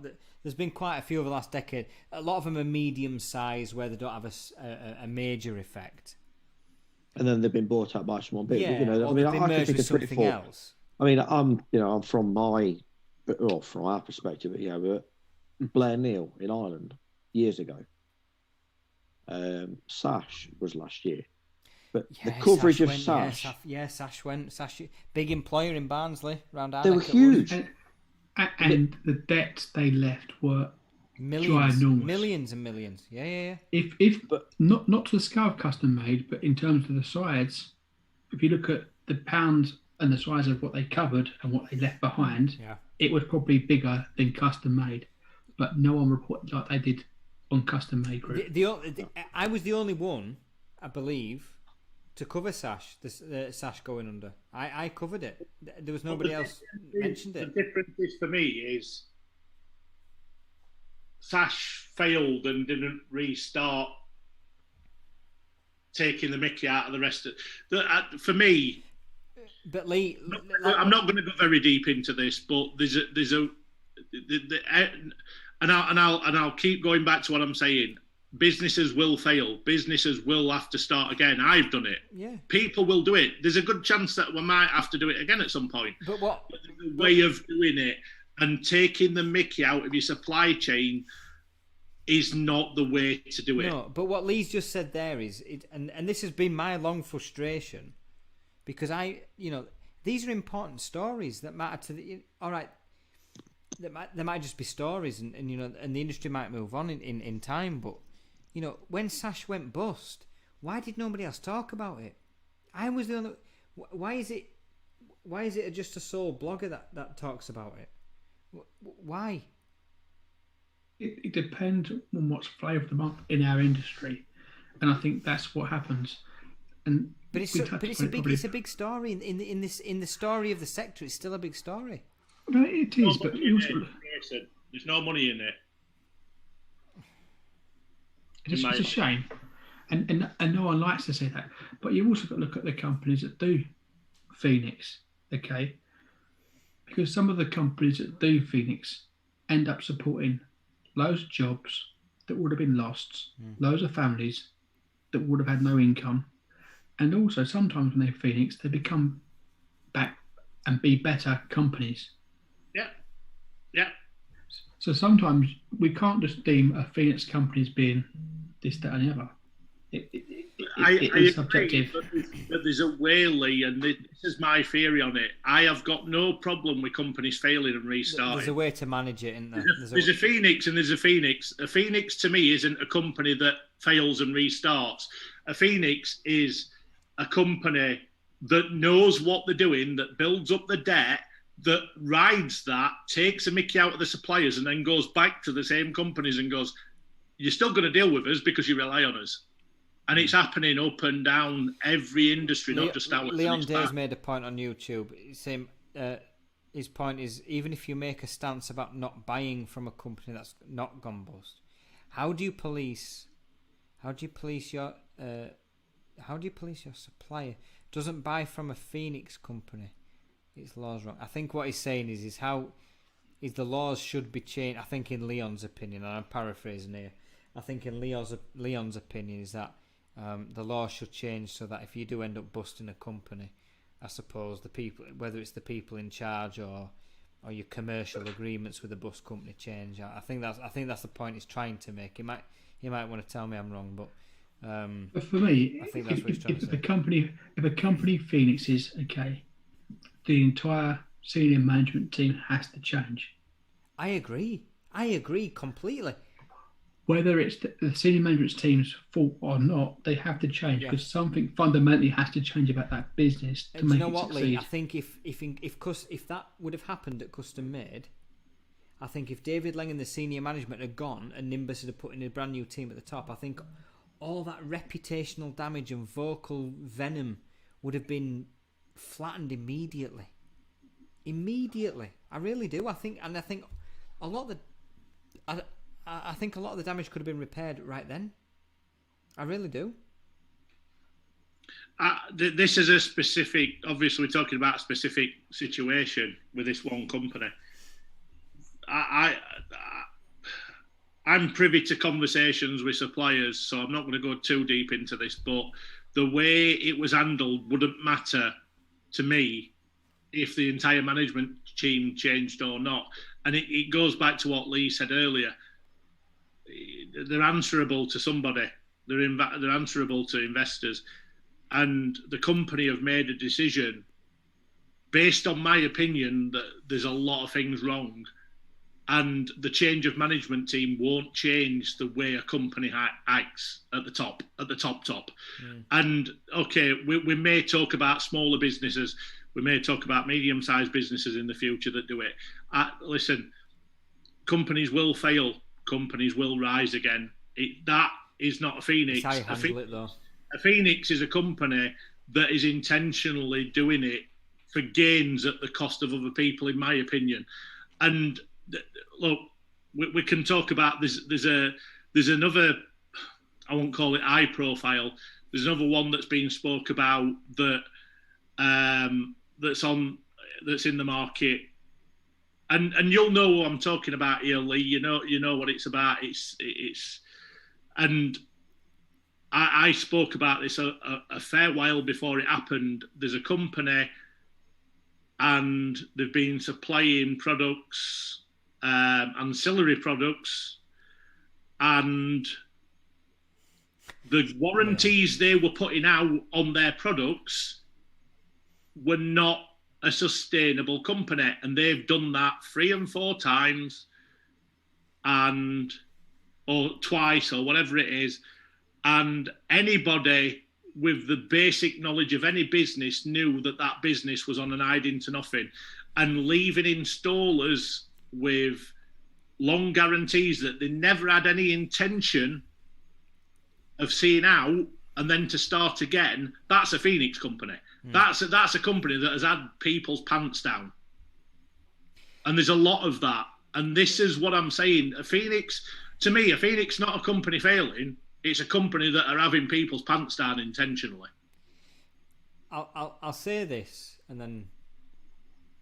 there's been quite a few over the last decade. A lot of them are medium size where they don't have a major effect. And then they've been bought out by someone big. Yeah, or they've been merged with something else. I mean, I'm from our perspective, but Blair Neal in Ireland years ago. Sash was last year. But the coverage of Sash... Sash went. Sash, big employer in Barnsley, around they were huge. And the debts they left were millions and millions. Yeah. But not to the scale of custom made, but in terms of the size, if you look at the pounds and the size of what they covered and what they left behind, it was probably bigger than custom made. But no one reported like they did on custom made group. I was the only one, I believe, to cover Sash, the Sash going under. I covered it. There was nobody else mentioned it. The difference is for me is Sash failed and didn't restart taking the mickey out of the rest of for me. But Lee, I'm not going to go very deep into this, but I'll keep going back to what I'm saying. Businesses will fail. Businesses will have to start again. I've done it. Yeah. People will do it. There's a good chance that we might have to do it again at some point. But the way of doing it and taking the mickey out of your supply chain is not the way to do it. No, but what Lee's just said there is, and this has been my long frustration, because these are important stories that matter to the. All right, there might just be stories, and the industry might move on in time, but. When Sash went bust, why did nobody else talk about it? I was the only. Why is it just a sole blogger that talks about it? Why? It depends on what's flavour of the month in our industry, and I think that's what happens. But it's a big story in the story of the sector. It's still a big story. No, it is, but there's no money in it. It's a shame, and no one likes to say that. But you've also got to look at the companies that do Phoenix, okay? Because some of the companies that do Phoenix end up supporting loads of jobs that would have been lost, loads of families that would have had no income, and also sometimes when they're Phoenix, they become back and be better companies. Yeah. So sometimes we can't just deem a Phoenix company as being this, that, and the other. is agree subjective. but there's a way, Lee, and this is my theory on it. I have got no problem with companies failing and restarting. There's a way to manage it, isn't there? There's a phoenix and there's a phoenix. A phoenix to me isn't a company that fails and restarts. A phoenix is a company that knows what they're doing, that builds up the debt, that rides that, takes a mickey out of the suppliers, and then goes back to the same companies and goes, "You're still going to deal with us because you rely on us." And it's happening up and down every industry, not just ours. Leon Day's made a point on YouTube. His point is, even if you make a stance about not buying from a company that's not gone bust, how do you police your supplier doesn't buy from a Phoenix company? Its laws wrong. I think what he's saying is the laws should be changed. I think in Leon's opinion, and I'm paraphrasing here, I think in Leon's opinion is that the law should change so that if you do end up busting a company, I suppose the people, whether it's the people in charge or your commercial agreements with the bus company change. I think that's the point he's trying to make. He might want to tell me I'm wrong, but for me, I think that's what he's trying to say. If a company Phoenix is okay, the entire senior management team has to change. I agree completely. Whether it's the senior management team's fault or not, they have to change because something fundamentally has to change about that business to make it succeed. Lee? I think if that would have happened at Custom Made, I think if David Lang and the senior management had gone and Nimbus had put in a brand new team at the top, I think all that reputational damage and vocal venom would have been flattened immediately. I really do. I think a lot of the I think a lot of the damage could have been repaired right then. I really do. This is a specific. Obviously, we're talking about a specific situation with this one company. I'm privy to conversations with suppliers, so I'm not going to go too deep into this. But the way it was handled wouldn't matter to me if the entire management team changed or not. And it goes back to what Lee said earlier. They're answerable to somebody. They're answerable to investors. And the company have made a decision based on my opinion that there's a lot of things wrong. And the change of management team won't change the way a company acts at the top. And okay, we may talk about smaller businesses. We may talk about medium-sized businesses in the future that do it. Listen, companies will fail. Companies will rise again. That is not a phoenix. It's how you handle it, though. A phoenix is a company that is intentionally doing it for gains at the cost of other people, in my opinion. And look, we can talk about this. There's another. I won't call it high profile. There's another one that's been spoke about that that's in the market. And you'll know what I'm talking about here, Lee. You know what it's about. It's and I spoke about this a fair while before it happened. There's a company, and they've been supplying products, ancillary products, and the warranties they were putting out on their products were not a sustainable company, and they've done that 3 and 4 times, or twice, or whatever it is. And anybody with the basic knowledge of any business knew that business was on an hiding to nothing, and leaving installers with long guarantees that they never had any intention of seeing out, and then to start again. That's a Phoenix company. That's a company that has had people's pants down, and there's a lot of that. And this is what I'm saying. A Phoenix, not a company failing. It's a company that are having people's pants down intentionally. I'll say this, and then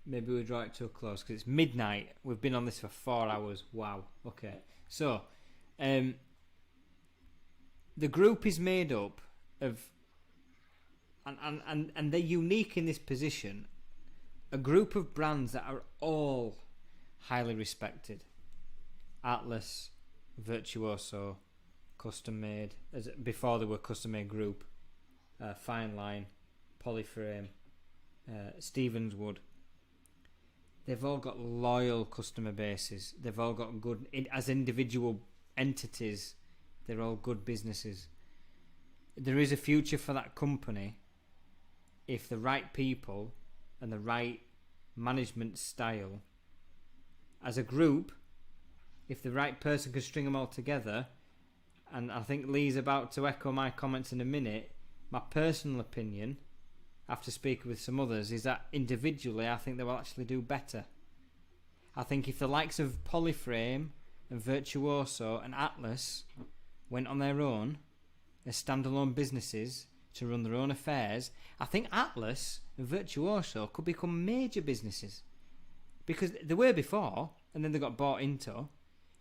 maybe we'll draw it to a close because it's midnight. We've been on this for 4 hours. Wow. Okay. So, the group is made up of, and they're unique in this position, a group of brands that are all highly respected. Atlas, Virtuoso, Custom Made, before they were Custom Made Group, Fine Line, Polyframe, Stevens Wood. They've all got loyal customer bases. They've all got good, as individual entities, they're all good businesses. There is a future for that company if the right people and the right management style, as a group, if the right person can string them all together. And I think Lee's about to echo my comments in a minute. My personal opinion, after speaking with some others, is that individually I think they will actually do better. I think if the likes of Polyframe and Virtuoso and Atlas went on their own as standalone businesses to run their own affairs, I think Atlas and Virtuoso could become major businesses, because they were before and then they got bought into.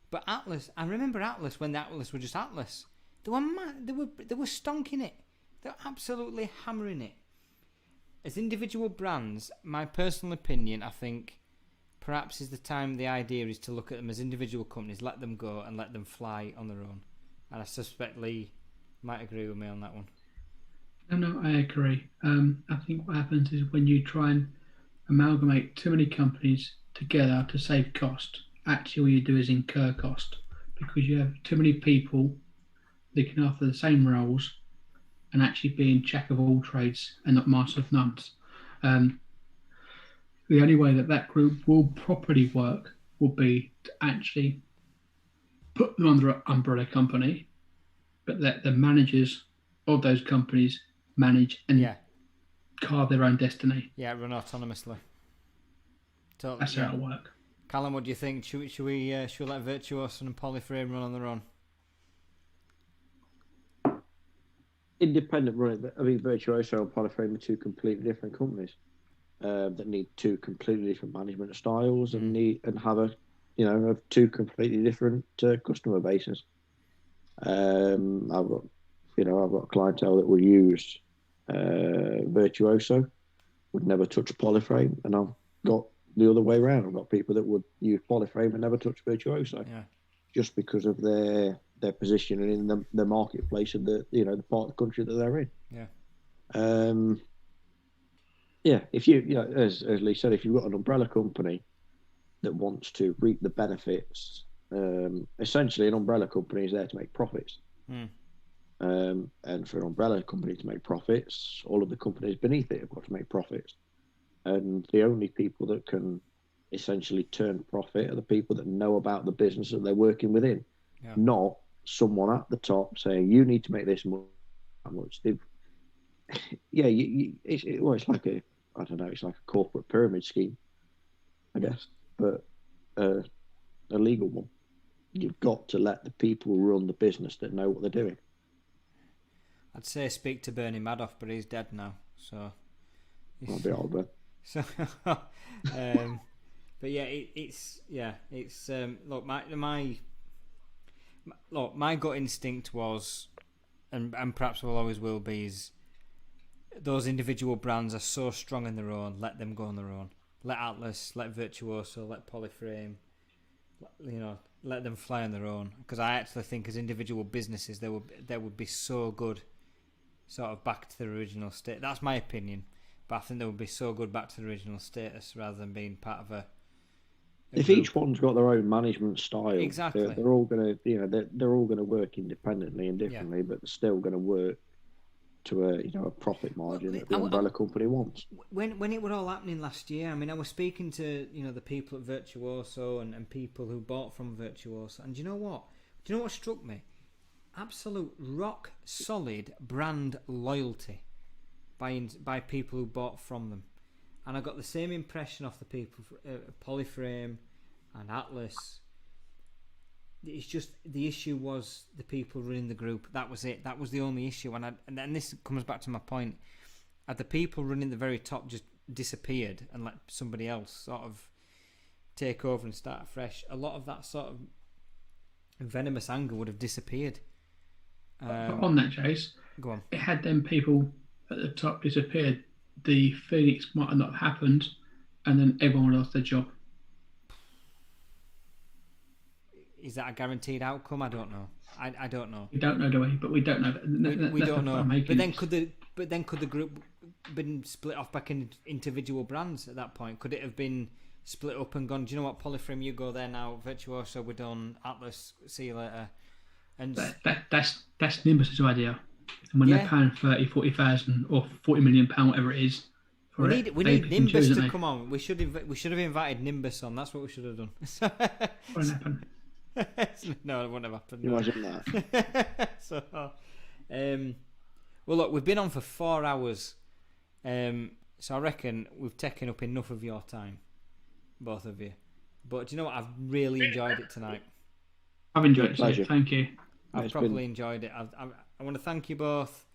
But Atlas, I remember Atlas when the Atlas were just Atlas. They were stonking it. They were absolutely hammering it. As individual brands, my personal opinion, I think perhaps is the time the idea is to look at them as individual companies, let them go and let them fly on their own. And I suspect Lee might agree with me on that one. No, I agree. I think what happens is when you try and amalgamate too many companies together to save cost, actually all you do is incur cost, because you have too many people looking after the same roles and actually being jack of all trades and not master of none. The only way that group will properly work will be to actually put them under an umbrella company, but let the managers of those companies manage and carve their own destiny. Yeah, run autonomously. Totally, that's how it'll work. Calum, what do you think? Should we let Virtuoso and Polyframe run on their own? Independent running. I mean, Virtuoso and Polyframe are two completely different companies that need two completely different management styles and have two completely different customer bases. I've got clientele that will use Virtuoso, would never touch Polyframe, and I've got the other way around. I've got people that would use Polyframe and never touch Virtuoso, just because of their position in the marketplace of the part of the country that they're in. If you as Lee said, if you've got an umbrella company that wants to reap the benefits, essentially an umbrella company is there to make profits. And for an umbrella company to make profits, all of the companies beneath it have got to make profits. And the only people that can essentially turn profit are the people that know about the business that they're working within, not someone at the top saying, you need to make this much. It's like it's like a corporate pyramid scheme, I guess, but a legal one. You've got to let the people run the business that know what they're doing. I'd say speak to Bernie Madoff, but he's dead now, so I'll be old then. So, but my gut instinct was, and perhaps always will be, is those individual brands are so strong in their own. Let them go on their own. Let Atlas, let Virtuoso, let Polyframe, let them fly on their own. Because I actually think, as individual businesses, they would be so good, sort of back to their original state. That's my opinion. But I think they would be so good back to the original status rather than being part of a if group. Each one's got their own management style, exactly, they're all going to they're all going to work independently and differently, but they're still going to work to a profit margin that the umbrella company wants. When it was all happening last year, I mean, I was speaking to the people at Virtuoso and people who bought from Virtuoso, and do you know what? Do you know what struck me? Absolute rock solid brand loyalty by people who bought from them, and I got the same impression off the people Polyframe and Atlas. It's just the issue was the people running the group. That was it. That was the only issue. And then this comes back to my point: had the people running the very top just disappeared and let somebody else sort of take over and start fresh, a lot of that sort of venomous anger would have disappeared. On that, Chase, go on. It had them people at the top disappeared, the Phoenix might have not happened, and then everyone lost their job. is that a guaranteed outcome? I don't know. I don't know. We don't know, do we? But we don't know. We don't know. But then could the group been split off back in individual brands at that point? Could it have been split up and gone, do you know what, Polyframe, you go there now, Virtuoso, we're done, Atlas, see you later. And that's Nimbus's idea. And when they're paying 30, 40,000 or 40 million pound, whatever it is, we need Nimbus to come on. We should have invited Nimbus on. That's what we should have done. Won't happen. No, it won't have happened. You imagine that. So, well, look, we've been on for 4 hours, so I reckon we've taken up enough of your time, both of you. But do you know what? I've really enjoyed it tonight. I've enjoyed it. Thank you. I've probably enjoyed it. I want to thank you both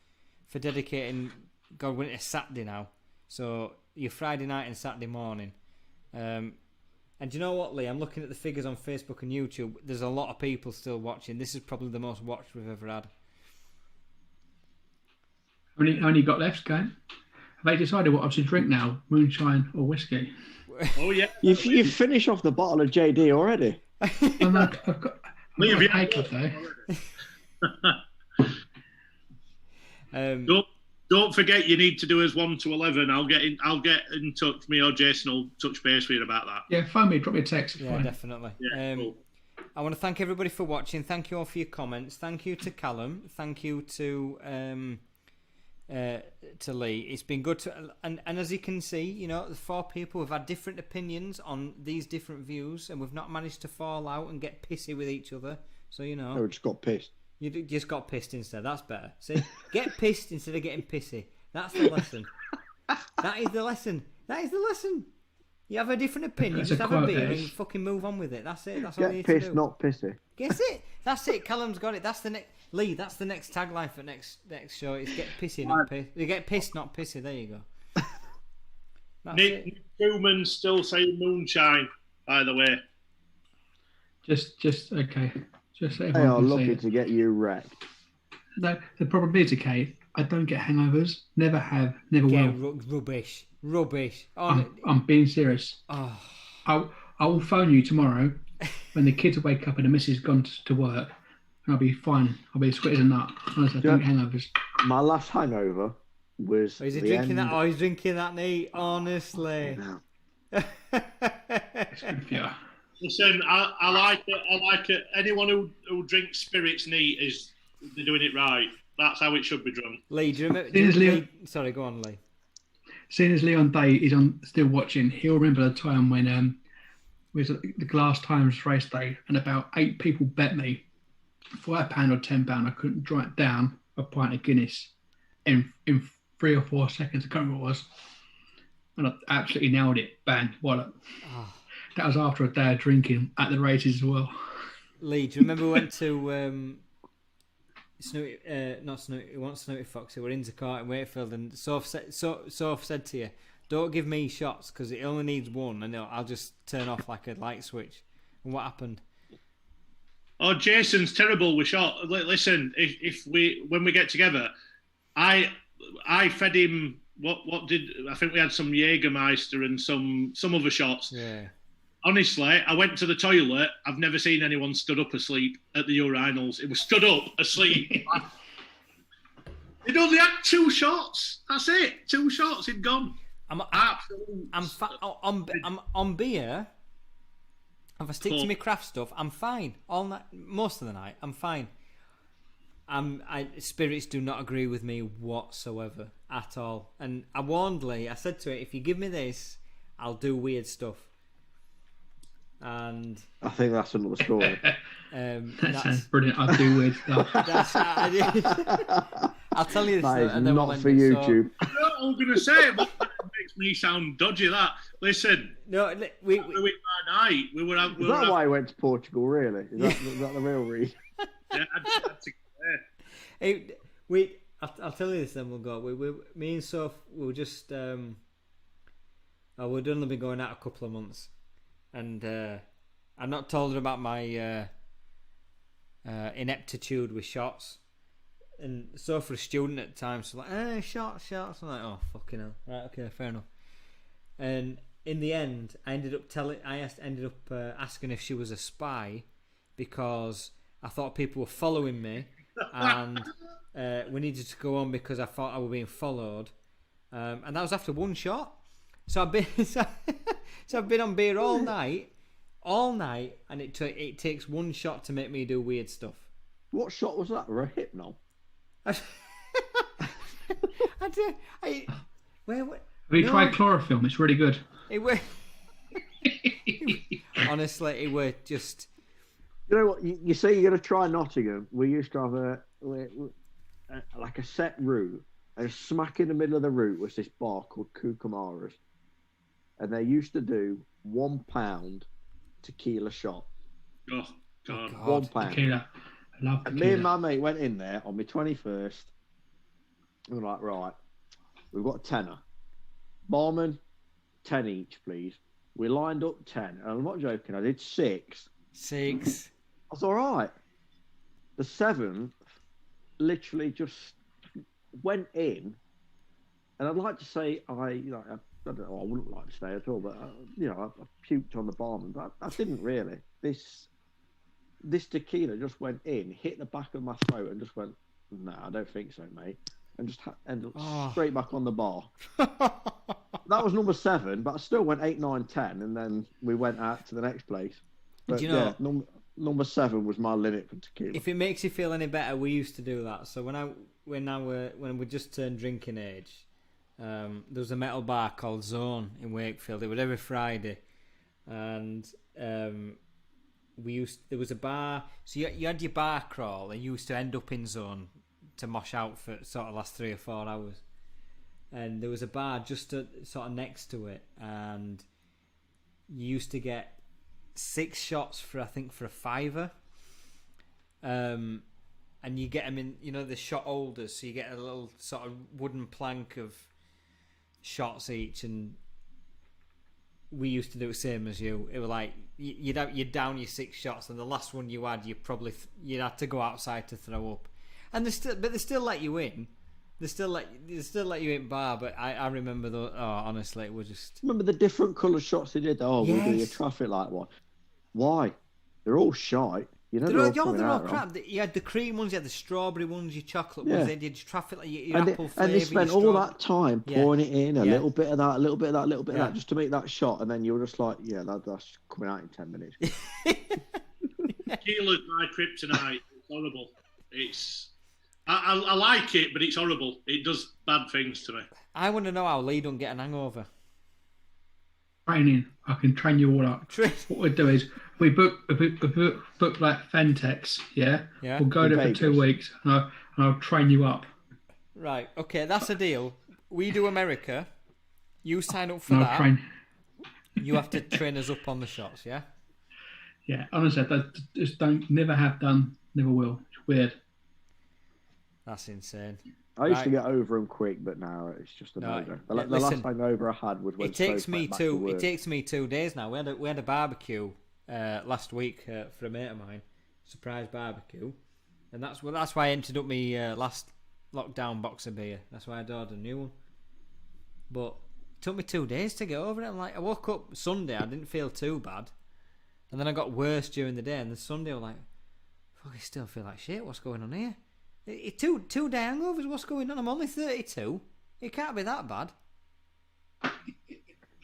for dedicating. God, we're into Saturday now, so your Friday night and Saturday morning. And do you know what, Lee? I'm looking at the figures on Facebook and YouTube. There's a lot of people still watching. This is probably the most watched we've ever had. How many got left, Game? Have they decided what I should drink now? Moonshine or whiskey? Oh yeah, you've finished off the bottle of JD already. I've got Don't forget, you need to do us 1 to 11. I'll get in touch. Me or Jason will touch base with you about that. Yeah, phone me, drop me a text. Yeah, definitely. Yeah, cool. I want to thank everybody for watching. Thank you all for your comments. Thank you to Calum. Thank you to Lee. It's been good and as you can see, you know, the 4 people have had different opinions on these different views, and we've not managed to fall out and get pissy with each other. So you know, we just got pissed. You just got pissed instead. That's better. See, get pissed instead of getting pissy. That's the lesson. That is the lesson. That is the lesson. You have a different opinion, just have a beer and fucking move on with it. That's it. That's all you need to do. Get pissed, not pissy. Guess it. That's it. Callum's got it. That's the next. Lee, that's the next tagline for next show. Is get pissy, not pissy. You get pissed, not pissy. There you go. Nick Newman's still saying moonshine, by the way. Just okay. Just so they are looking to get you wrecked. No, the problem is, okay, I don't get hangovers. Never have. Never will. Rubbish. Oh, I'm being serious. Oh. I will phone you tomorrow when the kids wake up and the missus has gone to work, and I'll be fine. I'll be as sweet as a nut. Honestly, I don't get hangovers. My last hangover was. Is he drinking that? Oh, he's drinking that neat. Honestly. No. It's good for you. Listen, I like it. I like it. Anyone who drinks spirits neat they're doing it right. That's how it should be drunk. Lee, do you remember? Sorry, go on, Lee. Seeing as Leon Day is still watching, he'll remember the time when it was the Glass Times race day, and about 8 people bet me £5 or £10 I couldn't drive down a pint of Guinness in 3 or 4 seconds. I can't remember what it was, and I absolutely nailed it. Bang, wallop. Oh. That was after a day of drinking at the races as well. Lee, do you remember we went to Snooty Foxy? We're in Zakart in Wakefield, and Soph said to you, "Don't give me shots because it only needs one, and I'll just turn off like a light switch." And what happened? Oh, Jason's terrible with shot. Listen, when we get together, I fed him. What did I think we had some Jägermeister and some other shots. Yeah. Honestly, I went to the toilet. I've never seen anyone stood up asleep at the urinals. It was stood up asleep. He'd only had 2 shots. That's it. 2 shots. He'd gone. I'm on beer. If I stick to my craft stuff, I'm fine all night. Most of the night, I'm fine. Spirits do not agree with me whatsoever at all. And I warned Lee. I said to it, if you give me this, I'll do weird stuff. And I think that's another story. That sounds brilliant. I do weird stuff. I'll tell you this. That is not for YouTube. So, I'm going to say, but that makes me sound dodgy. That listen. No, we by night. We were. Is that why I went to Portugal? Really? Is that the real reason? Yeah, I had to go there. I'll tell you this. Then we'll go. Me and Soph, we were just. We'd only been going out a couple of months. And I've not told her about my ineptitude with shots. And so for a student at the time, so like, shots. I'm like, oh, fucking hell. Right, okay, fair enough. And in the end, I ended up asking if she was a spy, because I thought people were following me, and we needed to go on because I thought I were being followed, and that was after one shot. So I've been so I've been on beer all night, and it takes one shot to make me do weird stuff. What shot was that? A hypno? Have you tried chloroform? It's really good. Honestly, it were just. You know what? You say you're going to try Nottingham. We used to have like a set route, and smack in the middle of the route was this bar called Kookamara's, and they used to do £1 tequila shot. Oh God! £1. Tequila. I love tequila. And me and my mate went in there on my 21st. We were like, right, we've got a tenner. Barman, 10 each, please. We lined up 10, and I'm not joking. I did 6. I was all right. The 7th literally just went in, and I'd like to say I don't know. I wouldn't like to say at all, but I puked on the barman, but I didn't really. This tequila just went in, hit the back of my throat, and just went, "No, I don't think so, mate," and just ended up straight back on the bar. That was number 7, but I still went 8, 9, 10, and then we went out to the next place. But number 7 was my limit for tequila. If it makes you feel any better, we used to do that. So when we just turned drinking age, there was a metal bar called Zone in Wakefield. It was every Friday, and there was a bar. So you had your bar crawl, and you used to end up in Zone to mosh out for sort of last 3 or 4 hours. And there was a bar just sort of next to it, and you used to get 6 shots for a £5. And you get them in, the shot holders, so you get a little sort of wooden plank of shots each, and we used to do the same as you. It was like you'd down your 6 shots, and the last one you had, you'd had to go outside to throw up, and they still let you in. They still let you in bar, but I remember though. Oh, honestly, it was just. Remember the different colour shots they did? Oh, we'll do your traffic light one. Why? They're all shite. They're all crap. You had the cream ones, you had the strawberry ones, your chocolate ones. They did your traffic light, your apple flavour. And they spent all that time pouring it in, a little bit of that, a little bit of that, a little bit of that, just to make that shot, and then you were just like, that's coming out in 10 minutes. Tequila's my kryptonite. It's horrible. I like it, but it's horrible. It does bad things to me. I want to know how Lee don't get an hangover. Training. I can train you all up. What we do is we book like Fentex, yeah? We'll go there for 2 weeks, and I'll train you up. Right, okay, that's a deal. We do America. You sign up for that. You have to train us up on the shots, yeah? Yeah, honestly, never have done, never will. It's weird. That's insane. I used to get over them quick, but now it's just a no-go. The last hangover I had was when it takes me 2 days now. We had a barbecue last week for a mate of mine, surprise barbecue, and that's why I emptied up my last lockdown box of beer. That's why I ordered a new one. But it took me 2 days to get over it. I woke up Sunday, I didn't feel too bad, and then I got worse during the day. And the Sunday I was like, "Fuck, I still feel like shit. What's going on here?" Two-day hangovers. What's going on? I'm only 32. It can't be that bad.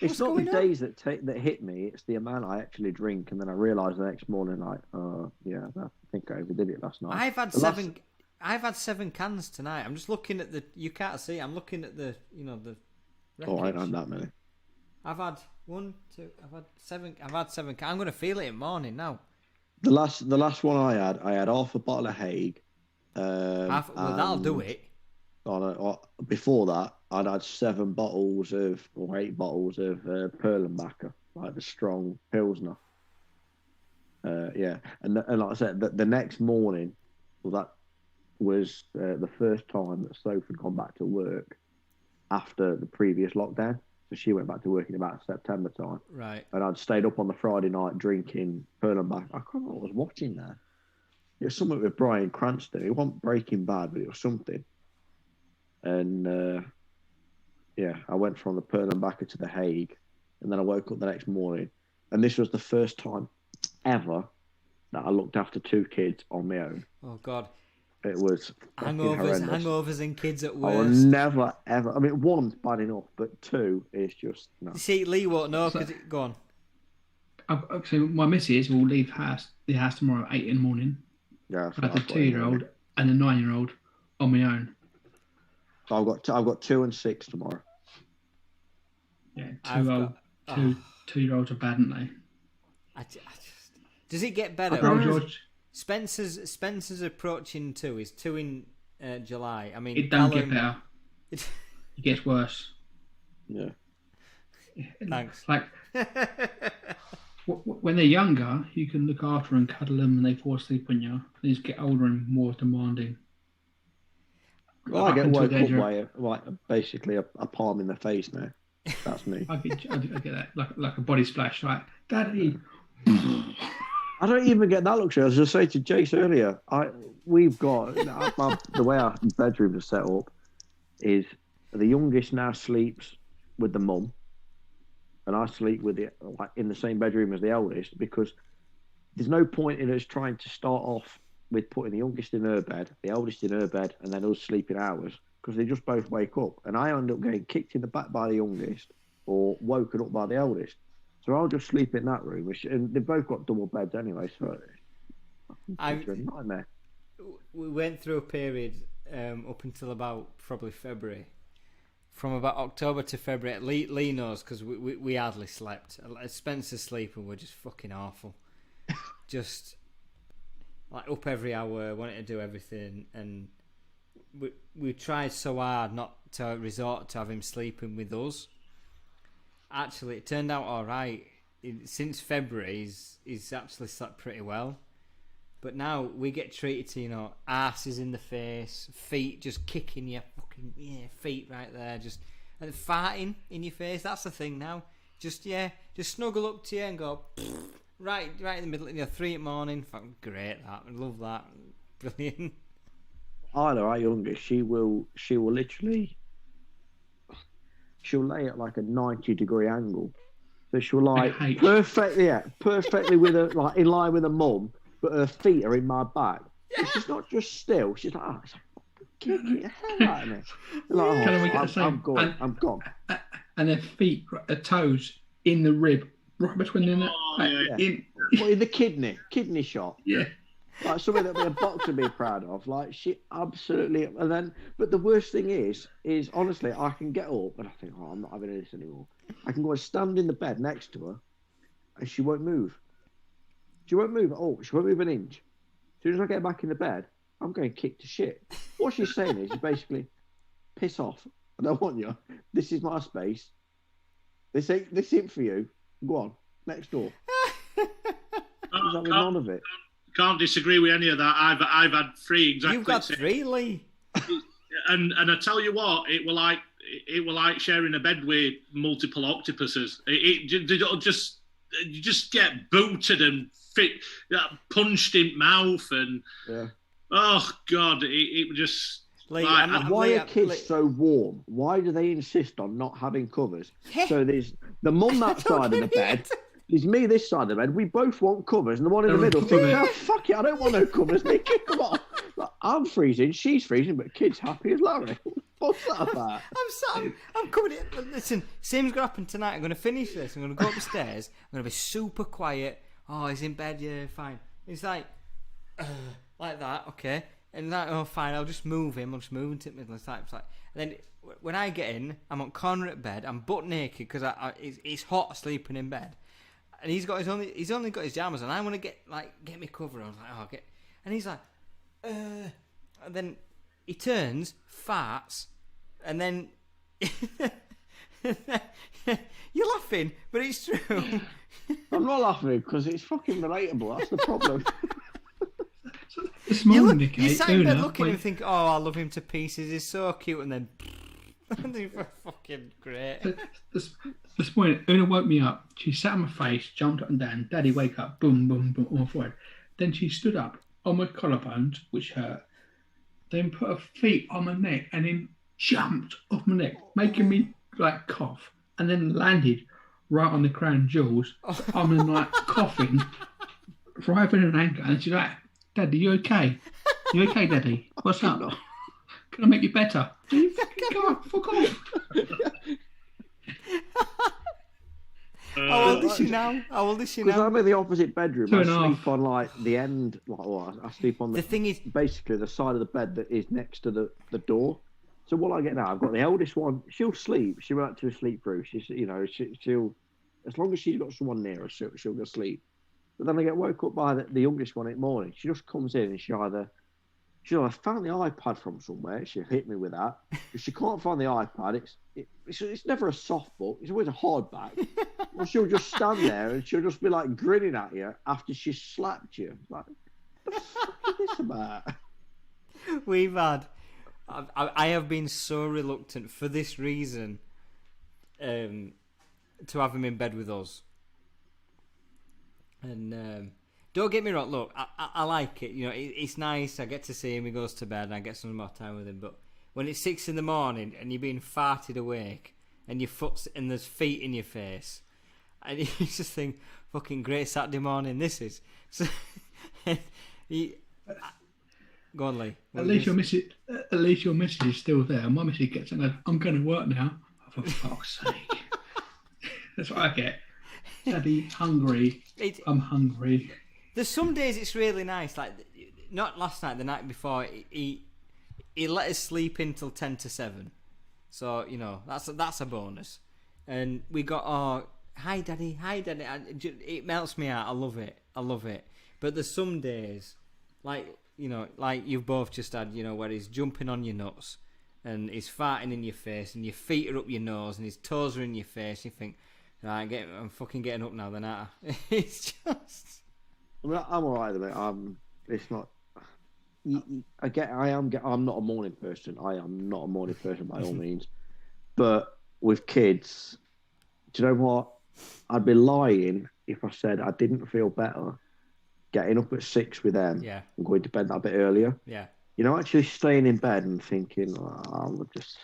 It's not the days that hit me. It's the amount I actually drink, and then I realise the next morning, like, I think I overdid it last night. I've had 7 cans tonight. I'm just looking at the. You can't see. I'm looking at the. The. Oh, I don't have that many. I've had 1, 2. I've had 7. I've had 7 cans. I'm going to feel it in the morning now. The last one I had half a bottle of Hague. That'll do it. Before that, I'd had 7 bottles or 8 bottles of Perlenbacher, like the strong Pilsner. And like I said, the next morning, that was the first time that Soph had gone back to work after the previous lockdown. So she went back to work in about September time. Right. And I'd stayed up on the Friday night drinking Perlenbacher. I can't remember what I was watching there. It was something with Bryan Cranston. It wasn't Breaking Bad, but it was something. And I went from the Perlenbacher to the Hague, and then I woke up the next morning, and this was the first time ever that I looked after 2 kids on my own. Oh God. It was hangovers and kids at worst. I will never ever. I mean, 1's bad enough, but 2 is just no. You see, Lee won't know because go on. So my missus will leave the house tomorrow at 8 in the morning. Yeah, I have a 2-year-old and a 9-year-old on my own. So I've got 2 and 6 tomorrow. Yeah, 2-year-olds are bad, aren't they? Does it get better? Spencer's approaching 2. He's 2 in July. I mean, it don't get better. It gets worse. Yeah. Thanks. Like when they're younger, you can look after and cuddle them, and they fall asleep on you. They just get older and more demanding. Well, I get woke up by basically a palm in the face now. That's me. I get that, like a body splash, like Daddy. I don't even get that luxury. I was just saying to Jace earlier, we've got the way our bedroom is set up is the youngest now sleeps with the mum, and I sleep with in the same bedroom as the eldest, because there's no point in us trying to start off with putting the youngest in her bed, the eldest in her bed, and then us sleeping ours, because they just both wake up, and I end up getting kicked in the back by the youngest or woken up by the eldest. So I'll just sleep in that room, and they've both got double beds anyway, so it's a nightmare. We went through a period up until about probably February. From about October to February, Lee knows, because we hardly slept. Spencer's sleeping were just fucking awful. Just like up every hour, wanting to do everything, and we tried so hard not to resort to have him sleeping with us. Actually, it turned out all right. Since February, he's actually slept pretty well. But now we get treated to, asses in the face, feet just kicking your fucking feet right there, and farting in your face. That's the thing now. Just snuggle up to you and go right in the middle. 3 in the morning. Fucking great that. I love that. Brilliant. Isla, our youngest, she will literally. She'll lay at like a 90-degree angle, so she'll perfectly with her in line with her mum, but her feet are in my back. Yeah. She's not just still. She's like, kicking the hell out of me. I'm gone. And her feet, her toes in the rib, right between them. In the kidney shot. Yeah. Like something that a boxer would be proud of. Like she absolutely, but the worst thing is honestly, I can get up and I think, I'm not having this anymore. I can go and stand in the bed next to her, and she won't move. She won't move at all. She won't move an inch. As soon as I get back in the bed, I'm going kick to shit. What she's saying is basically, piss off. I don't want you. This is my space. This ain't for you. Go on, next door. She's having none of it. Can't disagree with any of that. I've had 3 exactly. You've got 3, Lee. And I tell you what, it were like sharing a bed with multiple octopuses. You just get booted and punched in mouth, and oh God, it just. Lee, why are kids so warm? Why do they insist on not having covers? So there's the mum that side of the bed. There's me this side of the bed. We both want covers, and the one in the middle thinks, fuck it, I don't want no covers, Nicky, come on. Like, I'm freezing, she's freezing, but kid's happy as Larry. What's that about? I'm coming in. Listen, same's going to happen tonight. I'm going to finish this. I'm going to go upstairs. I'm going to be super quiet. Oh, he's in bed, yeah, fine. It's like that, okay. And like, oh, fine, I'll just move him. I'll just move him to the middle. It's like, and then when I get in, I'm on corner at bed. I'm butt naked because it's hot sleeping in bed. And he's only got his jammers on. I want to get me cover. I was like, and he's like, and then he turns, farts, and then you're laughing, but it's true. I'm not laughing because it's fucking relatable. That's the problem. This morning, Nicky, you sat in there looking and think, I love him to pieces. He's so cute, and then fucking great. This morning, Una woke me up. She sat on my face, jumped up and down. Daddy, wake up! Boom, boom, boom, on my forehead. Then she stood up on my collarbones, which hurt. Then put her feet on my neck, and then jumped off my neck, making me cough, and then landed right on the crown jewels. I'm coughing thriving in anger, and she's like, "Dad, are you okay? You okay, Daddy? What's up? Can I make you better? Do you fucking fuck off?" How old is she now? Because I'm in the opposite bedroom. 2.5. I sleep on like the end. I sleep on The thing is, basically the side of the bed that is next to the door. So what I get now, I've got the eldest one. She'll sleep. She won't actually sleep through. She'll as long as she's got someone near her, she'll go sleep. But then I get woke up by the youngest one in the morning. She just comes in and she either found the iPad from somewhere. She hit me with that. If she can't find the iPad, it's never a soft book. It's always a hardback. Well, she'll just stand there and she'll just be like grinning at you after she's slapped you. Like, what the fuck is this about? We've had. I have been so reluctant for this reason to have him in bed with us. And don't get me wrong, look, I like it. You know, it's nice. I get to see him. He goes to bed and I get some more time with him. But when it's 6 a.m. and you're being farted awake and there's feet in your face, and you just think, fucking great Saturday morning this is. So, go on, Lee. At least your missus is still there. My missus gets in. I'm going to work now. Oh, for fuck's sake. That's what I get. Daddy, hungry. I'm hungry. There's some days it's really nice. Like, not last night, the night before, he let us sleep until 10 to 7. So, you know, that's a bonus. And we got hi daddy. It melts me out. I love it. But there's some days, like, you know, like you've both just had, you know, where he's jumping on your nuts and he's farting in your face and your feet are up your nose and his toes are in your face. You think, right, I'm fucking getting up now, then, aren't I? It's just... I'm alright with it. It's not... I'm not a morning person. I am not a morning person by all means. But with kids, do you know what? I'd be lying if I said I didn't feel better getting up at 6 with them and going to bed that bit earlier. Yeah. You know, actually staying in bed and thinking, I'll just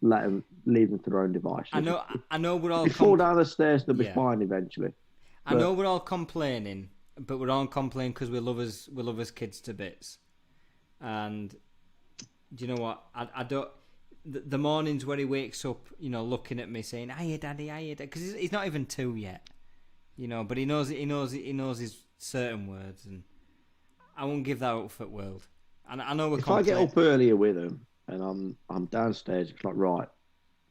leave them to their own devices. I know we're all... If you fall down the stairs, they'll be fine eventually. I know we're all complaining, but we're all complaining because we love us kids to bits. And do you know what? I don't... The mornings where he wakes up, you know, looking at me saying, "Hiya, Daddy, hiya, Daddy," because he's not even 2 yet, you know. But he knows his certain words, and I won't give that up for the world. And I know if I get up earlier with him and I'm downstairs, it's like, right,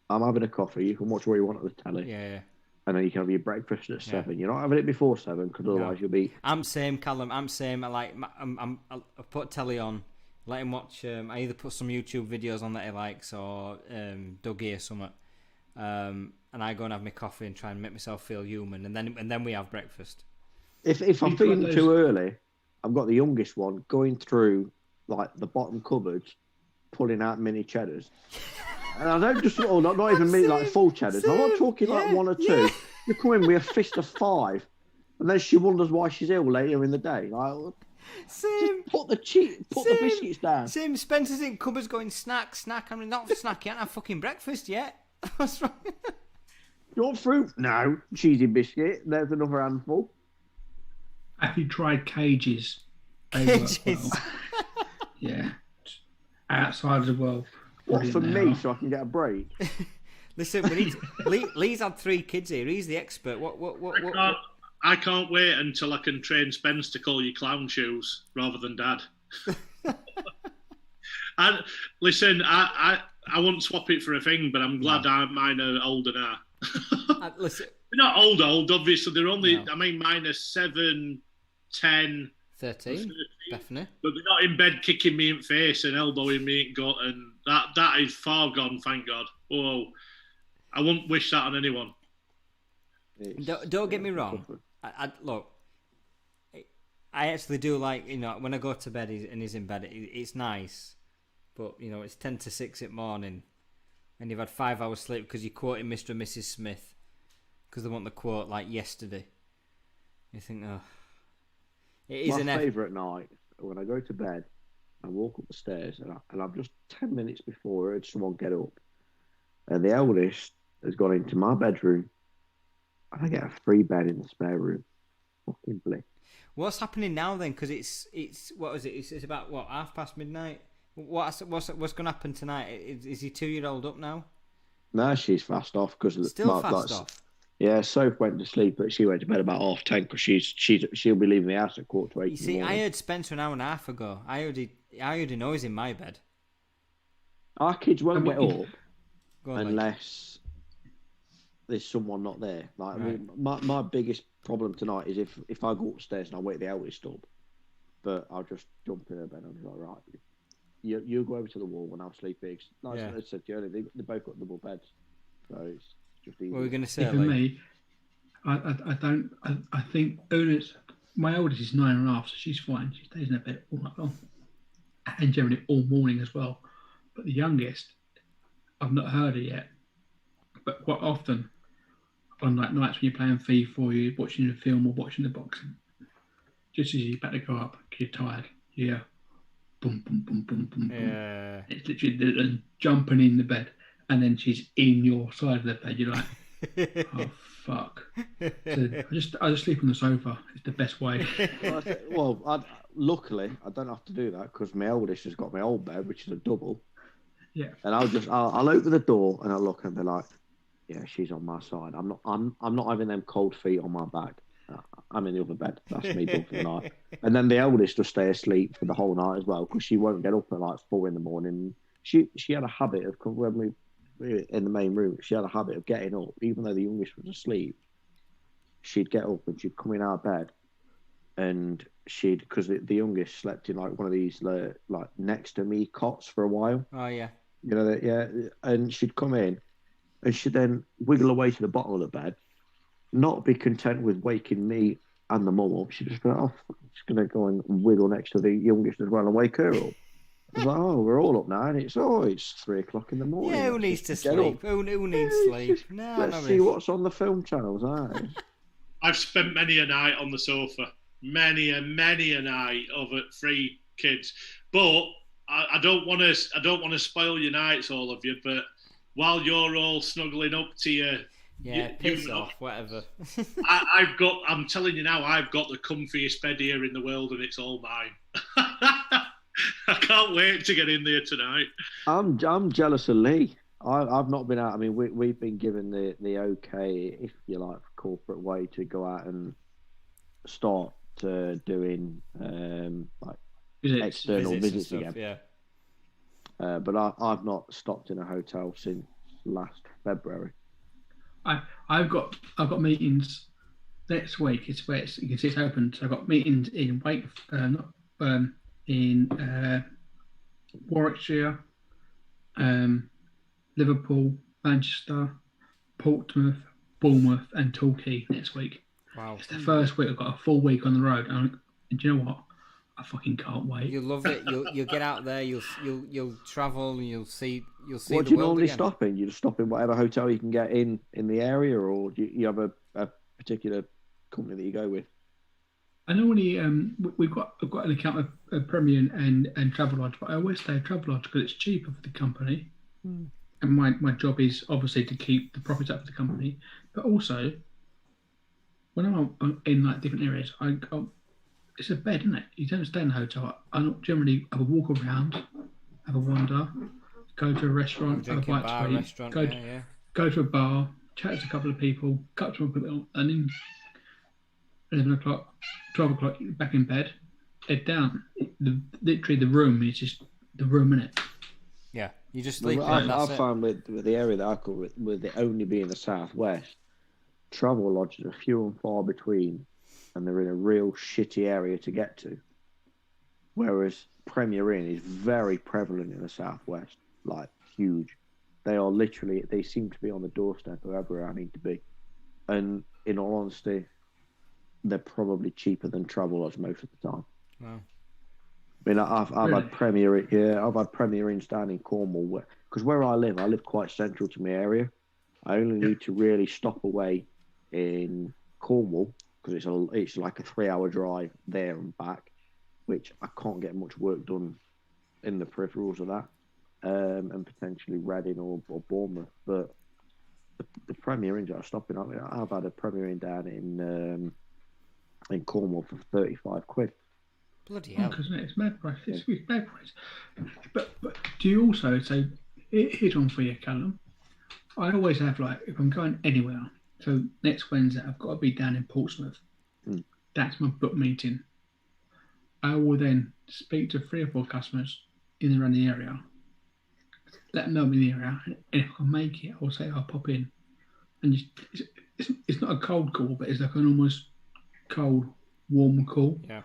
I'm having a coffee. You can watch what you want at the telly. Yeah. And then you can have your breakfast at 7. You're not having it before 7 because otherwise you'll be. I'm same, Calum. I'm same. I put telly on. Let him watch. I either put some YouTube videos on that he likes or Dougie or something, and I go and have my coffee and try and make myself feel human, and then we have breakfast. If I'm feeling too early, I've got the youngest one going through like the bottom cupboards, pulling out mini cheddars, and I don't just not even mean like full cheddars. I'm not talking like 1 or 2. Yeah. You come in with a fist of 5, and then she wonders why she's ill later in the day. Like, same. Put the biscuits down. Same. Spencer's in cupboards going snack. I'm not snack. You haven't had fucking breakfast yet. What's wrong? You want fruit? No. Cheesy biscuit. There's another handful. Have you tried cages? Cages. Well. Yeah. Outside as well. What, for me, so I can get a break? Listen, Lee's had 3 kids here. He's the expert. What? I can't wait until I can train Spence to call you clown shoes rather than Dad. Listen, I won't swap it for a thing, but I'm glad mine are older now. Listen, they're not old, obviously. They're only, I mean, mine are 7, 10, 13, definitely. But they're not in bed kicking me in the face and elbowing me in gut, and that is far gone, thank God. Oh, I won't wish that on anyone. Don't get me wrong. Look, I actually do like, you know, when I go to bed and he's in bed, it's nice. But, you know, it's 10 to 6 in the morning and you've had 5 hours sleep because you're quoting Mr. and Mrs. Smith because they want the quote like yesterday. You think, oh. It is my favourite night, when I go to bed, I walk up the stairs and I'm just 10 minutes before I heard someone get up. And the eldest has gone into my bedroom. And I get a free bed in the spare room. fucking bliss. What's happening now then? Because it's what was it? It's about what midnight. What's going to happen tonight? Is your 2-year-old up now? No, she's fast off because Still fast off. Yeah, Soph went to sleep, but she went to bed about 10:30 because she'll be leaving the house at 7:45. You see, I heard Spencer an hour and a half ago. I already know he's in my bed. Our kids won't get up unless there's someone not there. Like, right. I mean, my biggest problem tonight is if I go upstairs and I wake the eldest up, but I'll just jump in her bed and I'll be like, right, you go over to the wall and I'll sleep here. Like I said earlier, they both got double beds, so it's just easy. What were we going to say? For me, I think Una's, my oldest is 9.5, so she's fine. She stays in her bed all night long, and generally all morning as well. But the youngest, I've not heard her yet, but quite often on like nights when you're playing FIFA or you're watching a film or watching the boxing, just as you're about to go up, you're tired, yeah, boom, boom, boom, boom, boom, yeah. boom. It's literally jumping in the bed, and then she's in your side of the bed. You're like, oh fuck. So I just sleep on the sofa. It's the best way. Luckily I don't have to do that because my eldest has got my old bed, which is a double. Yeah. And I'll open the door and I'll look and be like, yeah, she's on my side. I'm not having them cold feet on my back. I'm in the other bed. That's me done for the night. And then the eldest will stay asleep for the whole night as well because she won't get up at like 4 a.m. She had a habit of, when we were in the main room, she had a habit of getting up, even though the youngest was asleep. She'd get up and she'd come in our bed, and because the youngest slept in like one of these like next to me cots for a while. Oh yeah. You know that, yeah. And she'd come in, and she'd then wiggle away to the bottom of the bed, not be content with waking me and the mum up. She'd just go, oh, I'm just gonna go and wiggle next to the youngest as well and wake her up. I was like, oh, we're all up now, and it's 3 o'clock in the morning. Yeah, who needs to sleep? Who needs sleep? No, let's see what's on the film channels, aren't I've spent many a night on the sofa, many a night over 3 kids. But I don't want to spoil your nights, all of you. But while you're all snuggling up to your piss off, whatever. I'm telling you now, I've got the comfiest bed here in the world, and it's all mine. I can't wait to get in there tonight. I'm jealous of Lee. I've not been out. I mean, we've been given the okay, if you like, corporate way to go out and start doing like external visits again. Yeah. But I've not stopped in a hotel since last February. I've got meetings next week. It's where you can see it's open. So I've got meetings in in Warwickshire, Liverpool, Manchester, Portsmouth, Bournemouth, and Torquay next week. Wow! It's the first week I've got a full week on the road, and do you know what? I fucking can't wait. You'll love it. You'll get out there. You'll travel. You'll see. What do you normally stop in? You just stop in whatever hotel you can get in the area, or do you have a particular company that you go with? I normally I've got an account of Premier and Travelodge, but I always stay at Travelodge because it's cheaper for the company. Mm. And my job is obviously to keep the profits up for the company, but also when I'm in like different areas, it's a bed, isn't it? You don't stay in a hotel. I generally have a walk around, have a wander, go to a restaurant, have a bite to eat, go to a bar, chat to a couple of people, cut to a people, and then 11 o'clock, 12 o'clock, back in bed, head down. Literally the room is just the room, innit? Yeah, you just sleep. I found with the area that I cover, with it only being the southwest, travel lodges are few and far between, and they're in a real shitty area to get to. Whereas Premier Inn is very prevalent in the southwest, like huge. They are literally, they seem to be on the doorstep of wherever I need to be. And in all honesty, they're probably cheaper than Travelodge most of the time. Wow. I mean, I've had I've had Premier Inns down in Cornwall, because where I live quite central to my area. I only need to really stop away in Cornwall because it's like a 3-hour drive there and back, which I can't get much work done in the peripherals of that, and potentially Reading or Bournemouth. But the Premier Inns are stopping. I've had a Premier Inn down in in Cornwall for 35 quid. Bloody hell. Because it's mad price. It's mad price. But do you also, so here's one for you, Calum. I always have, like, if I'm going anywhere, so next Wednesday I've got to be down in Portsmouth. That's my book meeting. I will then speak to 3 or 4 customers in and around the area, let them know I'm in the area, and if I make it, I'll say I'll pop in. And it's not a cold call, but it's like an almost cold, warm call. Yeah.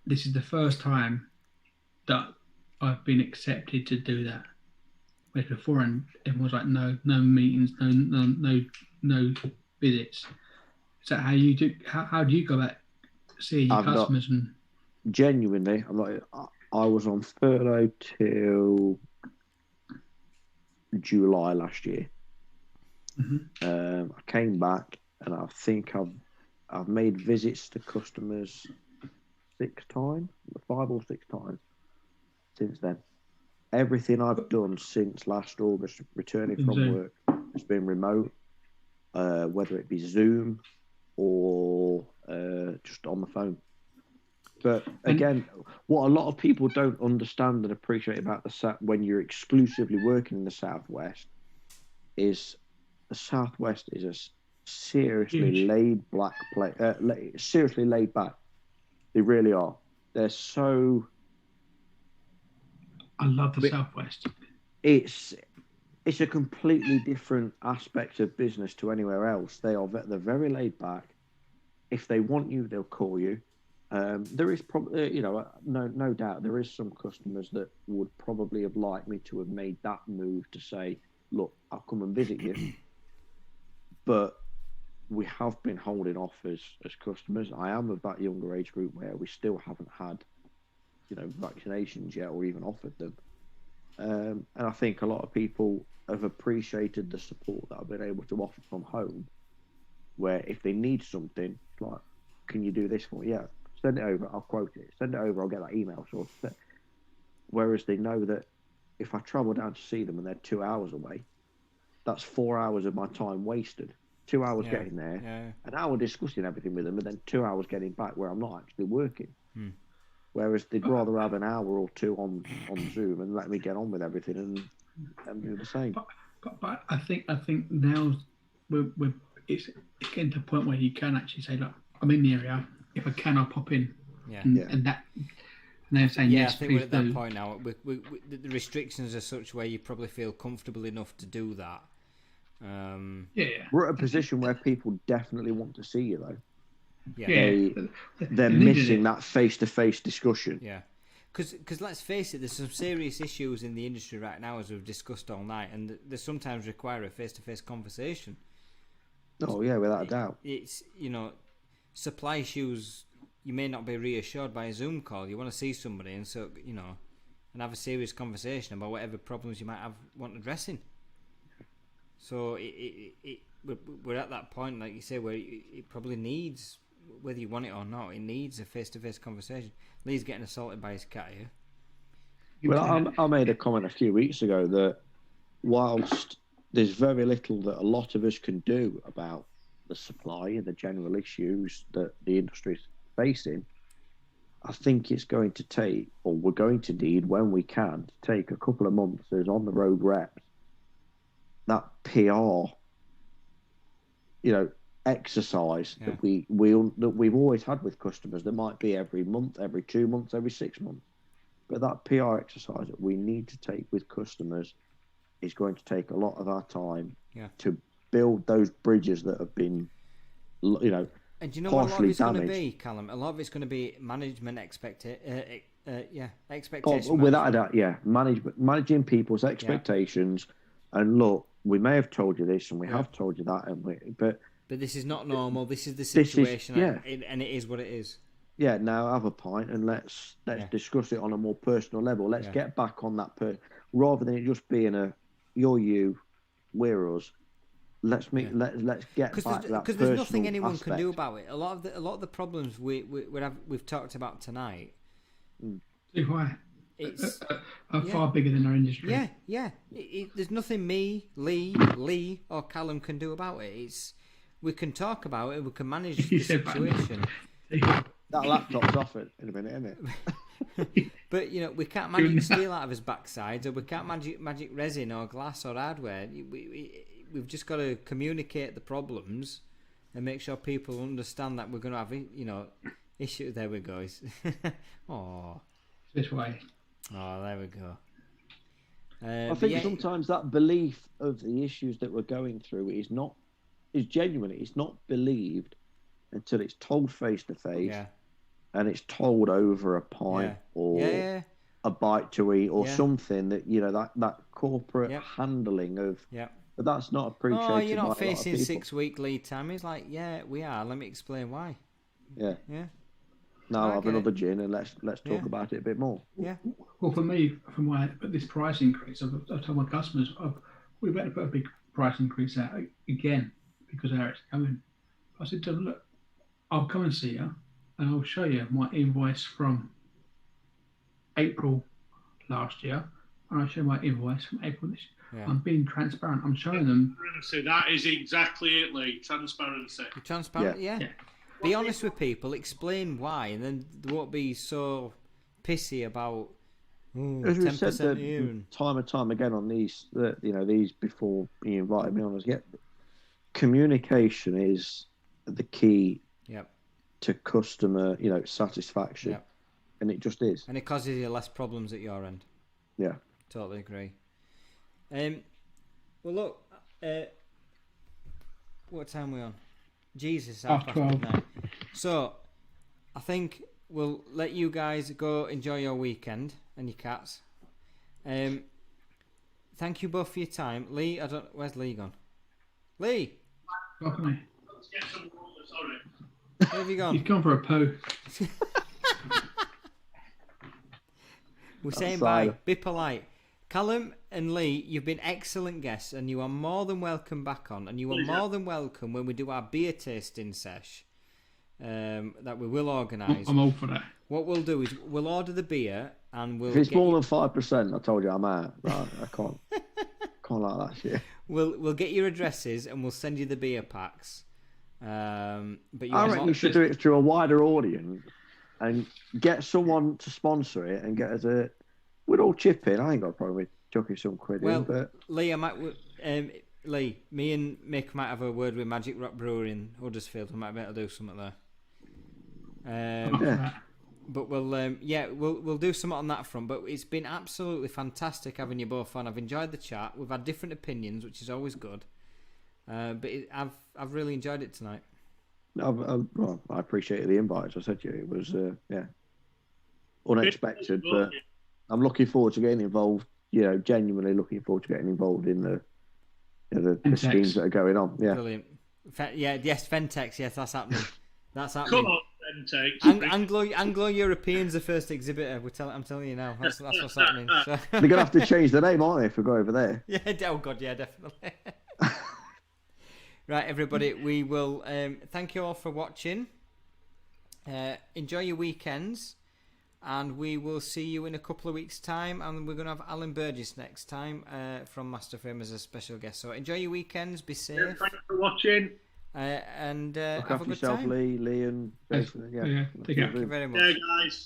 This is the first time that I've been accepted to do that. Whereas before, and everyone was like, no meetings, no visits. Is that how you do? How do you go about seeing your customers? And genuinely, I'm like, I was on furlough till July last year. I came back, and I think I've made visits to customers 5 or 6 times since then. Everything I've done since last August, returning from work, has been remote, whether it be Zoom or just on the phone. But again, what a lot of people don't understand and appreciate about when you're exclusively working in the Southwest is the Southwest is a seriously seriously laid back. They really are. They're so. I love the Southwest. It's a completely different aspect of business to anywhere else. They're very laid back. If they want you, they'll call you. There is probably, no doubt, there is some customers that would probably have liked me to have made that move to say, look, I'll come and visit you. But we have been holding off as customers. I am of that younger age group where we still haven't had, vaccinations yet or even offered them. And I think a lot of people have appreciated the support that I've been able to offer from home, where if they need something, like, can you do this for me? Yeah, send it over, I'll quote it. Send it over, I'll get that email sorted. Whereas they know that if I travel down to see them and they're 2 hours away, that's 4 hours of my time wasted. 2 hours getting there, an hour discussing everything with them, and then 2 hours getting back where I'm not actually working. Whereas they'd rather have an hour or 2 on Zoom and let me get on with everything and do the same. But I think now it's getting to a point where you can actually say, look, I'm in the area. If I can, I'll pop in. Yeah. And they're saying yes, I think please we're at that do. point now. The restrictions are such where you probably feel comfortable enough to do that. We're at a position where people definitely want to see you, though. They're They missing that face-to-face discussion. Yeah, because let's face it, there's some serious issues in the industry right now, as we've discussed all night, and they sometimes require a face-to-face conversation. Oh yeah, without a doubt. It's supply issues. You may not be reassured by a Zoom call. You want to see somebody, and so and have a serious conversation about whatever problems you might want addressing. So we're at that point, like you say, where it probably needs, whether you want it or not, it needs a face-to-face conversation. Lee's getting assaulted by his cat here. Well, I made a comment a few weeks ago that whilst there's very little that a lot of us can do about the supply and the general issues that the industry is facing, I think it's going to take, or we're going to need, when we can, to take a couple of months as on-the-road reps, that PR, exercise that we've always had with customers. That might be every month, every 2 months, every 6 months. But that PR exercise that we need to take with customers is going to take a lot of our time to build those bridges that have been, and you know what a lot of it's damaged. Going to be, Calum? A lot of it's going to be management expectations. Without a doubt, managing people's expectations. And look, we may have told you this, and we have told you that, but this is not normal. This is the situation, and it is what it is. Yeah, now have a pint and let's discuss it on a more personal level. Let's get back on that rather than it just being a you're you, we're us. Let's meet. Let's get back to that because there's nothing anyone can do about it. A lot of the problems we've talked about tonight. Why? It's far bigger than our industry. There's nothing me, Lee, or Calum can do about it. we can talk about it. We can manage the situation. That laptop's off it in a minute, isn't it? But we can't magic steel out of his backsides, or we can't magic resin or glass or hardware. We've just got to communicate the problems and make sure people understand that we're going to have issues. There we go. Oh, this way. Oh, there we go. I think sometimes that belief of the issues that we're going through is genuine. It's not believed until it's told face to face, and it's told over a pint or a bite to eat or something that that corporate handling of. Yeah. But that's not appreciated. Oh, you're not by facing 6-week lead time. He's like, yeah, we are. Let me explain why. Yeah. Yeah. Now have another gin and let's talk about it a bit more. Yeah. Well, for me, this price increase, I've told my customers, we better put a big price increase out again because how it's coming. I said to them, look, I'll come and see you and I'll show you my invoice from April last year and I'll show my invoice from April this year. Yeah. I'm being transparent. I'm showing them. That is exactly it, Lee. Transparency. Transparent, yeah. Be honest with people. Explain why, and then they won't be so pissy about 10% here. Time and time again on these, these before you invited me on as yet. Communication is the key to customer, satisfaction, and it just is. And it causes you less problems at your end. Yeah, totally agree. Well, look, what time are we on? Jesus, half past midnight. So, I think we'll let you guys go enjoy your weekend and your cats. Thank you both for your time. Lee, where's Lee gone? Lee! Let's get some water, sorry. Where have you gone? He's gone for a poo. We're saying bye. Be polite. Calum and Lee, you've been excellent guests, and you are more than welcome back on. And you are more than welcome when we do our beer tasting sesh that we will organise. I'm all for that. What we'll do is we'll order the beer and we'll. If it's more than 5%, I told you I'm out. I can't like that shit. We'll get your addresses and we'll send you the beer packs. But I reckon we should do it to a wider audience and get someone to sponsor it and get us a. We'd all chip in. I ain't got a problem with chucking some quid in. But Lee, Lee, me and Mick might have a word with Magic Rock Brewery in Huddersfield. We might be able to do something there. But we'll do something on that front. But it's been absolutely fantastic having you both on. I've enjoyed the chat. We've had different opinions, which is always good. But I've really enjoyed it tonight. Well, I appreciated the invite. As I said to you, it was unexpected, but I'm looking forward to getting involved. Genuinely looking forward to getting involved in the schemes that are going on. Yeah, brilliant. Fentex. Yes, that's happening. That's happening. Come on, Fentex. Anglo European's the first exhibitor. I'm telling you now. That's what's happening. So. They're gonna have to change the name, aren't they, if we go over there? Yeah. Oh God. Yeah. Definitely. Right, everybody. We will. Thank you all for watching. Enjoy your weekends. And we will see you in a couple of weeks' time. And we're going to have Alan Burgess next time from Masterframe as a special guest. So enjoy your weekends. Be safe. Yeah, thanks for watching. And look have a after good yourself, time. Lee, and Jason. Yeah, thank you very much. Yeah, guys.